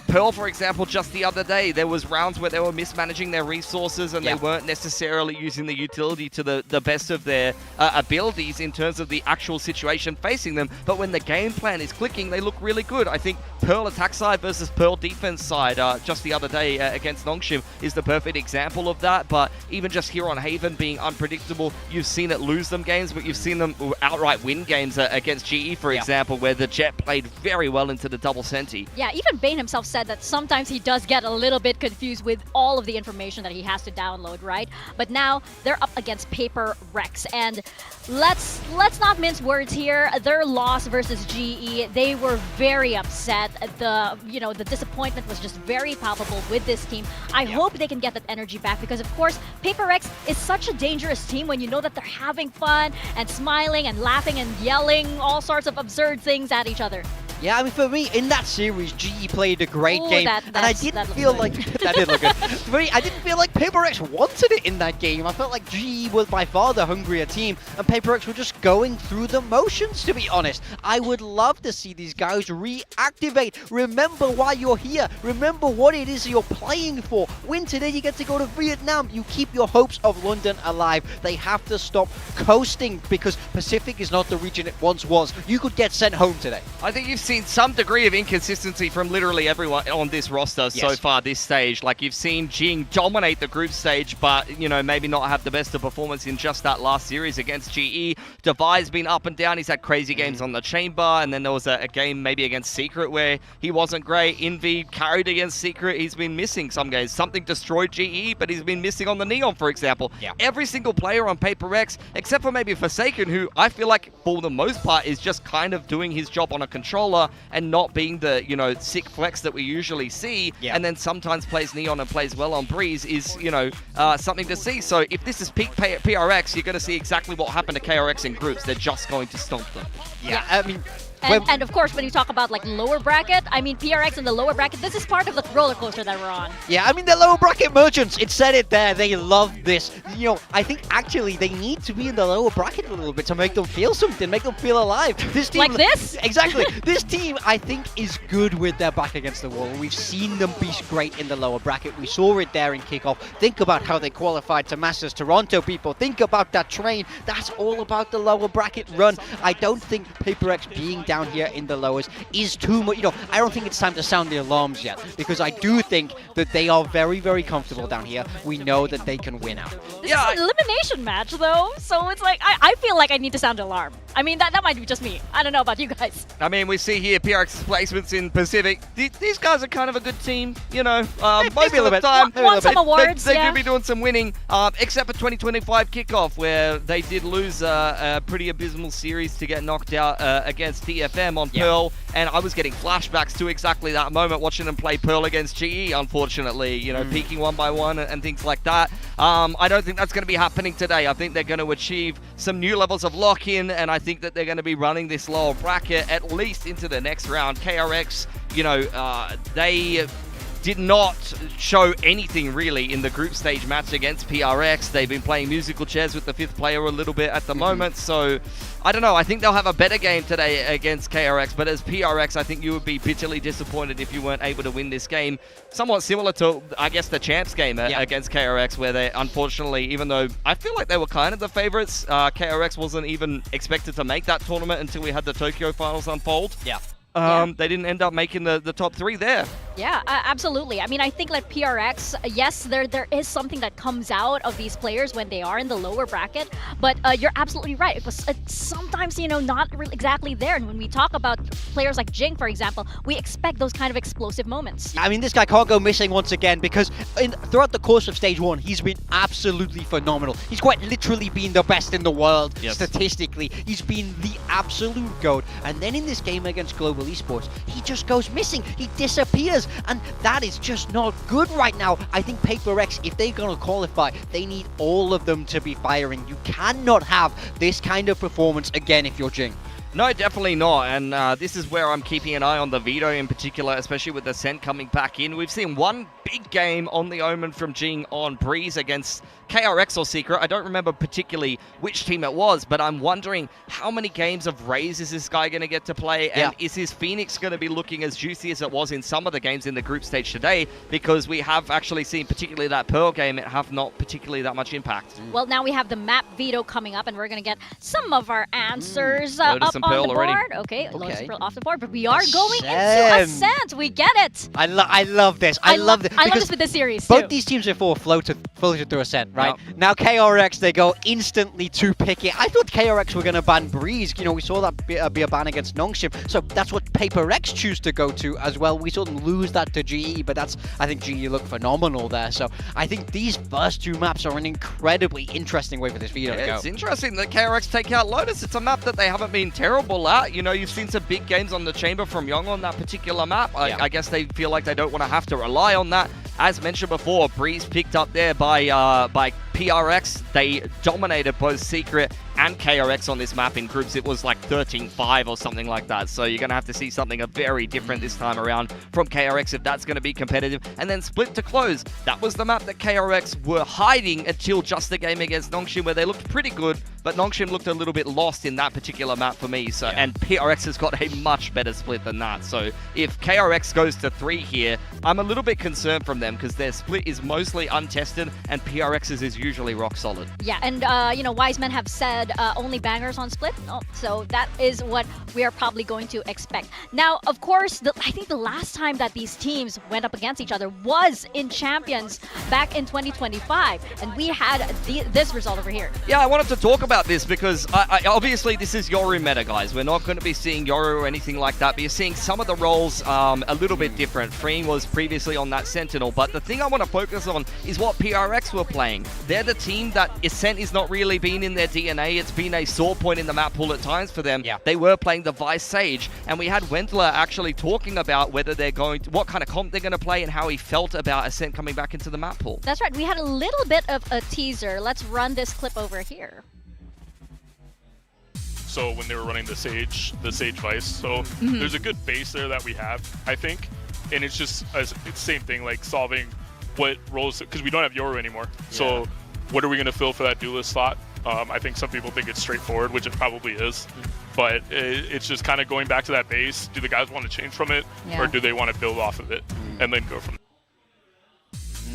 Pearl, for example, just the other day, there was rounds where they were mismanaging managing their resources and they weren't necessarily using the utility to the best of their abilities in terms of the actual situation facing them. But when the game plan is clicking, they look really good. I think Pearl attack side versus Pearl defense side just the other day against Nongshim is the perfect example of that. But even just here on Haven being unpredictable, you've seen it lose them games, but you've seen them outright win games against GE, for example, where the Jet played very well into the double senti. Yeah, even Bane himself said that sometimes he does get a little bit confused with all of the information that he has to download, right? But now they're up against PRX, and let's not mince words here. Their loss versus GE, they were very upset. The disappointment was just very palpable with this team. I hope they can get that energy back because, of course, PRX is such a dangerous team when you know that they're having fun and smiling and laughing and yelling all sorts of absurd things at each other. Yeah, I mean, for me, in that series, GE played a great Ooh, game, and I didn't feel like that did look good. For me, I didn't feel like PRX wanted it in that game. I felt like GE was by far the hungrier team, and PRX were just going through the motions, to be honest. I would love to see these guys reactivate. Remember why you're here. Remember what it is you're playing for. Win today, you get to go to Vietnam. You keep your hopes of London alive. They have to stop coasting because Pacific is not the region it once was. You could get sent home today. I think you've seen some degree of inconsistency from literally everyone on this roster so far this stage. Like, you've seen Jing dominate the group stage, but, you know, maybe not have the best of performance in just that last series against GE. Devi's been up and down. He's had crazy games on the Chamber, and then there was a game maybe against Secret where he wasn't great. Envy carried against Secret. He's been missing some games. Something destroyed GE, but he's been missing on the Neon, for example. Every single player on PRX, except for maybe Forsaken, who I feel like, for the most part, is just kind of doing his job on a controller and not being the, you know, sick flex that we usually see, and then sometimes plays Neon and plays well on Breeze is, you know, something to see. So if this is peak PRX, you're going to see exactly what happened to KRX in groups. They're just going to stomp them. Yeah, I mean... And of course, when you talk about like lower bracket, I mean PRX in the lower bracket, this is part of the roller coaster that we're on. Yeah, I mean the lower bracket merchants, it said it there, they love this. You know, I think actually they need to be in the lower bracket a little bit to make them feel something, make them feel alive. This team, like this? Exactly. This team, I think, is good with their back against the wall. We've seen them be great in the lower bracket. We saw it there in kickoff. Think about how they qualified to Masters Toronto, people. Think about that train. That's all about the lower bracket run. I don't think PRX being down here in the lowers is too much. You know, I don't think it's time to sound the alarms yet, because I do think that they are very, very comfortable down here. We know that they can win out. This is an elimination match, though, so it's like, I feel like I need to sound the alarm. I mean, that might be just me. I don't know about you guys. I mean, we see here PRX's placements in Pacific. These guys are kind of a good team, you know. Most of the time, won some awards, they could be doing some winning, except for 2025 kickoff, where they did lose a pretty abysmal series to get knocked out against TFM on Pearl, and I was getting flashbacks to exactly that moment, watching them play Pearl against GE, unfortunately, you know, peaking 1-by-1 and things like that. I don't think that's going to be happening today. I think they're going to achieve some new levels of lock-in, and I think that they're going to be running this lower bracket at least into the next round. KRX, you know, they did not show anything really in the group stage match against PRX. They've been playing musical chairs with the fifth player a little bit at the moment, so I don't know. I think they'll have a better game today against KRX, but as PRX, I think you would be bitterly disappointed if you weren't able to win this game. Somewhat similar to, I guess, the champs game against KRX, where they, unfortunately, even though I feel like they were kind of the favorites, KRX wasn't even expected to make that tournament until we had the Tokyo finals unfold. They didn't end up making the top 3 there. Yeah, absolutely. I mean, I think like PRX, yes, there is something that comes out of these players when they are in the lower bracket, but you're absolutely right. It was sometimes, you know, not really exactly there. And when we talk about players like Jing, for example, we expect those kind of explosive moments. I mean, this guy can't go missing once again, because throughout the course of stage 1, he's been absolutely phenomenal. He's quite literally been the best in the world, statistically. He's been the absolute GOAT. And then in this game against Global Esports, he just goes missing. He disappears. And that is just not good right now. I think PRX, if they're going to qualify, they need all of them to be firing. You cannot have this kind of performance again if you're Jing. No, definitely not. And this is where I'm keeping an eye on the Vito in particular, especially with Ascent coming back in. We've seen one big game on the Omen from Jing on Breeze against KRX or Secret. I don't remember particularly which team it was, but I'm wondering how many games of Raze is this guy going to get to play, and is his Phoenix going to be looking as juicy as it was in some of the games in the group stage today? Because we have actually seen, particularly that Pearl game, it have not particularly that much impact. Well, now we have the map Vito coming up, and we're going to get some of our answers up on the board. Already. Okay, Lotus and Pearl off the board, but we are going into Ascent. We get it. I love this. I love this. I love this with this series, both too. these teams before floated through Ascent, right? Now KRX, they go instantly to pick it. I thought KRX were going to ban Breeze. You know, we saw that be a ban against Nongshim. So that's what PRX choose to go to as well. We saw them lose that to GE, but I think GE looked phenomenal there. So I think these first two maps are an incredibly interesting way for this Vito to go. It's interesting that KRX take out Lotus. It's a map that they haven't been terrible at. You know, you've seen some big games on the Chamber from Young on that particular map. I guess they feel like they don't want to have to rely on that. As mentioned before, Breeze picked up there by PRX. They dominated both Secret and KRX on this map in groups. It was like 13-5 or something like that. So you're going to have to see something very different this time around from KRX if that's going to be competitive. And then Split to close. That was the map that KRX were hiding until just the game against Nongshim, where they looked pretty good, but Nongshim looked a little bit lost in that particular map for me. So and PRX has got a much better split than that. So if KRX goes to 3 here, I'm a little bit concerned from them because their split is mostly untested and PRX's is usually rock solid. Yeah, and you know, wise men have said only bangers on split. So that is what we are probably going to expect. Now, of course, I think the last time that these teams went up against each other was in Champions back in 2025, and we had this result over here. Yeah, I wanted to talk about this because obviously this is Yoru meta, guys. We're not going to be seeing Yoru or anything like that, but you're seeing some of the roles a little bit different. Freeing was previously on that Sentinel, but the thing I want to focus on is what PRX were playing. They're the team that Ascent is not really been in their DNA. It's been a sore point in the map pool at times for them. They were playing the Vice Sage, and we had Wendler actually talking about whether they're going to, what kind of comp they're going to play and how he felt about Ascent coming back into the map pool. That's right. We had a little bit of a teaser. Let's run this clip over here. So when they were running the Sage Vice, so there's a good base there that we have, I think, and it's just it's the same thing, like solving what roles, because we don't have Yoru anymore. So what are we going to fill for that duelist slot? I think some people think it's straightforward, which it probably is, but it's just kind of going back to that base. Do the guys want to change from it, or do they want to build off of it and then go from there?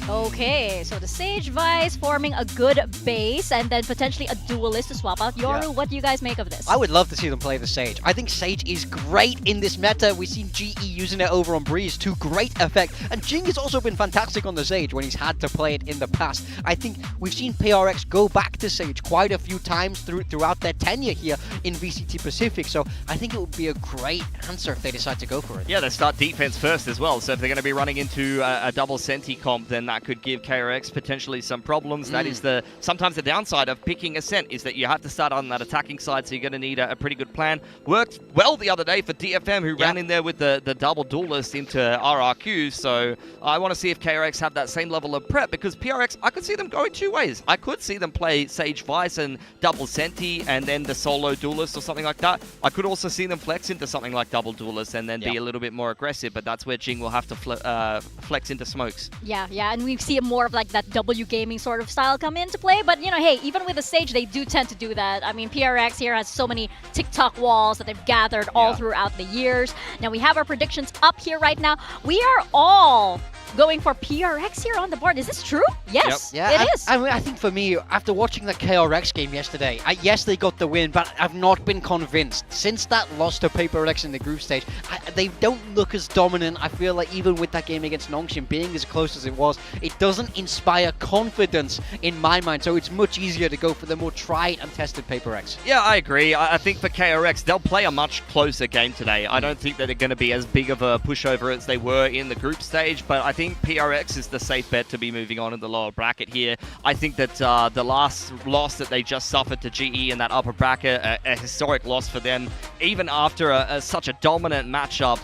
Okay, so the Sage Vice forming a good base and then potentially a duelist to swap out Yoru. What do you guys make of this? I would love to see them play the Sage. I think Sage is great in this meta. We've seen GE using it over on Breeze to great effect. And Jing has also been fantastic on the Sage when he's had to play it in the past. I think we've seen PRX go back to Sage quite a few times throughout their tenure here in VCT Pacific. So I think it would be a great answer if they decide to go for it. Yeah, they start defense first as well. So if they're going to be running into a double Senti comp, then that could give KRX potentially some problems. That is sometimes the downside of picking Ascent, is that you have to start on that attacking side, so you're going to need a pretty good plan. Worked well the other day for DFM, who ran in there with the double duelist into RRQ, so I want to see if KRX have that same level of prep, because PRX, I could see them going 2 ways. I could see them play Sage Vice and double Senti and then the solo duelist or something like that. I could also see them flex into something like double duelist and then be a little bit more aggressive, but that's where Jing will have to flex into smokes. Yeah, and we see more of like that W gaming sort of style come into play, but you know, hey, even with the Sage, they do tend to do that. I mean, PRX here has so many TikTok walls that they've gathered all throughout the years. Now we have our predictions up here right now. We are all going for PRX here on the board. Is this true? Yes, it is. I think for me, after watching the KRX game yesterday, yes, they got the win, but I've not been convinced. Since that loss to PRX in the group stage, they don't look as dominant. I feel like even with that game against Nongshim being as close as it was, it doesn't inspire confidence in my mind, so it's much easier to go for the more tried and tested PRX. Yeah, I agree. I think for KRX, they'll play a much closer game today. I don't think that they're going to be as big of a pushover as they were in the group stage, but I think PRX is the safe bet to be moving on in the lower bracket here. I think that the last loss that they just suffered to GE in that upper bracket, a historic loss for them, even after such a dominant matchup,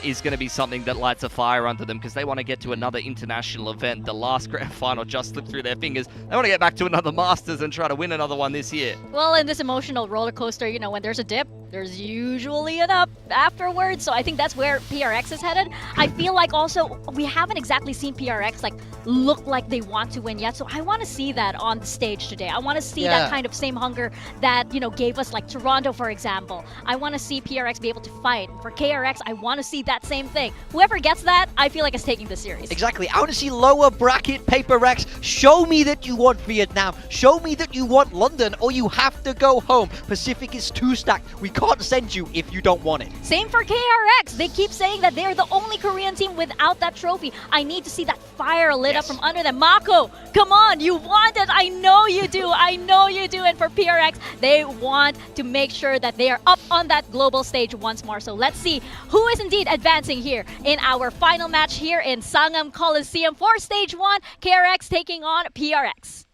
is going to be something that lights a fire under them, because they want to get to another international event. The last grand final just slipped through their fingers. They want to get back to another Masters and try to win another one this year. Well, in this emotional roller coaster, you know, when there's a dip, there's usually an up afterwards. So I think that's where PRX is headed. I feel like also we haven't exactly seen PRX like look like they want to win yet. So I want to see that on the stage today. I want to see that kind of same hunger that, you know, gave us like Toronto, for example. I want to see PRX be able to fight. For KRX, I want to see that same thing. Whoever gets that, I feel like is taking the series. Exactly. I want to see lower bracket PRX. Show me that you want Vietnam. Show me that you want London, or you have to go home. Pacific is 2 stacked. We can't send you if you don't want it. Same for KRX. They keep saying that they're the only Korean team without that trophy. I need to see that fire lit up from under them. Mako, come on, you want it. I know you do. I know you do. And for PRX, they want to make sure that they are up on that global stage once more. So let's see who is indeed advancing here in our final match here in Sangam Coliseum for Stage 1. KRX taking on PRX.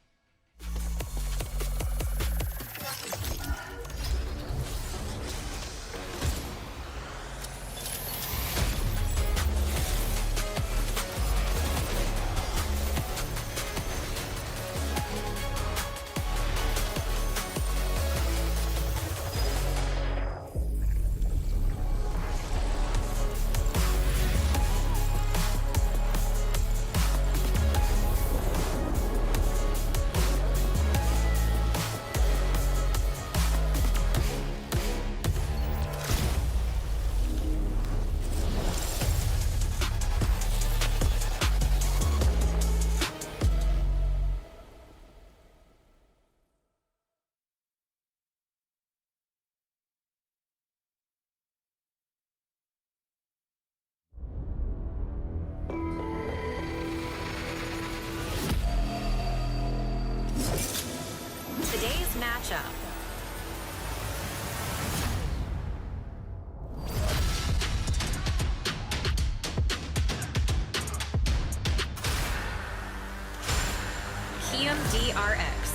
Today's matchup. DRX.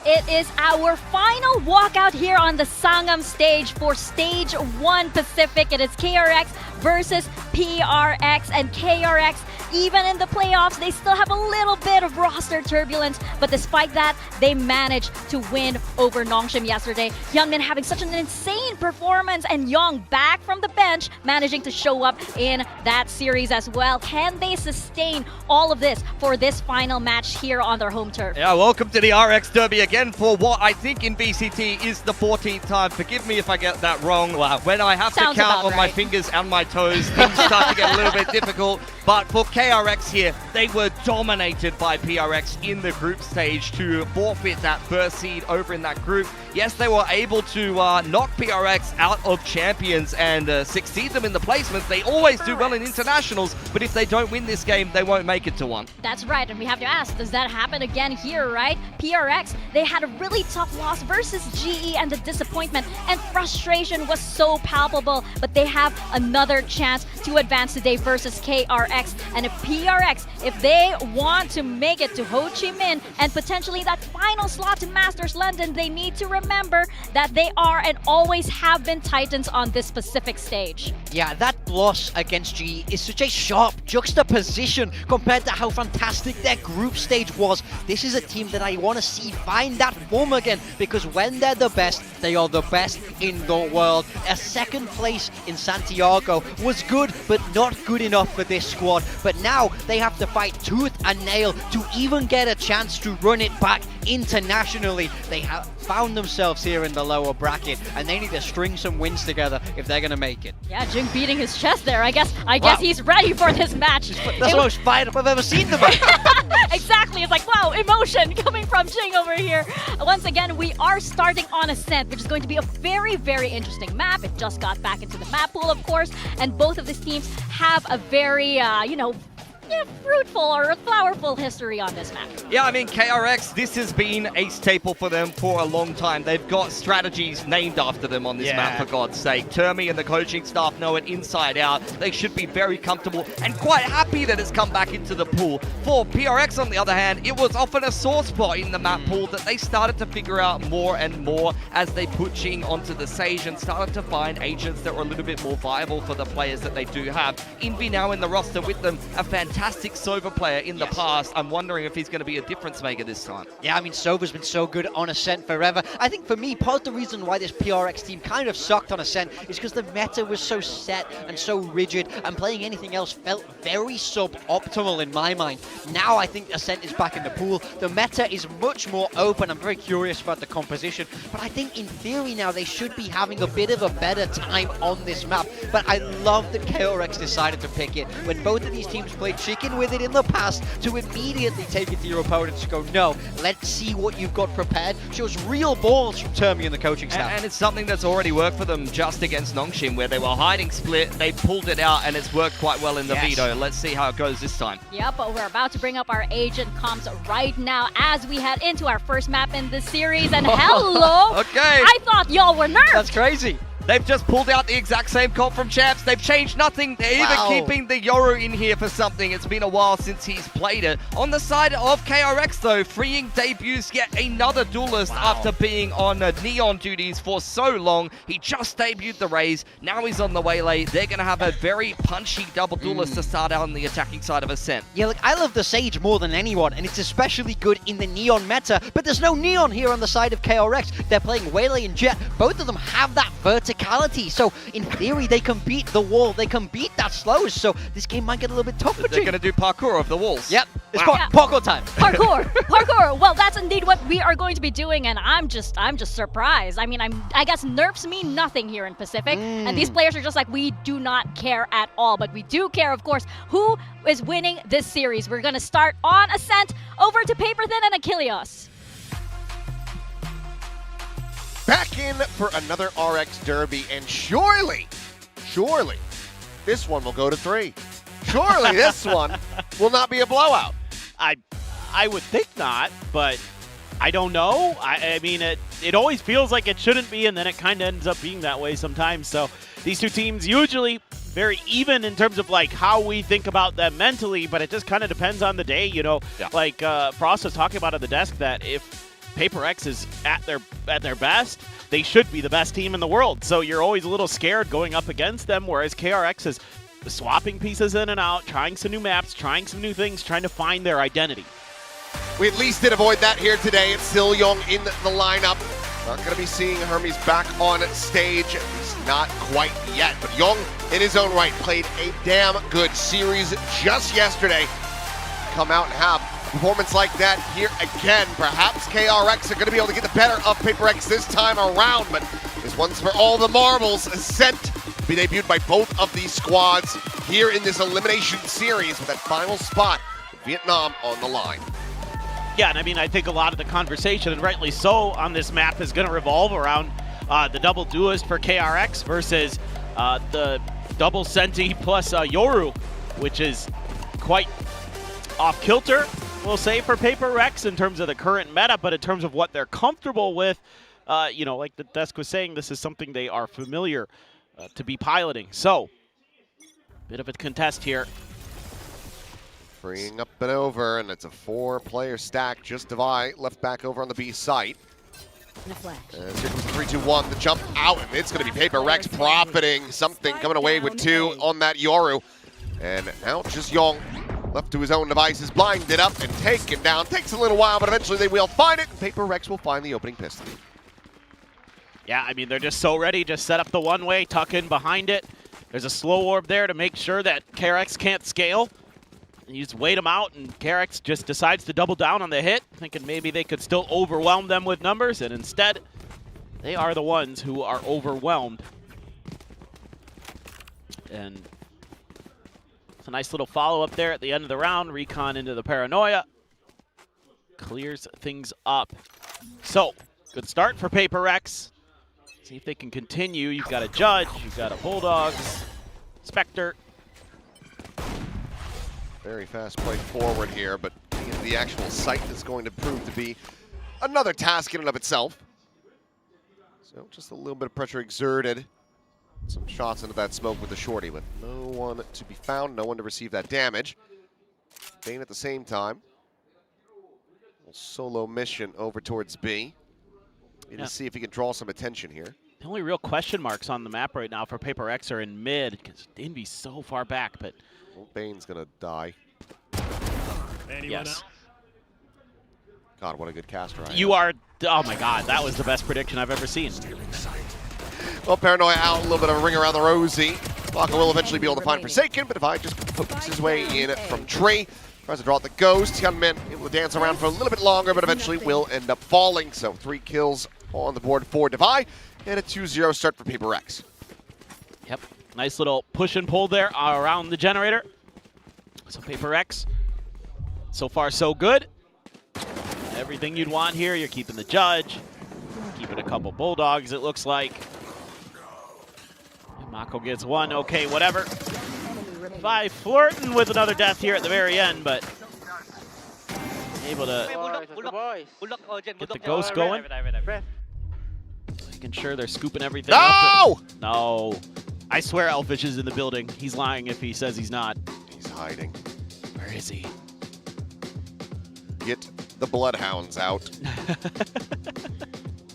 It is our final walkout here on the Sangam stage for Stage 1 Pacific. It is KRX versus PRX, and KRX, even in the playoffs, they still have a little bit of roster turbulence, but despite that, they managed to win over Nongshim yesterday. Youngmin having such an insane performance, and Young back from the bench, managing to show up in that series as well. Can they sustain all of this for this final match here on their home turf? Yeah, welcome to the RX Derby again for what I think in VCT is the 14th time. Forgive me if I get that wrong. Wow. When I have Sounds to count about on my right. fingers and my toes, things start to get a little bit difficult. But for KRX here, they were dominated by PRX in the group stage to forfeit that first seed over in that group. Yes, they were able to knock PRX out of champions and succeed them in the placements. They always do well in internationals, but if they don't win this game, they won't make it to one. That's right, and we have to ask, does that happen again here, right? PRX, they had a really tough loss versus GE, and the disappointment and frustration was so palpable, but they have another chance to advance today versus KRX. And if PRX, if they want to make it to Ho Chi Minh and potentially that final slot to Masters London, they need to remember that they are and always have been Titans on this specific stage. Yeah, that loss against GE is such a sharp juxtaposition compared to how fantastic their group stage was. This is a team that I want to see find that form again, because when they're the best, they are the best in the world. A second place in Santiago was good, but not good enough for this squad. But now they have to fight tooth and nail to even get a chance to run it back internationally. They have found themselves here in the lower bracket, and they need to string some wins together if they're gonna make it. Yeah, Jing beating his chest there. I guess he's ready for this match. That's the most fired up I've ever seen them. Exactly. It's like, wow, emotion coming from Jing over here. Once again, we are starting on Ascent, which is going to be a very, very interesting map. It just got back into the map pool, of course, and both of these teams have a very, fruitful or flowerful history on this map. Yeah, I mean, KRX, this has been a staple for them for a long time. They've got strategies named after them on this map, for God's sake. Termi and the coaching staff know it inside out. They should be very comfortable and quite happy that it's come back into the pool. For PRX, on the other hand, it was often a sore spot in the map pool that they started to figure out more and more as they put Jing onto the Sage and started to find agents that were a little bit more viable for the players that they do have. Envy now in the roster with them, a fantastic fantastic Sova player in the past. I'm wondering if he's going to be a difference maker this time. Yeah, I mean, Sova's been so good on Ascent forever. I think for me, part of the reason why this PRX team kind of sucked on Ascent is because the meta was so set and so rigid, and playing anything else felt very suboptimal in my mind. Now I think Ascent is back in the pool. The meta is much more open. I'm very curious about the composition, but I think in theory now they should be having a bit of a better time on this map. But I love that KRX decided to pick it when both of these teams played chicken with it in the past, to immediately take it to your opponents to go, no, let's see what you've got prepared. Shows real balls from Termi and the coaching staff. And it's something that's already worked for them just against Nongshim, where they were hiding split, they pulled it out, and it's worked quite well in the veto. Let's see how it goes this time. Yep, but we're about to bring up our agent comps right now as we head into our first map in the series. And hello! Okay. I thought y'all were nerfed! That's crazy. They've just pulled out the exact same comp from Champs. They've changed nothing. They're even keeping the Yoru in here for something. It's been a while since he's played it. On the side of KRX, though, freeing debuts yet another duelist after being on Neon duties for so long. He just debuted the Raze. Now he's on the Waylay. They're going to have a very punchy double duelist to start out on the attacking side of Ascent. Yeah, look, I love the Sage more than anyone, and it's especially good in the Neon meta, but there's no Neon here on the side of KRX. They're playing Waylay and Jet. Both of them have that verticality, so in theory they can beat the wall, they can beat that slows, so this game might get a little bit tougher. They're going to do parkour of the walls. Yep, it's parkour time. Parkour. Well, that's indeed what we are going to be doing, and I'm just surprised. I mean, I guess nerfs mean nothing here in Pacific, and these players are just like, we do not care at all, but we do care, of course, who is winning this series. We're going to start on Ascent, over to Paper Thin and Achilles. Back in for another RX Derby, and surely, this one will go to 3. Surely this one will not be a blowout. I would think not, but I don't know. I mean, it always feels like it shouldn't be, and then it kind of ends up being that way sometimes. So these two teams usually very even in terms of like how we think about them mentally, but it just kind of depends on the day, you know. Like Frost was talking about at the desk that if PRX is at their best, they should be the best team in the world. So you're always a little scared going up against them, whereas KRX is swapping pieces in and out, trying some new maps, trying some new things, trying to find their identity. We at least did avoid that here today. It's still Young in the lineup. Not going to be seeing Hermes back on stage. He's not quite yet, but Young in his own right played a damn good series just yesterday. Come out and have performance like that here again. Perhaps KRX are going to be able to get the better of PRX this time around, but this one's for all the marbles. Ascent to be debuted by both of these squads here in this elimination series with that final spot with Vietnam on the line. Yeah, and I mean, I think a lot of the conversation, and rightly so, on this map is going to revolve around the double duelist for KRX versus the double Senti plus Yoru, which is quite off-kilter, we'll say, for PRX in terms of the current meta, but in terms of what they're comfortable with, you know, like the desk was saying, this is something they are familiar to be piloting. So, bit of a contest here. Freeing up and over, and it's a 4-player stack. Just Devi left back over on the B site. As here comes the 3-2-1, the jump out, and it's going to be PRX profiting something, coming away with 2 on that Yoru. And now just Young, left to his own devices, blinded up and taken down. Takes a little while, but eventually they will find it, and PRX will find the opening pistol. Yeah, I mean, they're just so ready. Just set up the one-way, tuck in behind it. There's a slow orb there to make sure that KRX can't scale. You just wait them out, and KRX just decides to double down on the hit, thinking maybe they could still overwhelm them with numbers, and instead, they are the ones who are overwhelmed. And it's a nice little follow-up there at the end of the round. Recon into the Paranoia. Clears things up. So, good start for PRX. See if they can continue. You've got a Judge, you've got a Bulldogs, Spectre. Very fast play forward here, but the actual site is going to prove to be another task in and of itself. So just a little bit of pressure exerted. Some shots into that smoke with the shorty, but no one to be found, no one to receive that damage. Bane at the same time. Solo mission over towards B. Need to see if he can draw some attention here. The only real question marks on the map right now for PRX are in mid, because Invy's so far back, but well, Bane's gonna die. Yes. God, what a good caster. You are. Oh my God, that was the best prediction I've ever seen. Well, Paranoia out, a little bit of a ring around the rosy. Blanco will eventually be able to find Forsaken, but Divide just pokes his way in from Tree. Tries to draw out the Ghost. Hyunmin able to dance around for a little bit longer, but eventually will end up falling. So 3 kills on the board for Divide, and a 2-0 start for PRX. Yep. Nice little push and pull there around the generator. So PRX, so far so good. Everything you'd want here. You're keeping the Judge, keeping a couple Bulldogs, it looks like. And Mako gets one. Okay, whatever. By flirting with another death here at the very end, but able to get the Ghost going. Making sure they're scooping everything up. No! I swear Elfish is in the building. He's lying if he says he's not. He's hiding. Where is he? Get the Bloodhounds out.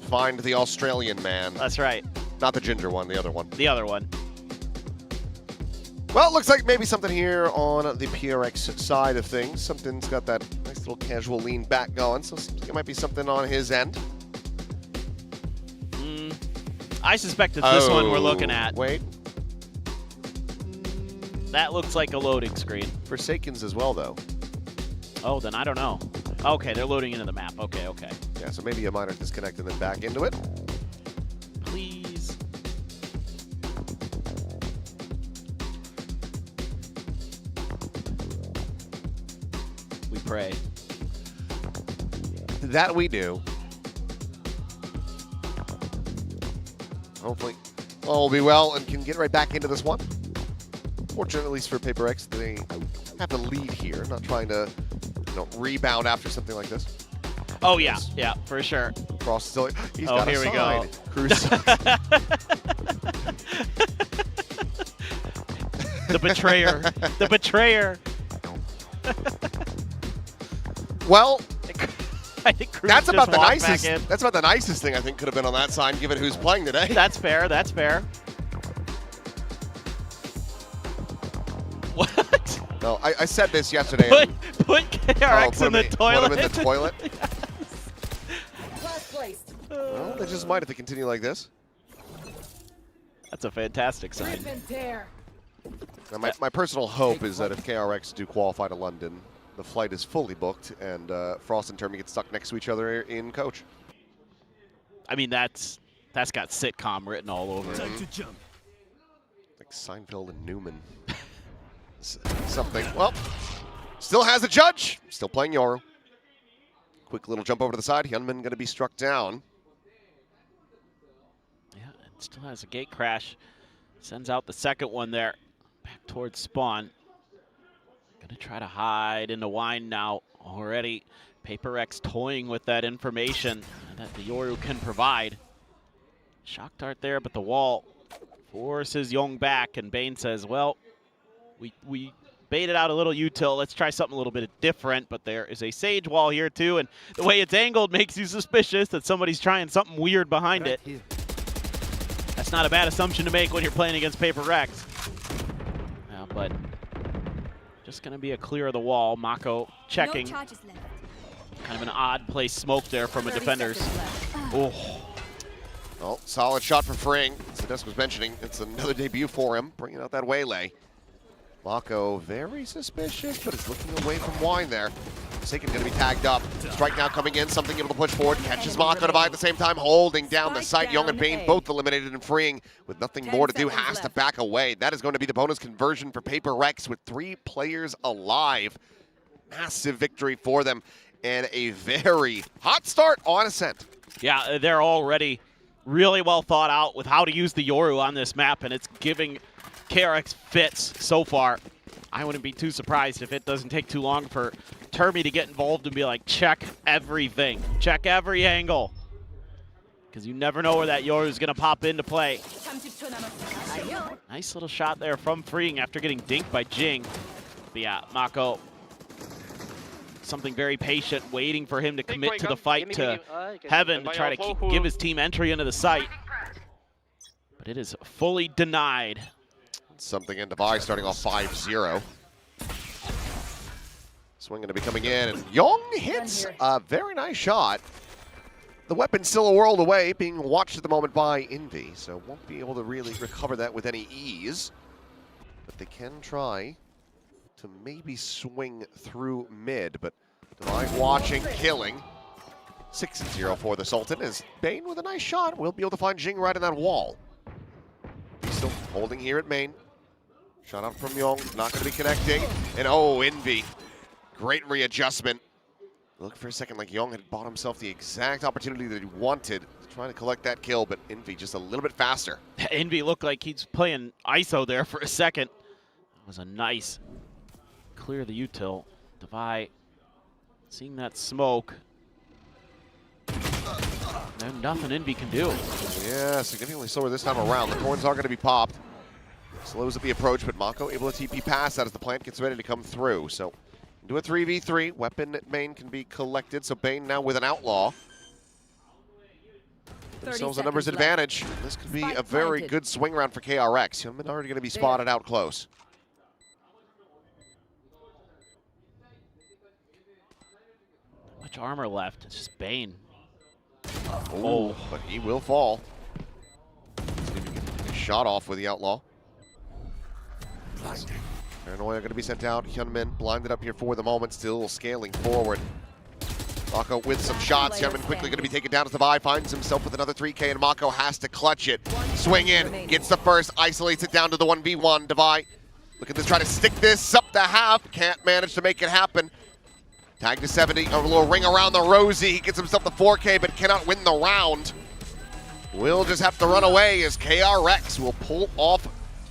Find the Australian man. That's right. Not the ginger one, the other one. The other one. Well, it looks like maybe something here on the PRX side of things. Something's got that nice little casual lean back going, so it seems like it might be something on his end. I suspect it's this one we're looking at. Wait. That looks like a loading screen. Forsaken's as well, though. Oh, then I don't know. Okay, they're loading into the map. Okay, okay. Yeah, so maybe a minor disconnect and then back into it. Please. We pray. That we do. Hopefully all will be well and can get right back into this one. Fortunately, at least for PRX, they have a lead here. Not trying to, rebound after something like this. Oh, yeah. Yeah, for sure. Frost still. He's got here a we go. Cruz. The betrayer. The betrayer. Well, I think Cruz that's about just the walked nicest. back in. That's about the nicest thing I think could have been on that sign, given who's playing today. That's fair. That's fair. What? No, I said this yesterday. Put KRX in the toilet. Put him in the toilet. Last placed. Well, they just might if they continue like this. That's a fantastic sign. Rip and tear. Now, my personal hope is that if KRX do qualify to London, the flight is fully booked and Frost and Termy get stuck next to each other in coach. I mean, that's got sitcom written all over it. Time to jump. Like Seinfeld and Newman. Something. Well, still has a Judge. Still playing Yoru. Quick little jump over to the side. Hyunmin going to be struck down. Yeah, it still has a gate crash. Sends out the second one there. Back towards spawn. Gonna try to hide into wine now. Already PRX toying with that information that the Yoru can provide. Shock dart there, but the wall forces Young back, and Bane says, well, we baited out a little util. Let's try something a little bit different, but there is a Sage wall here too, and the way it's angled makes you suspicious that somebody's trying something weird behind it. That's not a bad assumption to make when you're playing against PRX. Yeah, but just going to be a clear of the wall. Mako checking. No charges left. Kind of an odd place smoke there from the defenders. Oh. Well, solid shot for Fring. As the desk was mentioning, it's another debut for him, bringing out that waylay. Mako very suspicious, but is looking away from Wine there. Forsaken going to be tagged up. Strike now coming in, something able to push forward. Catches Mako Divide at the same time, holding down the site. Young and Bane both eliminated and freeing with nothing more to do. Has to back away. That is going to be the bonus conversion for PRX with 3 players alive. Massive victory for them and a very hot start on Ascent. Yeah, they're already really well thought out with how to use the Yoru on this map, and it's giving KRX fits so far. I wouldn't be too surprised if it doesn't take too long for Termy to get involved and be like, check everything. Check every angle. Because you never know where that Yoru is going to pop into play. Nice little shot there from Freeing after getting dinked by Jing. But yeah, Mako, something very patient, waiting for him to commit to the fight to Heaven to try to give his team entry into the site. But it is fully denied. Something in Divide starting off 5-0. Swing going to be coming in, and Young hits a very nice shot. The weapon's still a world away, being watched at the moment by Envy, so won't be able to really recover that with any ease. But they can try to maybe swing through mid, but Divine watching, killing. 6-0 for the Sultan, as Bane with a nice shot will be able to find Jing right in that wall. He's still holding here at main. Shot out from Young, not going to be connecting. And oh, Envy. Great readjustment. Look for a second like Young had bought himself the exact opportunity that he wanted, trying to collect that kill, but Envy just a little bit faster. Envy looked like he's playing ISO there for a second. That was a nice clear the util. Devi seeing that smoke. There's nothing Envy can do. Yeah, significantly slower this time around. The corns are going to be popped. Slows at the approach, but Mako able to TP past that as the plant gets ready to come through. So do a 3v3. Weapon at main can be collected. So Bane now with an outlaw. Themselves a numbers advantage. This could be a very good swing round for KRX. Hyunmin already going to be spotted out close. Much armor left. It's just Bane. Oh, but he will fall. A shot off with the outlaw. Paranoia going to be sent out. Hyunmin blinded up here for the moment, still scaling forward. Mako with some shots. Hyunmin quickly going to be taken down as Devi finds himself with another 3K, and Mako has to clutch it. Swing in, gets the first, isolates it down to the 1v1. Devi looking to try to stick this up the half. Can't manage to make it happen. Tag to 70, a little ring around the Rosie. He gets himself the 4K, but cannot win the round. Will just have to run away as KRX will pull off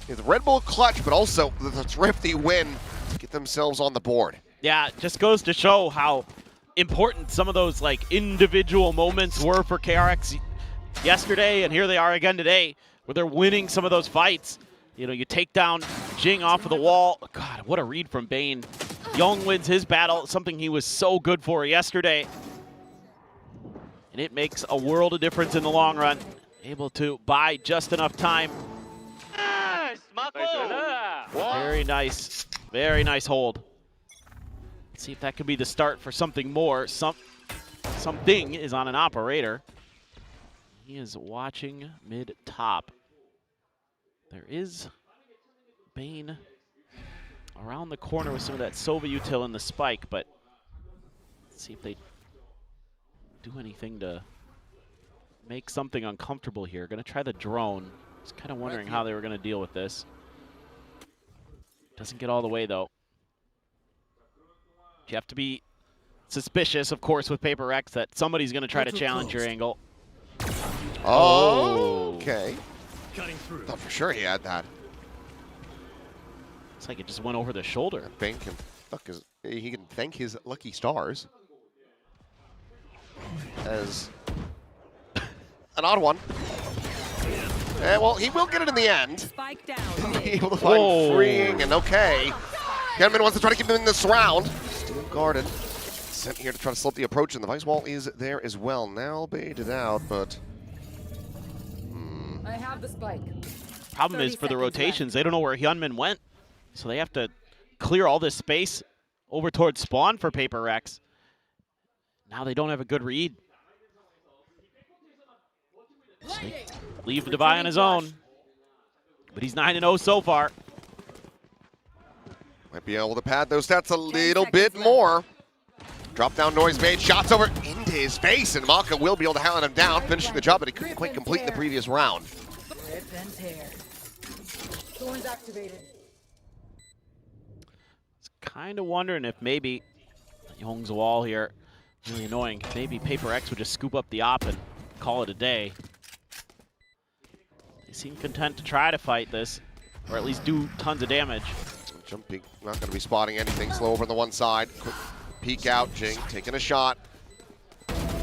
his Red Bull clutch, but also the thrifty win to get themselves on the board. Yeah, it just goes to show how important some of those like individual moments were for KRX yesterday, and here they are again today, where they're winning some of those fights. You know, you take down Jing off of the wall. God, what a read from Bane. Young wins his battle, something he was so good for yesterday. And it makes a world of difference in the long run. Able to buy just enough time. Very nice hold. Let's see if that could be the start for something more. Something is on an operator. He is watching mid-top. There is Bane around the corner with some of that Sova util in the spike, but let's see if they do anything to make something uncomfortable here. Gonna try the drone. Just kind of wondering how they were gonna deal with this. Doesn't get all the way though. You have to be suspicious, of course, with PRX that somebody's gonna try to challenge your angle. Oh, okay. Thought for sure he had that. It's like it just went over the shoulder. Bane can he can thank his lucky stars. As an odd one. Well, he will get it in the end. Spike down. Able to find freeing, and okay. Hyunmin wants to try to keep him in this round. Still guarded. Sent here to try to slow up the approach, and the Vice Wall is there as well. Now baited out, but I have the spike. Problem is for the rotations, they don't know where Hyunmin went. So they have to clear all this space over towards spawn for PRX. Now they don't have a good read. So leave the Devi on his own. But he's 9-0 so far. Might be able to pad those stats a little bit more. Drop down noise made, shots over into his face, and Maka will be able to hound him down, finishing the job that he couldn't quite complete in the previous round. Rip and tear. Thorns activated. Kind of wondering if maybe Young's wall here, really annoying. Maybe PRX would just scoop up the op and call it a day. They seem content to try to fight this, or at least do tons of damage. Jumping, not going to be spotting anything. Slow over on the one side. Quick peek out. Jing taking a shot.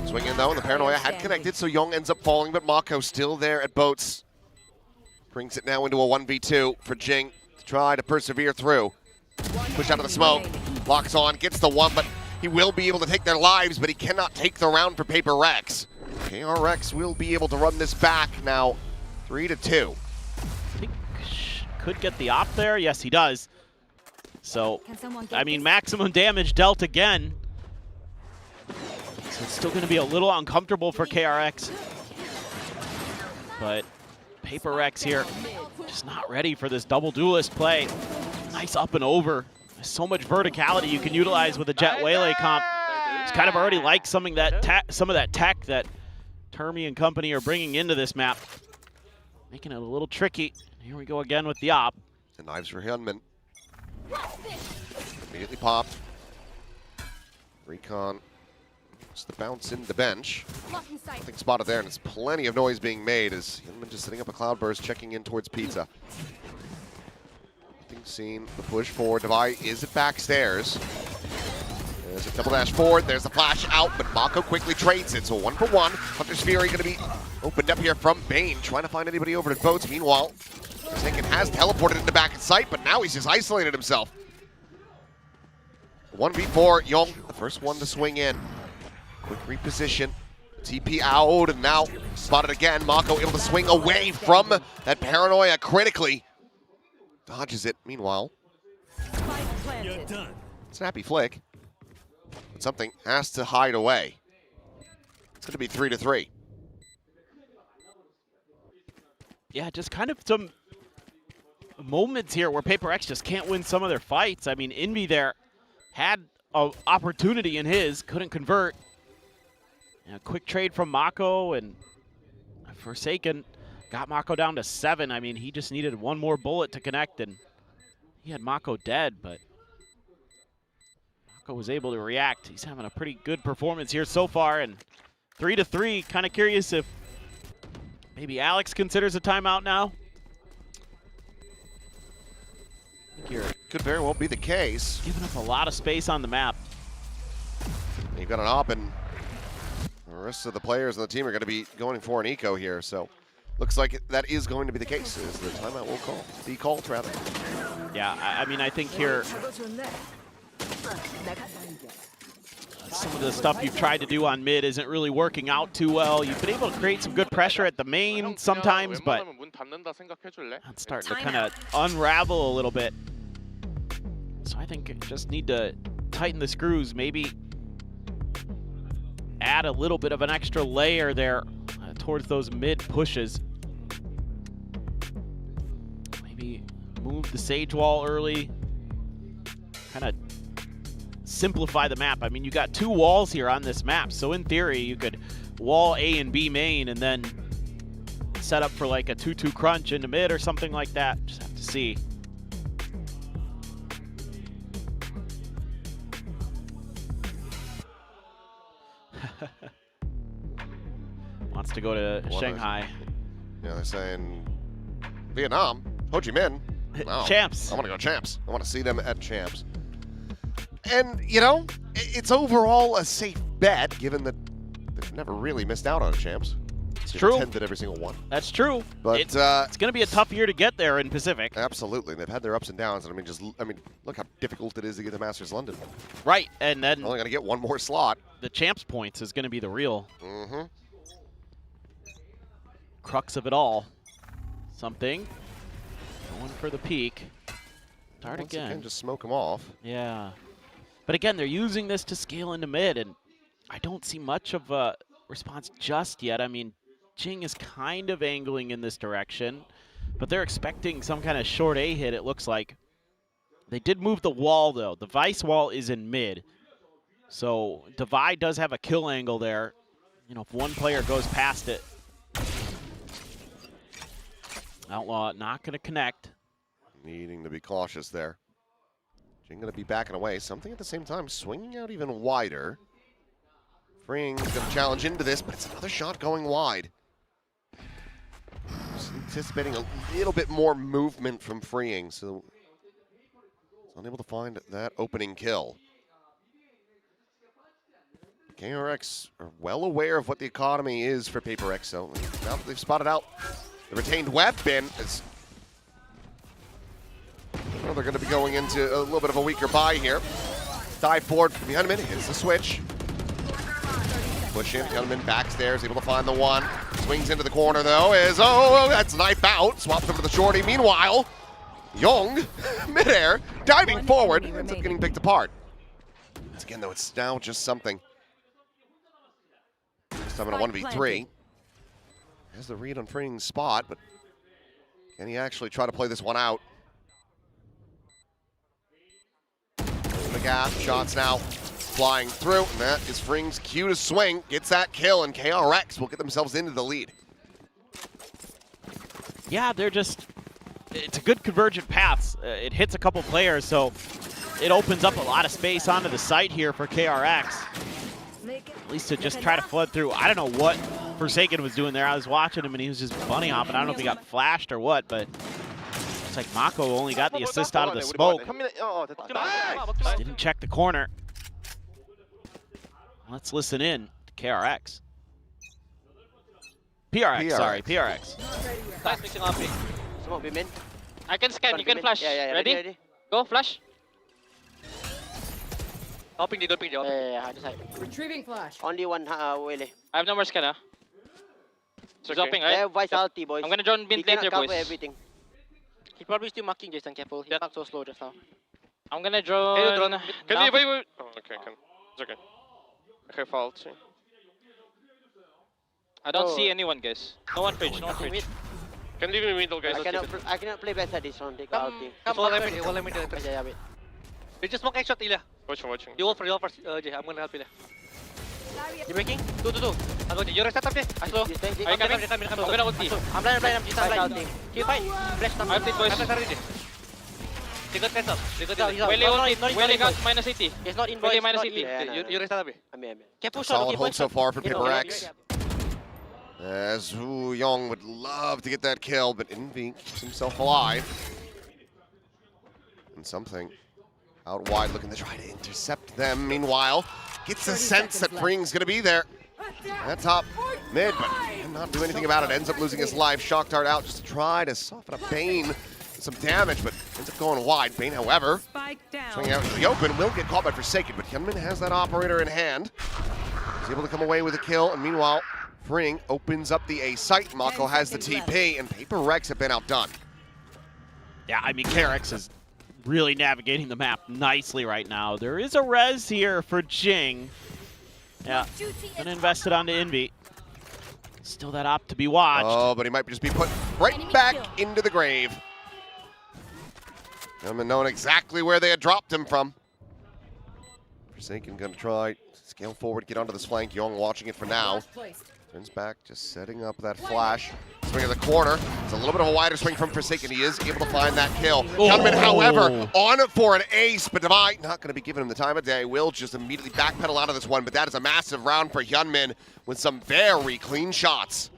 Swing in though, and the Paranoia had connected, so Young ends up falling, but Mako still there at boats. Brings it now into a 1v2 for Jing to try to persevere through. Push out of the smoke, locks on, gets the one, but he will be able to take their lives, but he cannot take the round for PRX. KRX will be able to run this back now, 3-2. I think could get the op there. Yes, he does. So, I mean, maximum damage dealt again. So it's still going to be a little uncomfortable for KRX. But PRX here, just not ready for this double duelist play. Nice up and over. There's so much verticality you can utilize with a Jet Waylay comp. It's kind of already like some of that tech that Termi and company are bringing into this map. Making it a little tricky. Here we go again with the op. The knives for Hyunmin. Immediately popped. Recon. Just the bounce into the bench. Nothing spotted there, and there's plenty of noise being made as Hyunmin just setting up a cloudburst, checking in towards Pizza. Nothing seen. The push forward. Devi is it backstairs. There's a double dash forward. There's the flash out, but Mako quickly trades it. So 1 for 1. Hunter's Fury going to be opened up here from Bane, trying to find anybody over to boats. Meanwhile, Forsaken has teleported into back in sight, but now he's just isolated himself. 1v4, Young, the first one to swing in. Quick reposition. TP out, and now spotted again. Mako able to swing away from that paranoia critically. Dodges it, meanwhile. Snappy flick. But something has to hide away. It's going to be 3-3. Yeah, just kind of some moments here where PRX just can't win some of their fights. I mean, Envy there had an opportunity in his, couldn't convert. A quick trade from Mako, and Forsaken got Mako down to 7. I mean, he just needed one more bullet to connect, and he had Mako dead, but Mako was able to react. He's having a pretty good performance here so far, and 3-3. Kind of curious if maybe Alex considers a timeout now. Here, could very well be the case. Giving up a lot of space on the map. You've got an op, and the rest of the players on the team are going to be going for an eco here. So looks like that is going to be the case. Is the timeout will be called, rather. Yeah, I mean, I think here some of the stuff you've tried to do on mid isn't really working out too well. You've been able to create some good pressure at the main sometimes, but it's starting to kind of unravel a little bit. So I think you just need to tighten the screws, maybe add a little bit of an extra layer there towards those mid pushes. Maybe move the Sage Wall early, kind of simplify the map. I mean, you got 2 walls here on this map, so in theory you could wall A and B main and then set up for like a 2-2 crunch into mid or something like that. Just have to see. Wants to go to Shanghai. Yeah, they're saying Vietnam, Ho Chi Minh. No, Champs. I want to go Champs. I want to see them at Champs. And, you know, it's overall a safe bet, given that they've never really missed out on Champs. It's true. Attended every single one. That's true. But it's going to be a tough year to get there in Pacific. Absolutely. They've had their ups and downs. And I mean, look how difficult it is to get to Masters London. Right, and then only going to get one more slot. The Champs points is going to be the real crux of it all. Something going for the peak. Start Once again. Just smoke them off. Yeah. But again, they're using this to scale into mid, and I don't see much of a response just yet. I mean, Jing is kind of angling in this direction, but they're expecting some kind of short A hit, it looks like. They did move the wall, though. The Vice wall is in mid. So Devi does have a kill angle there. You know, if one player goes past it. Outlaw not going to connect. Needing to be cautious there. Jing going to be backing away. Something at the same time, swinging out even wider. Freeing's going to challenge into this, but it's another shot going wide. Just anticipating a little bit more movement from Freeing, so it's unable to find that opening kill. KRX are well aware of what the economy is for PRX, so now that they've spotted out the retained weapon, well, they're going to be going into a little bit of a weaker buy here. Dive forward from Hyunmin, hits the switch. Push in, Hyunmin backstairs, able to find the one. Swings into the corner though, that's knife out. Swaps over to the shorty. Meanwhile, Young, midair, diving forward, ends up getting picked apart. Once again, though, it's now just something. This time in a 1v3. Has the read on Fring's spot, but can he actually try to play this one out? The gap, shots now flying through, and that is Fring's cue to swing. Gets that kill, and KRX will get themselves into the lead. Yeah, they're just, it's a good convergent paths. It hits a couple players, so it opens up a lot of space onto the site here for KRX. At least to just try to flood through. I don't know what Forsaken was doing there. I was watching him and he was just bunny hopping. I don't know if he got flashed or what, but it's like Mako only got the assist out of the smoke. Just didn't check the corner. Let's listen in to KRX. PRX, sorry, PRX. Nice mixing up. Smoke be mid. I can scan, you can flash. Yeah, ready? Go, flash. Hopping the doping job. Yeah, just like. Retrieving flash. Only one Willy. I have no more scan, huh? It's okay. Dropping, right? Vice ulti, boys. I'm gonna join mid later, boys. Everything. He's probably still marking Jason, careful. He's not so slow just now. I'm gonna drone. Hey, drone. Can you wait? Oh, okay, can. It's okay. Okay, fault. I don't see anyone, guys. No one fridge, no one fridge. Can leave in middle, guys. I cannot play better this round. Take ulti. Come, let me do it. Yeah, wait. We just smoke extra, Ila. Watching. You hold first, Jay. I'm gonna help Ila. You breaking? Two. I'm going to. You rest up there. I slow. I'm gonna ulti. I'm blind. I'm blind. Keep fight. Flash top. I'll take boys. They got press up. Wele got minus 80. He's not in boys. Minus 80. You rest up. Solid hold so far for PRX. As Wu Yong would love to get that kill, but Envy keeps himself alive. And something out wide looking to try to intercept them. Meanwhile, gets a sense that Fring's going to be there. That's top mid, but cannot do anything about it. Ends up losing his life. Shock Dart out just to try to soften up Bane with some damage, but ends up going wide. Bane, however, swinging out into the open, will get caught by Forsaken, but Hyunmin has that operator in hand. He's able to come away with a kill, and meanwhile, Fring opens up the A site. Mako has the TP, and PRX have been outdone. Yeah, I mean, KRX is really navigating the map nicely right now. There is a res here for Jing. Yeah, gonna invest it onto Envy. Still that op to be watched. Oh, but he might just be put right back into the grave. Gentlemen knowing exactly where they had dropped him from. Forsaken gonna try, scale forward, get onto this flank. Young watching it for now. Turns back, just setting up that flash. Swing in the corner. It's a little bit of a wider swing from Forsaken. He is able to find that kill. Hyunmin, however, on for an ace, but Devi not going to be giving him the time of day. Will just immediately backpedal out of this one, but that is a massive round for Hyunmin with some very clean shots.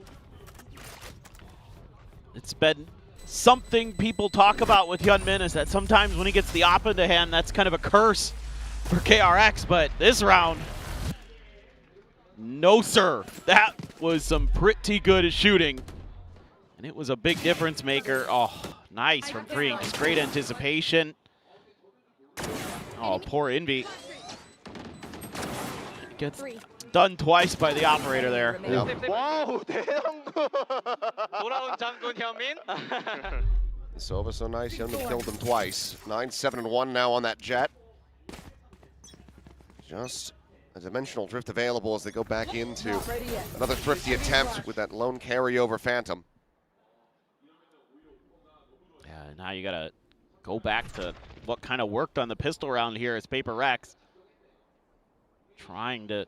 It's been something people talk about with Hyunmin is that sometimes when he gets the op into hand, that's kind of a curse for KRX, but this round, no sir. That was some pretty good shooting. And it was a big difference maker. Oh, nice from Fring. Just great anticipation. Oh, poor Envy. Gets done twice by the operator there. Yep. Wow, Sova so nice. Hyunmin killed him twice. 9-7-1 now on that Jet. Just a dimensional drift available as they go back into another thrifty attempt with that lone carryover Phantom. Yeah, now you gotta go back to what kind of worked on the pistol round here as PRX. Trying to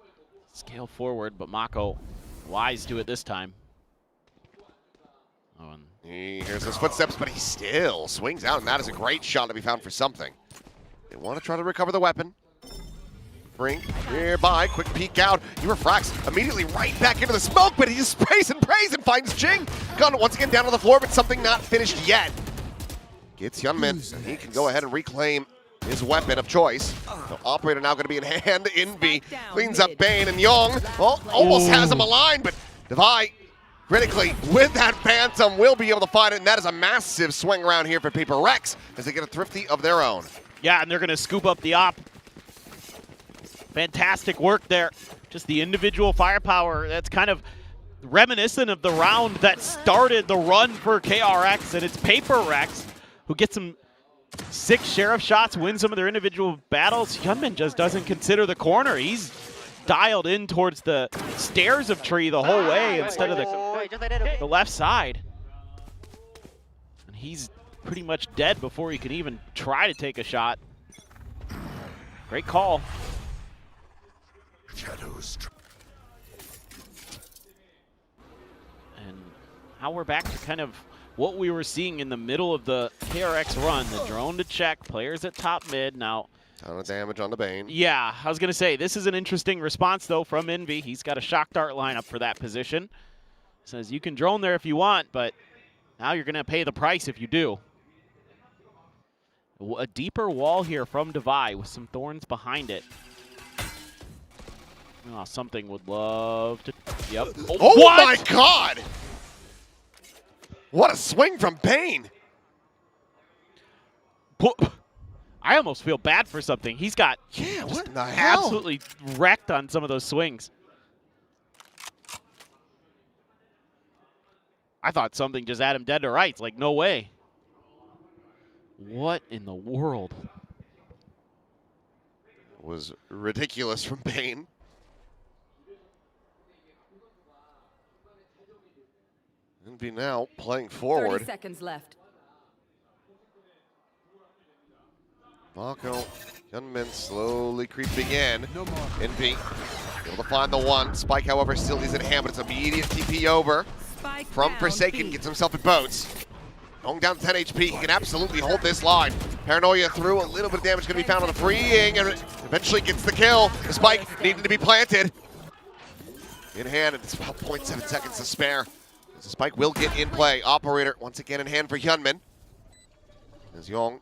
scale forward, but Mako wise to it this time. Oh, and he hears his footsteps, but he still swings out, and that is a great shot to be found for something. They want to try to recover the weapon. Fring nearby, quick peek out. He refracts immediately right back into the smoke, but he just sprays and prays and finds Jing. Gun once again down on the floor, but something not finished yet. Gets Hyunmin, and he can go ahead and reclaim his weapon of choice. The operator now going to be in hand. Envy cleans up Bane, and Young almost has him aligned, but Devi critically with that Phantom will be able to find it, and that is a massive swing around here for PRX as they get a thrifty of their own. Yeah, and they're going to scoop up the op. Fantastic work there. Just the individual firepower. That's kind of reminiscent of the round that started the run for KRX, and it's PRX who get some sick sheriff shots, win some of their individual battles. Hyunmin just doesn't consider the corner. He's dialed in towards the stairs of Tree the whole way instead of the left side. And he's pretty much dead before he can even try to take a shot. Great call. And now we're back to kind of what we were seeing in the middle of the KRX run. The drone to check, players at top mid. Now, ton of damage on the Bane. yeah, I was going to say, this is an interesting response, though, from Envy. He's got a shock dart lineup for that position. Says you can drone there if you want, but now you're going to pay the price if you do. A deeper wall here from Devi with some thorns behind it. Oh, something would love to... Yep. Oh what? My God! What a swing from Bane! I almost feel bad for something. He's got what in the hell? Absolutely wrecked on some of those swings. I thought something just had him dead to rights. Like, no way. What in the world? It was ridiculous from Bane. Envy now playing forward. 30 seconds left. Marco, Hyunmin slowly creeping in. Envy able to find the one. Spike, however, still is in hand, but it's immediate TP over. Spike From down, Forsaken, B. gets himself in boats. Going down to 10 HP, he can absolutely hold this line. Paranoia through, a little bit of damage going to be found on the freeing, and eventually gets the kill. The spike needing to be planted. In hand, and it's about 0.7 seconds to spare. The spike will get in play. Operator once again in hand for Hyunmin. As Young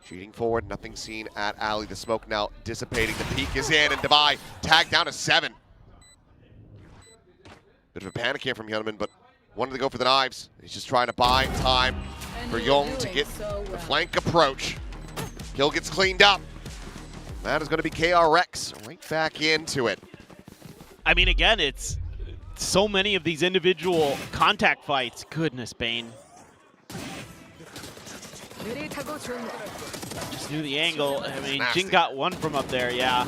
shooting forward, nothing seen at Alley. The smoke now dissipating. The peak is in, and Devi tagged down to 7. Bit of a panic here from Hyunmin, but wanted to go for the knives. He's just trying to buy time for Young to get the flank approach. Kill gets cleaned up. That is going to be KRX right back into it. I mean, again, it's so many of these individual contact fights. Goodness, Bane. Just knew the angle. I mean, Nasty. Jin got one from up there, yeah.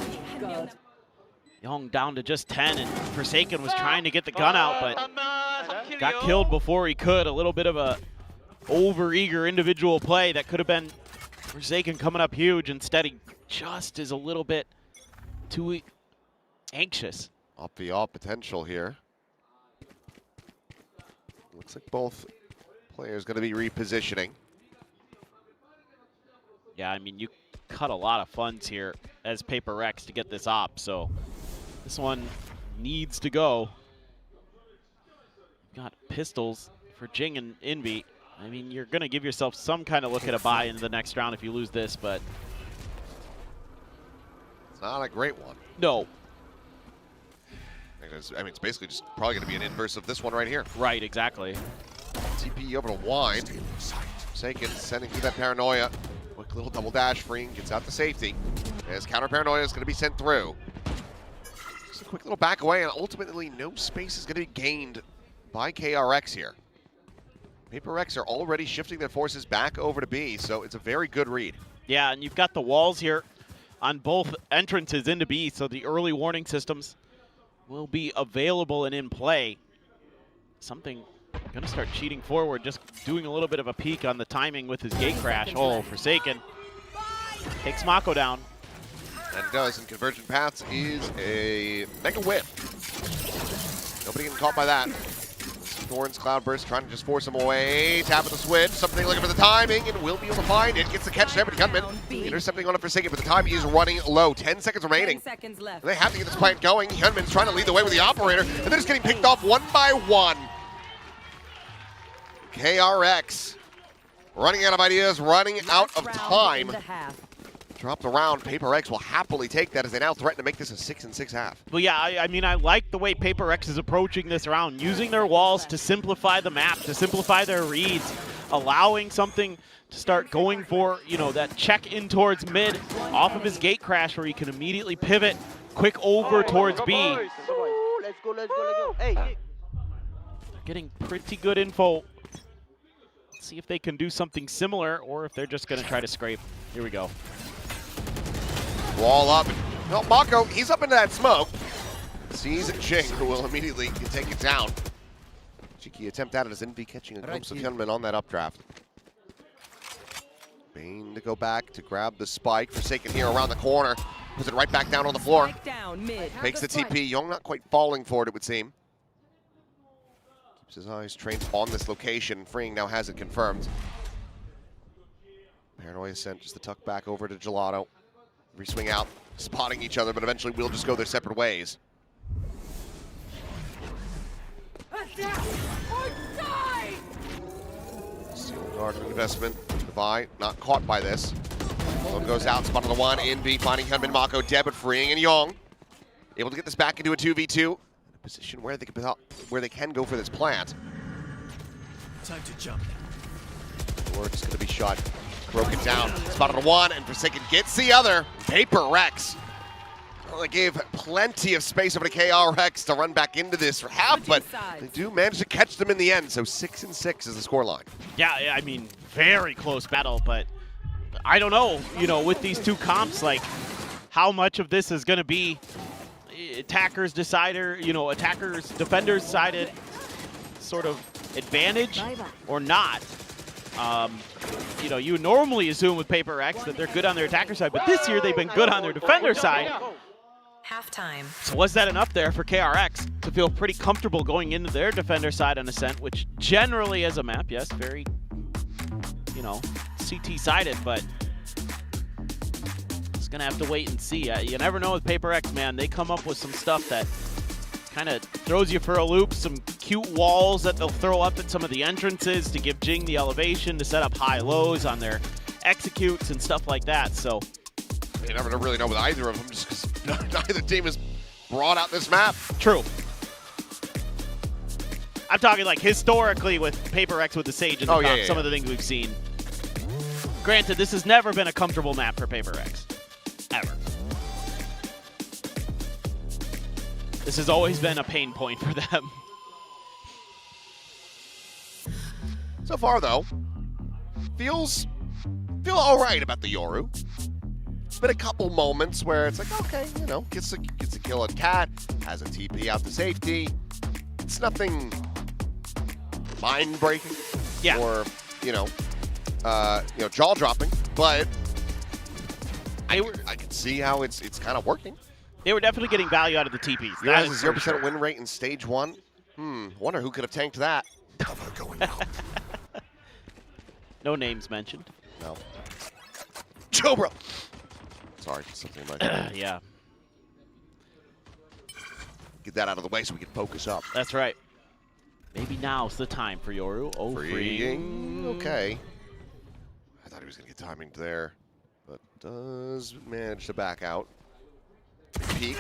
Young down to just 10, and Forsaken was trying to get the gun out, but got killed before he could. A little bit of a over-eager individual play that could have been Forsaken coming up huge. Instead, he just is a little bit too anxious. Off the all potential here. Looks like both players going to be repositioning. Yeah, I mean, you cut a lot of funds here as PRX to get this op, so this one needs to go. Got pistols for Jing and Envy. I mean, you're going to give yourself some kind of look at a bye into the next round if you lose this, but... It's not a great one. No. I mean, it's basically just probably going to be an inverse of this one right here. Right, exactly. TP over to Wine. Forsaken sending through that Paranoia. Quick little double dash, freeing, gets out to safety. As counter Paranoia is going to be sent through. Just a quick little back away, and ultimately no space is going to be gained by KRX here. PRX are already shifting their forces back over to B, so it's a very good read. Yeah, and you've got the walls here on both entrances into B, so the early warning systems will be available and in play. Something going to start cheating forward, just doing a little bit of a peek on the timing with his gate crash. Oh, Forsaken takes Mako down. And it does, and Convergent Paths is a mega whip. Nobody getting caught by that. Thorns, Cloudburst trying to just force him away. Tap of the switch, something looking for the timing, and will be able to find it. Gets the catch there, but Hyunmin intercepting on it for Forsaken, but the time is running low. 10 seconds remaining. 10 seconds left. And they have to get this plant going. Hyunmin's trying to lead the way with the Operator, and they're just getting picked off one by one. KRX running out of ideas, running out of time. Drop the round. PRX will happily take that as they now threaten to make this a 6-6 half. Well, yeah, I mean, I like the way PRX is approaching this round, using their walls to simplify the map, to simplify their reads, allowing something to start going for, you know, that check in towards mid off of his gate crash where he can immediately pivot quick over towards B. Let's go. Hey. Getting pretty good info. see if they can do something similar or if they're just going to try to scrape. Here we go. Wall up. No, Mako, he's up into that smoke. Sees Jing, who will immediately take it down. Cheeky attempt at it as Envy catching a glimpse of Hyunmin on that updraft. Bane to go back to grab the spike. Forsaken here around the corner. Puts it right back down on the floor. Down mid. Makes the TP. Young not quite falling for it, it would seem. Keeps his eyes trained on this location. Freeing now has it confirmed. Paranoia sent just the tuck back over to Gelato. Re-swing out, spotting each other, but eventually we'll just go their separate ways. Steel guard investment. Levi not caught by this. One goes out, spot on the one. Envy finding Hyunmin, Mako dead, but freeing and Young. Able to get this back into a 2v2. In a position where they can go for this plant. Time to jump. Or just going to be shot. Broken down. Spot on the one, and Forsaken gets the other. PRX. Well, they gave plenty of space over to KRX to run back into this for half, but they do manage to catch them in the end. So 6-6 is the scoreline. Yeah, I mean, very close battle, but I don't know, with these two comps, like, how much of this is going to be attackers decider, attackers, defenders sided sort of advantage or not. You normally assume with PRX that they're good on their attacker side, but this year they've been good on their defender side. Halftime. So was that enough there for KRX to feel pretty comfortable going into their defender side on Ascent, which generally as a map, yes, very, CT-sided, but it's going to have to wait and see. You never know with PRX, man. They come up with some stuff that kind of throws you for a loop, some cute walls that they'll throw up at some of the entrances to give Jing the elevation to set up high-lows on their executes and stuff like that, so. You never really know with either of them, just because neither team has brought out this map. True. I'm talking like historically with PRX with the Sage and some of the things we've seen. Granted, this has never been a comfortable map for PRX. Ever. This has always been a pain point for them. So far, though, feel all right about the Yoru. Been a couple moments where it's like, okay, gets a kill on Cat, has a TP out to safety. It's nothing mind-breaking or jaw-dropping, but I can see how it's kind of working. They were definitely getting value out of the TPs. That is a 0% win rate in stage 1. Wonder who could have tanked that. Cover going out. No names mentioned. No. Jobra! Sorry, something like that. Yeah. Get that out of the way so we can focus up. That's right. Maybe now's the time for Yoru. Oh, freeing. Okay. I thought he was going to get timing there, but does manage to back out. Peek.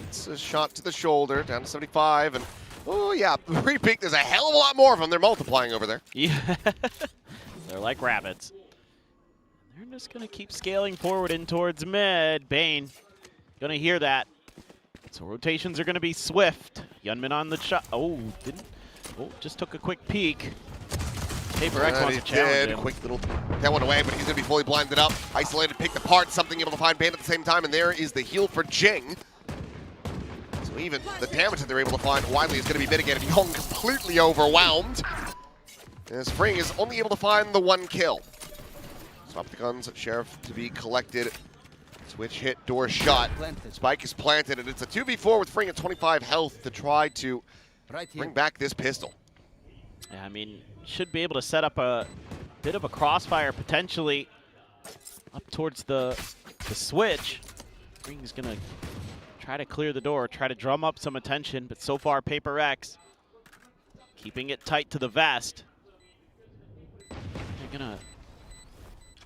It's a shot to the shoulder, down to 75, and oh yeah, pre-peek, there's a hell of a lot more of them. They're multiplying over there. Yeah. They're like rabbits. They're just going to keep scaling forward in towards mid. Bane, going to hear that. So rotations are going to be swift. Hyunmin on the shot. Oh, just took a quick peek. PRX wants to challenge him. Quick little that one away, but he's going to be fully blinded up. Isolated, picked apart, something able to find Bane at the same time, and there is the heal for Jing. So even the damage that they're able to find widely is going to be mitigated. Young completely overwhelmed. As Freeing is only able to find the one kill. Swap the guns, Sheriff to be collected. Switch hit, door shut. Spike is planted, and it's a 2v4 with Freeing at 25 health to try to bring back this pistol. Yeah, I mean, should be able to set up a bit of a crossfire potentially up towards the switch. Freeing's going to try to clear the door, try to drum up some attention, but so far PRX keeping it tight to the vest. They're going to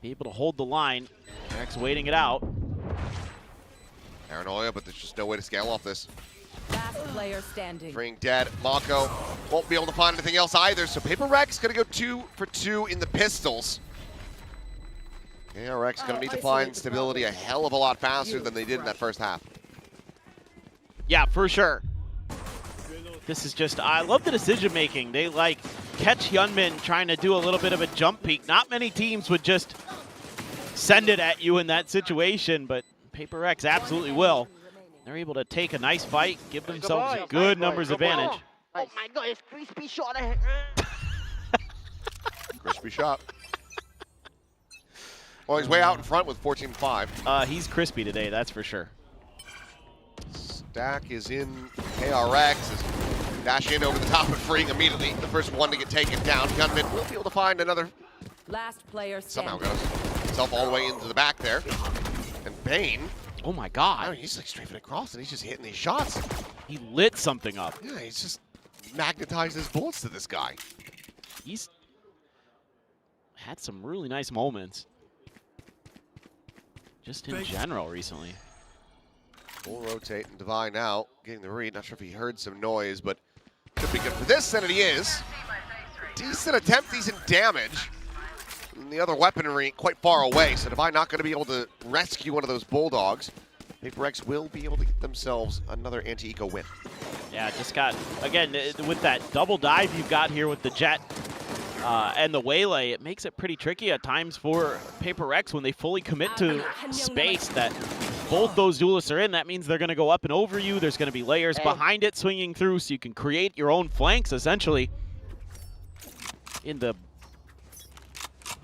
be able to hold the line. PRX waiting it out. Paranoia, but there's just no way to scale off this. Last player standing. Freeing dead. Mako won't be able to find anything else either, so PRX going to go 2 for 2 in the pistols. KRX going to need to find stability a hell of a lot faster than they did in that first half. Yeah, for sure. this is just, I love the decision making. They like catch Hyunmin trying to do a little bit of a jump peek. Not many teams would just send it at you in that situation, but PRX absolutely will. They're able to take a nice fight, give themselves a good numbers advantage. Oh my god, it's crispy shot. Crispy shot. Well, he's way out in front with 14-5. He's crispy today, that's for sure. Stack is in. KRX is dash in over the top of freeing immediately. The first one to get taken down. Gunman will be able to find another. Last player standing. Somehow goes himself all the way into the back there. And Bane. Oh my god. Oh, he's like strafing across and he's just hitting these shots. He lit something up. Yeah, he's just magnetized his bullets to this guy. He's had some really nice moments. Just in general recently. Full rotate and Divine now getting the read. Not sure if he heard some noise, but could be good for this, and he is. Decent attempt, decent damage. And the other weaponry quite far away, so Divine not going to be able to rescue one of those Bulldogs. PRX will be able to get themselves another anti-eco win. Yeah, just got, again, with that double dive you've got here with the Jet and the Waylay, it makes it pretty tricky at times for PRX when they fully commit to space that both those duelists are in. That means they're going to go up and over you. There's going to be layers behind it swinging through, so you can create your own flanks, essentially, in the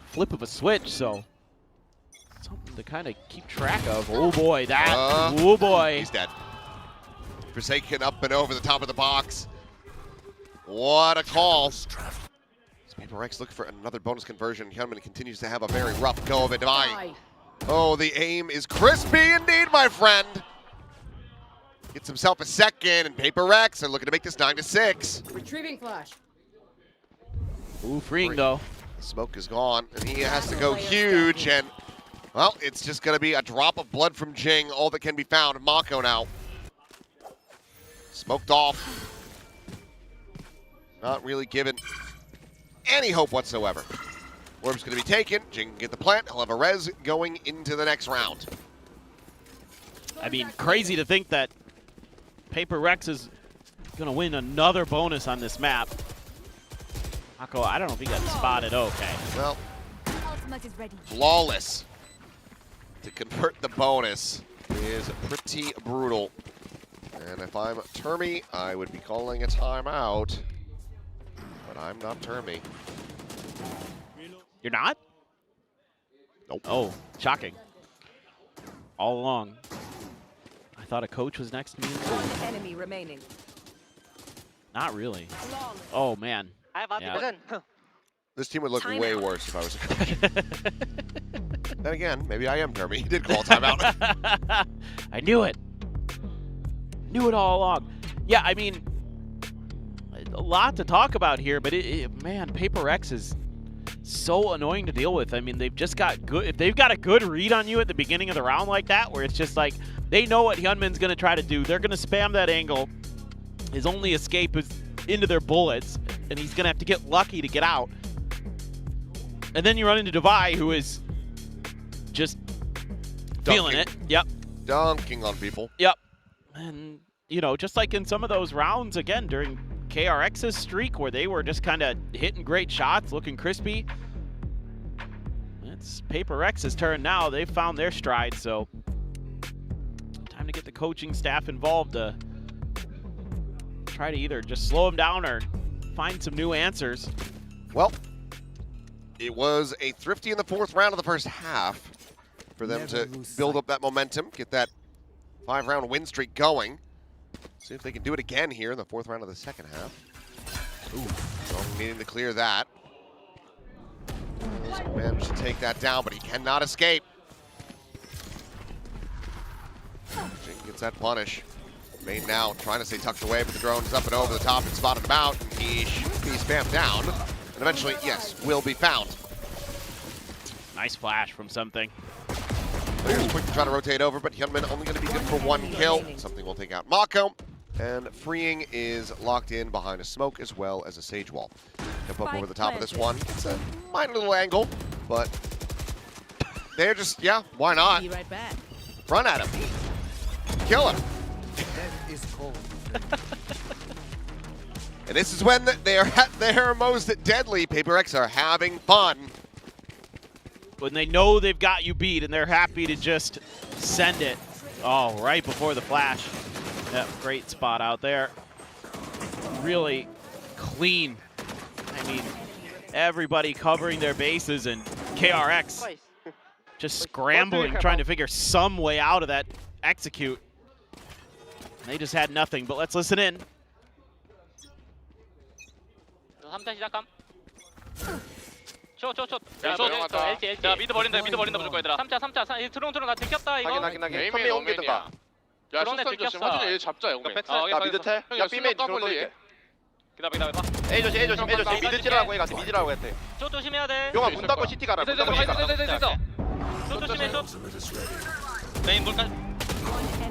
flip of a switch. So something to kind of keep track of. Oh boy, that, oh boy. He's dead. Forsaken up and over the top of the box. What a call. PRX looking for another bonus conversion. Hyunmin continues to have a very rough go of it. Divine. Oh, the aim is crispy indeed, my friend. Gets himself a second, and PRX are looking to make this 9-6. Retrieving flash. Ooh, freeing though. Smoke is gone, and he has to go huge, and, well, it's just going to be a drop of blood from Jing, all that can be found. Mako now. Smoked off. Not really given any hope whatsoever. Orb's going to be taken. Jing can get the plant. He'll have a res going into the next round. I mean, crazy to think that PRX is going to win another bonus on this map. Mako, I don't know if he got spotted. Okay. Well, flawless to convert the bonus is pretty brutal. And if I'm Termy, I would be calling a timeout. But I'm not Termy. You're not? Nope. Oh, shocking. All along. I thought a coach was next to me. One enemy remaining. Not really. Oh, man. I have 50%. Yeah. This team would look way worse if I was a coach. Then again, maybe I am Termy. He did call a timeout. I knew it. Knew it all along. Yeah, I mean, a lot to talk about here, but man, PRX is so annoying to deal with. I mean, they've just got good. If they've got a good read on you at the beginning of the round like that, where it's just like they know what Hyunmin's going to try to do, they're going to spam that angle. His only escape is into their bullets, and he's going to have to get lucky to get out. And then you run into Devi, who is just feeling it. Yep. Dunking on people. Yep. And, you know, just like in some of those rounds, again, during KRX's streak, where they were just kind of hitting great shots, looking crispy. It's PRX's turn now. They've found their stride, so time to get the coaching staff involved to try to either just slow them down or find some new answers. Well, it was a thrifty in the fourth round of the first half for them to build up that momentum, get that 5-round win streak going. See if they can do it again here in the fourth round of the second half. Ooh, so needing to clear that. Managed to take that down, but he cannot escape. Jing gets that punish. Main now trying to stay tucked away, but the drone is up and over the top and spotted him out. He should be spammed down, and eventually, yes, will be found. Nice flash from something. Players quick to try to rotate over, but Hyunmin only going to be good for one kill. Something will take out Mako. And freeing is locked in behind a smoke as well as a sage wall. Jump up over the top of this one. It's a minor little angle, but they're just, yeah, why not? Be right back. Run at him. Kill him. Death is cold. And this is when they are at their most deadly. PRX are having fun. When they know they've got you beat and they're happy to just send it. Oh, right before the flash. Yep, great spot out there. Really clean. I mean, everybody covering their bases and KRX just scrambling, trying to figure some way out of that execute. They just had nothing, but let's listen in. 3타 시작함. 숏. LT. 야, 미드 버린다 무조건 얘들아. 3차. 드론 다 들켰다 이거. 게임에 옮기든가. 야, 숏선 조심. 하준이 얘 잡자, 영맨. 나 미드 텔. 야, B맨 드론 돌릴게. 기다려. A 조심. 미드 찌라고 해. 미드라고 했대. 숏 조심해야 돼. 용아 문 닫고 CT 가라. 숏 조심해. 메인 물까지.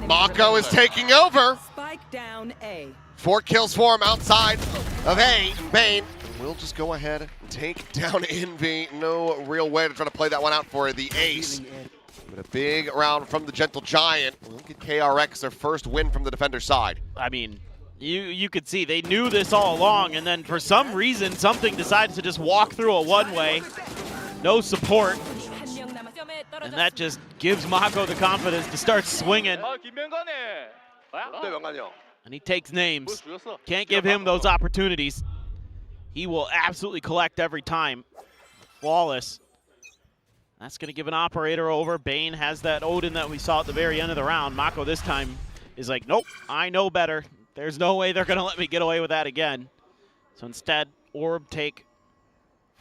Mako is taking over. Spike down A. 4 kills for him outside of A. Bane will just go ahead and take down Envy. No real way to try to play that one out for the ace. But a big round from the Gentle Giant. We'll get KRX their first win from the defender side. I mean, you could see they knew this all along, and then for some reason, something decides to just walk through a one-way. No support. And that just gives Mako the confidence to start swinging. And he takes names. Can't give him those opportunities. He will absolutely collect every time. Flawless. That's going to give an operator over. Bane has that Odin that we saw at the very end of the round. Mako this time is like, nope, I know better. There's no way they're going to let me get away with that again. So instead, Orb take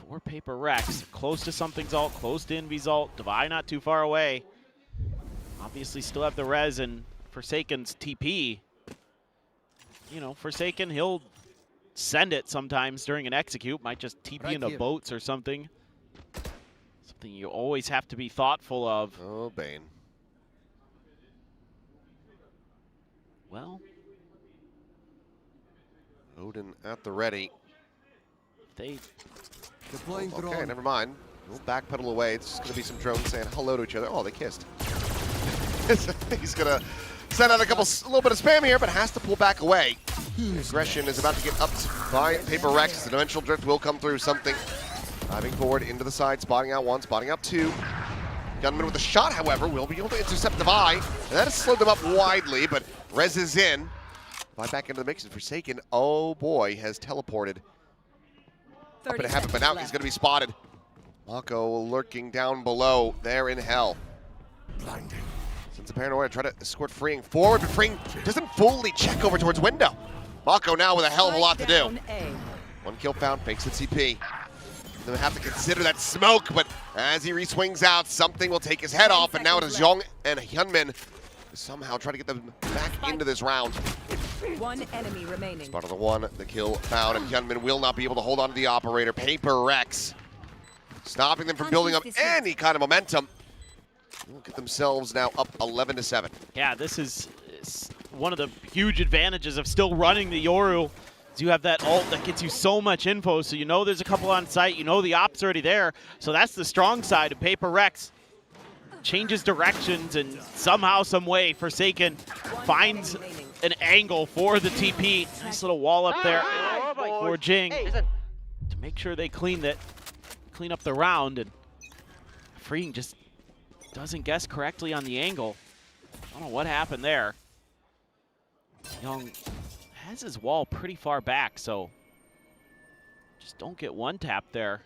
for PRX. Close to something's ult, close to Envy's ult. Divide not too far away. Obviously still have the res and Forsaken's TP. You know, Forsaken, he'll send it sometimes during an execute. Might just TP into boats or something. Something you always have to be thoughtful of. Oh, Bane. Well. Odin at the ready. They... Okay, never mind. We'll backpedal away. It's just going to be some drones saying hello to each other. Oh, they kissed. He's going to send out a little bit of spam here, but has to pull back away. Aggression is about to get up by PRX. The dimensional drift will come through something. Diving forward into the side, spotting out one, spotting out two. Gunman with a shot, however, will be able to intercept Divide. And that has slowed them up widely, but Rez is in. Divide back into the mix, and Forsaken, oh boy, has teleported. Up and happen, but now he's going to be spotted. Mako lurking down below, there in hell. Blinding. Since the Paranoia try to escort Freeing forward, but Freeing doesn't fully check over towards window. Mako now with a hell of a lot to do. 1 kill found, fakes the TP. They'll have to consider that smoke, but as he re-swings out, something will take his head off, and now it is Young and Hyunmin somehow try to get them back into this round. 1 enemy remaining. Spot of the 1, the kill found, and Hyunmin will not be able to hold on to the operator. PRX stopping them from building up any kind of momentum. Look at themselves now up 11-7. Yeah, this is one of the huge advantages of still running the Yoru. Is you have that ult that gets you so much info, so you know there's a couple on site, you know the op's already there. So that's the strong side of PRX. Changes directions, and somehow, some way, Forsaken finds an angle for the TP. Nice little wall up there for Jing to make sure they clean up the round, and Freeing just doesn't guess correctly on the angle. I don't know what happened there. Young has his wall pretty far back, so just don't get one tap there.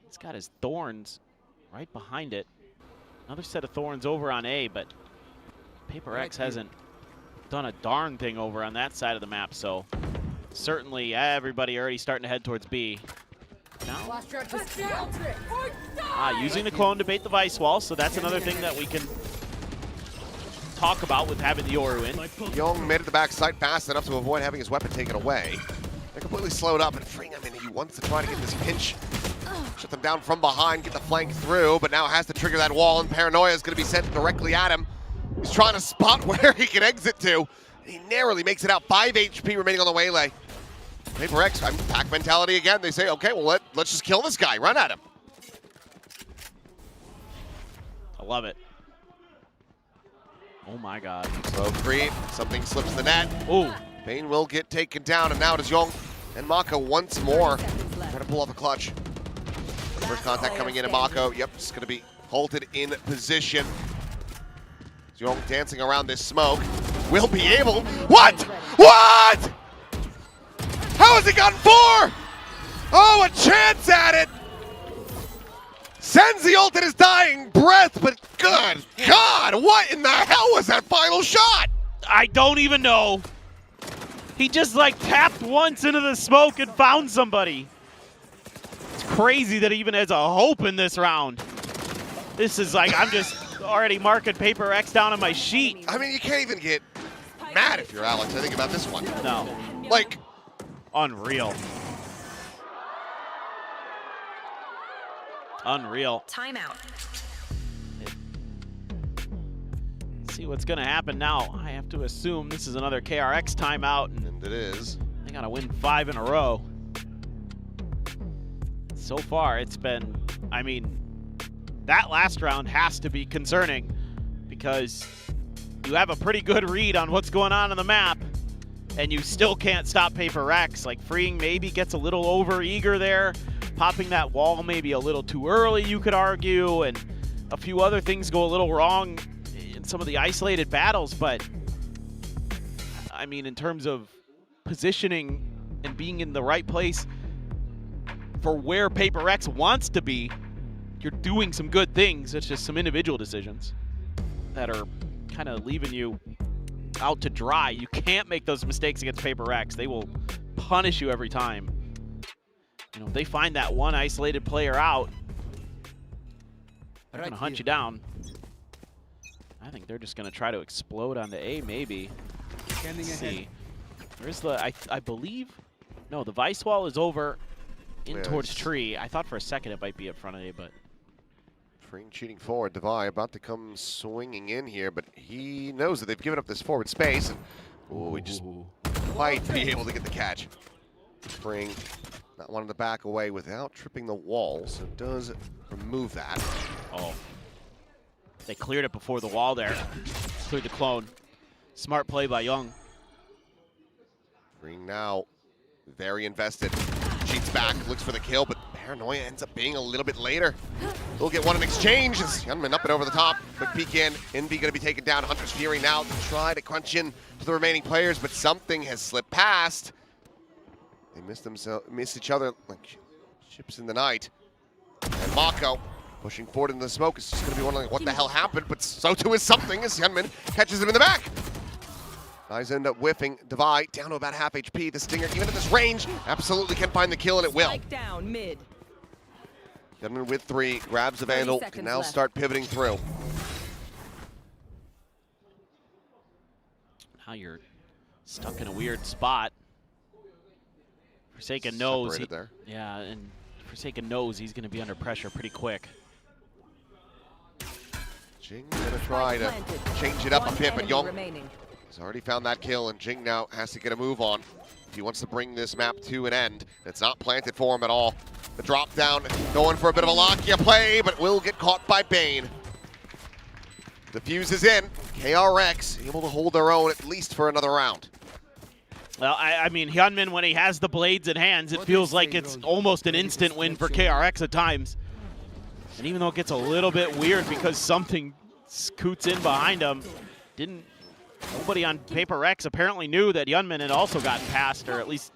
He's got his thorns right behind it. Another set of thorns over on A, but PRX hasn't done a darn thing over on that side of the map, so certainly everybody already starting to head towards B. Now, using the clone to bait the Vice Wall, so that's another thing that we can talk about with having the Yoru in. Young made it the backside fast enough to avoid having his weapon taken away. They're completely slowed up, and Freeing, I mean, he wants to try to get this pinch. Shut them down from behind, get the flank through, but now has to trigger that wall, and Paranoia is going to be sent directly at him. He's trying to spot where he can exit to. He narrowly makes it out. 5 HP remaining on the waylay. PRX, pack mentality again. They say, okay, well, let's just kill this guy. Run at him. I love it. Oh my God. Slow creep. Something slips the net. Ooh. Bane will get taken down, and now it is Young and Mako once more. Trying to pull off the clutch. First contact coming in, and Mako, yep, just going to be halted in position. Young dancing around this smoke. Will be able. What? What? How has he gotten 4? Oh, a chance at it. Sends the ult at his dying breath, but good God, what in the hell was that final shot? I don't even know. He just like tapped once into the smoke and found somebody. It's crazy that he even has a hope in this round. This is like, I'm just already marking PRX down on my sheet. I mean, you can't even get mad if you're Alex. I think about this one. No. Like, unreal. Unreal. Timeout. See what's gonna happen now. I have to assume this is another KRX timeout, and it is. They gotta win 5 in a row. So far, it's been, I mean, that last round has to be concerning because you have a pretty good read on what's going on the map, and you still can't stop PRX. Like, Freeing maybe gets a little over-eager there, popping that wall maybe a little too early, you could argue, and a few other things go a little wrong in some of the isolated battles, but I mean, in terms of positioning and being in the right place for where PRX wants to be, you're doing some good things. It's just some individual decisions that are kind of leaving you out to dry. You can't make those mistakes against PRX. They will punish you every time. You know, if they find that one isolated player out, they're going to hunt you down. I think they're just going to try to explode onto A, maybe. Let's see. Where's the, I believe, no, the Vice wall is over in towards tree. I thought for a second it might be up front of A, but. Freeing cheating forward. Devi about to come swinging in here, but he knows that they've given up this forward space. And, ooh, he just might be able to get the catch. Freeing not wanting to back away without tripping the wall, so does remove that. Oh. They cleared it before the wall there. Cleared the clone. Smart play by Young. Freeing now very invested. Cheats back, looks for the kill, but Paranoia ends up being a little bit later. We'll get one in exchange as Hyunmin up and over the top. Quick peek in. Envy going to be taken down. Hunter's Fury now to try to crunch in to the remaining players, but something has slipped past. They miss each other like ships in the night. And Mako pushing forward into the smoke is just going to be wondering what the hell happened, but so too is something as Hyunmin catches him in the back. Guys end up whiffing. Devi down to about half HP. The Stinger, even at this range, absolutely can find the kill, and it will. Down mid. Hyunmin with 3, grabs the Vandal, can now start pivoting through. Now you're stuck in a weird spot. Forsaken knows. Yeah, and Forsaken knows he's going to be under pressure pretty quick. Jing going to try to change it up a bit, but Young has already found that kill, and Jing now has to get a move on if he wants to bring this map to an end. It's not planted for him at all. The drop down, going for a bit of a Lakia play, but will get caught by Bane. The fuse is in. KRX able to hold their own at least for another round. Well, I mean, Hyunmin, when he has the blades in hands, it feels like it's almost an instant win for KRX at times. And even though it gets a little bit weird because something scoots in behind him, nobody on PRX apparently knew that Hyunmin had also gotten past, or at least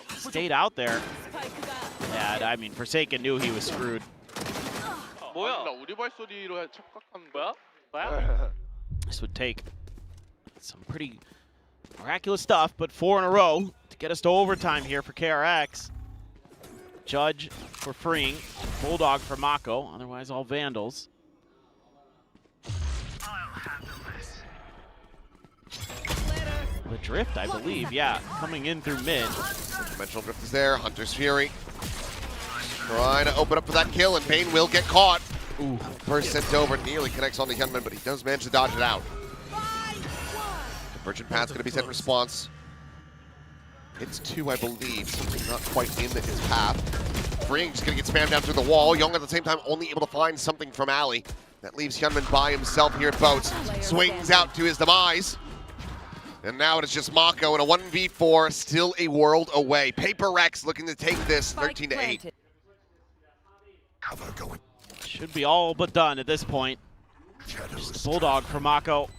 stayed out there. Yeah, I mean, Forsaken knew he was screwed. This would take some pretty miraculous stuff, but 4 in a row to get us to overtime here for KRX. Judge for Freeing, Bulldog for Mako, otherwise all Vandals. The drift, I believe, yeah, coming in through mid. Dimensional drift is there, Hunter's Fury. Trying to open up for that kill, and Bane will get caught. Ooh, first sent over, nearly connects on the Hyunmin, but he does manage to dodge it out. Convergent Path's going to be sent in response. It's 2, I believe, something not quite in his path. Freeing just going to get spammed down through the wall. Young at the same time only able to find something from Ali. That leaves Hyunmin by himself here at Boats. Swings out to his demise. And now it is just Mako in a 1v4, still a world away. PRX looking to take this 13-8. Should be all but done at this point. Just a bulldog for Mako.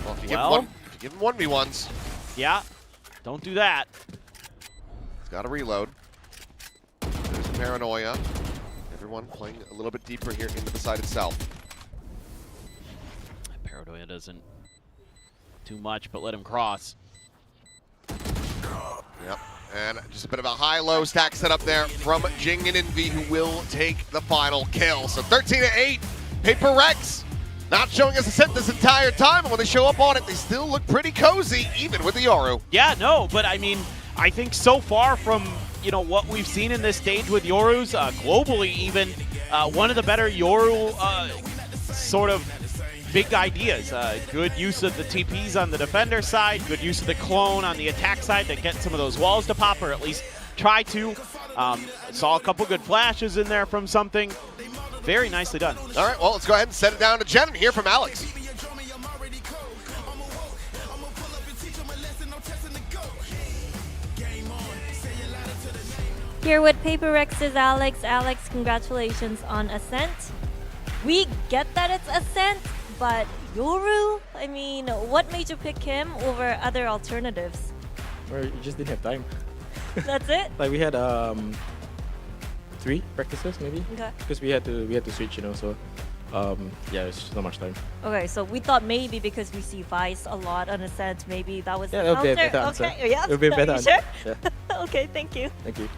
Well, if you give him 1v1s. Yeah, don't do that. He's got to reload. There's Paranoia. Everyone playing a little bit deeper here into the side itself. Paranoia doesn't do much, but let him cross. Yep, and just a bit of a high-low stack setup there from Jing and Envy, who will take the final kill. So 13-8, PRX not showing us a set this entire time, and when they show up on it, they still look pretty cozy, even with the Yoru. Yeah, no, but I mean, I think so far from what we've seen in this stage with Yorus, globally even, one of the better Yoru sort of big ideas. Good use of the TPs on the defender side, good use of the clone on the attack side to get some of those walls to pop, or at least try to. Saw a couple good flashes in there from something. Very nicely done. All right, well, let's go ahead and set it down to Jen and hear from Alex. Here with PRX is Alex. Alex, congratulations on Ascent. We get that it's Ascent, but Yoru? I mean, what made you pick him over other alternatives? Well, you just didn't have time. That's it? Like we had 3 practices maybe. Okay. Because we had to switch, so yeah, it's just not much time. Okay, so we thought maybe because we see Vice a lot on Ascent, maybe that was Yeah, the it'll be a counter. better answer. Okay, yeah. It'll be a better You answer. sure? Yeah. Okay, thank you. Thank you.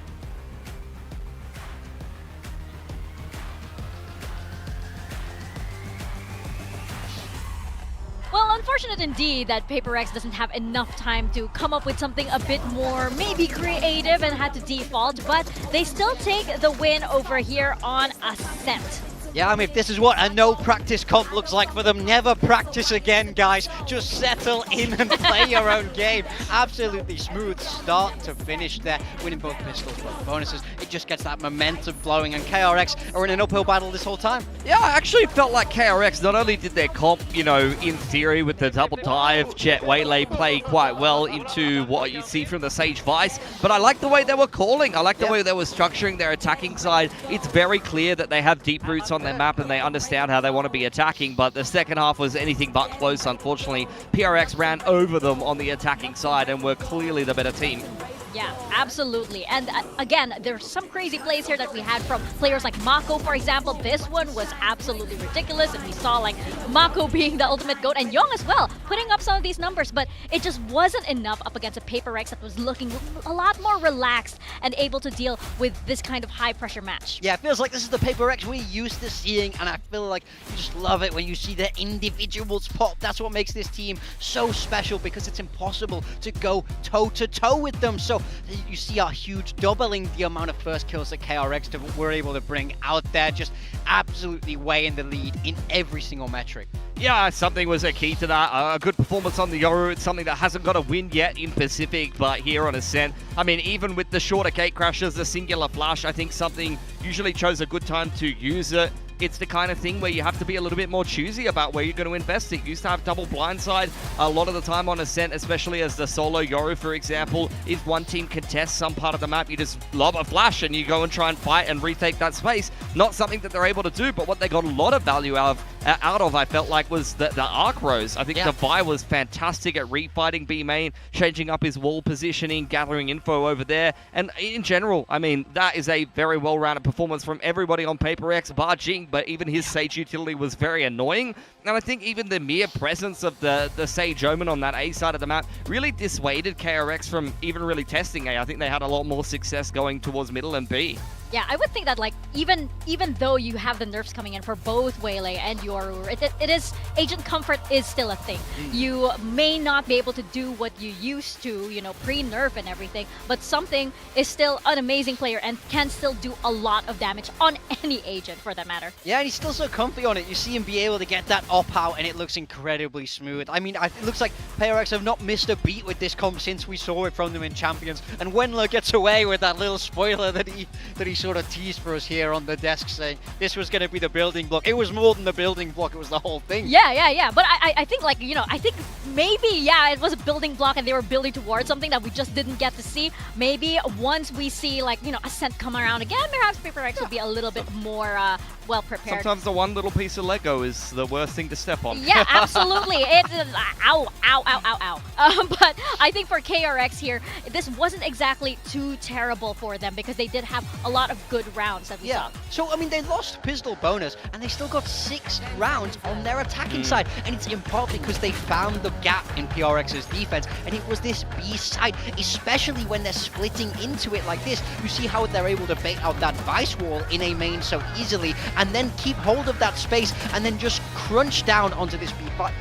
Well, unfortunate indeed that PRX doesn't have enough time to come up with something a bit more maybe creative and had to default, but they still take the win over here on Ascent. Yeah, I mean, if this is what a no practice comp looks like for them, never practice again, guys. Just settle in and play your own game. Absolutely smooth start to finish there, winning both pistols, both bonuses. It just gets that momentum flowing, and KRX are in an uphill battle this whole time. Yeah, I actually felt like KRX, not only did their comp, in theory with the double dive, Jet Waylay play quite well into what you see from the Sage Vice, but I like the way they were calling. I like the way they were structuring their attacking side. It's very clear that they have deep roots on their map and they understand how they want to be attacking, but the second half was anything but close, unfortunately. PRX ran over them on the attacking side and were clearly the better team. Yeah, absolutely. And again, there's some crazy plays here that we had from players like Mako, for example. This one was absolutely ridiculous, and we saw like Mako being the ultimate GOAT, and Young as well, putting up some of these numbers, but it just wasn't enough up against a PRX that was looking a lot more relaxed and able to deal with this kind of high-pressure match. Yeah, it feels like this is the PRX we're used to seeing, and I feel like you just love it when you see their individuals pop. That's what makes this team so special, because it's impossible to go toe-to-toe with them. So you see our huge doubling the amount of first kills that KRX were able to bring out there, just absolutely way in the lead in every single metric. Yeah, something was a key to that. A good performance on the Yoru. It's something that hasn't got a win yet in Pacific, but here on Ascent, I mean, even with the shorter gate crashes, the singular flash, I think something usually chose a good time to use it. It's the kind of thing where you have to be a little bit more choosy about where you're going to invest it. You used to have double blindside a lot of the time on Ascent, especially as the solo Yoru, for example. If one team contests some part of the map, you just lob a flash and you go and try and fight and retake that space. Not something that they're able to do, but what they got a lot of value out of, I felt like, was the arc rows. I think Devi was fantastic at refighting B main, changing up his wall positioning, gathering info over there. And in general, I mean, that is a very well-rounded performance from everybody on PRX, bar Jing, but even his Sage utility was very annoying. And I think even the mere presence of the Sage Omen on that A side of the map really dissuaded KRX from even really testing A. I think they had a lot more success going towards middle and B. Yeah, I would think that like even though you have the nerfs coming in for both Waylay and Yoru, it is agent comfort is still a thing. You may not be able to do what you used to, pre-nerf and everything, but Something is still an amazing player and can still do a lot of damage on any agent for that matter. Yeah, and he's still so comfy on it. You see him be able to get that op out and it looks incredibly smooth. I mean, it looks like PRX have not missed a beat with this comp since we saw it from them in Champions. And Wendler gets away with that little spoiler that he sort of teased for us here on the desk saying this was going to be the building block. It was more than the building block, it was the whole thing. Yeah. But I think, like, you know, I think maybe, yeah, it was a building block and they were building towards something that we just didn't get to see. Maybe once we see, like, you know, Ascent come around again, perhaps PRX would be a little bit more well prepared. Sometimes the one little piece of Lego is the worst thing to step on. Yeah, absolutely. It's ow. But I think for KRX here, this wasn't exactly too terrible for them because they did have a lot of good rounds that we saw. So, I mean, they lost pistol bonus and they still got 6 rounds on their attacking side. And it's in part because they found the gap in PRX's defense. And it was this B side, especially when they're splitting into it like this. You see how they're able to bait out that Vice wall in a main so easily and then keep hold of that space and then just crunch down onto this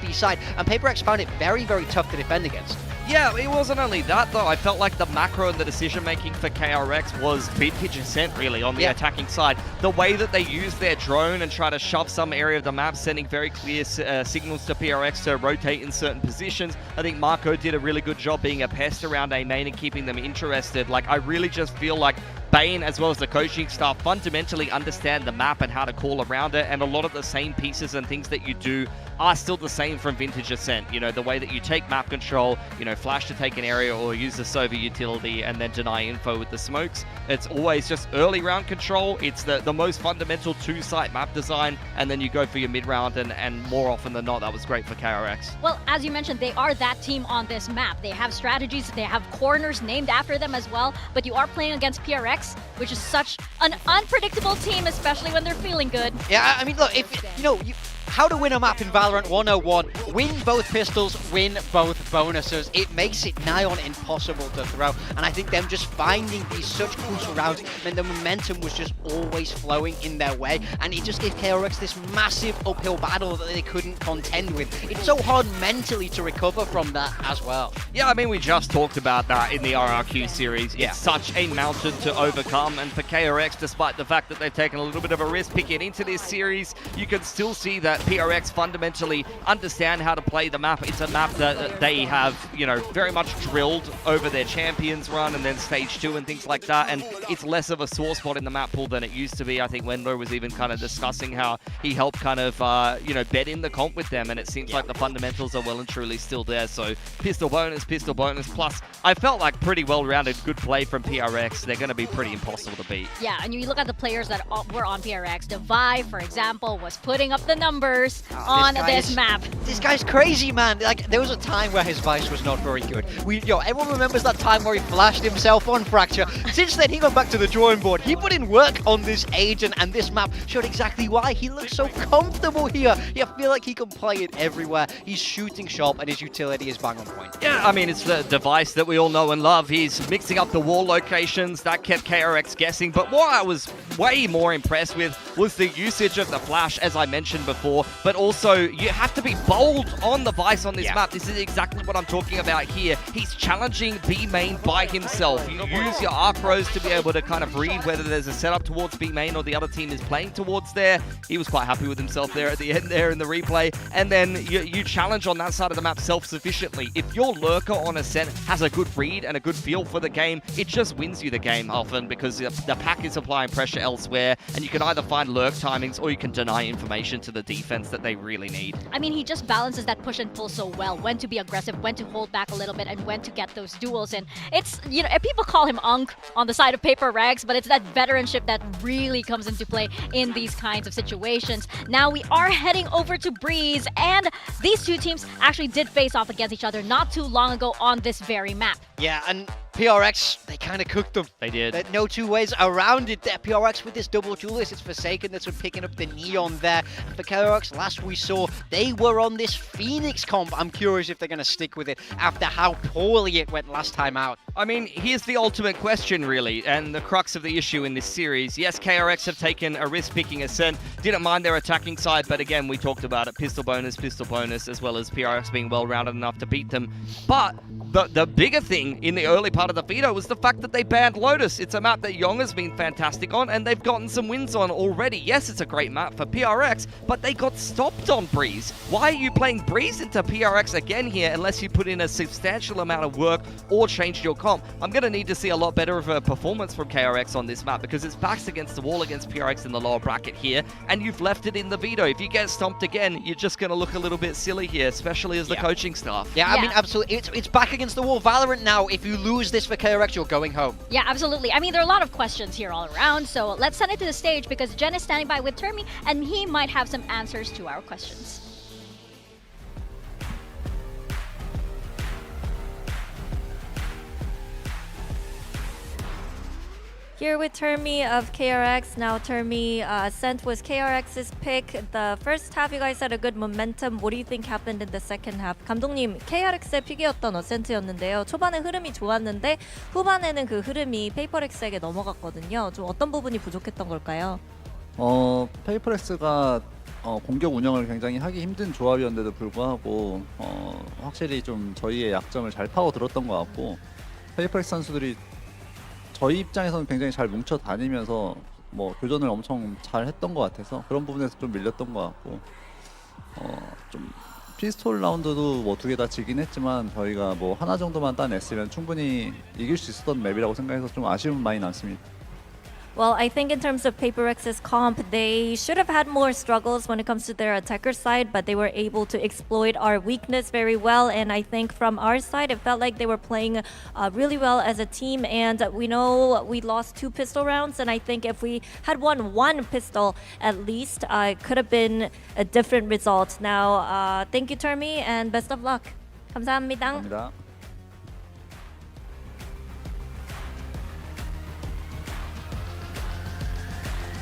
B side. And PRX found it very, very tough to defend against. Yeah, it wasn't only that though. I felt like the macro and the decision making for KRX was vintage Ascent really on the attacking side. The way that they used their drone and try to shove some area of the map, sending very clear signals to PRX to rotate in certain positions. I think Marco did a really good job being a pest around A main and keeping them interested. Like, I really just feel like Bane, as well as the coaching staff, fundamentally understand the map and how to call around it, and a lot of the same pieces and things that you do are still the same from vintage Ascent. You know, the way that you take map control, you know, flash to take an area or use the Sova utility and then deny info with the smokes. It's always just early round control. It's the most fundamental 2-site map design, and then you go for your mid round, and more often than not, that was great for KRX. Well, as you mentioned, they are that team on this map. They have strategies, they have corners named after them as well, but you are playing against PRX, which is such an unpredictable team, especially when they're feeling good. Yeah, I mean, look, if you know, how to win a map in Valorant 101, win both pistols, win both bonuses. It makes it nigh on impossible to throw. And I think them just finding these such crucial rounds meant the momentum was just always flowing in their way. And it just gave KRX this massive uphill battle that they couldn't contend with. It's so hard mentally to recover from that as well. Yeah, I mean, we just talked about that in the RRQ series. It's such a mountain to overcome. And for KRX, despite the fact that they've taken a little bit of a risk picking into this series, you can still see that PRX fundamentally understand how to play the map. It's a map that they have, you know, very much drilled over their Champions run and then Stage 2 and things like that, and it's less of a sore spot in the map pool than it used to be. I think Wendler was even kind of discussing how he helped kind of, you know, bet in the comp with them, and it seems like the fundamentals are well and truly still there. So pistol bonus, plus I felt like pretty well-rounded good play from PRX. They're going to be pretty impossible to beat. Yeah, and you look at the players that were on PRX. Devi, for example, was putting up the numbers on this map. This guy's crazy, man. Like, there was a time where his Vice was not very good. Everyone remembers that time where he flashed himself on Fracture. Since then, he got back to the drawing board. He put in work on this agent, and this map showed exactly why. He looks so comfortable here. I feel like he can play it everywhere. He's shooting sharp, and his utility is bang on point. Yeah, I mean, it's the device that we all know and love. He's mixing up the wall locations. That kept KRX guessing. But what I was way more impressed with was the usage of the flash, as I mentioned before. But also, you have to be bold on the Vice on this map. This is exactly what I'm talking about here. He's challenging B main by himself. You use your arc rows to be able to kind of read whether there's a setup towards B main or the other team is playing towards there. He was quite happy with himself there at the end there in the replay. And then you challenge on that side of the map self-sufficiently. If your lurker on Ascent has a good read and a good feel for the game, it just wins you the game often because the pack is applying pressure elsewhere, and you can either find lurk timings or you can deny information to the defense that they really need. I mean, he just balances that push and pull so well. When to be aggressive, when to hold back a little bit, and when to get those duels. And it's, you know, people call him Unk on the side of PRX, but it's that veteranship that really comes into play in these kinds of situations. Now we are heading over to Breeze, and these two teams actually did face off against each other not too long ago on this very map. Yeah, and PRX, they kind of cooked them. They did. No two ways around it there. PRX with this double duelist. It's Forsaken that's been picking up the Neon there. And for KRX, last we saw, they were on this Phoenix comp. I'm curious if they're going to stick with it after how poorly it went last time out. I mean, here's the ultimate question, really, and the crux of the issue in this series. Yes, KRX have taken a risk-picking Ascent, didn't mind their attacking side, but again, we talked about it, pistol bonus, as well as PRX being well-rounded enough to beat them. But the bigger thing in the early part of the veto was the fact that they banned Lotus. It's a map that Young has been fantastic on, and they've gotten some wins on already. Yes, it's a great map for PRX, but they got stopped on Breeze. Why are you playing Breeze into PRX again here unless you put in a substantial amount of work or changed your comp? I'm going to need to see a lot better of a performance from KRX on this map because it's backs against the wall against PRX in the lower bracket here, and you've left it in the veto. If you get stomped again, you're just going to look a little bit silly here, especially as the coaching staff. Yeah, I mean, absolutely. It's back against the wall. Valorant now, if you lose this for KRX, you're going home. Yeah, absolutely. I mean, there are a lot of questions here all around, so let's send it to the stage because Jen is standing by with Termi, and he might have some answers to our questions. Here with Termi of KRX. Now, Termi, Scent was KRX's pick. The first half, you guys had a good momentum. What do you think happened in the second half? 감독님, KRX의 픽이었던 어센트였는데요. 초반에 흐름이 좋았는데 후반에는 그 흐름이 페이퍼렉스에게 넘어갔거든요. 좀 어떤 부분이 부족했던 걸까요? 페이퍼렉스가 공격 운영을 굉장히 하기 힘든 조합이었는데도 불구하고 확실히 좀 저희의 약점을 잘 파고들었던 것 같고 페이퍼렉스 선수들이 저희 입장에서는 굉장히 잘 뭉쳐 다니면서 뭐 교전을 엄청 잘 했던 것 같아서 그런 부분에서 좀 밀렸던 것 같고 좀 피스톨 라운드도 뭐 두 개 다 지긴 했지만 저희가 뭐 하나 정도만 따냈으면 충분히 이길 수 있었던 맵이라고 생각해서 좀 아쉬움 많이 남습니다. Well, I think in terms of PaperX's comp, they should have had more struggles when it comes to their attacker side, but they were able to exploit our weakness very well. And I think from our side, it felt like they were playing really well as a team. And we know we lost 2 pistol rounds, and I think if we had won 1 pistol at least, it could have been a different result. Now, thank you, Termi, and best of luck. 감사합니다. 감사합니다.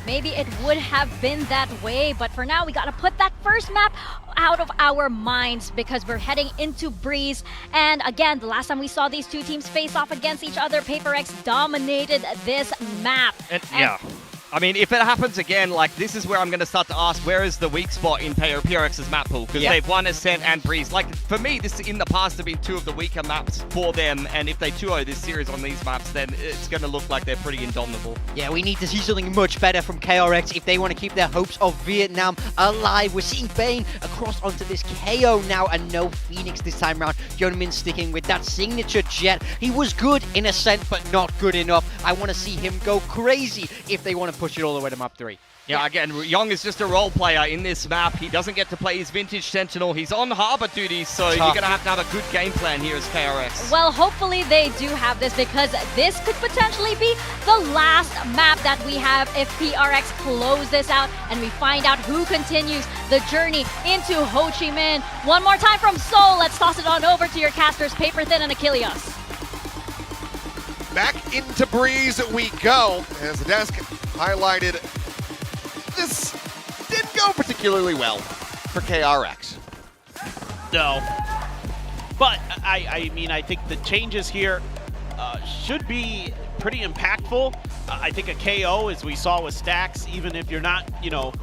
Maybe it would have been that way, but for now, we gotta put that first map out of our minds because we're heading into Breeze. And again, the last time we saw these two teams face off against each other, PaperX dominated this map. And yeah. I mean, if it happens again, like, this is where I'm going to start to ask, where is the weak spot in PRX's map pool? Because they've won Ascent and Breeze. Like, for me, this in the past have been 2 of the weaker maps for them, and if they 2-0 this series on these maps, then it's going to look like they're pretty indomitable. Yeah, we need to see something much better from KRX if they want to keep their hopes of Vietnam alive. We're seeing Bane across onto this KO now, and no Phoenix this time around. Hyunmin sticking with that signature jet. He was good in Ascent, but not good enough. I want to see him go crazy if they want to push it all the way to map 3. Yeah, again, Young is just a role player in this map. He doesn't get to play his vintage Sentinel. He's on harbor duty, so you're going to have a good game plan here as KRX. Well, hopefully they do have this because this could potentially be the last map that we have if PRX close this out and we find out who continues the journey into Ho Chi Minh. One more time from Seoul. Let's toss it on over to your casters, Paper Thin and Achilles. Back into Breeze we go, as the desk highlighted. This didn't go particularly well for KRX. No. But, I mean, I think the changes here should be pretty impactful. I think a KO, as we saw with Stacks, even if you're not, you know,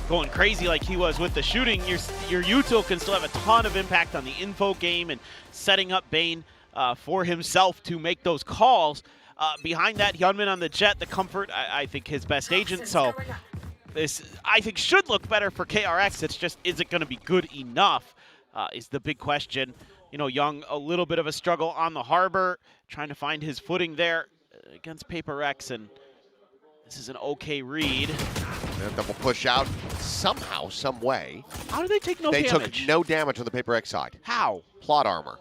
going crazy like he was with the shooting, your util can still have a ton of impact on the info game and setting up Bane for himself to make those calls. Behind that, Hyunmin on the jet, the comfort, I think his best agent. So this, I think, should look better for KRX. It's just, is it going to be good enough is the big question. You know, Young, a little bit of a struggle on the harbor, trying to find his footing there against PaperX, and this is an okay read. And double push out somehow, some way. How do they take no damage? They took no damage on the PaperX side. How? Plot armor.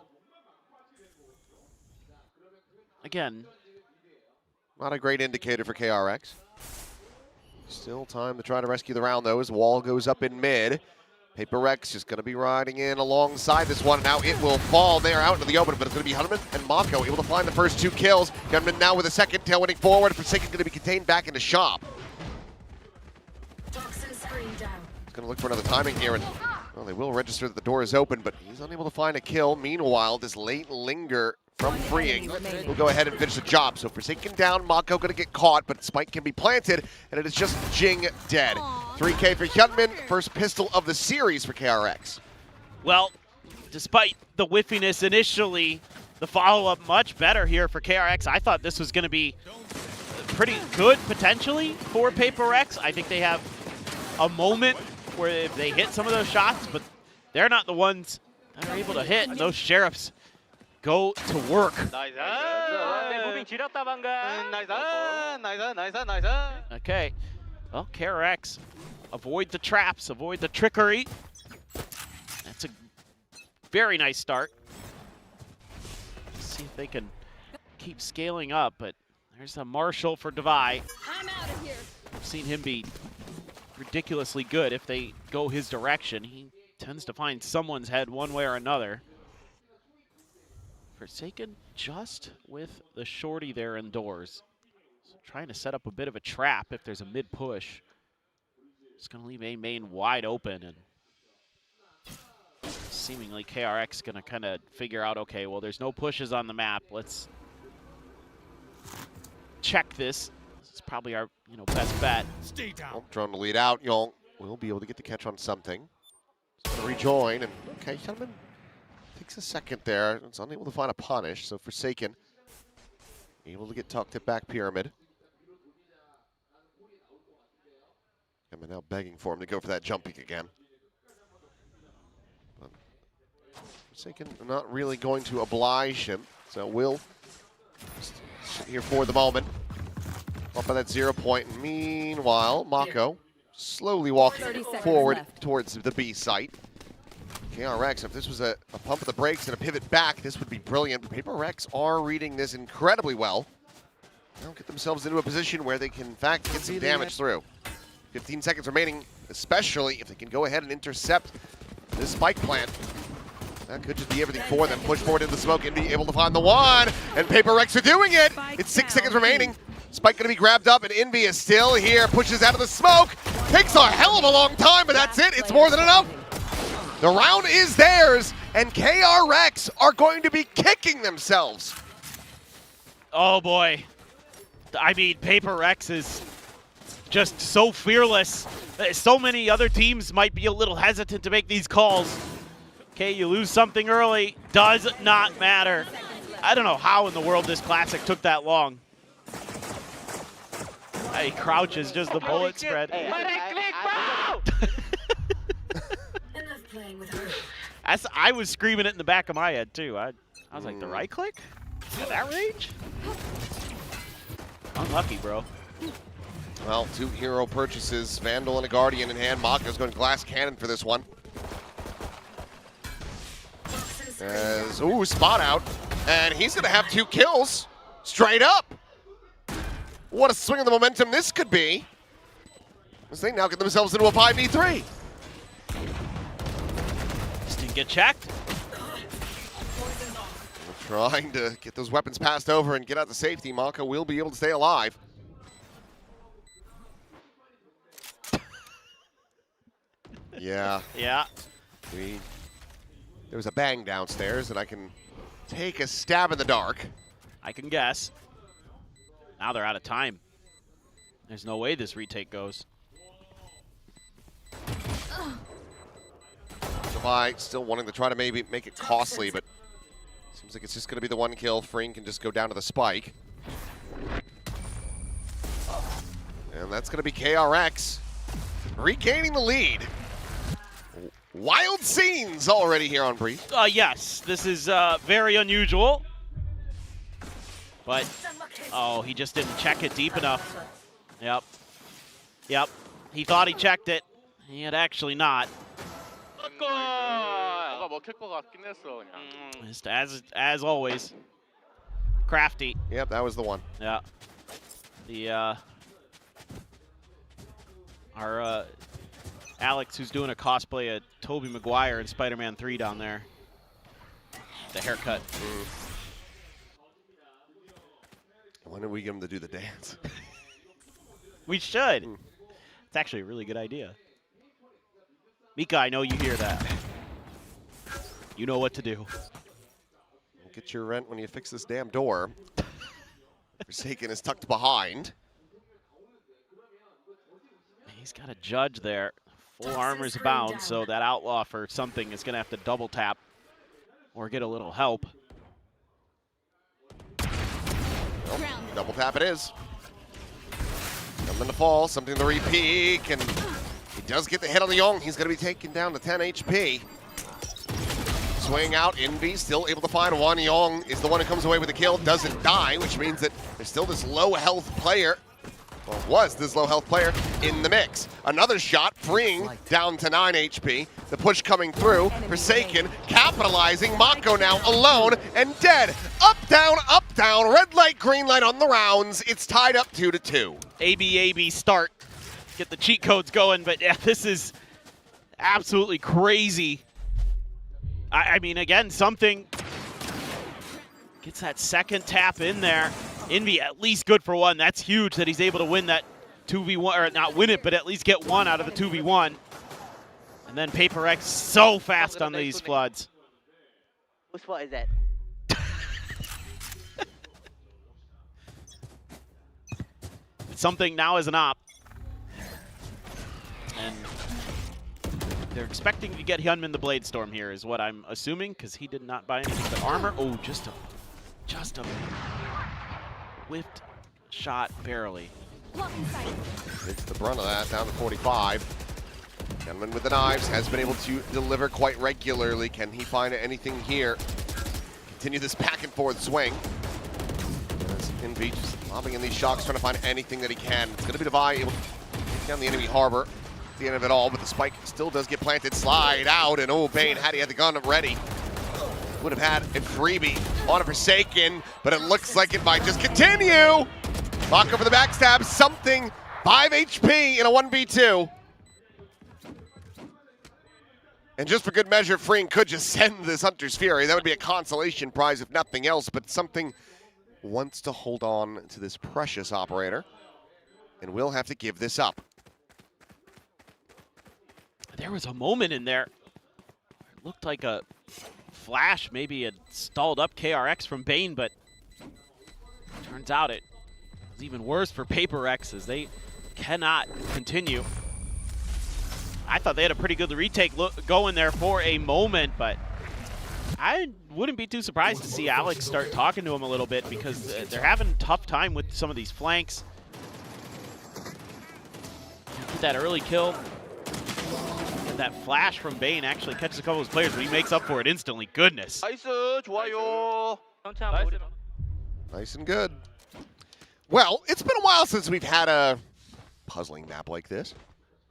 Again, not a great indicator for KRX. Still time to try to rescue the round, though, as wall goes up in mid. PaperX just going to be riding in alongside this one. Now it will fall there out into the open, but it's going to be Hyunmin and Mako able to find the first 2 kills. Hyunmin now with a second, tailwinding forward. Forsaken going to be contained back into shop. He's going to look for another timing here, and well, they will register that the door is open, but he's unable to find a kill. Meanwhile, this late linger from Freeing will go ahead and finish the job. So Forsaken down, Mako going to get caught, but Spike can be planted, and it is just Jing dead. 3K for Hyunmin, first pistol of the series for KRX. Well, despite the whiffiness initially, the follow-up much better here for KRX. I thought this was going to be pretty good potentially for PRX. I think they have a moment where if they hit some of those shots, but they're not the ones that are able to hit. Those Sheriffs go to work. Okay. Well, KRX, avoid the traps, avoid the trickery. That's a very nice start. Let's see if they can keep scaling up, but there's a Marshall for Devi. I'm out of here. I've seen him be ridiculously good if they go his direction. He tends to find someone's head one way or another. Forsaken just with the shorty there indoors. So trying to set up a bit of a trap if there's a mid-push. It's going to leave A main wide open, and seemingly KRX going to kind of figure out, okay, well, there's no pushes on the map. Let's check this. This is probably our best bet. Stay down. Well, drone to lead out. Yong will be able to get the catch on something. He's going to rejoin, and okay, gentlemen, takes a second there. It's unable to find a punish, so Forsaken able to get tucked at back pyramid. And now begging for him to go for that jumping again. But Forsaken not really going to oblige him, so will sit here for the moment. Up by that 0 point. Meanwhile, Mako slowly walking forward towards the B site. KRX, if this was a pump of the brakes and a pivot back, this would be brilliant. PRX are reading this incredibly well. They'll get themselves into a position where they can, in fact, get some damage through. 15 seconds remaining, especially if they can go ahead and intercept this spike plant. That could just be everything for them. Push forward into the smoke and be able to find the one. And PRX are doing it. It's 6 seconds remaining. Spike going to be grabbed up, and Envy is still here. Pushes out of the smoke. Takes a hell of a long time, but that's it. It's more than enough. The round is theirs, and KRX are going to be kicking themselves. Oh boy. I mean, PRX is just so fearless. So many other teams might be a little hesitant to make these calls. Okay, you lose something early, does not matter. I don't know how in the world this classic took that long. He crouches just the bullet spread. I was screaming it in the back of my head too. I was like, the right click? At that range? Unlucky, bro. Well, 2 hero purchases, Vandal and a Guardian in hand. Mako's going glass cannon for this one. Ooh, spot out. And he's going to have 2 kills straight up. What a swing of the momentum this could be. As they now get themselves into a 5v3. Just didn't get checked. Trying to get those weapons passed over and get out to safety. Mako will be able to stay alive. Yeah. Yeah. There was a bang downstairs, and I can take a stab in the dark. I can guess. Now they're out of time. There's no way this retake goes. Devi still wanting to try to maybe make it costly, but seems like it's just going to be the 1 kill. Fring can just go down to the spike. And that's going to be KRX regaining the lead. Wild scenes already here on Brief. Yes, this is very unusual. But, oh, he just didn't check it deep enough. Yep. Yep. He thought he checked it. He had actually not. Just as always. Crafty. Yep, that was the one. Yeah. The our Alex, who's doing a cosplay of Tobey Maguire in Spider-Man 3 down there. The haircut. When are we get him to do the dance? We should. It's actually a really good idea. Mika, I know you hear that. You know what to do. Get your rent when you fix this damn door. Forsaken is tucked behind. He's got a judge there. Full armor's bound, so that outlaw for something is going to have to double tap or get a little help. Double tap it is. Coming to fall, something to repeat, and he does get the hit on the Young. He's going to be taken down to 10 HP. Swing out, Envy still able to find one. Young is the one who comes away with the kill, doesn't die, which means that there's still this low health player, or was this low health player, in the mix. Another shot, freeing down to 9 HP. The push coming through, Forsaken capitalizing, Mako now alone and dead. Up, down, red light, green light on the rounds. It's tied up 2-2. AB start. Get the cheat codes going, but yeah, this is absolutely crazy. I mean, again, something gets that second tap in there. Envy at least good for one. That's huge that he's able to win that 2v1, or not win it, but at least get one out of the 2v1. And then PRX so fast on these floods. What spot is that? Something now is an op. And they're expecting to get Hyunmin the Blade Storm here is what I'm assuming, because he did not buy anything but armor. Oh, just a whiffed shot, barely. It's the brunt of that, down to 45. Hyunmin with the knives has been able to deliver quite regularly. Can he find anything here? Continue this back and forth swing. As Envy just lobbing in these shocks, trying to find anything that he can. It's going to be Devi able to take down the enemy harbor at the end of it all, but the spike still does get planted. Slide out, and oh, Bane, had he had the gun ready, would have had a freebie on a Forsaken, but it looks like it might just continue. Mako for the backstab, something, 5 HP in a 1v2. And just for good measure, Freeing could just send this Hunter's Fury. That would be a consolation prize if nothing else, but something wants to hold on to this precious operator and will have to give this up. There was a moment in there. It looked like a flash maybe had stalled up KRX from Bane, but turns out it was even worse for PRX as they cannot continue. I thought they had a pretty good retake going there for a moment, but I wouldn't be too surprised to see Alex start talking to him a little bit, because they're having a tough time with some of these flanks. Get that early kill. And that flash from Bane actually catches a couple of his players, but he makes up for it instantly. Goodness. 나이스, 좋아요. Nice and good. Well, it's been a while since we've had a puzzling map like this.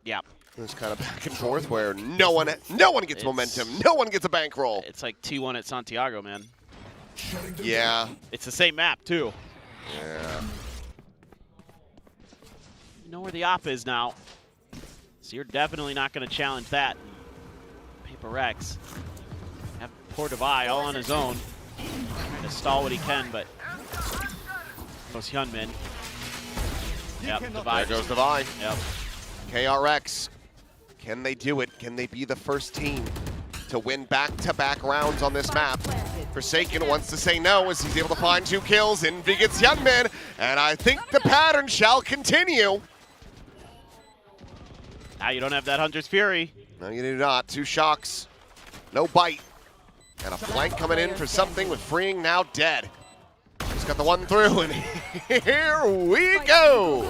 Yeah. This kind of back and forth where no one gets momentum, no one gets a bankroll. It's like T1 at Santiago, man. Yeah. It's the same map, too. Yeah. You know where the op is now. So you're definitely not going to challenge that. PRX have poor Devi all on his own. Trying to stall what he can, but goes Hyunmin. Yep, Devi. There goes Devi. Yep. KRX, can they do it? Can they be the first team to win back-to-back rounds on this map? Forsaken wants to say no as he's able to find 2 kills. Envy gets Hyunmin, and I think the pattern shall continue. Now you don't have that Hunter's Fury. No, you do not. 2 shocks, no bite. And a flank coming in for something with Freeing now dead. Just got the one through, and here we go.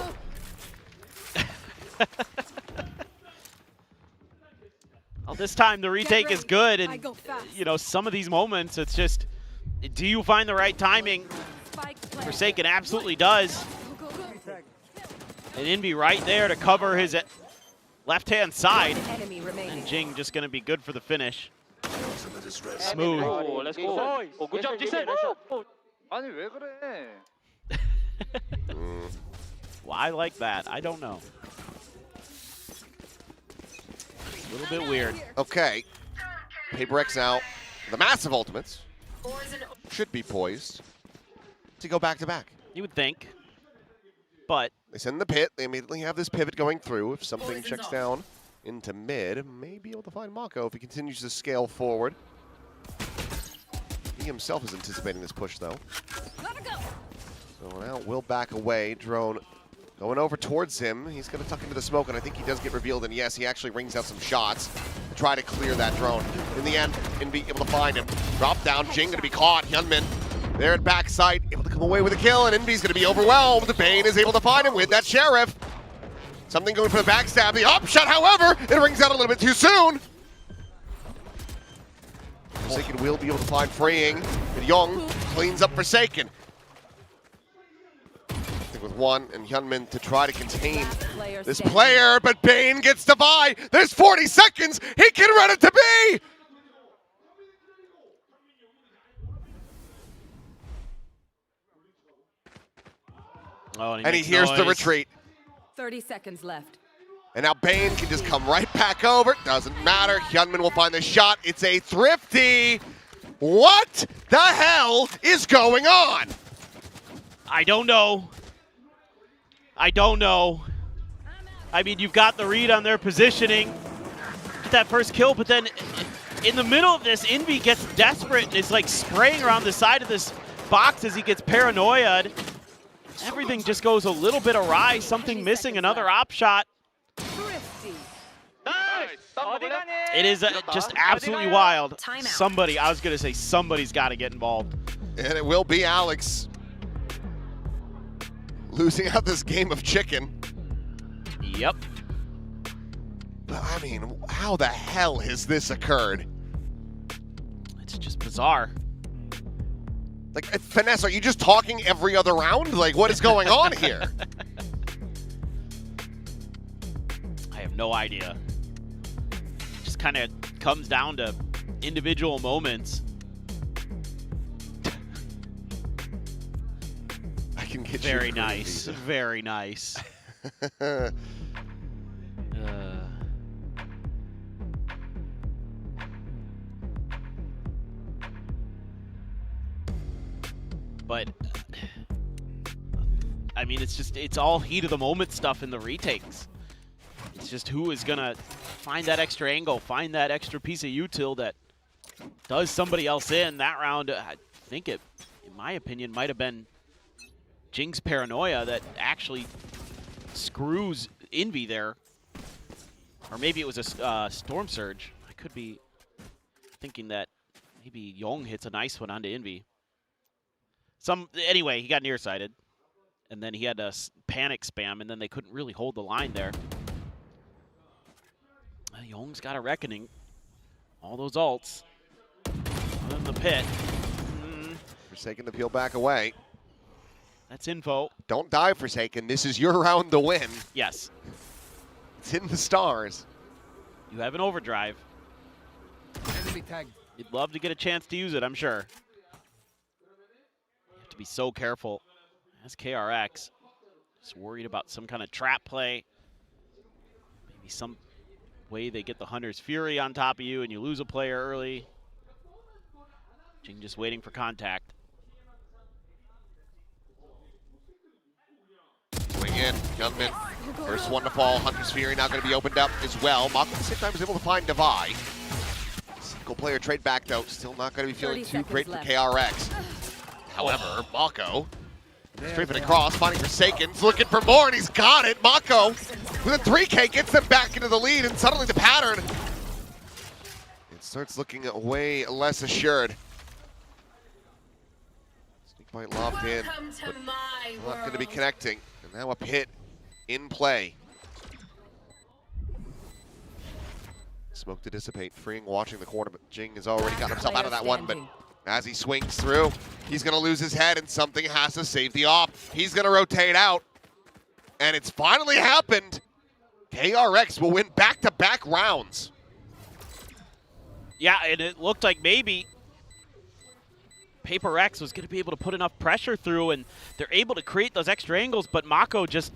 Well, this time the retake is good, and you know, some of these moments, it's just, do you find the right timing? Forsaken absolutely does. And Envy right there to cover his left-hand side. And Jing just going to be good for the finish. Smooth. Oh, let's go. Oh, good job, Jason. 아니 왜 그래? Why like that? I don't know. A little bit weird. Okay. PRX now, the massive ultimates should be poised to go back-to-back. You would think, but they send the pit. They immediately have this pivot going through. If something checks down into mid, may be able to find Mako if he continues to scale forward. He himself is anticipating this push, though. So now will back away. Drone going over towards him. He's going to tuck into the smoke, and I think he does get revealed. And yes, he actually rings out some shots to try to clear that drone. In the end, Envy able to find him. Drop down. Jing going to be caught. Hyunmin There at backside, able to come away with a kill, and Envy's gonna be overwhelmed. Bane is able to find him with that Sheriff. Something going for the backstab. The upshot, however, it rings out a little bit too soon. Forsaken will be able to find freeing, but Young cleans up Forsaken. With one and Hyunmin to try to contain this player, but Bane gets to buy. There's 40 seconds. He can run it to be. Oh, and he hears the retreat. 30 seconds left. And now Bane can just come right back over. Doesn't matter. Hyunmin will find the shot. It's a thrifty. What the hell is going on? I don't know. I don't know. I mean, you've got the read on their positioning. Get that first kill, but then in the middle of this, Envy gets desperate and is like spraying around the side of this box as he gets paranoid. Everything just goes a little bit awry. Something missing, another op shot. It is just absolutely wild. Somebody, I was going to say somebody's got to get involved. And it will be Alex. Losing out this game of chicken. Yep. But I mean, how the hell has this occurred? It's just bizarre. Like, Finesse, are you just talking every other round? Like, what is going on here? I have no idea. Just kind of comes down to individual moments. I can get very you nice. Very nice. But I mean, it's all heat of the moment stuff in the retakes. It's just who is gonna find that extra angle, find that extra piece of util that does somebody else in. That round, I think it, in my opinion, might have been Jing's paranoia that actually screws Envy there. Or maybe it was a Storm Surge. I could be thinking that maybe Young hits a nice one onto Envy. Anyway, he got nearsighted. And then he had to panic spam, and then they couldn't really hold the line there. Young's got a reckoning. All those ults. In the pit. Forsaken to peel back away. That's info. Don't die, Forsaken. This is your round to win. Yes. It's in the stars. You have an overdrive. Enemy tag. You'd love to get a chance to use it, I'm sure. You have to be so careful. That's KRX. Just worried about some kind of trap play. Maybe some way they get the Hunter's Fury on top of you and you lose a player early. Jing just waiting for contact. Swing in, Youngman. First one to fall. Hunter's Fury now going to be opened up as well. Mako at the same time is able to find Devi. Single player trade back though. Still not going to be feeling too great for KRX. However, Mako strafing across, finding Forsaken. He's looking for more and he's got it. Mako with a 3K gets them back into the lead and suddenly the pattern. It starts looking way less assured. Sneak bite lobbed in, but not going to be connecting. And now a pit in play. Smoke to dissipate, freeing watching the corner, but Jing has already got himself out of that one, but as he swings through, he's gonna lose his head and something has to save the op. He's gonna rotate out, and it's finally happened. KRX will win back-to-back rounds. Yeah, and it looked like maybe PRX was going to be able to put enough pressure through, and they're able to create those extra angles, but Mako just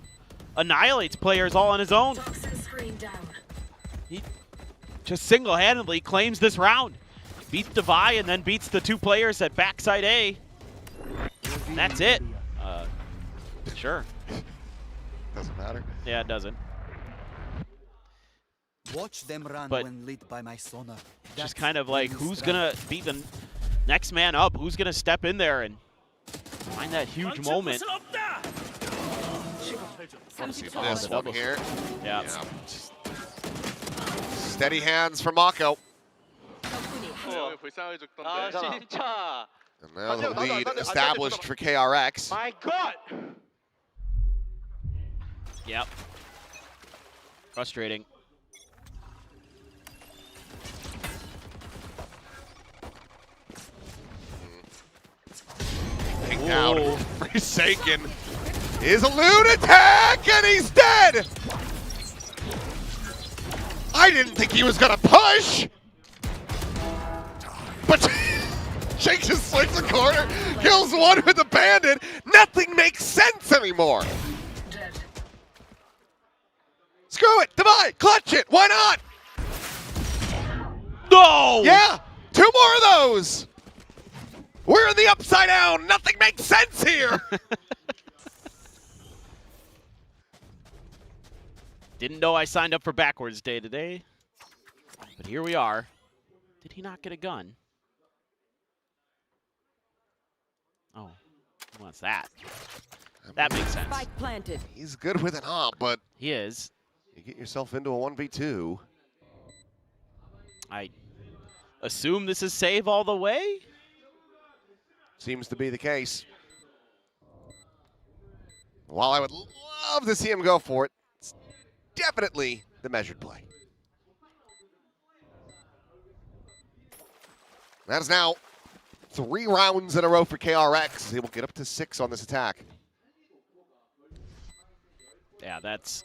annihilates players all on his own. He just single-handedly claims this round. Beats Devi and then beats the two players at backside A. That's it. Sure. Doesn't matter. Yeah, it doesn't. Watch them run But when lit by my sonar. Just kind of like, who's going to be the next man up? Who's going to step in there and find that huge moment? Let's see this one here. Yeah. Steady hands from Mako. 진짜 And now the lead established for KRX. My God! Yep. Frustrating. Taken out. Forsaken is a lunatic, and he's dead! I didn't think he was gonna push! But Jake just swings the corner, kills one with the bandit. Nothing makes sense anymore. Screw it, divide, clutch it, why not? No! Yeah, 2 more of those. We're in the upside down, nothing makes sense here. Didn't know I signed up for backwards day today, but here we are. Did he not get a gun? Oh, he wants that. That makes sense. Spike planted. He's good with an op, but he is. You get yourself into a 1v2. I assume this is save all the way? Seems to be the case. While I would love to see him go for it, it's definitely the measured play. That is now 3 rounds in a row for KRX. They will get up to 6 on this attack. Yeah, that's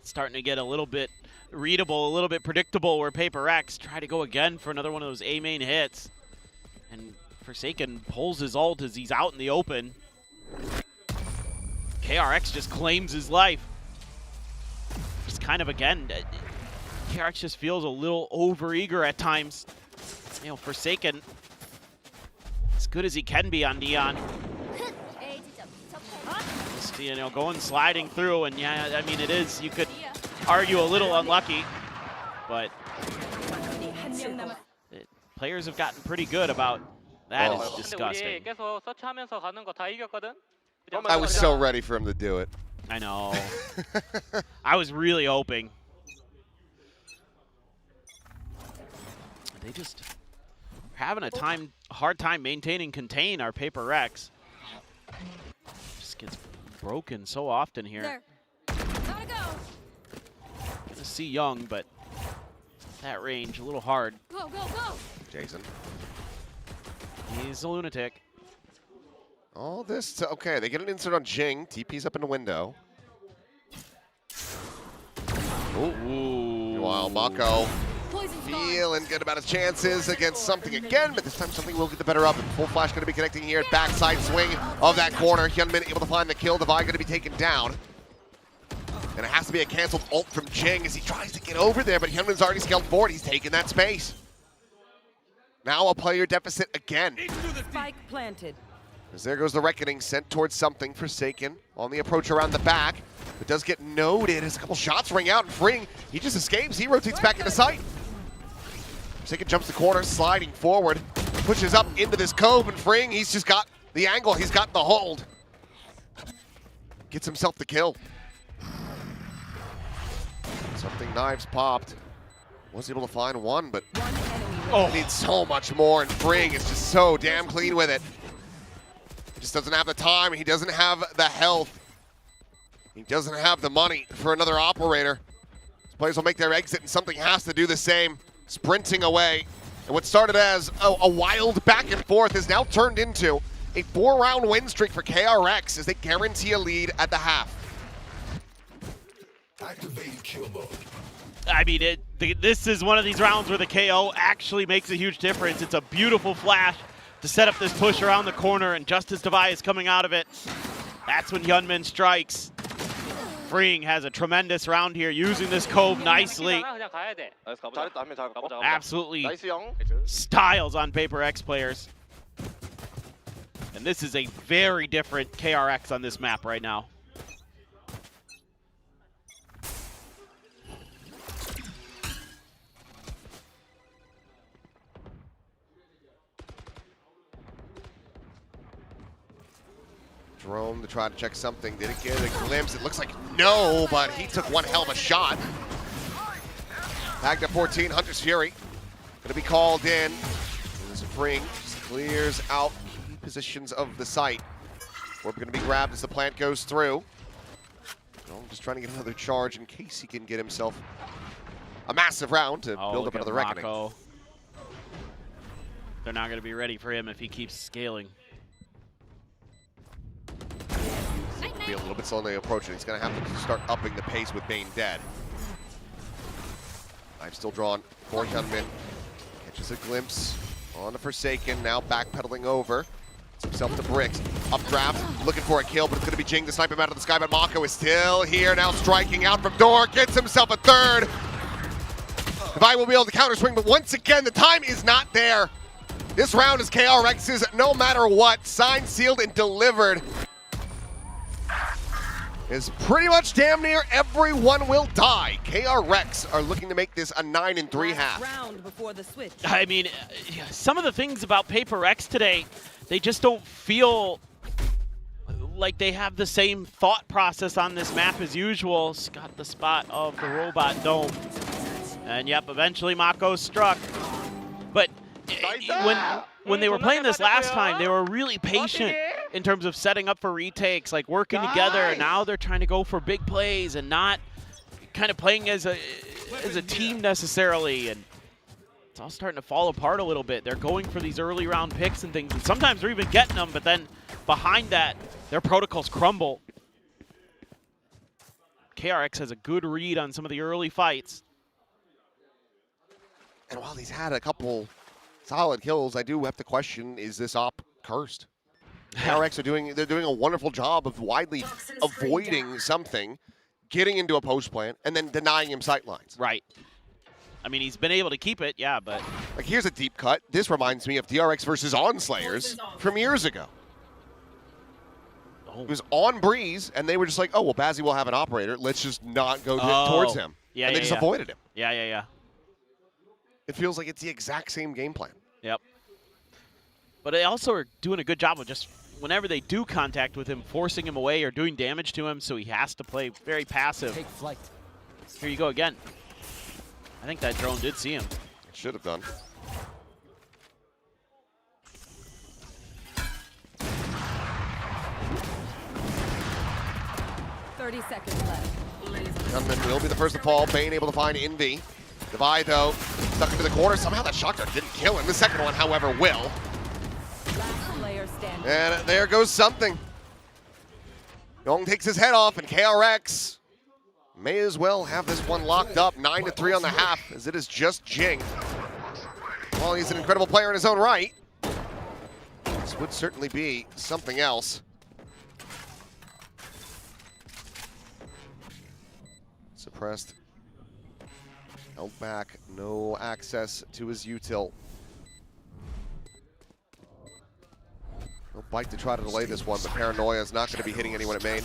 starting to get a little bit readable, a little bit predictable, where PRX try to go again for another one of those A-main hits. And Forsaken pulls his ult as he's out in the open. KRX just claims his life. Just kind of, again, KRX just feels a little over-eager at times. You know, Forsaken, as good as he can be on Neon. Just, you know, going sliding through, and yeah, I mean, it is, you could argue a little unlucky, but players have gotten pretty good about that. Is disgusting. I was so ready for him to do it. I know. I was really hoping. They just having a hard time maintaining contain our PRX. Just gets broken so often here. Gonna see Young, but that range a little hard. Go, go, go! Jason. He's a lunatic. All this, okay, they get an insert on Jing. TP's up in the window. Ooh. Meanwhile, Mako feeling good about his chances against something again, but this time something will get the better of him. Full flash going to be connecting here at backside swing of that corner. Hyunmin able to find the kill. Divide going to be taken down. And it has to be a canceled ult from Jing as he tries to get over there, but Hyunmin's already scaled forward. He's taking that space. Now a player deficit again. Spike planted. As there goes the Reckoning, sent towards something. Forsaken on the approach around the back, but does get noted as a couple shots ring out and freeing. He just escapes. He rotates back into sight. Forsaken jumps the corner, sliding forward, pushes up into this cove, and freeing. He's just got the angle. He's got the hold. Gets himself the kill. Something knives popped. Was able to find one, but needs so much more, and freeing is just so damn clean with it. He just doesn't have the time. He doesn't have the health. He doesn't have the money for another operator. These players will make their exit, and something has to do the same. Sprinting away. And what started as a wild back and forth is now turned into a 4-round win streak for KRX as they guarantee a lead at the half. Activate kill mode. I mean, this is one of these rounds where the KO actually makes a huge difference. It's a beautiful flash to set up this push around the corner, and just as Devi is coming out of it, that's when Hyunmin strikes. Freeing has a tremendous round here, using this cove nicely. Absolutely styles on PRX players. And this is a very different KRX on this map right now. Drone to try to check something. Did it get a glimpse? It looks like no, but he took one hell of a shot. Tagged at 14, Hunter's Fury. Gonna be called in. There's a freeing. clears out key positions of the site. We're going to be grabbed as the plant goes through. Just trying to get another charge in case he can get himself a massive round to build up another reckoning. Mako. They're not going to be ready for him if he keeps scaling. Be a little bit slowly approaching. He's going to have to start upping the pace with Bane dead. I've still drawn for Hyunmin. Catches a glimpse on the Forsaken, now backpedaling over. Gets himself to bricks. Updraft, looking for a kill, but it's going to be Jing to snipe him out of the sky, but Mako is still here, now striking out from door, gets himself a third. Devi will be able to counter swing, but once again, the time is not there. This round is KRX's no matter what. Signed, sealed, and delivered. Is pretty much damn near everyone will die. KRX are looking to make this a 9-3 half. Round before the switch. I mean, some of the things about PRX today, they just don't feel like they have the same thought process on this map as usual. It's got the spot of the robot dome. And yep, eventually Mako struck. But when they were playing this last time, they were really patient in terms of setting up for retakes, like working together. Now they're trying to go for big plays and not kind of playing as a team necessarily. And it's all starting to fall apart a little bit. They're going for these early round picks and things, and sometimes they're even getting them, but then behind that, their protocols crumble. KRX has a good read on some of the early fights. And while he's had a couple solid kills, I do have to question, is this op cursed? KRX they're doing a wonderful job of widely avoiding something, getting into a post plant, and then denying him sight lines. Right. I mean, he's been able to keep it, yeah, but... Like, here's a deep cut. This reminds me of DRX versus Onslayers from years ago. Oh. It was on Breeze, and they were just like, oh, well, Bazzi will have an operator. Let's just not go towards him. Yeah, and they just avoided him. Yeah. It feels like it's the exact same game plan. Yep. But they also are doing a good job of just, whenever they do contact with him, forcing him away or doing damage to him, so he has to play very passive. Take flight. Here you go again. I think that drone did see him. It should have done. $30 seconds left. Gunman will be the first to fall. Bane able to find Envy. Devi, though, stuck into the corner. Somehow that shotgun didn't kill him. The second one, however, will. Last player standing. And there goes something. Yong takes his head off, and KRX may as well have this one locked up. 9-3 on the half, as it is just Jing. While he's an incredible player in his own right, this would certainly be something else. Suppressed. Held back, no access to his util. No bite to try to delay this one, but Paranoia is not going to be hitting anyone at main.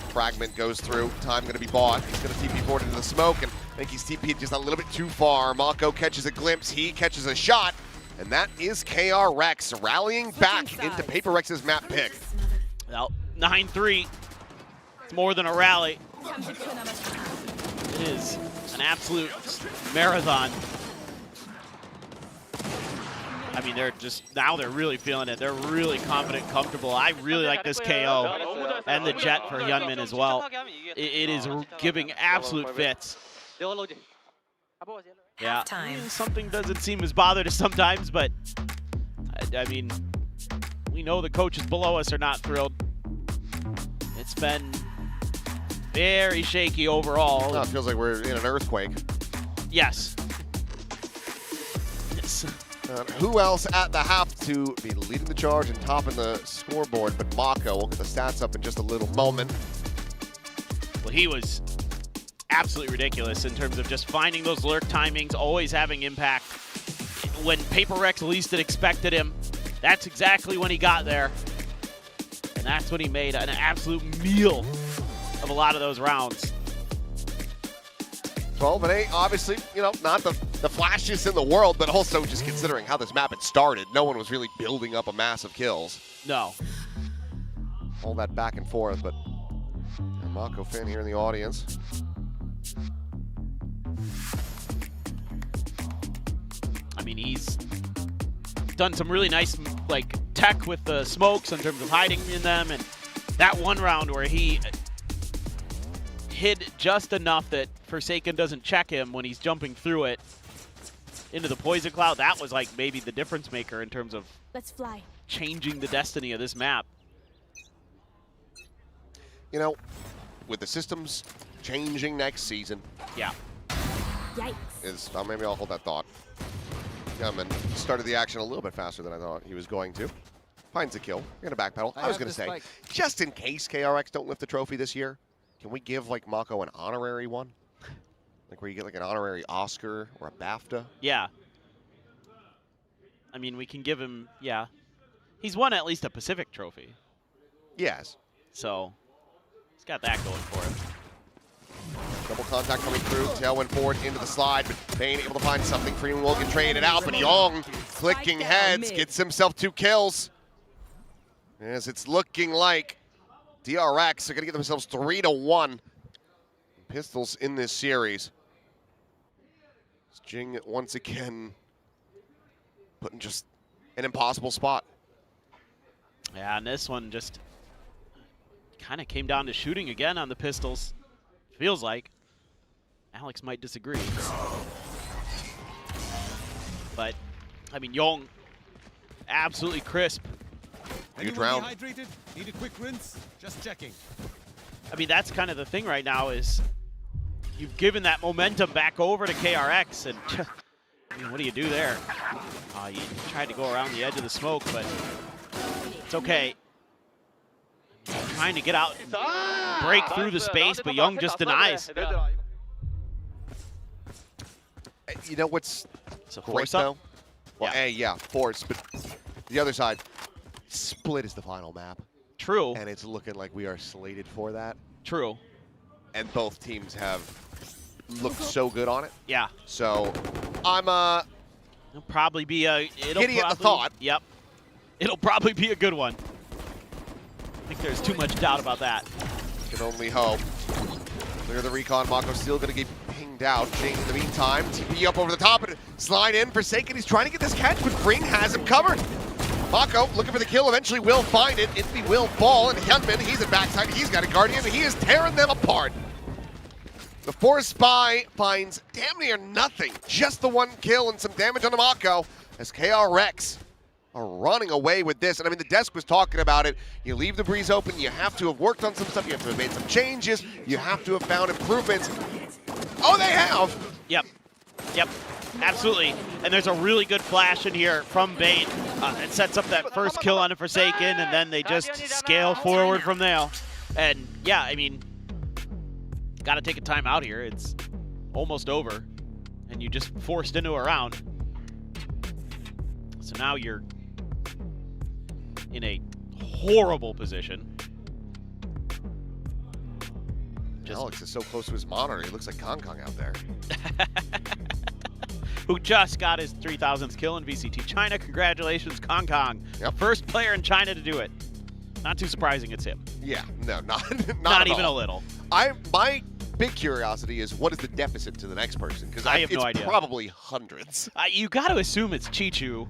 Fragment goes through, time going to be bought. He's going to TP forward into the smoke, and I think he's TP'd just a little bit too far. Mako catches a glimpse, he catches a shot, and that is KRX rallying back into PRX's map pick. Well, 9-3. It's more than a rally. It is an absolute marathon. I mean, now they're really feeling it. They're really confident, comfortable. I really like this KO and the jet for Hyunmin as well. It is giving absolute fits. Yeah, something doesn't seem as bothered as sometimes, but I mean, we know the coaches below us are not thrilled. It's been very shaky overall. Oh, it feels like we're in an earthquake. Yes. Who else at the half to be leading the charge and topping the scoreboard but Mako? We'll get the stats up in just a little moment. Well, he was absolutely ridiculous in terms of just finding those lurk timings, always having impact. When PRX least expected him, that's exactly when he got there. And that's when he made an absolute meal of a lot of those rounds. 12-8, obviously, you know, not the flashiest in the world, but also just considering how this map had started, no one was really building up a mass of kills. No. All that back and forth, but a Mako fan here in the audience. I mean, he's done some really nice like tech with the smokes in terms of hiding in them, and that one round where he hid just enough that Forsaken doesn't check him when he's jumping through it into the poison cloud, that was like maybe the difference maker in terms of Let's fly. changing the destiny of this map. You know, with the systems changing next season. Yeah. Yikes. Maybe I'll hold that thought. Gunman started the action a little bit faster than I thought he was going to. Finds a kill. We're going to backpedal. I was going to say, just in case KRX don't lift the trophy this year, can we give like Mako an honorary one? Like where you get like an honorary Oscar or a BAFTA? Yeah. I mean, we can give him, yeah. He's won at least a Pacific trophy. Yes. So, he's got that going for him. Double contact coming through. Tailwind forward into the slide, but Bane able to find something. Freeman will get traded out, but Young clicking heads, gets himself 2 kills. As it's looking like DRX are going to get themselves 3-1 pistols in this series. Jing once again put in just an impossible spot. Yeah, and this one just kind of came down to shooting again on the pistols. Feels like. Alex might disagree. But, I mean, Young, absolutely crisp. Huge round. Need a quick rinse? Just checking. I mean, that's kind of the thing right now is you've given that momentum back over to KRX, and I mean, what do you do there? You tried to go around the edge of the smoke, but it's okay. Trying to get out and break through the space, but Young just denies. You know what's a great, force up? though? Well, yeah, force, but the other side, split is the final map. True. And it's looking like we are slated for that. True. And both teams have looked so good on it. Yeah. So I'm it'll probably be a giddy at the thought. Yep. It'll probably be a good one. I think there's too much doubt about that. Can only hope. Clear the recon. Mako still going to get pinged out. Jing in the meantime. TP up over the top and slide in. Forsaken. He's trying to get this catch, but Ring has him covered. Mako looking for the kill. Eventually will find it. It'd be Will Ball. And Hyunmin, he's at backside. He's got a Guardian. He is tearing them apart. The Force Spy finds damn near nothing. Just the 1 kill and some damage on the Mako as KRX are running away with this. And I mean, the desk was talking about it. You leave the breeze open. You have to have worked on some stuff. You have to have made some changes. You have to have found improvements. Oh, they have. Yep. Yep. Absolutely. And there's a really good flash in here from Bane. It sets up that first kill on a Forsaken, and then they just scale forward from there. And yeah, I mean, got to take a time out here. It's almost over, and you just forced into a round. So now you're in a horrible position. Alex is so close to his monitor. He looks like Kong Kong out there. Who just got his 3,000th kill in VCT China. Congratulations, Kong Kong. Yep. First player in China to do it. Not too surprising it's him. Yeah, no, not at even all. a little. My big curiosity is what is the deficit to the next person? Because I have no idea. It's probably hundreds. You got to assume it's Chichu,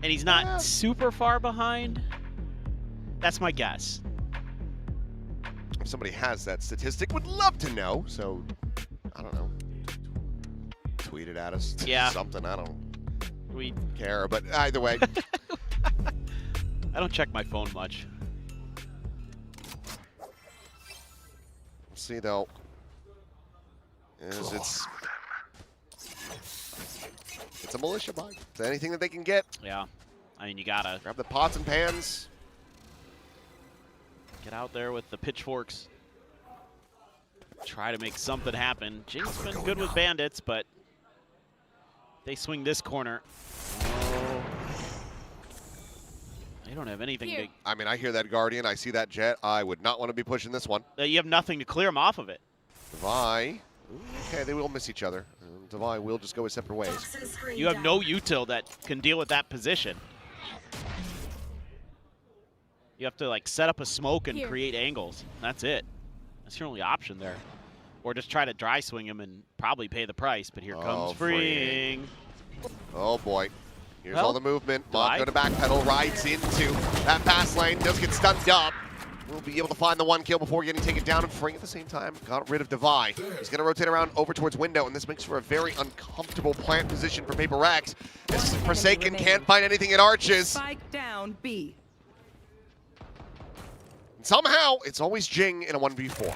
and he's not super far behind. That's my guess. If somebody has that statistic, would love to know. So, I don't know. Tweet it at us. Yeah. Something. I don't We care. But either way. I don't check my phone much. We'll see, though. It's a militia buy. It's anything that they can get. Yeah. I mean, you got to grab the pots and pans. Get out there with the pitchforks. Try to make something happen. Jing's been good with bandits, but they swing this corner. Oh. They don't have anything big. I mean, I hear that Guardian. I see that Jet. I would not want to be pushing this one. You have nothing to clear them off of it. Devi. Okay, they will miss each other. Devi will just go his separate ways. You have no util that can deal with that position. You have to like set up a smoke and create angles. That's it. That's your only option there. Or just try to dry swing him and probably pay the price. But here comes freeing. Oh boy. Here's Well, all the movement. Divide. Mako to backpedal, rides into that pass lane, does get stunned up. Will be able to find the 1 kill before getting taken down, and Fring at the same time got rid of Divide. He's going to rotate around over towards window, and this makes for a very uncomfortable plant position for PRX. As Forsaken can't find anything at Arches. Spike down B. And somehow, it's always Jing in a 1v4.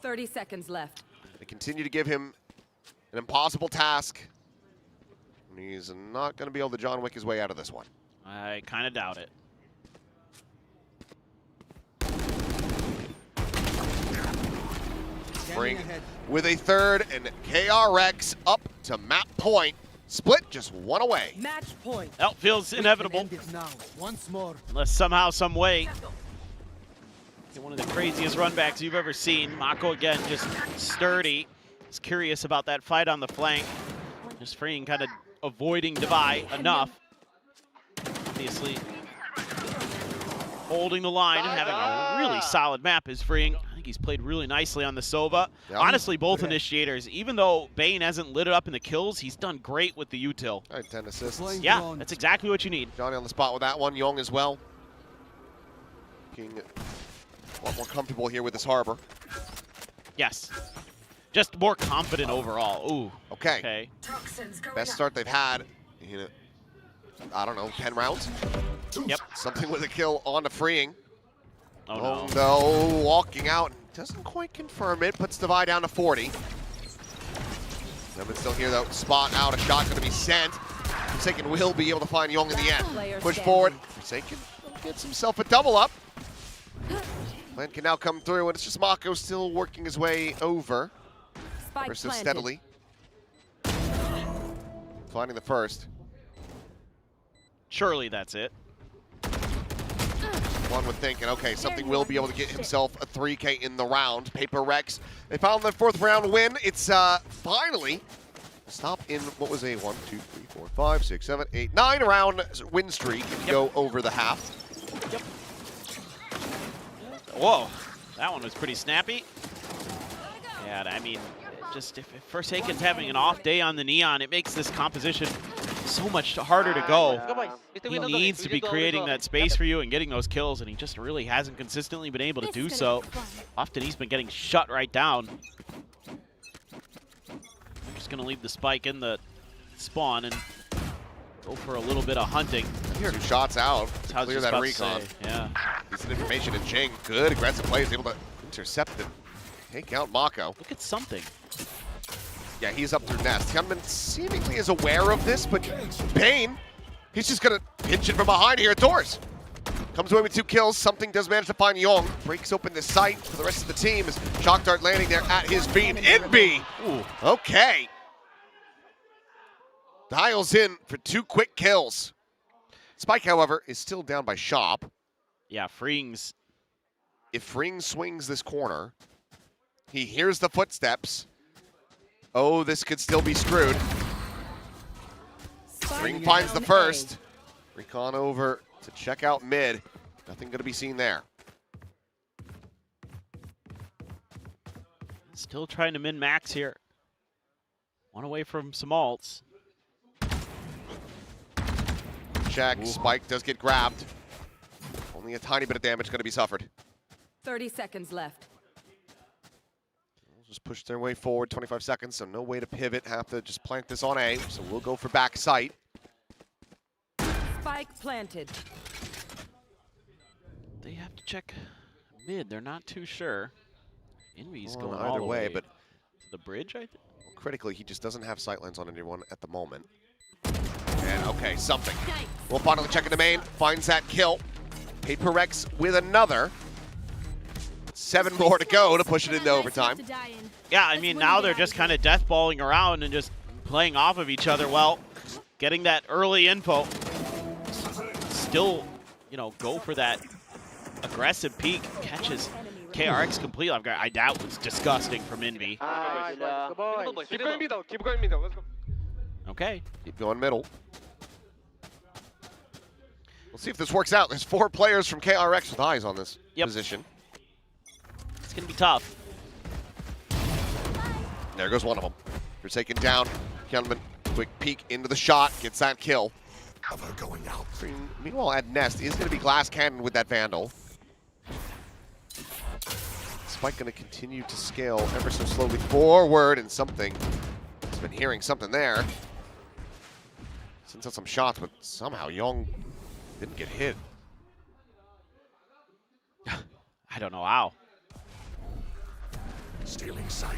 30 seconds left. They continue to give him an impossible task. And he's not going to be able to John Wick his way out of this one. I kind of doubt it. Fring with a third, and KRX up to map point. Split just one away. Match point. That feels inevitable. Now, once more. Unless somehow, some way, get one of the craziest runbacks you've ever seen. Mako again, just sturdy. He's curious about that fight on the flank. Just Fring kind of avoiding Divide enough. Obviously, holding the line and having a really solid map is Fring. I think he's played really nicely on the Sova. Yep. Honestly, both initiators, even though Bane hasn't lit it up in the kills, he's done great with the util. All right, 10 assists. Yeah, that's exactly what you need. Johnny on the spot with that one. Young as well. Looking a lot more comfortable here with this harbor. Yes. Just more confident overall. Ooh. Okay. Best start they've had in, I don't know, 10 rounds? Yep. Something with a kill on the freeing. Oh, no. Walking out. Doesn't quite confirm it. Puts Divide down to 40. Nevin's still here, though. Spot out. A shot going to be sent. Forsaken will be able to find Young in the end. Push forward. Forsaken gets himself a double up. Plan can now come through, and it's just Mako still working his way over. Ever so steadily. Finding the first. Surely that's it. One would think, and okay, something will be able to get himself a 3K in the round. PRX, they found their 4th round win. It's finally stop in what was a 1, 2, 3, 4, 5, 6, 7, 8, 9 round win streak if you go over the half. Yep. Whoa, that one was pretty snappy. Yeah, I mean, just if Forsaken's having an off day on the Neon, it makes this composition so much harder to go. He needs to be creating that space for you and getting those kills, and he just really hasn't consistently been able to do so. Often he's been getting shut right down. I'm just going to leave the spike in the spawn and go for a little bit of hunting. 2 shots out. Clear Clear that recon. Yeah. Decent information, and Jing, good aggressive play, is able to intercept and take out Mako. Look at something. Yeah, he's up through Nest. Hyunmin seemingly is aware of this, but Bane, he's just going to pinch it from behind here at doors. Comes away with 2 kills. Something does manage to find Young. Breaks open the sight for the rest of the team as Shock Dart landing there at his feet. In B. Ooh. Okay. Dials in for 2 quick kills. Spike, however, is still down by Shop. Yeah, Frings. If Fring swings this corner, he hears the footsteps. Oh, this could still be screwed. Fring finds the first. Recon over to check out mid. Nothing going to be seen there. Still trying to min-max here. One away from some ults. Check. Ooh. Spike does get grabbed. Only a tiny bit of damage going to be suffered. 30 seconds left. Just push their way forward, 25 seconds, so no way to pivot. Have to just plant this on A, so we'll go for back sight. Spike planted. They have to check mid. They're not too sure. Envy's Well, going either all the way, way but to the bridge, I think. Well, critically, he just doesn't have sightlines on anyone at the moment. And okay, something. We'll finally check in the main. Finds that kill. PRX with another. 7 more to go to push it into overtime. Yeah, I mean, now they're just kind of deathballing around and just playing off of each other. Well, getting that early info. Still, you know, go for that aggressive peek. Catches KRX completely. I doubt was disgusting from Envy. Keep going middle. Keep going middle. Let's go. Okay. Keep going middle. We'll see if this works out. There's 4 players from KRX with eyes on this position. It's going to be tough. There goes one of them. Forsaken down. Hyunmin Quick peek into the shot, gets that kill. Cover going out. Meanwhile, at Nest is going to be Glass Cannon with that Vandal. Spike going to continue to scale ever so slowly forward, and something. He's been hearing something there. Sends out some shots, but somehow Young didn't get hit. I don't know how. Stealing sight.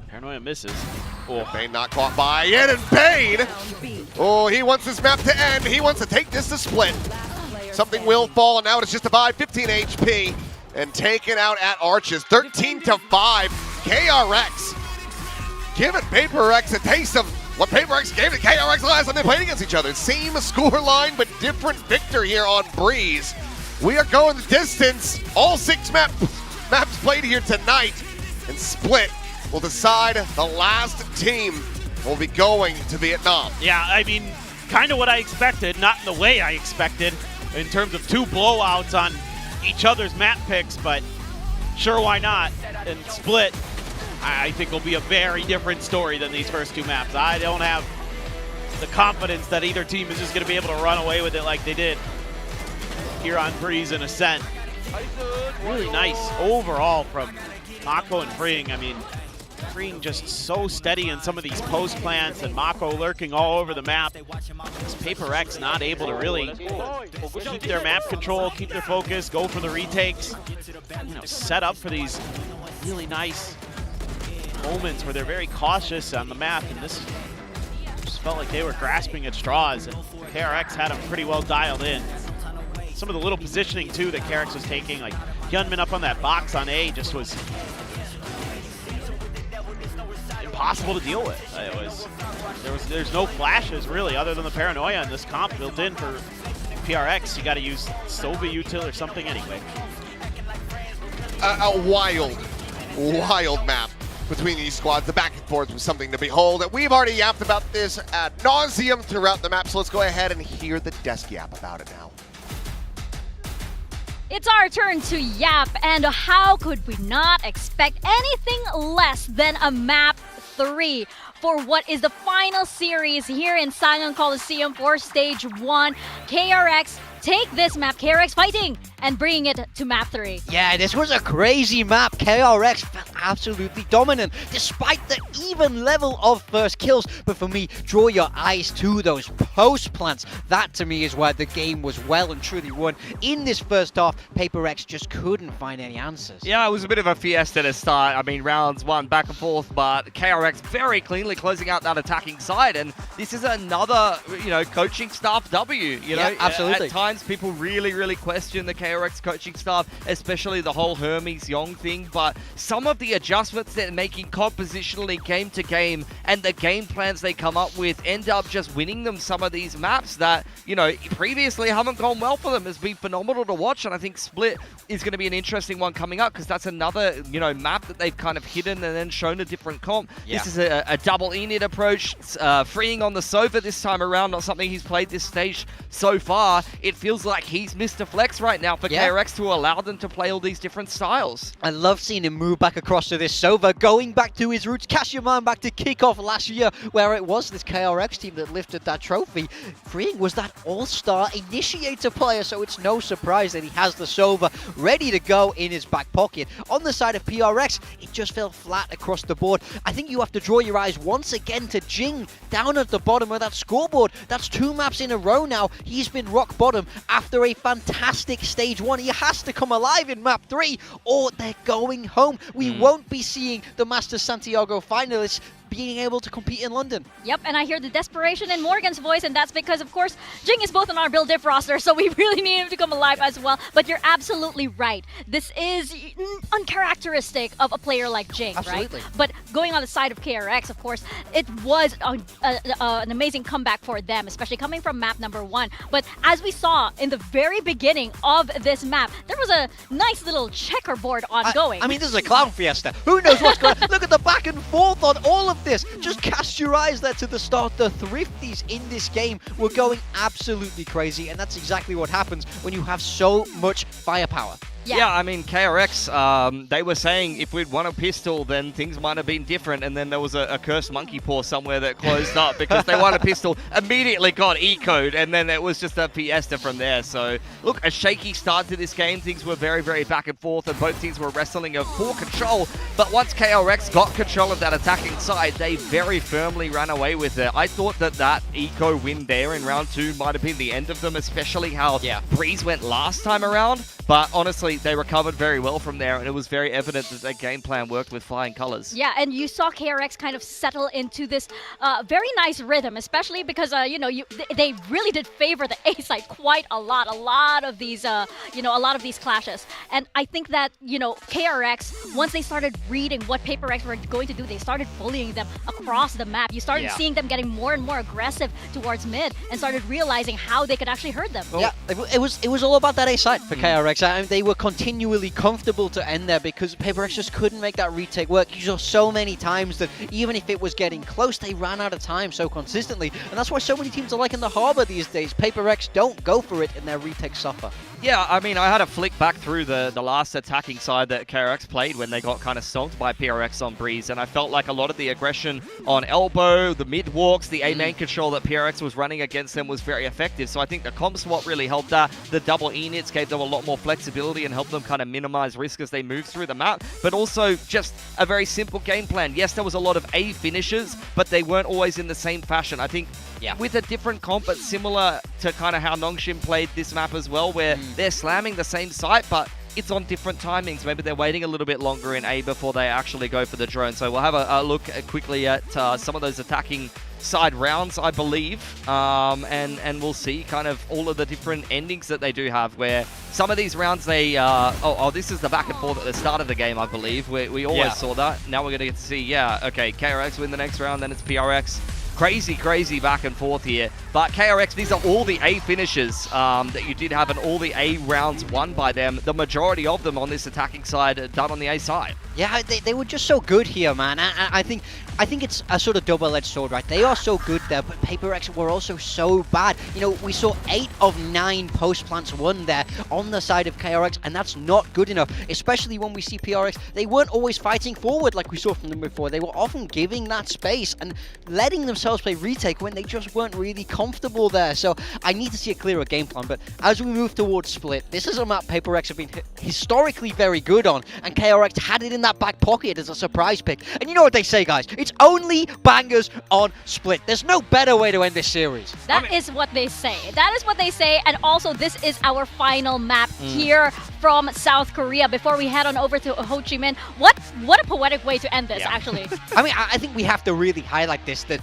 Paranoia misses. Oh, Bane not caught by it, and Bane! Oh, he wants this map to end. He wants to take this to split. Something will fall, and now it's just a 15 HP, and taken out at Arches. 13-5. KRX giving PRX a taste of what PRX gave to KRX last time they played against each other. Same score line, but different victor here on Breeze. We are going the distance. All 6 maps played here tonight, and Split will decide the last team will be going to Vietnam. yeah, I mean, kind of what I expected, not in the way I expected, in terms of 2 blowouts on each other's map picks, but sure, why not? And Split, I think, will be a very different story than these first 2 maps. I don't have the confidence that either team is just going to be able to run away with it like they did here on Breeze and Ascent. Really nice overall from Mako and Freeing. I mean, Freeing just so steady in some of these post plants, and Mako lurking all over the map. This PRX not able to really keep their map control, keep their focus, go for the retakes, you know, set up for these really nice moments where they're very cautious on the map, and this just felt like they were grasping at straws, and KRX had them pretty well dialed in. Some of the little positioning too that KRX was taking, like Hyunmin up on that box on A, just was impossible to deal with. There's no flashes really other than the Paranoia in this comp built in for PRX. You got to use Sova util or something anyway. A wild map between these squads. The back and forth was something to behold. We've already yapped about this ad nauseum throughout the map, so let's go ahead and hear the desk yap about it now. It's our turn to yap, and how could we not expect anything less than a map 3 for what is the final series here in Sangam Coliseum for Stage 1. KRX take this map, KRX fighting, and bringing it to map 3. Yeah, this was a crazy map. KRX felt absolutely dominant, despite the even level of first kills. But for me, draw your eyes to those post plants. That, to me, is where the game was well and truly won. In this first half, PRX just couldn't find any answers. Yeah, it was a bit of a fiesta to start. I mean, rounds 1 back and forth, but KRX very cleanly closing out that attacking side. And this is another, coaching staff W. Yeah, absolutely. At times, people really question the KRX coaching staff, especially the whole Hermes Yong thing, but some of the adjustments they're making compositionally game to game and the game plans they come up with end up just winning them some of these maps that, previously haven't gone well for them. It's been phenomenal to watch, and I think Split is going to be an interesting one coming up because that's another, map that they've kind of hidden and then shown a different comp. Yeah. This is a double Enid approach, Freeing on the Sova this time around, not something he's played this stage so far. It feels like he's Mr. Flex right now for KRX to allow them to play all these different styles. I love seeing him move back across to this Sova, going back to his roots. Cast your mind back to kickoff last year, where it was this KRX team that lifted that trophy. Freeing was that all-star initiator player, so it's no surprise that he has the Sova ready to go in his back pocket. On the side of PRX, it just fell flat across the board. I think you have to draw your eyes once again to Jing down at the bottom of that scoreboard. That's 2 maps in a row now. He's been rock bottom after a fantastic stage 1. He has to come alive in map 3 or they're going home. We won't be seeing the Masters Santiago finalists being able to compete in London. Yep, and I hear the desperation in Morgan's voice, and that's because, of course, Jing is both on our build diff roster, so we really need him to come alive as well. But you're absolutely right. This is uncharacteristic of a player like Jing, absolutely. Right? But going on the side of KRX, of course, it was an amazing comeback for them, especially coming from map number 1. But as we saw in the very beginning of this map, there was a nice little checkerboard ongoing. I mean, this is a clown fiesta. Who knows what's going on? Look at the back and forth on all of this. Just cast your eyes there to the start. The Thrifties in this game were going absolutely crazy, and that's exactly what happens when you have so much firepower. Yeah, I mean, KRX, they were saying if we'd won a pistol, then things might have been different. And then there was a cursed monkey paw somewhere that closed up because they won a pistol, immediately got eco'd, and then it was just a fiesta from there. So, look, a shaky start to this game. Things were very, very back and forth, and both teams were wrestling for control. But once KRX got control of that attacking side, they very firmly ran away with it. I thought that eco win there in round 2 might have been the end of them, especially how Breeze went last time around. But honestly, they recovered very well from there, and it was very evident that their game plan worked with flying colors. Yeah, and you saw KRX kind of settle into this very nice rhythm, especially because they really did favor the A side quite a lot. A lot of these clashes, and I think that KRX, once they started reading what PRX were going to do, they started bullying them across the map. You started seeing them getting more and more aggressive towards mid, and started realizing how they could actually hurt them. Yeah, it was all about that A side for KRX. I mean, they were continually comfortable to end there because PRX just couldn't make that retake work. You saw so many times that even if it was getting close, they ran out of time so consistently. And that's why so many teams are like in the Harbor these days. PRX don't go for it and their retakes suffer. Yeah, I mean, I had a flick back through the last attacking side that KRX played when they got kind of stomped by PRX on Breeze, and I felt like a lot of the aggression on elbow, the mid walks, the A main control that PRX was running against them was very effective. So I think the comp swap really helped that. The double E-nits gave them a lot more flexibility and helped them kind of minimize risk as they moved through the map, but also just a very simple game plan. Yes, there was a lot of A finishes, but they weren't always in the same fashion. I think with a different comp, but similar to kind of how Nongshim played this map as well, where they're slamming the same site, but it's on different timings. Maybe they're waiting a little bit longer in A before they actually go for the drone. So we'll have a look quickly at some of those attacking side rounds, I believe, and we'll see kind of all of the different endings that they do have, where some of these rounds they this is the back and forth at the start of the game, I believe. We always saw that. Now we're going to get to see, okay, KRX win the next round, then it's PRX. Crazy back and forth here. But KRX, these are all the A finishes that you did have, and all the A rounds won by them. The majority of them on this attacking side done on the A side. Yeah, they were just so good here, man. I think it's a sort of double-edged sword, right? They are so good there, but PRX were also so bad. We saw 8 of 9 post plants won there on the side of KRX, and that's not good enough, especially when we see PRX. They weren't always fighting forward like we saw from them before. They were often giving that space and letting themselves play retake when they just weren't really comfortable there. So I need to see a clearer game plan, but as we move towards Split, this is a map PRX have been historically very good on, and KRX had it in that back pocket as a surprise pick. And you know what they say, guys? It's only bangers on Split. There's no better way to end this series. That is what they say. That is what they say, and also this is our final map here from South Korea before we head on over to Ho Chi Minh. What a poetic way to end this, actually. I mean, I think we have to really highlight this, that,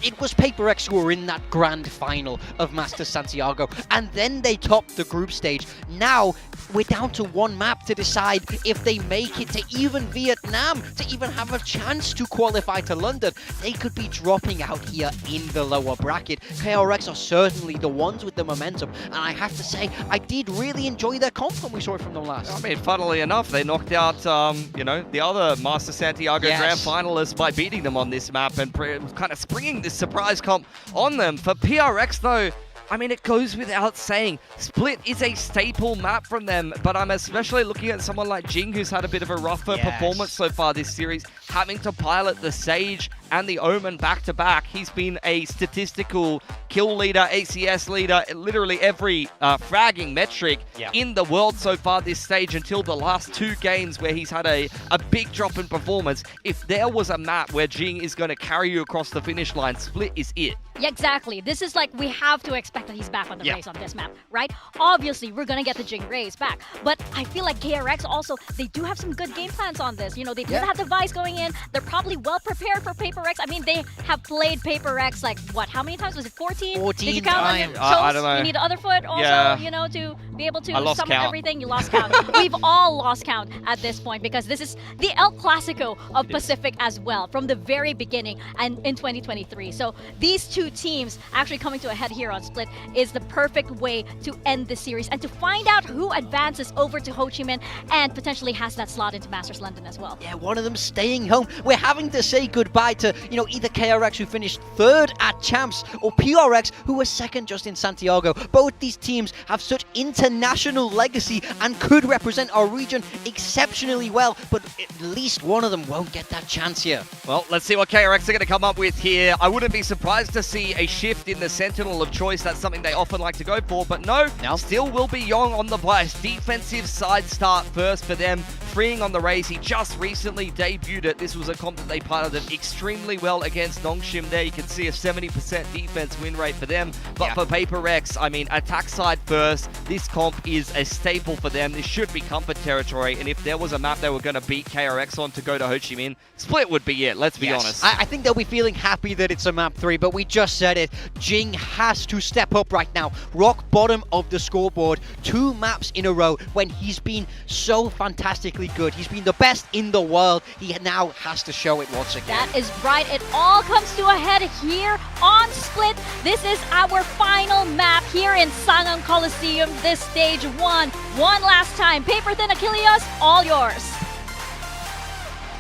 it was PRX who were in that grand final of Masters Santiago, and then they topped the group stage. Now, we're down to one map to decide if they make it to even Vietnam, to even have a chance to qualify to London. They could be dropping out here in the lower bracket. KRX are certainly the ones with the momentum, and I have to say, I did really enjoy their comp when we saw it from them last. I mean, funnily enough, they knocked out, the other Master Santiago Grand finalists by beating them on this map and kind of springing this surprise comp on them. For PRX, though, I mean, it goes without saying, Split is a staple map from them, but I'm especially looking at someone like Jing, who's had a bit of a rougher performance so far this series, having to pilot the Sage and the Omen back-to-back. He's been a statistical kill leader, ACS leader, literally every fragging metric in the world so far this stage until the last 2 games where he's had a big drop in performance. If there was a map where Jing is going to carry you across the finish line, Split is it. Yeah, exactly. This is like, we have to expect that he's back on the race on this map, right? Obviously, we're going to get the Jing race back, but I feel like KRX also, they do have some good game plans on this. They do have the Vice going in. They're probably well prepared for PRX. I mean, they have played PRX like, what, how many times? Was it 14? 14 Did you count times. I don't know. You need the other foot also, to be able to sum up everything. You lost count. We've all lost count at this point because this is the El Clasico of Pacific as well from the very beginning and in 2023. So these two teams actually coming to a head here on Split is the perfect way to end the series and to find out who advances over to Ho Chi Minh and potentially has that slot into Masters London as well. Yeah, one of them staying home. We're having to say goodbye to to, you know, either KRX, who finished 3rd at Champs, or PRX, who was 2nd just in Santiago. Both these teams have such international legacy and could represent our region exceptionally well, but at least one of them won't get that chance here. Well, let's see what KRX are going to come up with here. I wouldn't be surprised to see a shift in the Sentinel of choice. That's something they often like to go for, but no, still will be Yong on the bias. Defensive side start first for them. Freeing on the raise, he just recently debuted it. This was a comp that they piloted extremely well against Nongshim there. You can see a 70% defense win rate for them. But for PRX, I mean, attack side first. This comp is a staple for them. This should be comfort territory. And if there was a map they were going to beat KRX on to go to Ho Chi Minh, Split would be it, let's be honest. I think they'll be feeling happy that it's a map 3, but we just said it. Jing has to step up right now. Rock bottom of the scoreboard. 2 maps in a row when he's been so fantastically good. He's been the best in the world. He now has to show it once again. That is right. It all comes to a head here on Split. This is our final map here in Sangam Coliseum. This stage 1. One last time. Paper Thin Achilles, all yours.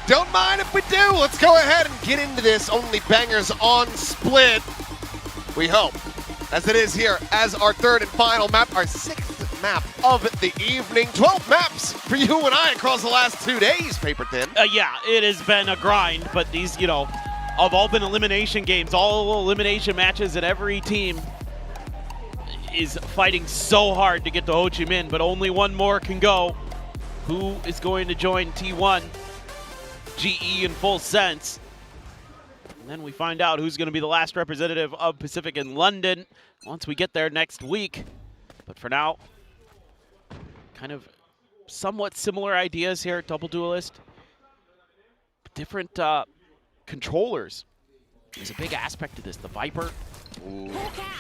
Don't mind if we do. Let's go ahead and get into this. Only bangers on Split. We hope. As it is here as our 3rd and final map, our 6th map of the evening. 12 maps for you and I across the last 2 days, Paper Thin. Yeah, it has been a grind, but these, you know, have all been elimination games, all elimination matches, and every team is fighting so hard to get to Ho Chi Minh, but only one more can go. Who is going to join T1? GE in full sense. And then we find out who's going to be the last representative of Pacific in London once we get there next week. But for now, kind of somewhat similar ideas here at Double Duelist. Different controllers is a big aspect of this. The Viper. Ooh,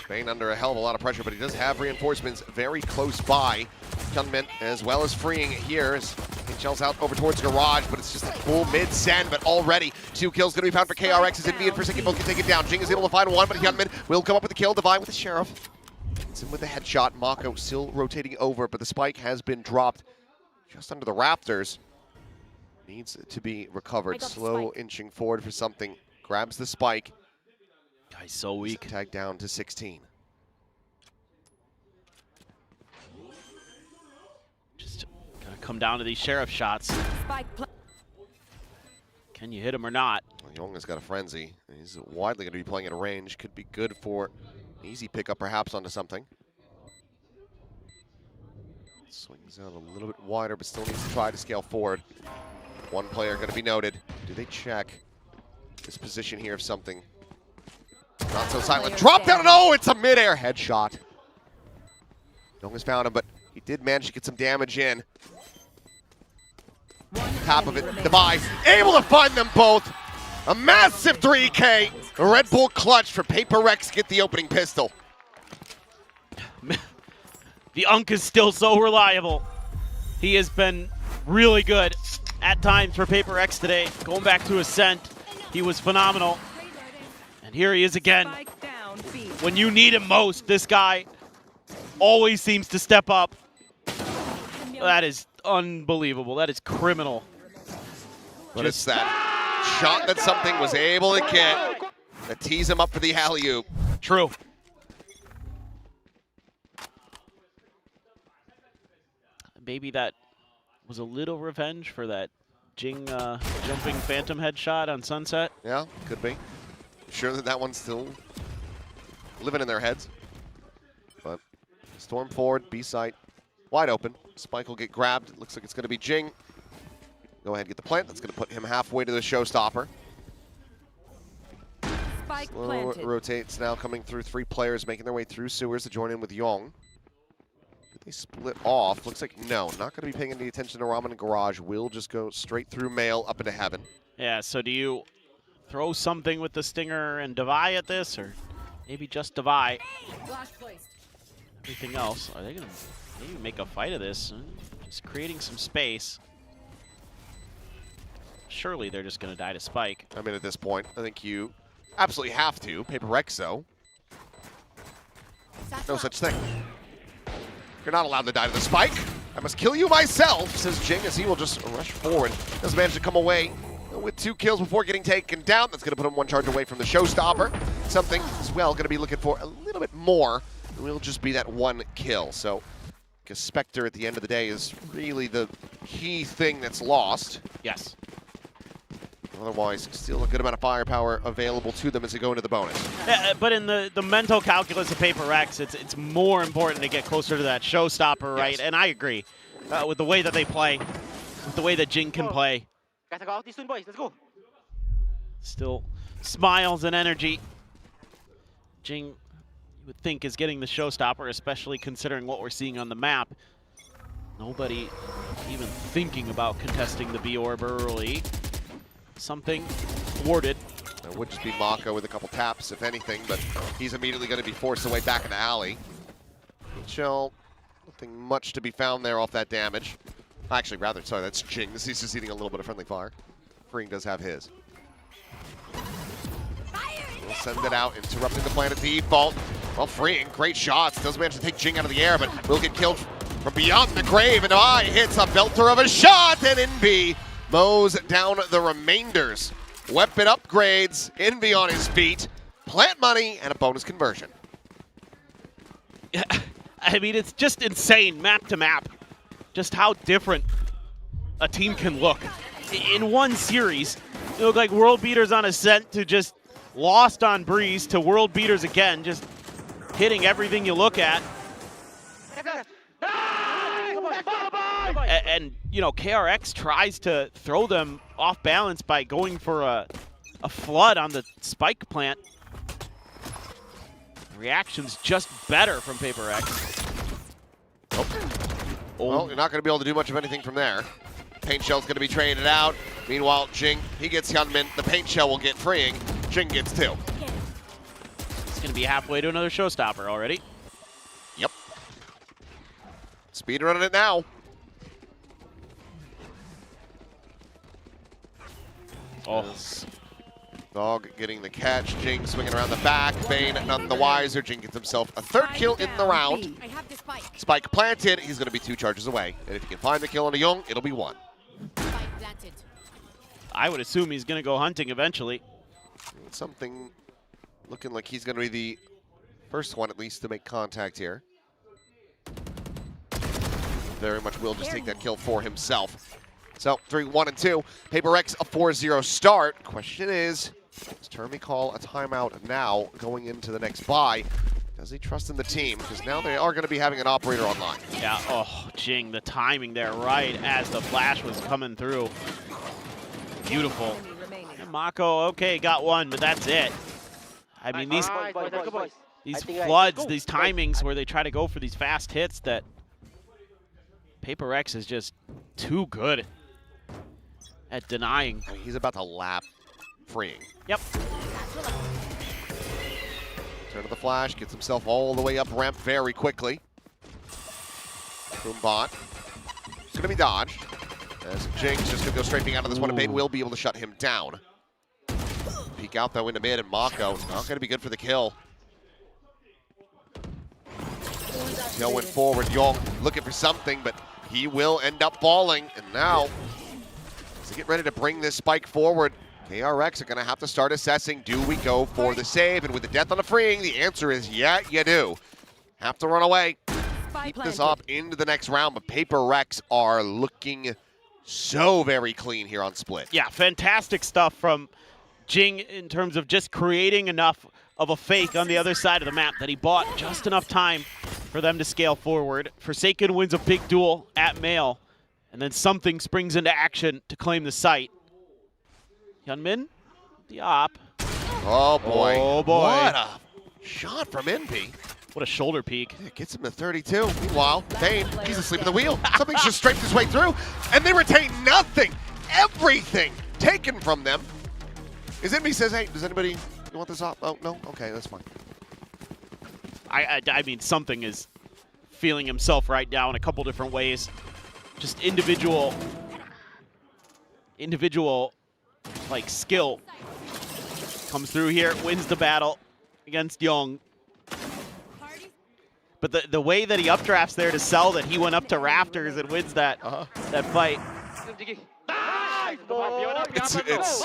Spain under a hell of a lot of pressure, but he does have reinforcements very close by. Hyunmin as well as freeing here as he shells out over towards Garage, but it's just a full mid-send, but already 2 kills going to be found for KRX as India and Forsaken both can take it down. Jing is able to find 1, but Hyunmin will come up with the kill. Divine with the Sheriff. It's in with the headshot. Mako still rotating over, but the spike has been dropped just under the rafters. Needs to be recovered. Slow inching forward for something. Grabs the spike. Guy's so weak. Tagged down to 16. Just gotta come down to these Sheriff shots. Can you hit him or not? Well, Yong has got a frenzy. He's widely going to be playing at a range. Could be good for an easy pickup perhaps onto something. Swings out a little bit wider, but still needs to try to scale forward. One player going to be noted. Do they check this position here of something? Not so silent. Drop down and oh, it's a mid-air headshot. Yong has found him, but he did manage to get some damage in. Top of it, Devi able to find them both. A massive 3K. A Red Bull clutch for PRX get the opening pistol. The Unk is still so reliable. He has been really good at times for PRX today. Going back to Ascent, he was phenomenal. And here he is again. When you need him most, this guy always seems to step up. That is unbelievable. That is criminal. But it's that shot that something was able to get that tees him up for the alley-oop. True. Maybe that was a little revenge for that Jing jumping Phantom headshot on Sunset. Yeah, could be. I'm sure that one's still living in their heads. But storm forward, B site, wide open. Spike will get grabbed. It looks like it's going to be Jing. Go ahead and get the plant. That's going to put him halfway to the showstopper. Spike Slow planted. rotates now, coming through 3 players, making their way through sewers to join in with Yong. Did they split off? Looks like no. Not going to be paying any attention to Ramen and Garage. Will just go straight through Mail up into heaven. Yeah, so do you throw something with the Stinger and Devi at this, or maybe just Devi? Everything else, are they going to maybe make a fight of this? Just creating some space. Surely they're just going to die to Spike. I mean, at this point, I think you absolutely have to. PRX, though. No such thing. You're not allowed to die to the Spike. I must kill you myself, says Jing as he will just rush forward. Doesn't manage to come away with 2 kills before getting taken down. That's going to put him 1 charge away from the showstopper. Something as well going to be looking for a little bit more. It will just be that 1 kill. So, because Spectre at the end of the day is really the key thing that's lost. Yes. Otherwise, still a good amount of firepower available to them as they go into the bonus. But in the mental calculus of PRX, it's more important to get closer to that showstopper, right? Yes. And I agree with the way that they play, with the way that Jing can play. Guys, I go out this soon, boys. Let's go. Still smiles and energy. Jing, you would think, is getting the showstopper, especially considering what we're seeing on the map. Nobody even thinking about contesting the B orb early. Something thwarted. It would just be Mako with a couple taps, if anything, but he's immediately going to be forced away back in the alley. Shell, nothing much to be found there off that damage. Actually, rather, sorry, that's Jing. This is just eating a little bit of friendly fire. Freeing does have his. We'll send it out, interrupting the plan at default. Well, Freeing, great shots. Does manage to take Jing out of the air, but will get killed from beyond the grave. And hits a belter of a shot, and Envy mows down the remainders. Weapon upgrades, Envy on his feet, plant money, and a bonus conversion. I mean, it's just insane, map to map, just how different a team can look. In one series, it looked like world beaters on Ascent to just lost on Breeze to world beaters again, just hitting everything you look at. And you know, KRX tries to throw them off balance by going for a flood on the spike plant. Reaction's just better from PRX. Well, you're not going to be able to do much of anything from there. Paint Shell's going to be traded out. Meanwhile, Jing, he gets Hyunmin. The Paint Shell will get Freeing. Jing gets 2. It's going to be halfway to another showstopper already. Yep. Speedrunning it now. Oh. Dog getting the catch. Jing swinging around the back. Bane none the wiser. Jing gets himself a 3rd kill in the round. Spike planted. He's going to be 2 charges away. And if he can find the kill on a Young, it'll be 1. I would assume he's going to go hunting eventually. Something looking like he's going to be the first one, at least, to make contact here. Very much will just take that kill for himself. So 3-1 and 2. PRX a 4-0 start. Question is, does Termi call a timeout now going into the next bye? Does he trust in the team? Because now they are going to be having an operator online. Yeah, oh, Jing, the timing there right as the flash was coming through. Beautiful. And Mako, okay, got 1, but that's it. I mean, these floods, these timings where they try to go for these fast hits, that PRX is just too good at denying. I mean, he's about to lap Freeing. Yep. Turn to the flash, gets himself all the way up ramp very quickly. Boombot. It's going to be dodged. As Jing's just going to go straight out of this one, and Bane will be able to shut him down. Peek out though into mid, and Mako not going to be good for the kill. Going forward, Young looking for something, but he will end up falling. And now, as they get ready to bring this spike forward, KRX are going to have to start assessing, do we go for the save? And with the death on the Freeing, the answer is yeah, you do. Have to run away. Keep this up into the next round, but PRX are looking so very clean here on Split. Yeah, fantastic stuff from Jing in terms of just creating enough of a fake on the other side of the map that he bought just enough time for them to scale forward. Forsaken wins a big duel at Male, and then something springs into action to claim the site. Hyunmin, the op. Oh boy. Oh boy. What a shot from Envy. What a shoulder peek. Yeah, gets him to 32. Meanwhile, Bane, he's asleep at the wheel. Something's just strafed his way through, and they retain nothing. Everything taken from them. As Envy says, hey, does anybody, you want this off? Oh, no? Okay, that's fine. I mean, something is feeling himself right now in a couple different ways. Just individual, like, skill comes through here, wins the battle against Young. But the way that he updrafts there to sell that he went up to rafters and wins that that fight. It's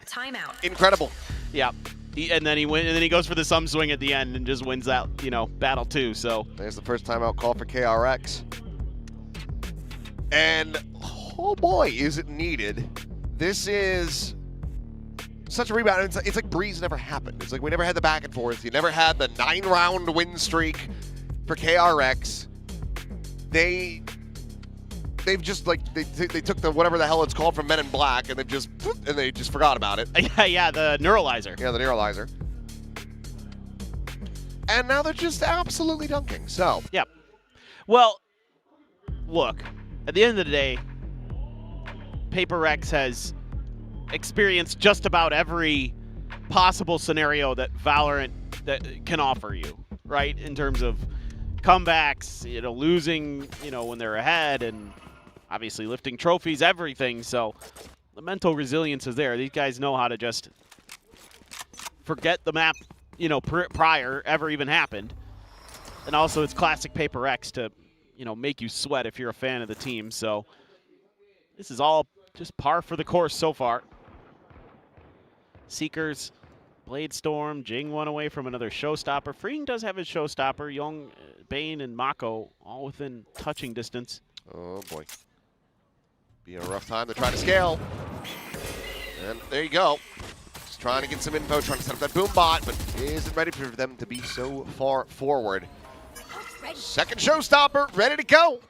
Timeout. incredible. Yeah. And then he goes for the sum swing at the end and just wins that, battle too. So there's the first timeout call for KRX. And oh boy, is it needed. This is such a rebound. It's like Breeze never happened. It's like we never had the back and forth. You never had the 9-round win streak for KRX. They've just like they took the whatever the hell it's called from Men in Black and they just forgot about it. Yeah, the neuralizer. Yeah, the neuralizer. And now they're just absolutely dunking. So yep. Well, look, at the end of the day, PRX has experienced just about every possible scenario that VALORANT that can offer you, right? In terms of comebacks, losing, when they're ahead, and obviously lifting trophies, everything. So the mental resilience is there. These guys know how to just forget the map, prior ever even happened. And also it's classic PRX to, make you sweat if you're a fan of the team. So this is all just par for the course so far. Seekers, Blade Storm, Jing one away from another showstopper. Freeing does have his showstopper. Young, Bane, and Mako all within touching distance. oh boy, be a rough time to try to scale. And there you go. Just trying to get some info, trying to set up that boom bot, but isn't ready for them to be so far forward. Second showstopper, ready to go.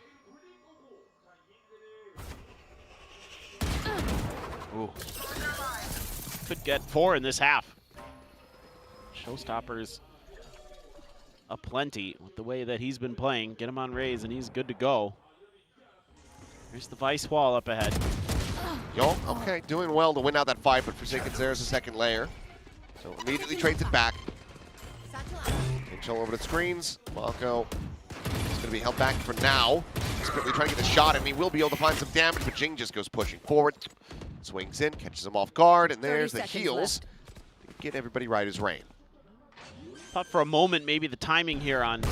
Ooh. Could get 4 in this half. Showstoppers aplenty with the way that he's been playing. Get him on raise and he's good to go. Here's the Vice wall up ahead. Yo, okay, doing well to win out that fight, but Forsaken's there as a second layer. So immediately trades it back. Control over the screens. Mako is going to be held back for now. He's quickly trying to get a shot, and he will be able to find some damage, but Jing just goes pushing forward. Swings in, catches him off guard, and there's the heals to get everybody right as rain. Thought for a moment maybe the timing here on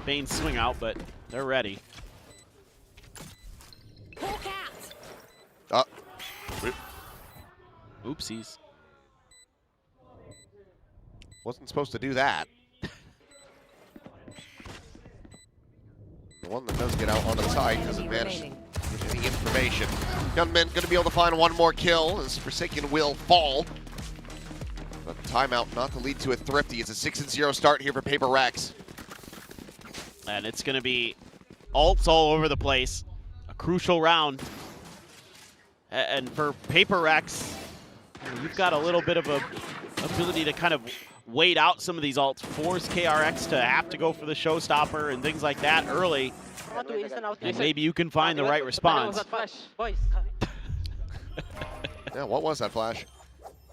Bane's swing out, but they're ready. Oopsies. Wasn't supposed to do that. The one that does get out onto the side doesn't manage to get any information. Gunman going to be able to find one more kill as Forsaken will fall. But timeout not to lead to a thrifty. It's a 6-0 start here for PRX. And it's going to be ults all over the place. A crucial round. And for PRX, you've got a little bit of a ability to kind of wait out some of these ults, force KRX to have to go for the showstopper and things like that early. And maybe you can find the right response. Yeah, what was that flash?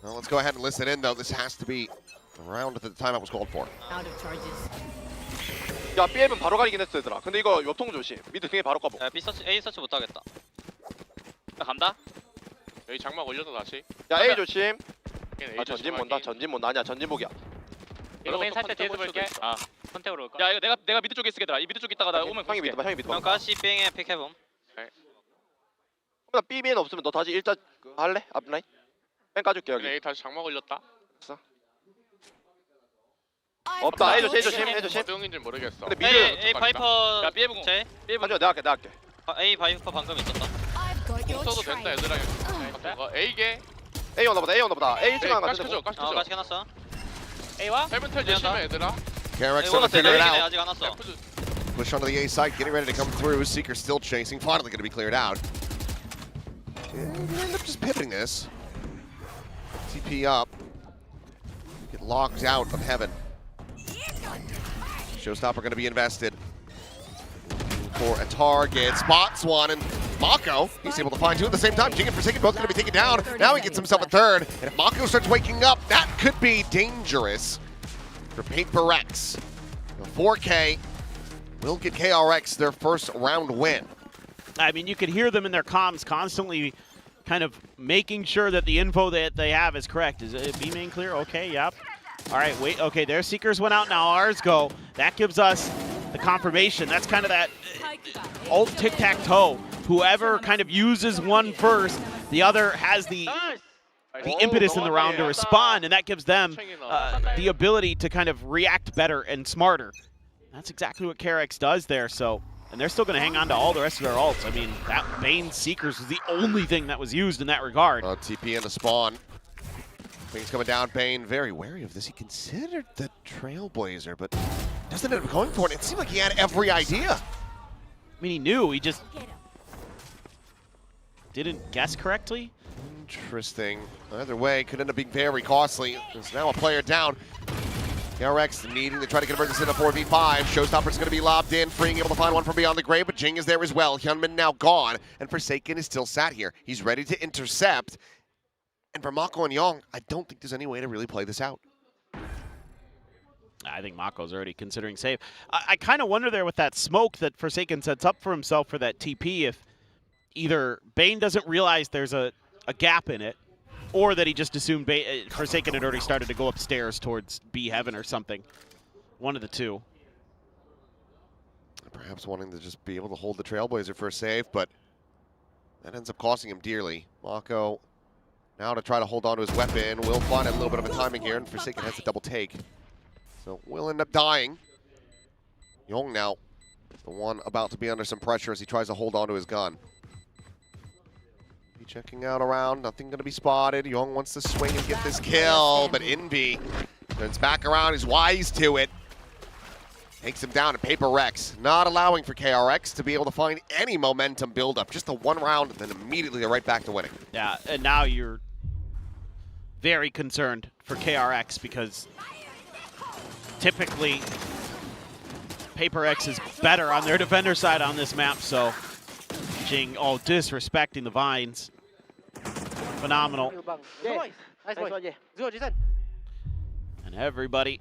Well, let's go ahead and listen in, though. This has to be the round that the timeout was called for. Out of charges. 야, B앱은 바로 가리긴 했어, 얘들아. 근데 이거 옆통 조심. 미드 등에 바로 까보. 야, B 서치, A 서치 못하겠다. 나 간다. 여기 장막 올려서 다시. 야, A 조심. 아, 전진 본다. 전진 본다. 아니야, 전진 복이야. 이거 맨 살때 뒤에서 볼게. 아, 컨택으로 올까? 야, 이거 내가 미드 쪽에 있을게, 얘들아. 이 미드 쪽 있다가 나 오면 형이 미드 봐, 형이 미드 봐. 형 가시 빙에 픽해봄. 그럼 B비엔 없으면 너 다시 일자 할래? 앞라인? 뺑 까줄게, 여기. A 다시 장막 올렸다. 됐어. 없다. A 조심, A 조심, A 조심. 어떤 형인지 모르겠어. 근데 미드. A 바이퍼. 야, B에 보고. 제. B에 보고. 내가 할게, 내가 할게. A 바이퍼 방금 있었다. 써도 된다, 얘들아. A게. A 오나 보다, A 오나 보다. A 1층 하나 같은데. 가시 해놨어. A와? 헬멧 조심해, 얘들아. KRX starting to figure it out. 아직 안 왔어. Push onto the A side, getting ready to come through. Seeker still chasing, finally going to be cleared out. And they end up just pivoting this. TP up. Get locked out of heaven. Showstopper going to be invested. For a target. Spots one, and Mako, he's able to find two at the same time. Jing and Forsaken both going to be taken down. Now he gets himself a third. And if Mako starts waking up, that could be dangerous for PRX. The 4K will get KRX their first round win. I mean, you could hear them in their comms constantly kind of making sure that the info that they have is correct. Is it B main clear? Okay, yep. All right, wait, okay, their Seekers went out, now ours go. That gives us the confirmation. That's kind of that ult tic-tac-toe. Whoever kind of uses one first The other has the impetus in the round to respond, and that gives them the ability to kind of react better and smarter. That's exactly what KRX does there. So, and they're still going to hang on to all the rest of their ults. I mean, that Bane's Seekers was the only thing that was used in that regard. TP in the spawn. Bane's coming down. Bane very wary of this. He considered the Trailblazer, but doesn't end up going for it. It seemed like he had every idea. I mean, he knew. He just didn't guess correctly. Interesting. Either way, could end up being very costly. There's now a player down. KRX needing to try to convert this into 4v5. Showstopper's going to be lobbed in, freeing able to find one from beyond the grave, but Jing is there as well. Hyunmin now gone, and Forsaken is still sat here. He's ready to intercept. And for Mako and Yong, I don't think there's any way to really play this out. I think Mako's already considering save. I kind of wonder there with that smoke that Forsaken sets up for himself for that TP, if either Bane doesn't realize there's a gap in it, or that he just assumed Forsaken had already started to go upstairs towards B Heaven or something. One of the two. Perhaps wanting to just be able to hold the Trailblazer for a save, but that ends up costing him dearly. Mako now to try to hold on to his weapon. Will find a little bit of a timing here, and Forsaken has to double take. So will end up dying. Yong now, the one about to be under some pressure as he tries to hold on to his gun. Checking out around, nothing going to be spotted. Yong wants to swing and get this kill, but Envy turns back around, he's wise to it. Takes him down, and PRX not allowing for KRX to be able to find any momentum buildup. Just the one round, and then immediately they're right back to winning. Yeah, and now you're very concerned for KRX because typically PRX is better on their defender side on this map, so Jing, disrespecting the Vines. Phenomenal. And everybody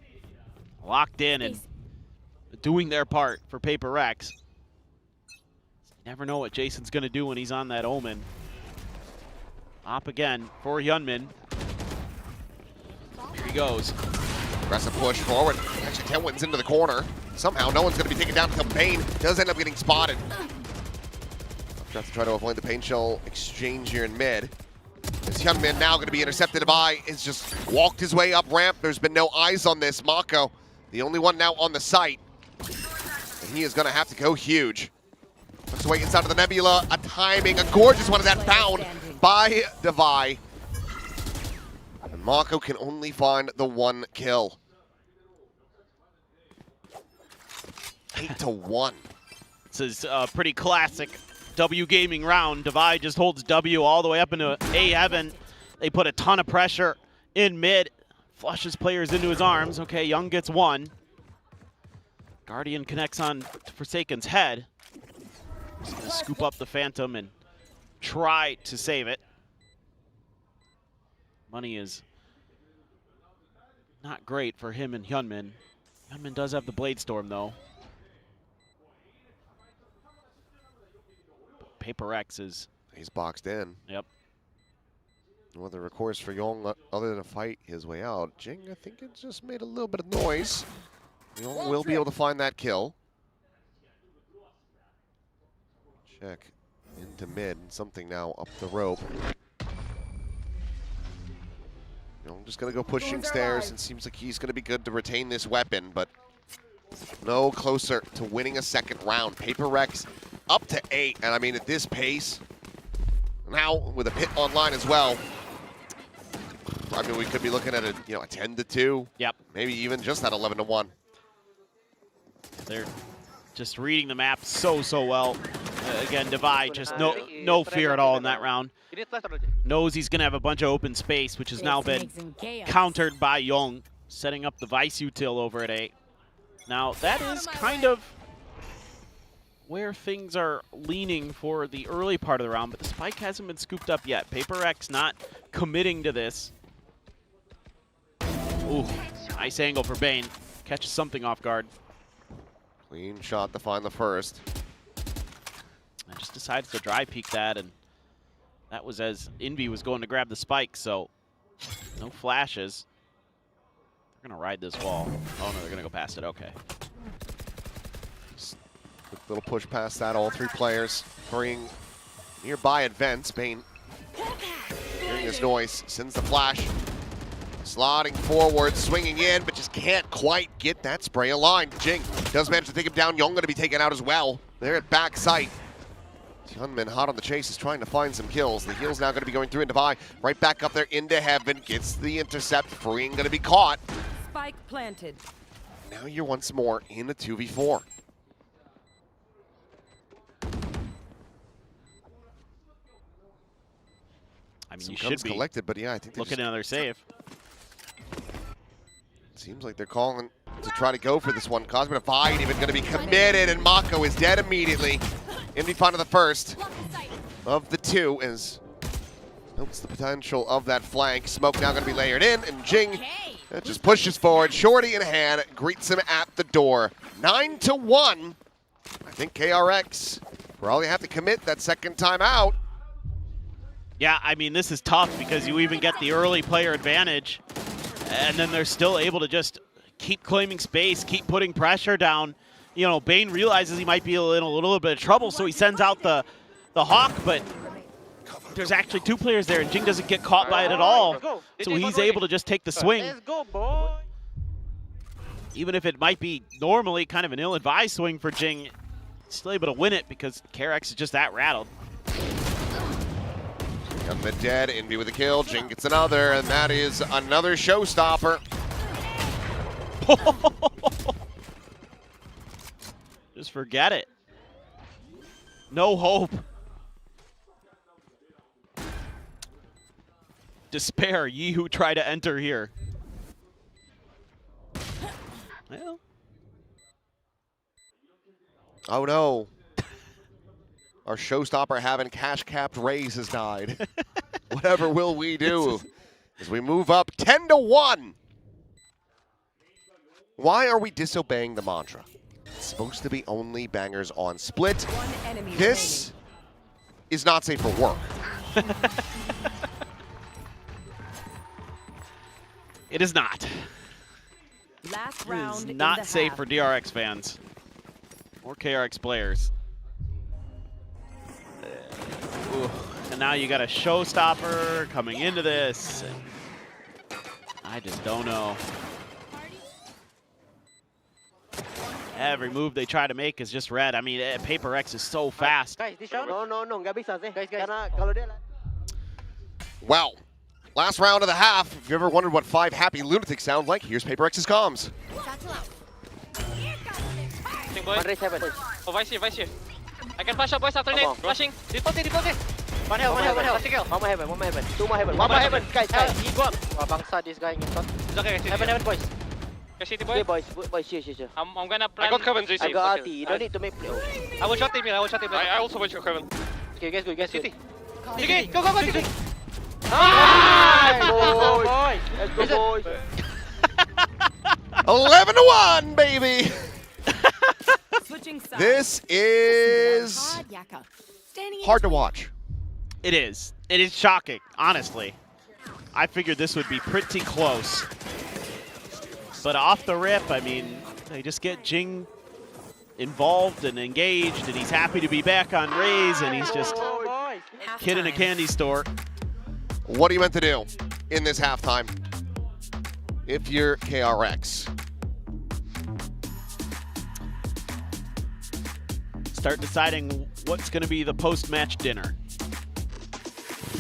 locked in and doing their part for PRX. You never know what Jason's going to do when he's on that Omen. Op again for Hyunmin. Here he goes. Aggressive push forward. Actually, 10 wins into the corner. Somehow, no one's going to be taken down until Bane does end up getting spotted. Have to try to avoid the pain shell exchange here in mid. This Hyunmin now going to be intercepted by, has just walked his way up ramp. There's been no eyes on this. Mako, the only one now on the site. And he is going to have to go huge. Looks away inside of the Nebula. A timing, a gorgeous one of that found by Devi. And Mako can only find the one kill. 8-1. This is a pretty classic W gaming round. Devi just holds W all the way up into A Heaven. They put a ton of pressure in mid. Flushes players into his arms. Okay, Young gets one. Guardian connects on Forsaken's head. Just gonna scoop up the Phantom and try to save it. Money is not great for him and Hyunmin. Hyunmin does have the Blade Storm though. PRX is... He's boxed in. Yep. Whether recourse for Yong other than to fight his way out. Jing, I think it just made a little bit of noise. Yong will be able to find that kill. Check into mid. Something now up the rope. Yong just going to go pushing stairs, and seems like he's going to be good to retain this weapon, but no closer to winning a second round. PRX up to 8, and I mean at this pace, now with a pit online as well, I mean we could be looking at a 10-2. Yep. Maybe even just that 11-1. They're just reading the map so well. Again, Devi just no fear at all in that round. Knows he's gonna have a bunch of open space, which has now been countered by Yong, setting up the Vice util over at 8. Now that is kind of where things are leaning for the early part of the round, but the spike hasn't been scooped up yet. PRX not committing to this. Ooh, nice angle for Bane. Catches something off guard. Clean shot to find the first. I just decided to dry peek that, and that was as Envy was going to grab the spike, so no flashes. They're going to ride this wall. Oh no, they're going to go past it, okay. Quick little push past that, all three players hurrying nearby at vents. Bane as Noise sends the flash. Slotting forward, swinging in, but just can't quite get that spray aligned. Jing does manage to take him down. Young going to be taken out as well. They're at back sight. Hyunmin hot on the chase is trying to find some kills. The heal's now going to be going through into Vi. Right back up there into heaven. Gets the intercept. Freeing going to be caught. Spike planted. Now you're once more in a 2v4. I mean, Some you guns should be collected, but yeah, I think looking at another save. Seems like they're calling to try to go for this one. Cosmo Divide even going to be committed, and Mako is dead immediately. Envy found the first of the two as notes the potential of that flank. Smoke now going to be layered in, and Jing just pushes forward. Shorty in hand greets him at the door. 9-1. I think KRX probably have to commit that second time out. Yeah, I mean, this is tough because you even get the early player advantage, and then they're still able to just keep claiming space, keep putting pressure down. You know, Bane realizes he might be in a little bit of trouble, so he sends out the Hawk, but there's actually two players there, and Jing doesn't get caught by it at all. So he's able to just take the swing. Let's go, boy. Even if it might be normally kind of an ill-advised swing for Jing, still able to win it because KRX is just that rattled. Got the dead, Envy with a kill, Jing gets another, and that is another showstopper. Just forget it. No hope. Despair, ye who try to enter here. Well. Oh no. Our showstopper having cash-capped raise has died. Whatever will we do as we move up 10-1? Why are we disobeying the mantra? It's supposed to be only bangers on split. This is not safe for work. It is not. Last It round is not in the safe half. for DRX fans or KRX players. Ooh. And now you got a showstopper coming into this. And I just don't know. Every move they try to make is just red. I mean, PRX is so fast. Guys, this round? No, nggak bisa sih. Karena kalau dia Well, last round of the half. If you ever wondered what 5 happy lunatics sound like, here's PRX's comms. Oh, vice here. I can flash up, boys, after net. Flashing. Default it. One heaven. One more heaven. Two more heaven. One more heaven. Guys. He go up. Wah, bangsa, this guy ngesot. It's okay. Heaven, boys. City boy. Yeah, boys, here. I'm gonna plan. I got Kevin, JC. I got RT. You don't need to make play. I will shot him. I also will shot Kevin. Okay, guys, go. City. City, go, City. Nice, boys. Let's go, boys. 11-1, baby. This is hard to watch. It is. It is shocking, honestly. I figured this would be pretty close. But off the rip, I mean, they just get Jing involved and engaged, and he's happy to be back on Raze, and he's just kid in a candy store. What are you meant to do in this halftime if you're KRX? Start deciding what's going to be the post-match dinner.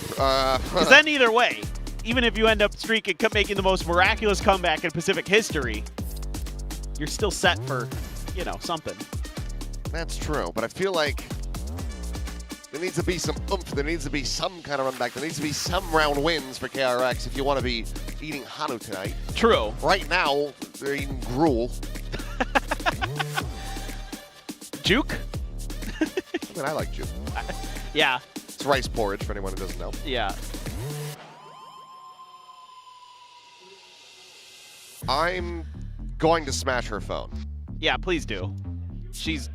Because then either way, even if you end up streaking, making the most miraculous comeback in Pacific history, you're still set for, you know, something. That's true, but I feel like there needs to be some oomph. There needs to be some kind of run back. There needs to be some round wins for KRX if you want to be eating Hanu tonight. True. Right now, they're eating gruel. Juke? I mean, I like juke. Yeah. It's rice porridge for anyone who doesn't know. Yeah. I'm going to smash her phone. Yeah, please do.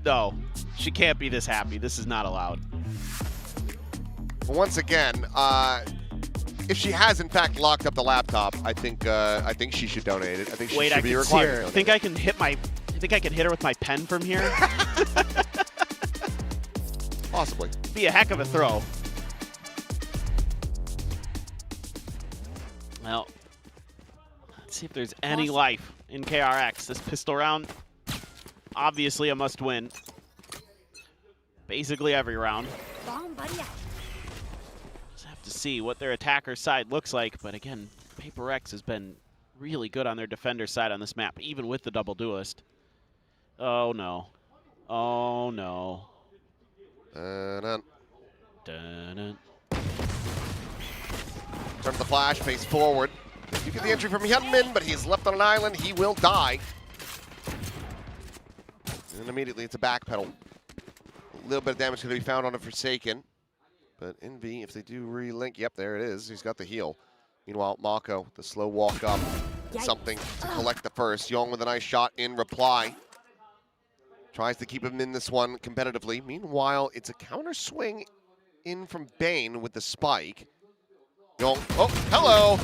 No, she can't be this happy. This is not allowed. Once again, if she has in fact locked up the laptop, I think she should donate it. I think she should be required to donate it. Think I can hit her with my pen from here? Possibly. Be a heck of a throw. Well, let's see if there's any life in KRX. This pistol round, obviously a must-win. Basically every round. Just have to see what their attacker side looks like. But again, PRX has been really good on their defender side on this map, even with the double duelist. Oh no. Oh no. Dun-dun. Dun-dun. Turn to the flash, face forward. You get the entry from Hyunmin, but he's left on an island. He will die. And immediately it's a backpedal. A little bit of damage going to be found on a Forsaken. But Envy, if they do relink, yep, there it is. He's got the heal. Meanwhile, Mako, the slow walk up. Something to collect the first. Young with a nice shot in reply. Tries to keep him in this one competitively. Meanwhile, it's a counter swing in from Bane with the spike. Young, oh, hello!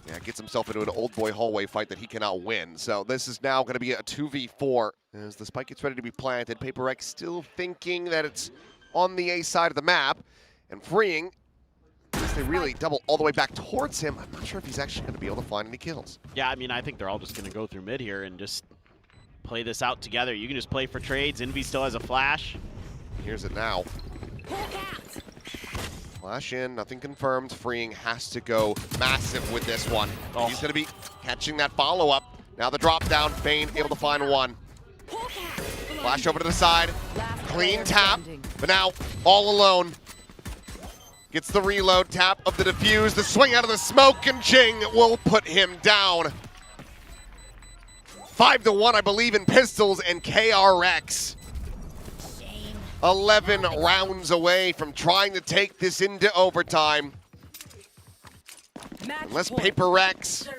Yeah, gets himself into an old boy hallway fight that he cannot win. So this is now going to be a 2v4 as the spike gets ready to be planted. PRX still thinking that it's on the A side of the map and freeing. As they really double all the way back towards him, I'm not sure if he's actually going to be able to find any kills. Yeah, I mean, I think they're all just going to go through mid here and just play this out together. You can just play for trades. Envy still has a flash. Here's it now. Flash in, nothing confirmed. Freeing has to go massive with this one. Oh. He's going to be catching that follow-up. Now the drop down. Bane able to find one. Flash over to the side. Clean tap, but now all alone. Gets the reload, tap of the defuse, the swing out of the smoke, and Jing will put him down. 5-1, I believe, in pistols, and KRX 11 rounds away from trying to take this into overtime. Unless PRX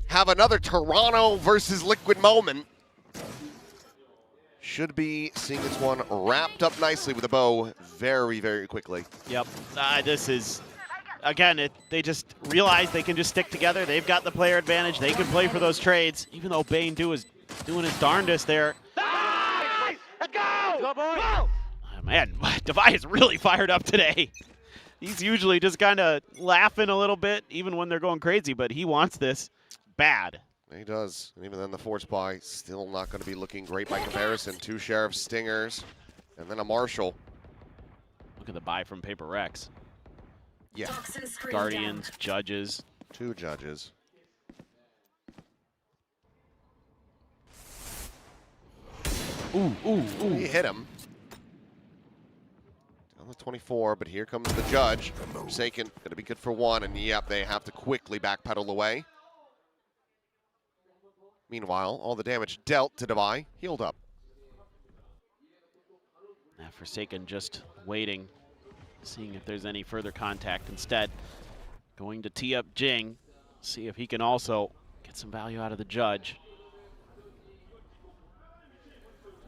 have another Toronto versus Liquid moment, should be seeing this one wrapped up nicely with a bow very, very quickly. Yep, this is, again, they just realize they can just stick together. They've got the player advantage. They can play for those trades, even though Bane is doing his darndest there. Let's go! Go, boy! Go! Oh, man, Devi is really fired up today. He's usually just kind of laughing a little bit, even when they're going crazy, but he wants this bad. He does. And even then, the force buy still not going to be looking great by comparison. 2 Sheriff Stingers, and then a Marshal. Look at the buy from PRX. Yeah. Guardians, Judges. 2 Judges. Ooh, ooh, ooh. He hit him. Down to 24, but here comes the Judge. Forsaken, going to be good for 1, and yep, they have to quickly backpedal away. Meanwhile, all the damage dealt to Devi healed up. Now Forsaken just waiting, seeing if there's any further contact. Instead, going to tee up Jing, see if he can also get some value out of the Judge.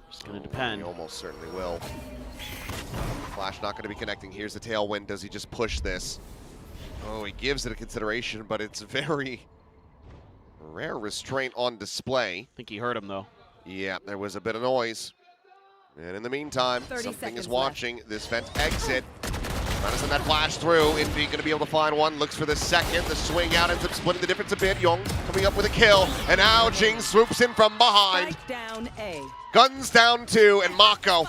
Just going to depend. He almost certainly will. Flash not going to be connecting. Here's the tailwind. Does he just push this? Oh, he gives it a consideration, but it's very rare restraint on display. I think he hurt him, though. Yeah, there was a bit of noise. And in the meantime, something is watching this vent exit. Trying to send that flash through. Envy going to be able to find one. Looks for the second. The swing out ends up splitting the difference a bit. Young coming up with a kill. And now Jing swoops in from behind. Down A. Guns down 2, and Mako,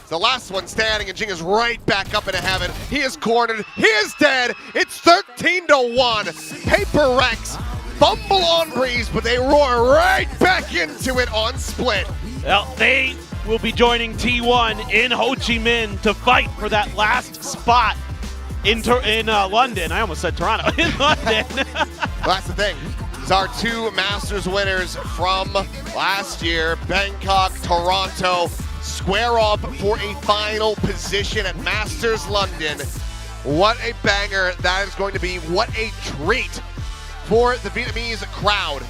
the last one standing, and Jing is right back up into heaven. He is cornered. He is dead. It's 13-1. PRX fumble on Breeze, but they roar right back into it on Split. Well, they will be joining T1 in Ho Chi Minh to fight for that last spot in London. I almost said Toronto. In London. Well, that's the thing. These are 2 Masters winners from last year. Bangkok, Toronto square off for a final position at Masters London. What a banger that is going to be. What a treat for the Vietnamese crowd.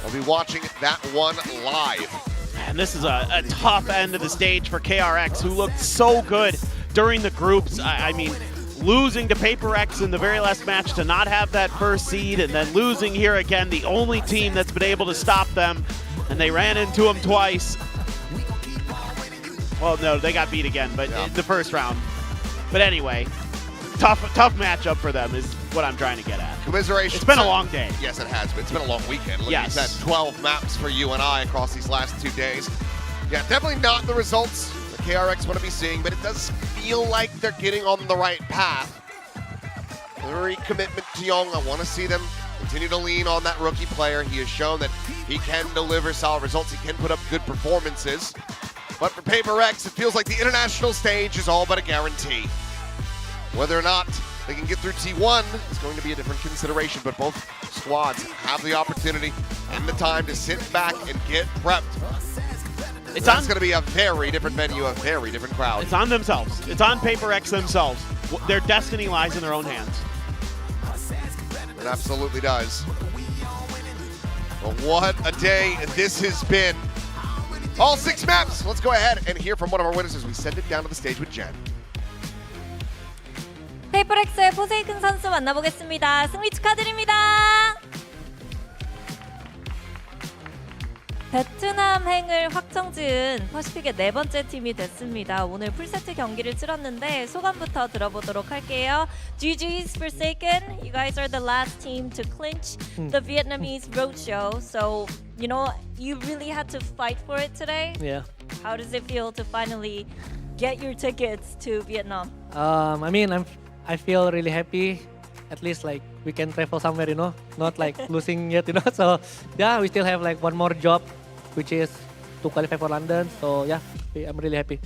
I'll be watching that one live. And this is a tough end of the stage for KRX, who looked so good during the groups. I mean, losing to PRX in the very last match to not have that first seed, and then losing here again, the only team that's been able to stop them, and they ran into them twice. Well, no, they got beat again, but the first round. But anyway, tough matchup for them is what I'm trying to get at. Commiserations. It's been a long day. Yes, it has been. It's been a long weekend. Like Yes. you said, 12 maps for you and I across these last 2 days. Yeah, definitely not the results the KRX want to be seeing, but it does feel like they're getting on the right path. The recommitment to Young, I want to see them continue to lean on that rookie player. He has shown that he can deliver solid results. He can put up good performances. But for PRX, it feels like the international stage is all but a guarantee. Whether or not they can get through T1 is going to be a different consideration, but both squads have the opportunity and the time to sit back and get prepped. That's going to be a very different venue, a very different crowd. It's on themselves. It's on PRX themselves. Their destiny lies in their own hands. It absolutely does. But what a day this has been. All 6 maps. Let's go ahead and hear from one of our winners as we send it down to the stage with Jen. PRX의 포세이큰 선수 만나보겠습니다. 승리 축하드립니다. 베트남행을 확정지은 퍼시픽의 4번째 팀이 됐습니다. 오늘 풀세트 경기를 치렀는데 소감부터 들어보도록 할게요. GG's Forsaken. You guys are the last team to clinch the Vietnamese roadshow. So, you know, you really had to fight for it today. Yeah. How does it feel to finally get your tickets to Vietnam? I mean, I feel really happy. At least like we can travel somewhere, you know, not like losing yet, you know. So yeah, we still have like one more job, which is to qualify for London. So yeah, I'm really happy.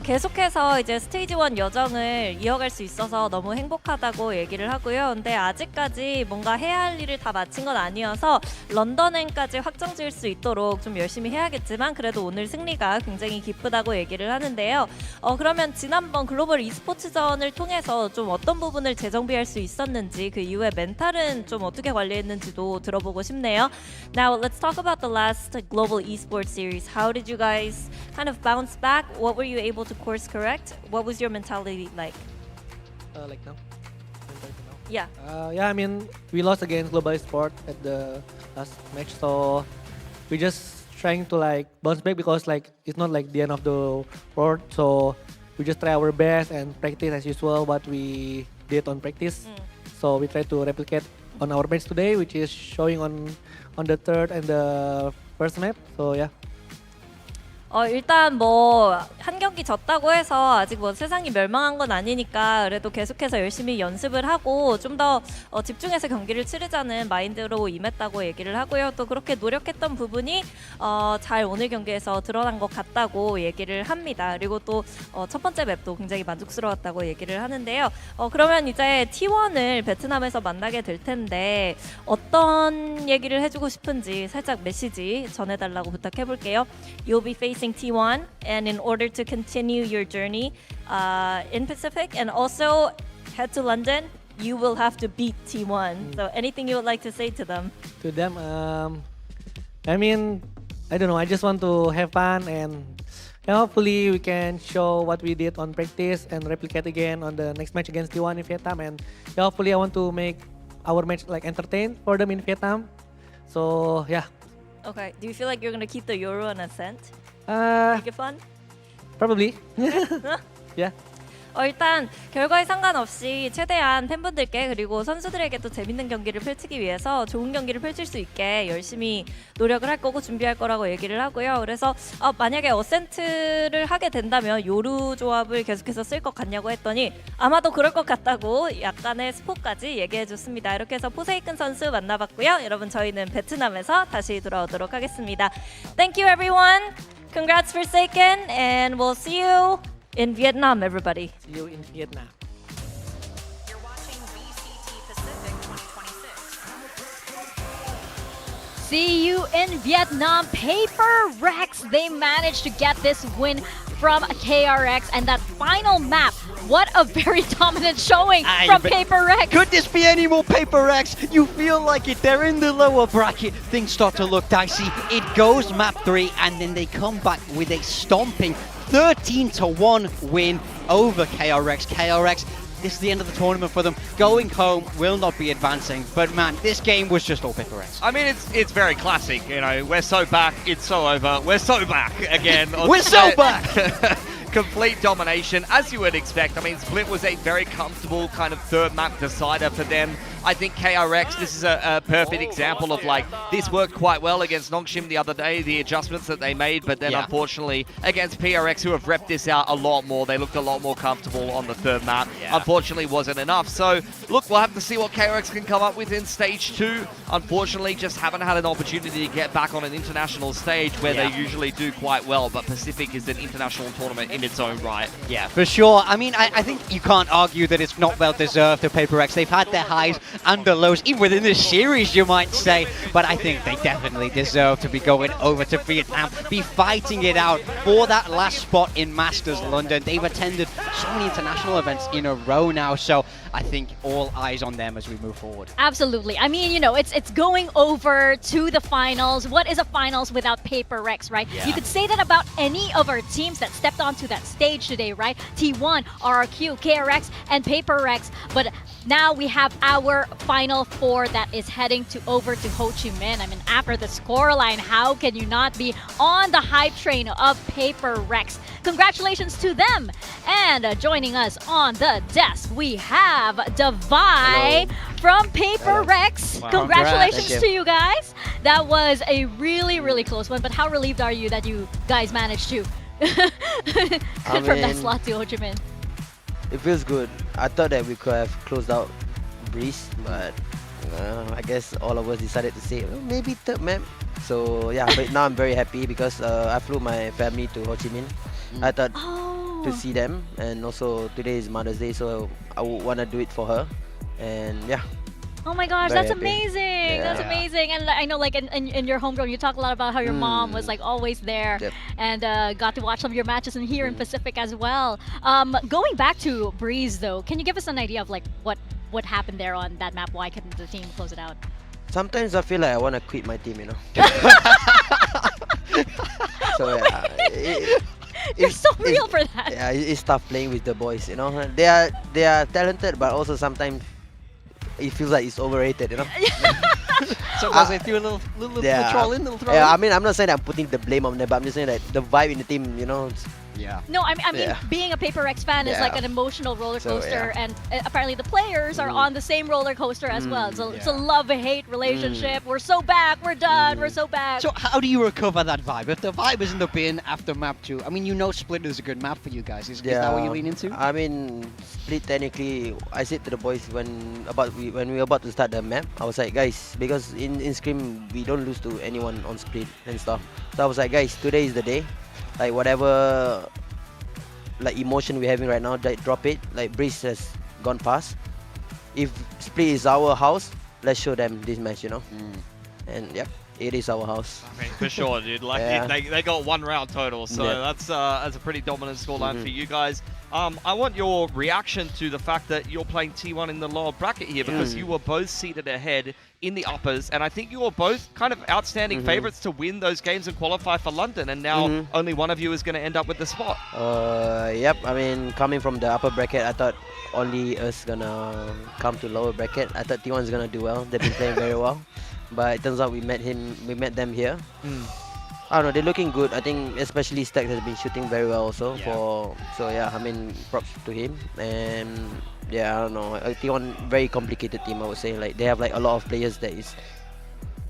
계속해서 이제 스테이지 1 여정을 이어갈 수 있어서 너무 행복하다고 얘기를 하고요. 근데 아직까지 뭔가 해야 할 일을 다 마친 건 아니어서 런던행까지 확정 지을 수 있도록 좀 열심히 해야겠지만 그래도 오늘 승리가 굉장히 기쁘다고 얘기를 하는데요. 그러면 지난번 글로벌 e스포츠전을 통해서 좀 어떤 부분을 재정비할 수 있었는지 그 이후에 멘탈은 좀 어떻게 관리했는지도 들어보고 싶네요. Now let's talk about the last global esports series. How did you guys kind of bounce back? What were you able to course correct? What was your mentality like? Like now? Yeah. Yeah, I mean, we lost against Global Sport at the last match, so we just trying to like bounce back because like it's not like the end of the world. So we just try our best and practice as usual what we did on practice. So we try to replicate on our match today, which is showing on the third and the first map. So yeah. 일단 뭐 한 경기 졌다고 해서 아직 뭐 세상이 멸망한 건 아니니까 그래도 계속해서 열심히 연습을 하고 좀 더 집중해서 경기를 치르자는 마인드로 임했다고 얘기를 하고요. 또 그렇게 노력했던 부분이 잘 오늘 경기에서 드러난 것 같다고 얘기를 합니다. 그리고 또 첫 번째 맵도 굉장히 만족스러웠다고 얘기를 하는데요. 그러면 이제 T1을 베트남에서 만나게 될 텐데 어떤 얘기를 해주고 싶은지 살짝 메시지 전해달라고 부탁해볼게요. You'll be facing T1 and in order to continue your journey in Pacific and also head to London, you will have to beat T1. So anything you would like to say to them? To them, I mean, I don't know. I just want to have fun and hopefully we can show what we did on practice and replicate again on the next match against T1 in Vietnam. And hopefully I want to make our match like entertain for them in Vietnam. So yeah. Okay. Do you feel like you're gonna keep the Euro on ascent? Make it fun? Probably. Yeah. 일단 결과에 상관없이 최대한 팬분들께 그리고 선수들에게도 재밌는 경기를 펼치기 위해서 좋은 경기를 펼칠 수 있게 열심히 노력을 할 거고 준비할 거라고 얘기를 하고요. 그래서 만약에 어센트를 하게 된다면 요루 조합을 계속해서 쓸 것 같냐고 했더니 아마도 그럴 것 같다고 약간의 스포까지 얘기해 줬습니다. 이렇게 해서 포세이큰 선수 만나봤고요. 여러분 저희는 베트남에서 다시 돌아오도록 하겠습니다. Thank you everyone. Congrats Forsaken and we'll see you in Vietnam, everybody. See you in Vietnam. You're watching VCT Pacific 2026. See you in Vietnam. PRX, they managed to get this win from KRX and that final map. What a very dominant showing from PRX. Could this be any more PRX? You feel like it. They're in the lower bracket. Things start to look dicey. It goes map 3 and then they come back with a stomping 13-1 win over KRX. KRX, this is the end of the tournament for them. Going home will not be advancing. But man, this game was just all PRX. I mean, it's very classic. You know, we're so back, it's so over. We're so back again. We're so back. complete domination, as you would expect. I mean, Split was a very comfortable kind of third map decider for them. I think KRX, this is a perfect example of like, this worked quite well against Nongshim the other day, the adjustments that they made, but then unfortunately against PRX, who have repped this out a lot more, they looked a lot more comfortable on the third map. Unfortunately wasn't enough. So look, we'll have to see what KRX can come up with in stage 2. Unfortunately, just haven't had an opportunity to get back on an international stage where they usually do quite well, but Pacific is an international tournament in its own right. Yeah, for sure. I mean, I think you can't argue that it's not well deserved to PRX. They've had their highs and the lows, even within this series, you might say. But I think they definitely deserve to be going over to Vietnam, be fighting it out for that last spot in Masters London. They've attended so many international events in a row now, so I think all eyes on them as we move forward. Absolutely. I mean, you know, it's going over to the finals. What is a finals without PRX, right? You could say that about any of our teams that stepped onto that stage today, right? T1, RRQ, KRX, and PRX. But now we have our final 4 that is heading over to Ho Chi Minh. I mean, after the scoreline, how can you not be on the hype train of PRX? Congratulations to them. And joining us on the desk, we have Davai from PRX. Wow. Congratulations to you guys. That was a really, really close one. But how relieved are you that you guys managed to from that slot to Ho Chi Minh? It feels good. I thought that we could have closed out Breeze, but I guess all of us decided to say maybe third map. So yeah, but now I'm very happy because I flew my family to Ho Chi Minh. I thought to see them, and also today is Mother's Day, so I would want to do it for her. And yeah. Oh my gosh, Very that's happy. amazing. Yeah. That's amazing. And I know like in your homegrown, you talk a lot about how your mom was like always there and got to watch some of your matches and here in Pacific as well. Going back to Breeze though, can you give us an idea of like what happened there on that map? Why couldn't the team close it out? Sometimes I feel like I want to quit my team, you know. So yeah. You're so real for that. Yeah, it's tough playing with the boys, you know. They are talented, but also sometimes it feels like it's overrated, you know. So was it do a little troll in, little throw in? I mean, I'm not saying I'm putting the blame on them, but I'm just saying that the vibe in the team, you know. No, I mean, being a PRX fan is like an emotional roller coaster, and apparently the players are on the same roller coaster as well. So it's a love-hate relationship. We're so back, we're done, we're so back. So how do you recover that vibe? If the vibe isn't up in after map 2, I mean, you know Split is a good map for you guys. Is that what you lean into? I mean, Split technically, I said to the boys when we were about to start the map, I was like, guys, because in Scream, we don't lose to anyone on Split and stuff. So I was like, guys, today is the day. Like whatever like emotion we're having right now, drop it. Like Breeze has gone past. If Split is our house, let's show them this match, you know. And yep, it is our house. I mean, for sure, dude. Like they got 1 round total, so that's a pretty dominant scoreline for you guys. I want your reaction to the fact that you're playing T1 in the lower bracket here because you were both seated ahead in the uppers, and I think you were both kind of outstanding favorites to win those games and qualify for London, and now only one of you is going to end up with the spot. Yep, I mean, coming from the upper bracket, I thought only us gonna come to lower bracket. I thought T1's gonna do well. They've been playing very well, but it turns out we met them here. I don't know, they're looking good. I think especially Stack has been shooting very well also. So yeah, I mean, props to him. And yeah, I don't know, T1 very complicated team, I would say. Like they have like a lot of players that is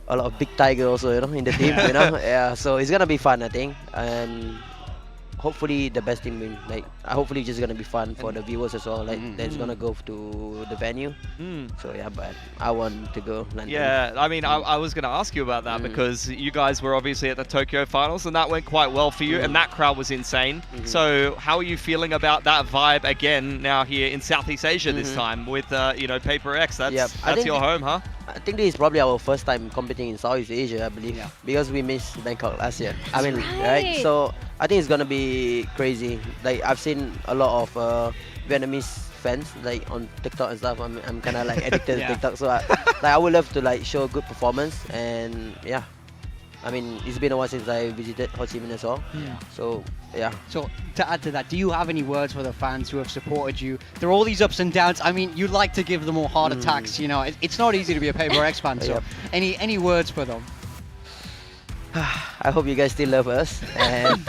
a lot of big tiger also, you know, in the team, you know. Yeah, so it's gonna be fun, I think. And hopefully the best team win. Like hopefully it's just gonna be fun for the viewers as well. Like that's gonna go to the venue. So yeah, but I want to go London. Yeah, I mean, I was gonna ask you about that because you guys were obviously at the Tokyo finals and that went quite well for you, and that crowd was insane. So how are you feeling about that vibe again now here in Southeast Asia this time with you know, PRX? That's your home, huh? I think this is probably our first time competing in Southeast Asia, I believe, because we missed Bangkok last year. I mean, right? So I think it's gonna be crazy. Like I've seen a lot of Vietnamese fans like on TikTok and stuff. I'm kind of like addicted to TikTok, so I would love to like show a good performance. And yeah, I mean, it's been a while since I visited Ho Chi Minh as well. So yeah. So to add to that, do you have any words for the fans who have supported you? There are all these ups and downs. I mean, you like to give them all heart attacks. You know, it's not easy to be a PRX fan. So any words for them? I hope you guys still love us, and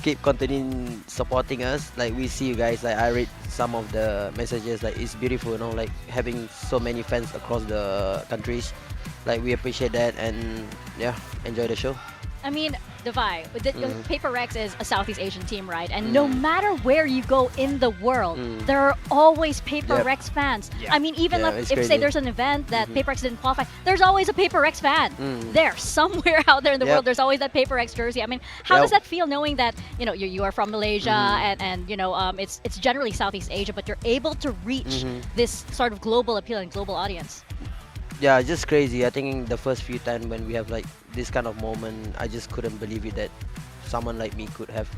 keep continuing supporting us. Like we see you guys. Like I read some of the messages. Like it's beautiful, you know. Like having so many fans across the countries. Like we appreciate that, and yeah, enjoy the show. I mean, Devi, PRX is a Southeast Asian team, right? And no matter where you go in the world, there are always PRX fans. Yeah. I mean, even Yeah, like, it's if say crazy. there's an event that PRX didn't qualify, there's always a PRX fan there somewhere out there in the world. There's always that PRX jersey. I mean, how does that feel knowing that you are from Malaysia and it's generally Southeast Asia, but you're able to reach this sort of global appeal and global audience? Yeah, just crazy. I think the first few times when we have like this kind of moment, I just couldn't believe it that someone like me could have,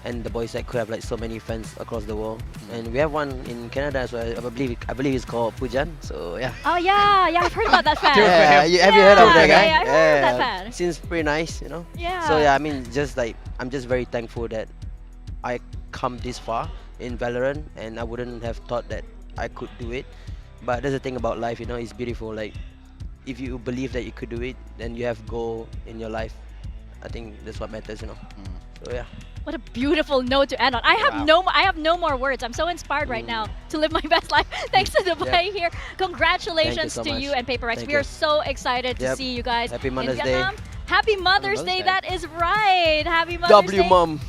and the boys like could have like so many fans across the world. And we have one in Canada as well. I believe it's called Pujan. So yeah. Oh yeah, I've heard about that fan. Yeah, have you heard of that guy? Yeah, I've heard of that fan. Seems pretty nice, you know. Yeah. So yeah, I mean, just like I'm just very thankful that I come this far in Valorant, and I wouldn't have thought that I could do it. But that's the thing about life, you know, it's beautiful. Like, if you believe that you could do it, then you have goal in your life. I think that's what matters, you know. So yeah. What a beautiful note to end on. I have no more words. I'm so inspired right now to live my best life. Thanks to the play here. Congratulations Thank you so to you much. and PRX. Thank We are you. so excited to see you guys Happy in Mother's Day. Vietnam. Happy Mother's Day. That is right. Happy Mother's Day. W Mom.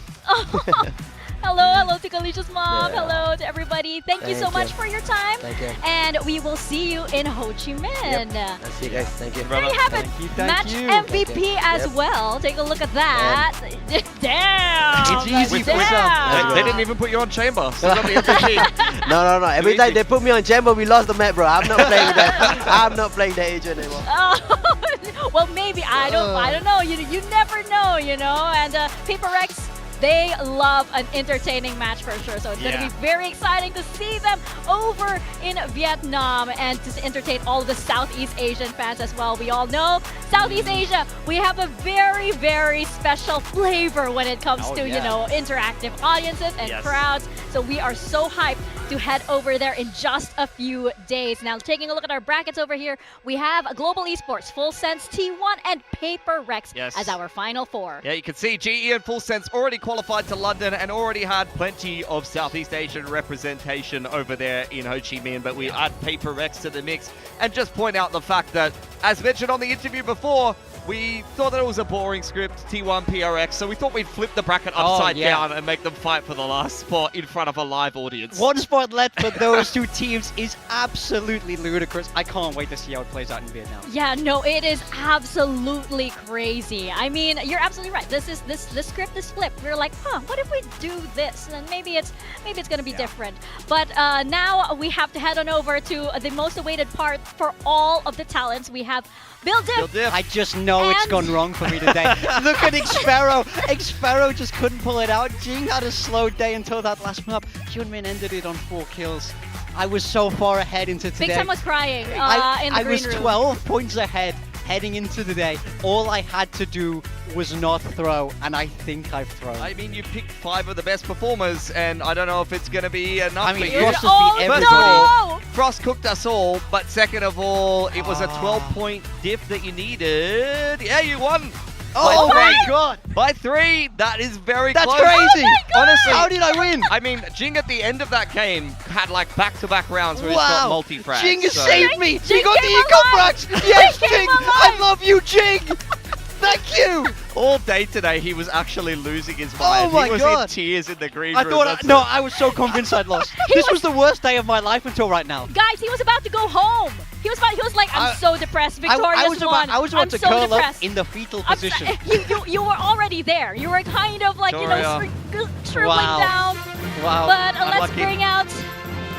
Hello to Kalicia's mom. Hello to everybody. Thank you so Thank much you. for your time. Thank you. And we will see you in Ho Chi Minh. I'll see you guys. Thank you. There you have it. Match MVP as well. Take a look at that. Damn. It's easy for Damn. They didn't even put you on chamber. So got the MVP. No. Every time they put me on chamber, we lost the map, bro. I'm not playing that. I'm not playing that agent anymore. Well, maybe I don't know. You never know, you know. And PRX, they love an entertaining match for sure. So it's going to be very exciting to see them over in Vietnam and to entertain all of the Southeast Asian fans as well. We all know Southeast Asia, we have a very, very special flavor when it comes to, interactive audiences and crowds. So we are so hyped to head over there in just a few days. Now, taking a look at our brackets over here, we have Global Esports, Full Sense, T1, and PRX as our final four. Yeah, you can see GE and Full Sense already qualified to London and already had plenty of Southeast Asian representation over there in Ho Chi Minh, but we add PRX to the mix and just point out the fact that, as mentioned on the interview before, we thought that it was a boring script, T1 PRX, so we thought we'd flip the bracket upside down and make them fight for the last spot in front of a live audience. One spot left for those two teams is absolutely ludicrous. I can't wait to see how it plays out in Vietnam. Yeah, no, it is absolutely crazy. I mean, you're absolutely right. This script is flipped. We're like, what if we do this? And maybe it's gonna be different. But now we have to head on over to the most awaited part for all of the talents. We have Bill Diff. I just know it's gone wrong for me today. Look at Xfero. Xfero just couldn't pull it out. Jing had a slow day until that last map. Hyunmin ended it on 4 kills. I was so far ahead into today. Big Time was crying in the I green was room. 12 points ahead heading into the day. All I had to do was not throw, and I think I've thrown. I mean, you picked 5 of the best performers, and I don't know if it's going to be enough I mean, for you. Frost has beat everybody. Frost cooked us all, but second of all, it was a 12-point diff that you needed. Yeah, you won. Oh my god! By 3, that is very That's close. crazy! Honestly, How did I win? I mean, Jing at the end of that game had like back-to-back rounds where he's got multi-frags. Jing has so. saved me! Jing He got the came eco alive! frags! Yes, He came Jing! alive! I love you, Jing! Thank you! All day today, he was actually losing his Oh mind. my He was god! in tears in the green I room. thought, That's I was so convinced I'd lost. This was the worst day of my life until right now. Guys, he was about to go home. He was like, I'm so depressed. Victoria's won. I was about I'm to so curl depressed. up in the fetal I'm position. You were already there. You were kind of like, shriveling Wow. down. Wow. But let's Unlucky. bring out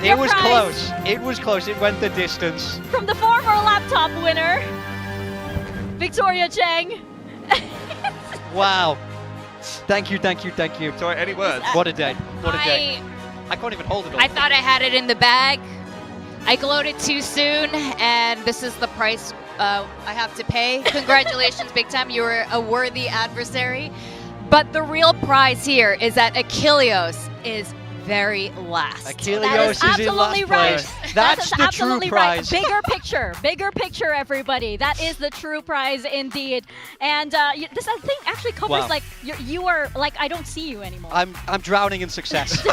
It your was prize close. It was close. It went the distance. from the former laptop winner, Victoria Cheng. Wow. Thank you. Sorry, any words? What a day. What a day. I can't even hold it all. I thought I had it in the bag. I glowed it too soon, and this is the price I have to pay. Congratulations, Big Time. You were a worthy adversary. But the real prize here is that Achilleos is very last. Achilles That is is in absolutely last right. place. That's the true absolutely right. prize. Bigger picture, everybody. That is the true prize indeed. And this I think actually covers Wow. like you are like I don't see you anymore. I'm drowning in success.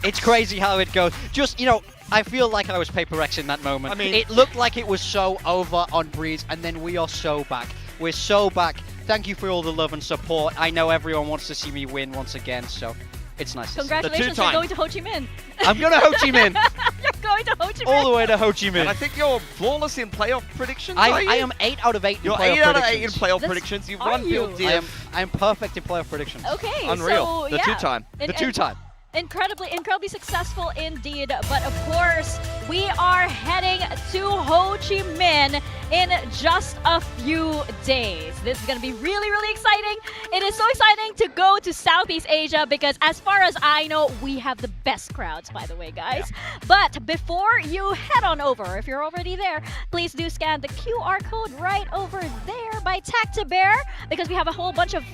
It's crazy how it goes. Just, you know, I feel like I was Paper X in that moment. I mean- it looked like it was so over on Breeze, and then we are so back. We're so back. Thank you for all the love and support. I know everyone wants to see me win once again, so it's nice. Congratulations for going to Ho Chi Minh. I'm going to Ho Chi Minh. You're going to Ho Chi Minh. All the way to Ho Chi Minh. And I think you're flawless in playoff predictions. I are you? am 8 out of 8 in You're playoff 8 out of 8 in predictions. playoff That's- predictions. You've are won you? build diff. I am perfect in playoff predictions. Okay, Unreal. so The yeah. two-time. And- The two-time. Incredibly successful indeed. But of course, we are heading to Ho Chi Minh in just a few days. This is going to be really exciting. It is so exciting to go to Southeast Asia because as far as I know, we have the best crowds, by the way, guys. But before you head on over, if you're already there, please do scan the QR code right over there by Tag to Bear because we have a whole bunch of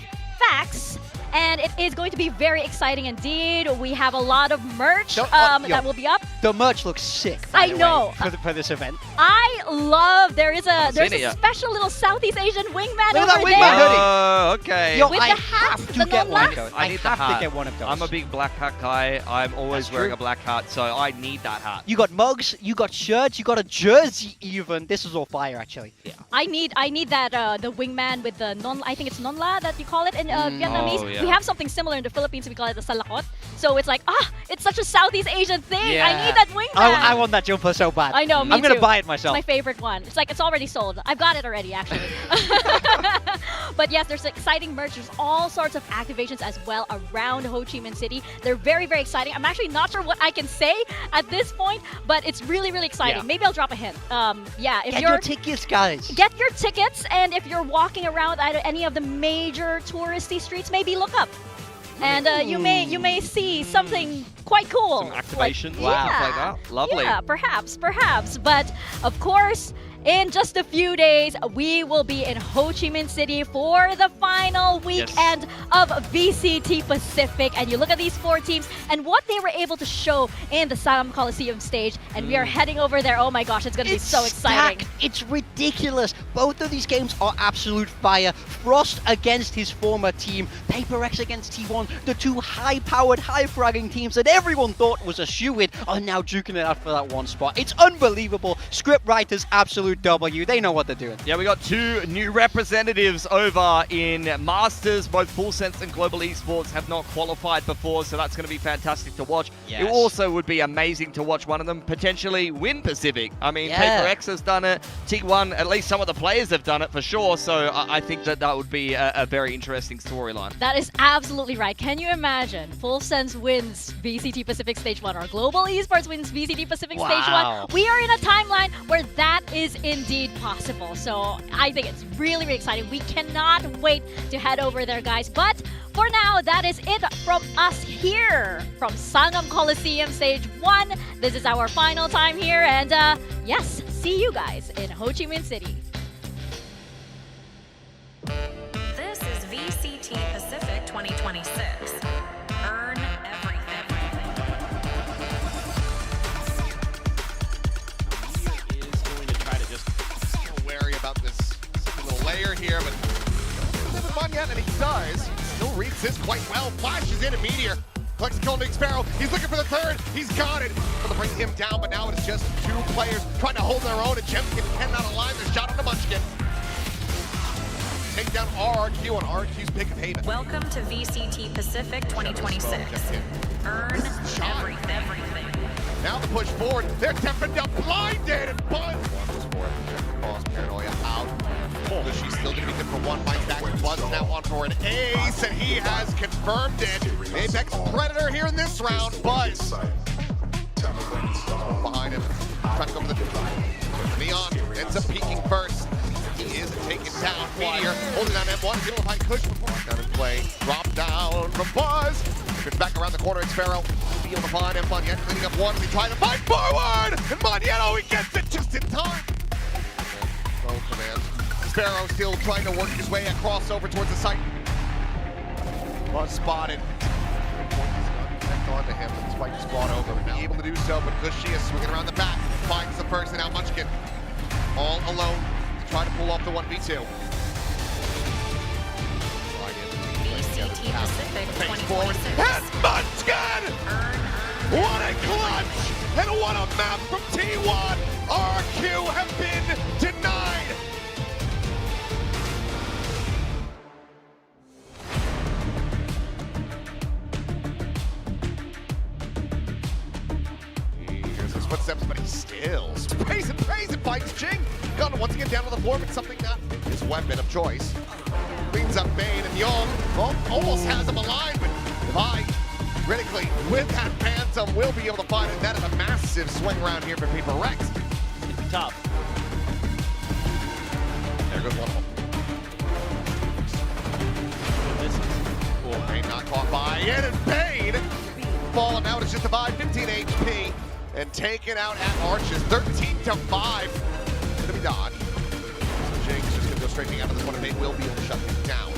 facts. And it is going to be very exciting indeed. We have a lot of merch that will be up. The merch looks sick, by the way, know. for this event. I love, there's a seen it yet. special little Southeast Asian wingman Look at over that there. wingman hoodie. Oh, okay. Yo, With I the hat, have the to get one of non-last. those. I need the have hat. to get one of those. I'm a big black hat guy. I'm always That's wearing true. a black hat, so I need that hat. You got mugs, you got shirts, you got a jersey even. This is all fire, actually. Yeah. I need that the wingman with the I think it's nonla that you call it in Vietnamese. Oh, yeah. We have something similar in the Philippines. We call it the salakot. So it's like it's such a Southeast Asian thing. I Yeah. need that wingman. I want that jumper so bad. I know, me I'm gonna too. buy it myself. It's my favorite one. It's like it's already sold. I've got it already, actually. But yes, there's exciting merch. There's all sorts of activations as well around Ho Chi Minh City. They're very exciting. I'm actually not sure what I can say at this point, but it's really exciting. Yeah. Maybe I'll drop a hint. Yeah, if Get you're your tickets, guys. get your tickets, and if you're walking around at any of the major touristy streets, maybe look up. And you may see something quite cool. Some activations, Like, stuff like that. Lovely. Yeah, perhaps. But of course, in just a few days, we will be in Ho Chi Minh City for the final weekend of VCT Pacific. And you look at these 4 teams and what they were able to show in the Sangam Coliseum stage. And we are heading over there. Oh my gosh, it's going to be so exciting. Stacked. It's ridiculous. Both of these games are absolute fire. Frost against his former team, Paper X against T1. The two high-powered, high-fragging teams that everyone thought was a shoo-in are now duking it out for that one spot. It's unbelievable. Script writers, absolute W. They know what they're doing. Yeah, we got 2 new representatives over in Masters. Both Full Sense and Global Esports have not qualified before, so that's going to be fantastic to watch. Yes. It also would be amazing to watch one of them potentially win Pacific. I mean, Yeah. Paper X has done it. T1, at least some of the players have done it for sure, so I think that would be a very interesting storyline. That is absolutely right. Can you imagine? Full Sense wins VCT Pacific Stage 1 or Global Esports wins VCT Pacific Stage 1. We are in a timeline where that is indeed possible. So I think it's really exciting. We cannot wait to head over there, guys. But for now, that is it from us here from Sangam Coliseum Stage 1. This is our final time here. And yes, see you guys in Ho Chi Minh City. This is VCT Pacific 2026. Earn everything. Is going to try to just still wary about this little layer here, but doesn't find yet, and he does. Still reads this quite well. Flashes in a meteor. Collects a kill on Nick Sparrow. He's looking for the third. He's got it. Gonna bring him down, but now it's just 2 players trying to hold their own, and Jemkin cannot align their shot on the Munchkin. Take down RRQ on RRQ's pick of Haven. Welcome to VCT Pacific 2026. Earn everything. Now the push forward. They're definitely blinded, and Buzz calls Paranoia out. So she's still going to be good for 1 fight back. Buzz is now on for an ace, and he has confirmed it. Apex Predator here in this round. Buzz behind him, trying to go for the Neon. Ends up peeking first. He is taken down. Meteor holding down M1. He'll find Kush before down in play. Drop down from Buzz. Turns back around the corner. It's Sparrow. He'll be able to find him. Monjet cleaning up one. He trying to fight forward. And Monjet, he gets it just in time. Oh, command. Sparrow still trying to work his way across over towards the site. Buzz spotted. onto him. Spike is brought over. Be able to do so, but Kushia swinging around the back. Finds the first, and now Munchkin all alone to try to pull off the 1v2. VCT Pacific Face forward, 2026. and Munchkin! What a clutch! And what a map from T1! RRQ have been denied! Here's his footsteps, but he still sprays and prays and finds Jing. Gunn once again down on the floor, but something not his weapon of choice. Cleans up Bane, and Young almost has him aligned, but Divide critically with that Phantom will be able to find it. That is a massive swing around here for PRX. It'd be tough. There goes one of them. Bane not caught by it, and Bane falling out. It's just Divide, 15 HP, and taken out at Arches, 13-5. Gonna be dodged. Jake's just gonna go straight out of this one, and Bane will be able to shut him down.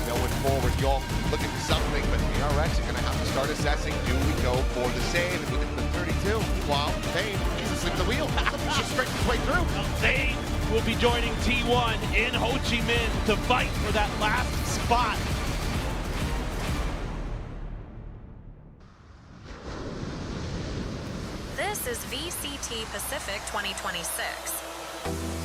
Going forward, Young looking for something, but PRX are gonna have to start assessing. Do we go for the save and move into the 32? While Bane, he's asleep at the wheel. Just straight his way through. They will be joining T1 in Ho Chi Minh to fight for that last spot. This is VCT Pacific 2026.